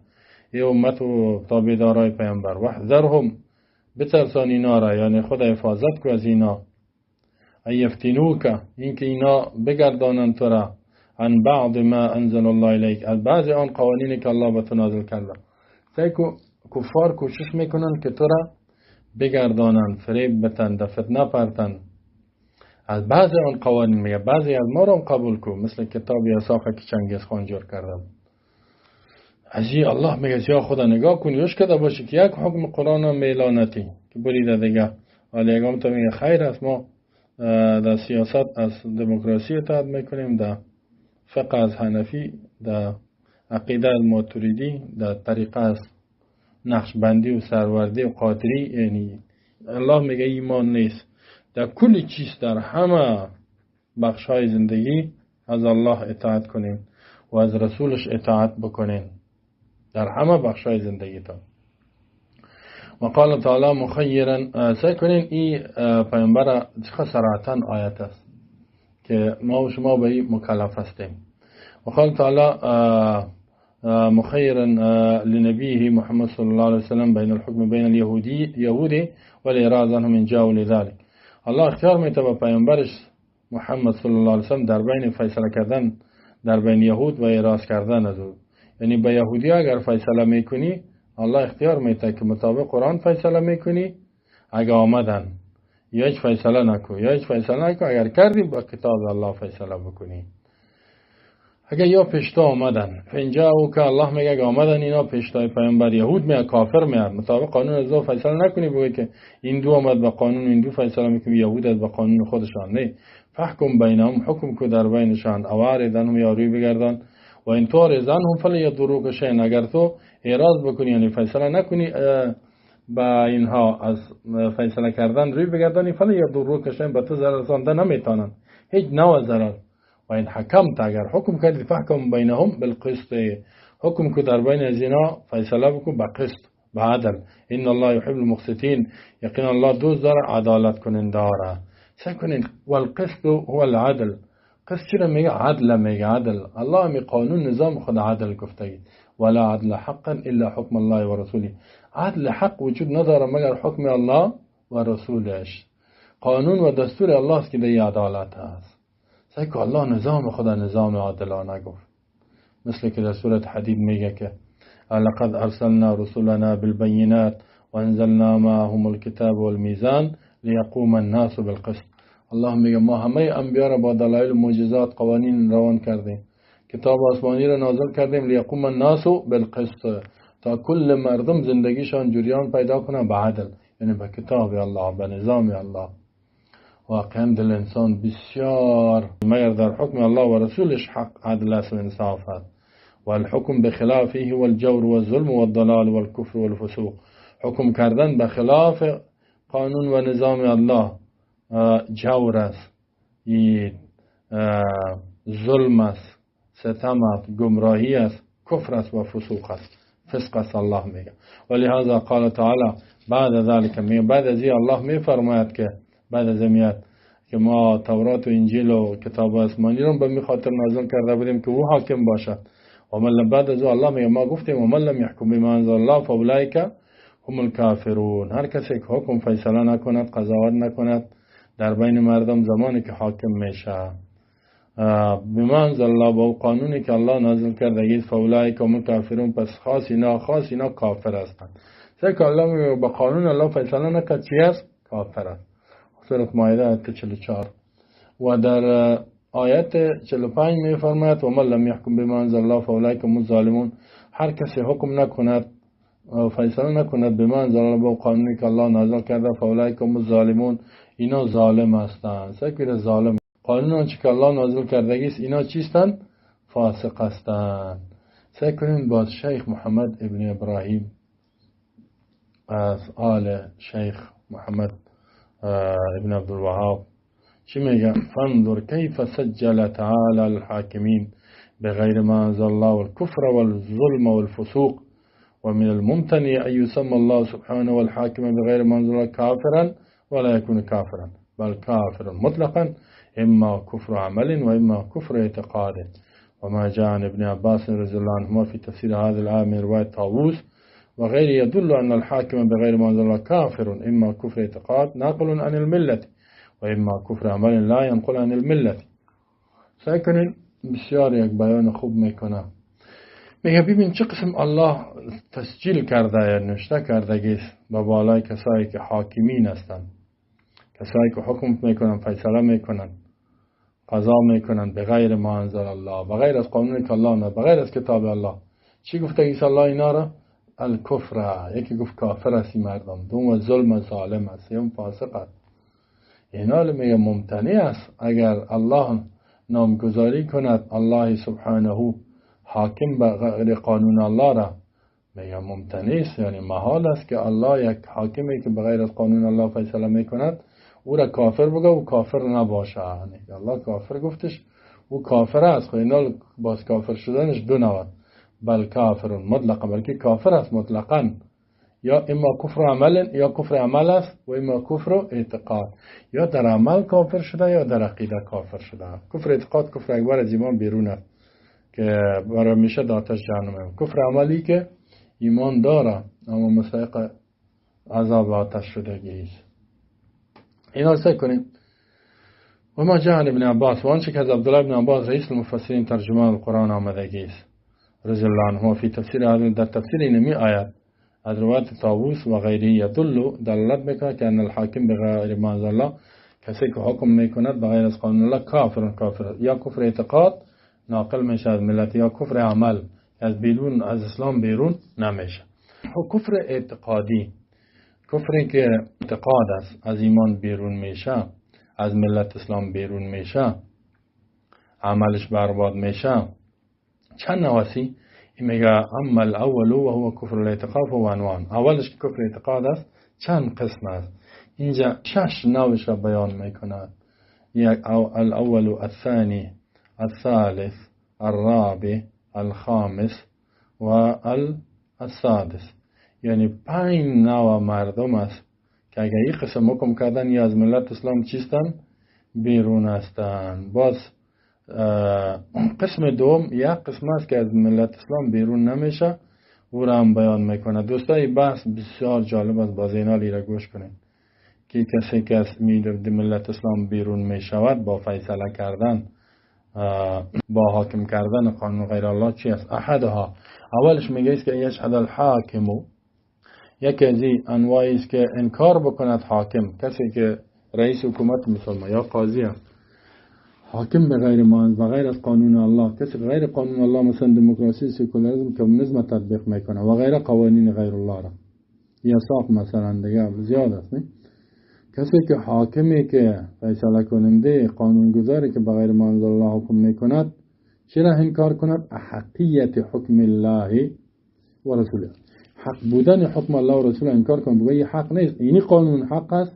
ای امت و تابعدارای پیامبر. واحذرهم، بترسان اینا را، یعنی خود حفاظت کو از اینا. ایفتنوک، اینکه اینا بگردانند تو را، عن بعض ما انزل الله الیک، از بعض آن قوانینی که الله به تو نازل کرده. کفار کوشش میکنن که تو را بگردانند، فریب بتن، فتنه پرتن از بعض آن قوانین. میگه بعضی از ما را قبول کو، مثل کتاب یساخه که چنگیز خان جور کرده. از این الله میگه یا خدا نگاه کنی یوش کده باشه که یک حکم قرآن هم میلانتی که بریده دیگه. ولی اگه هم تو میگه خیر است، ما در سیاست از دموکراسی اطاعت میکنیم، در فقه از حنفی، در عقیده از ماتوریدی، در طریقه از نقشبندی و سروردی و قادری. یعنی الله میگه ایمان نیست. در کل چیز، در همه بخش های زندگی از الله اطاعت کنین و از رسولش اطاعت بکنین، در همه بخش های زندگی تا. و قال تعالی مخیرا، سعی کنین این پیامبر چقدر صراحتاً آیت است که ما و شما به این مکلف هستیم. و قال تعالی مخيرا لنبيه محمد صلى الله عليه وسلم بين الحكم بين اليهودي والإعراض عنهم إن جاءوا لذلك. الله اختیار میده به پیامبرش محمد صلی الله علیه وسلم در بین فیصله کردن در بین یهود و اعراض کردن از او. یعنی به یهودی اگر فیصله میکنی، الله اختیار میده که مطابق قرآن فیصله میکنی، اگر آمدن یا هیچ فیصله نکو، یا هیچ فیصله نکو، اگر کردی با کتاب الله فیصله بکنی. اگه یا پشتا آمدن، فنجا او که الله میگه اگه آمدن اینا پشتای پیامبر، یهود میاد، کافر میاد، مطابق قانون از فیصله نکنی، بگی که این دو آمد با قانون این دو فیصله میکنه، یهود از با قانون خودشان. نه، فحکم بینهم، حکم کو در بینشان، اواردنهم، یا روی بگردان، و این طور ازنهم فلی یضروک شیئا، اگر تو اعراض بکنی یعنی فیصله نکنی با اینها از فیصله کردن روی بگردانی، فلی یضروک شیئا، به تو ضرر رسانده نمیتونن، هیچ نوع ضرر. و این حکم تا اگر حکم کردی فحکم بینهم بالقسط، حکم کو در بین از اینا فیصله بکن به قسط، به عدل. ان الله یحب المقسطین، یقینا الله دوست داره عدالت کننده را. سعی کنین والقسط هو العدل. قسط چرا میگه؟ عدل میگه، عدل. الله می قانون نظام خود عدل گفته، ولا عدل حقا الا حکم الله و رسوله. عدل حق وجود نداره مگر حکم الله و رسولش. قانون و دستور الله است که دی عدالت هست. سعی که الله نظام خدا نظام عادلانه گفت، مثل که در سورة حدید میگه که لقد ارسلنا رسولنا بالبینات وانزلنا معهم الكتاب والمیزان لیقوم الناس بالقسط. الله میگه ما همه انبیا را با دلایل و معجزات قوانین روان کردیم کتاب آسمانی را نازل کردیم لیقوم الناس بالقسط، تا کل مردم زندگیشان جریان پیدا کنه به عدل، یعنی به کتاب الله، به نظام الله. واقعا دل انسان بسیار مگر در حکم الله و رسولش حق، عدل است و انصاف است. و الحکم بخلافه والجور والظلم والضلال والكفر والفسوق، حکم کردن به خلاف قانون و نظام الله جور است، ظلم است، ستم است، گمراهی است، کفر است و فسوق است، فسق است. الله میگه ولهذا قال تعالی بعد ذلك، بعد از این الله میفرماید که بعد از میاد که ما تورات و انجیل و کتاب آسمانی رو به خاطر نازل کرده بودیم که او حاکم باشد. و من بعد از الله میگه ما گفتیم و من لم يحكم بما انزل الله فاولئک هم الكافرون، هر کسی که حکم فیصله نکند، قضاوت نکند در بین مردم زمانی که حاکم میشه بما انزل الله، با قانونی که الله نازل کرده، فاولئک هم الکافرون، پس خاص اینا کافر هستند. که الله میگه با قانون الله فیصله نکرد چی است؟ کافر است. سورة مائده آیت 44. و در آیت 45 می فرماید و من لم يحكم بما انزل الله فاولئک هم الظالمون، هر کسی حکم نکند فیصله نکند بما انزل الله، با قانونی که الله نازل کرده، فاولئک هم الظالمون، اینا ظالم هستند. سکر ظالم، قانون که الله نازل کرده است اینا چیستند؟ فاسق هستند. سکرین با شیخ محمد ابن ابراهیم از آل شیخ محمد ابن عبدالوهاب چی میگه؟ فانظر کیف سجل تعالی الحاکمین بغیر ما انزل الله والكفر والظلم والفسوق ومن الممتنع ان يسمى الله سبحانه والحاكم بغير ما انزل الله كافرا ولا يكون كافرا بل كافر مطلقا اما كفر عمل واما كفر اعتقاد. وما جاء عن ابن عباس رضي الله عنهما في تفسير هذه الآية من رواية طاووس وغيره يدل أن الحاكم بغير ما أنزل الله كافر إما كفر اعتقاد ناقل عن الملة وإما كفر عمل لا ينقل عن الملة. ساکنین بسیار یک بیان خوب میکنه، میگه ببین چه قسم الله تسجیل کرده یا نوشته کرده با بالای کسایی که حاکمین هستند، کسایی که حکم میکنن، فیصله میکنن، قضا میکنن بغیر ما انزل الله، بغیر از قانونی که الله نه، بغیر از کتاب الله. چی گفته عیسی الله اینا را؟ الکفر، یکی گفت کافر است این مردم، دوم ظلم ظالم است، سوم فاسق است. اینا میگه ممتنع است اگر الله نامگذاری کند الله سبحانه حاکم به غیر قانون الله را، میگه ممتنع است، یعنی محال است که الله یک حاکمی که بغیر از قانون الله فیصله میکند او را کافر بگه و کافر نباشه. یعنی الله کافر گفتش او کافر است، خب اینا باز کافر شدنش دو نوع، بل کافر مطلقا، بلکه کافر است مطلقا، یا اما کفر عمل، یا کفر عمل است و اما کفر اعتقاد، یا در عمل کافر شده یا در عقیده کافر شده. کفر اعتقاد کفر اکبر از ایمان بیرون است که برای میشه در آتش جهنم. کفر عملی که ایمان داره اما مستحق عذاب آتش شدگی است. اینا سعی کنیم. و ما جاء عن ابن عباس، و آنچه که از عبدالله ابن عباس رئیس المفسرین ترجمان القرآن آمدگی است رضی الله عنه فی تفسیر در تفسیر اینمی آیت از روایت طاووس و غیره یدل دلالت میکنه که ان الحاکم بغیر ما انزل الله، کسی که حکم میکند بغیر از قانون الله کافر، یا کفر اعتقاد ناقل میشه از ملت، یا کفر عمل از بیرون از اسلام بیرون نمیشه. و کفر اعتقادی، کفری که اعتقاد است از ایمان بیرون میشه، از ملت اسلام بیرون میشه، عملش برباد میشه. چند نواسی؟ این میگه اما الاول و هو کفر الاعتقاد و عنوان، اولش که کفر اعتقاد است چند قسم است، اینجا 6 نوعش را بیان میکند. یک الاول، الثانی، الثالث، الرابع، الخامس و السادس، یعنی 5 نوع مردم است که اگر این قسم حکم کردن یا از ملت اسلام چیستن بیرون هستند. باز قسم دوم یک قسم است که از ملت اسلام بیرون نمیشه، او را هم بیان میکنه. دوستای بحث بسیار جالب است، باز اینا را گوش کنید که کسی که از ملت اسلام بیرون میشود با فیصله کردن، با حاکم کردن قانون غیر الله چی است؟ احدها، اولش میگه است که یشهد الحاکم، یکی از این انواعی است که انکار بکند حاکم، کسی که رئیس حکومت مسلمان یا قاضی است، حاکم به غیر ما و غیر از قانون الله، کسی غیر قانون الله مثلا دموکراسی، سکولاریسم، کمونیسم تطبیق میکنه و غیر قوانین غیر الله را، یا ساق مثلا دیگه زیاد است. نه کسی که حاکمی که فیصله کننده قانونگذاری که به غیر ما انزل الله حکم میکند، چرا انکار کند؟ احقیت حکم الله و رسوله، حق بودن حکم الله و رسول انکار کند، بگه حق نیست، اینی قانون حق است.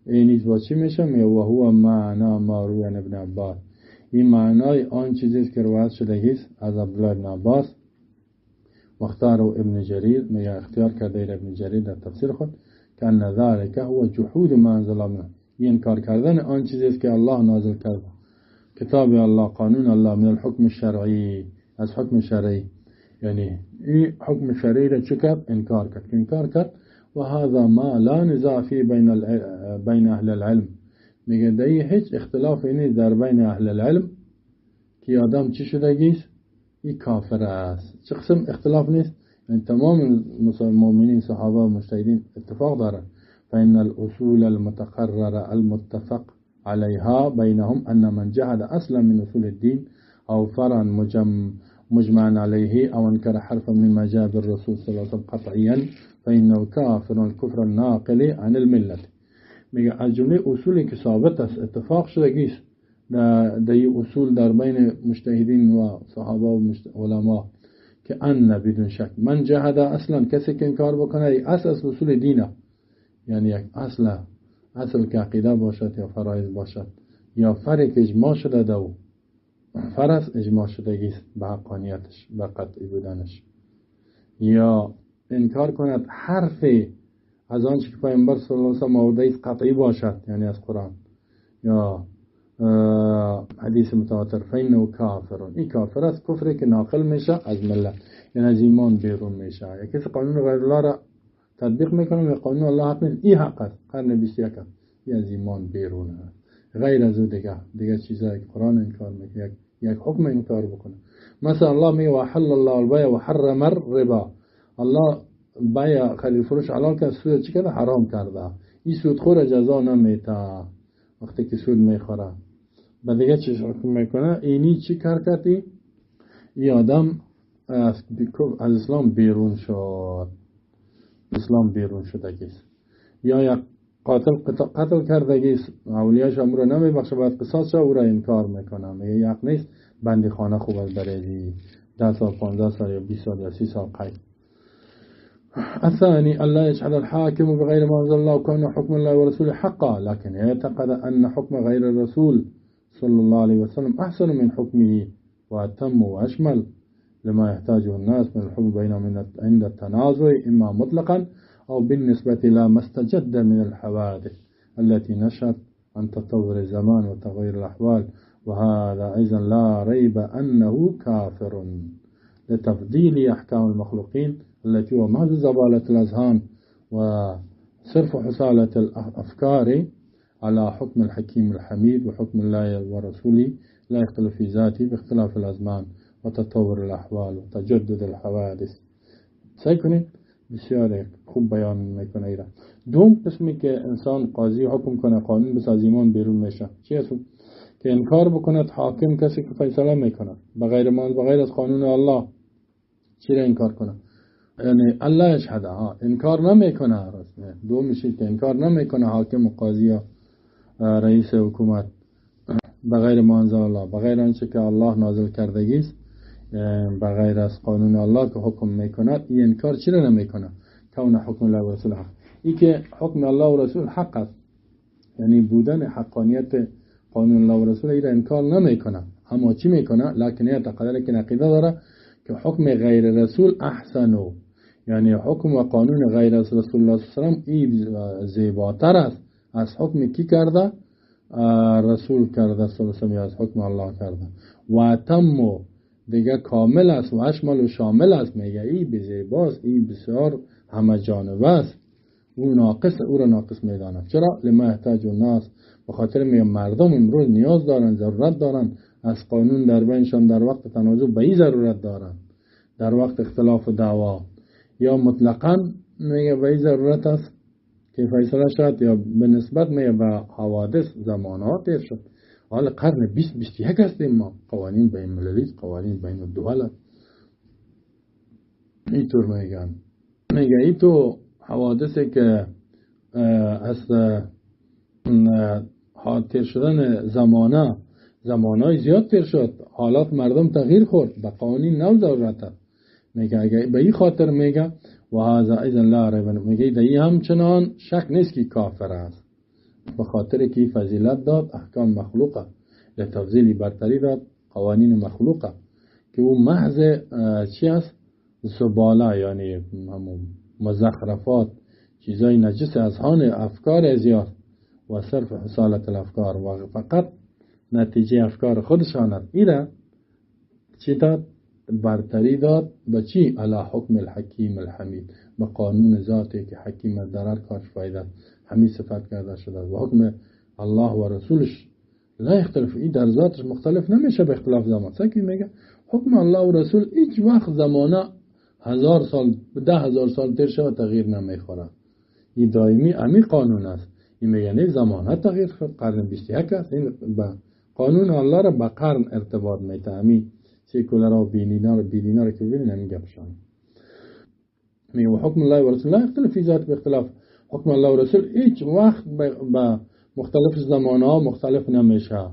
اینیز با چی میشه؟ و هو معنا ما روی عن ابن عباس، این معنای آن چیزی است که روایت شده است از عبدالله ابن عباس. واختار ابن جریر، میگه اختیار کرده ابن جریر در تفسیر خود که ان ذلک هو جحود ما انزل الله، این انکار کردن آن چیزی است که الله نازل کرده، کتاب الله، قانون الله، من الحکم الشرعی، از حکم شرعی. یعنی این حکم شرعی را چه کرد؟ انکار کرد. و هذا ما لا نزاع فی بین اهل العلم، میگه در هیچ اختلافی نیست در بین اهل العلم که آدم چی شدگیست؟ این کافر است. چه قسم اختلاف نیست؟ یعنی تمام مؤمنین، صحابه و مجتهدین اتفاق دارن. فإن الأصول المتقرر المتفق عليها بينهم أن من جحد أصلا من أصول الدين أو فرعا مجمعا عليه أو انكر حرفا مما جاء بالرسول صلى الله عليه وسلم قطعيا فإنه كافر الكفر الناقل عن الملة. میگه از جمله اصولی که ثابت است، اتفاق شدگیست در این اصول در بین مجتهدین و صحابه و علما، که ان بدون شک من جحد اصلا، کسی که انکار بکنه اصل اصول دینه، یعنی یک اصل که عقیده باشد یا فرایض باشد یا فرع که اجماع شده دو فرض اجماع شدگیست به حقانیتش، به قطعی بودنش، یا انکار کند حرفی از آنچه که پیامبر صلی الله علیه و سلم آورده قطعی باشد، یعنی از قرآن یا حدیث متواتر، فینه کافر، این کافر است، کفری که ناقل میشه از ملت، یعنی از ایمان بیرون میشه. یا کسی قانون غیر الله را تطبیق میکنه و قانون الله حق نیست، این حق است، قرن 21 این از ایمان بیرونه. غیر از او دیگه چیزایی که قرآن انکار میکنه، یک حکم انکار بکنه. مثلا الله میگه وحل الله البیع و حرم الربا، الله بیع خرید فروش حلال کرد، سود چی کرده؟ حرام کرده. این سودخور جزا نمیته وقتی که سود میخوره. بعد دیگه چیز حکم میکنه؟ اینی چی کار کردی؟ این آدم از اسلام بیرون شد، اسلام بیرون شدگیست. یا یک قتل کردگیست، اولیاش امر نمیبخشه، باید قصاص شه، او را انکار میکنه، میگه یک نیست، بندی خانه خوب از برای 10 سال 15 سال یا 20 سال یا 30 سال قید. الثاني ألا يجحد الحاكم بغير ما أنزل الله وكأن حكم الله ورسوله حقا، لكن يعتقد أن حكم غير الرسول صلى الله عليه وسلم أحسن من حكمه وأتم وأشمل لما يحتاجه الناس من الحكم بينهم عند التنازع، إما مطلقا أو بالنسبة إلى ما استجد من الحوادث التي نشأت عن تطور الزمان وتغير الأحوال، وهذا أيضا لا ريب أنه كافر لتفضيل أحكام المخلوقين التي هو محض زبالة الأذهان وصرف حصالة الأفكار على حكم الحكيم الحميد وحكم الله ورسوله لا يختلف في ذاته باختلاف الأزمان وتطور الأحوال وتجدد الحوادث. سعی کنید بسیار خوب بیان میکنه ایران. دوم قسمی که انسان قاضی حکم کنه، قانون بس از ایمان بیرون میشه، چی است؟ که انکار بکند حاکم، کسی که فیصله میکنه بغیر از قانون الله، چی را انکار کنه؟ یعنی الله یشهد، انکار نمیکنه. دو میشه که انکار نمیکنه حاکم و قاضی و رئیس حکومت بغیر ما انزل الله، بغیر آنچه که الله نازل کردگی است، بغیر از قانون الله که حکم میکند، این انکار چرا نمیکنه؟ کون حکم الله و رسول حق، این که حکم الله و رسول حق است، یعنی بودن حقانیت قانون الله و رسول این انکار نمیکنه، اما چی میکنه؟ لکن اعتقاد که عقیده داره که حکم غیر رسول احسنو، یعنی حکم و قانون غیر از رسول الله صلی الله علیه و آله زیباتر است از حکم کی کرده؟ رسول کرده صلی الله علیه و آله، از حکم الله کرده. و تم دیگه کامل است و اشمل و شامل است، میگه این بزیباست، این بسیار همه جانبه است، او را ناقص میداند. چرا؟ لما احتاج الناس، به خاطر میگه مردم امروز نیاز دارن، ضرورت دارن از قانون در بینشان در وقت تنازع، به این ضرورت دارن در وقت اختلاف و دعوا، یا مطلقاً میگه به این ضرورت است که فیصله شد، یا به نسبت میگه به حوادث زمانات تیر شد حالا قرن 20-21 هستیم ما. قوانین بین المللی، قوانین بین الدول اینطور میگن. میگه ای تو حوادثی که از تیر شدن زمانای زیاد تیر شد، حالات مردم تغییر خورد، به قوانین نو ضرورت. میگه اگه به این خاطر میگه و هذا اذن لا ریب، میگه در این همچنان شک نیست که کافر است، به خاطر که فضیلت داد احکام مخلوقه، لتفضیلی برتری داد قوانین مخلوقه که او محض چی است؟ زباله، یعنی همون مزخرفات، چیزای نجس از هان افکار زیاد و صرف حصالت الافکار و فقط نتیجه افکار خودشانت. ایره چی داد؟ برتری داد به چی؟ علی حکم الحکیم الحمید، به قانون ذاتی که حکیم در هر کارش فایده حمید صفت کرده شده و حکم الله و رسولش لا اختلاف، این در ذاتش مختلف نمیشه به اختلاف زمان. سکی میگه حکم الله و رسول هیچ وقت زمانه 1000 سال 10,000 سال تیر شد تغییر نمیخوره، این دائمی امی قانون است. این میگه نه زمانه تغییر شد، قرن 21 است، این با قانون الله را به قرن ارتباط میده. امی سیکولر و بیدینا را که ببینید همین گپشان. میگه حکم الله و رسول لا اختلاف فی ذات، به اختلاف حکم الله و رسول هیچ وقت به مختلف زمانه ها مختلف نمیشه.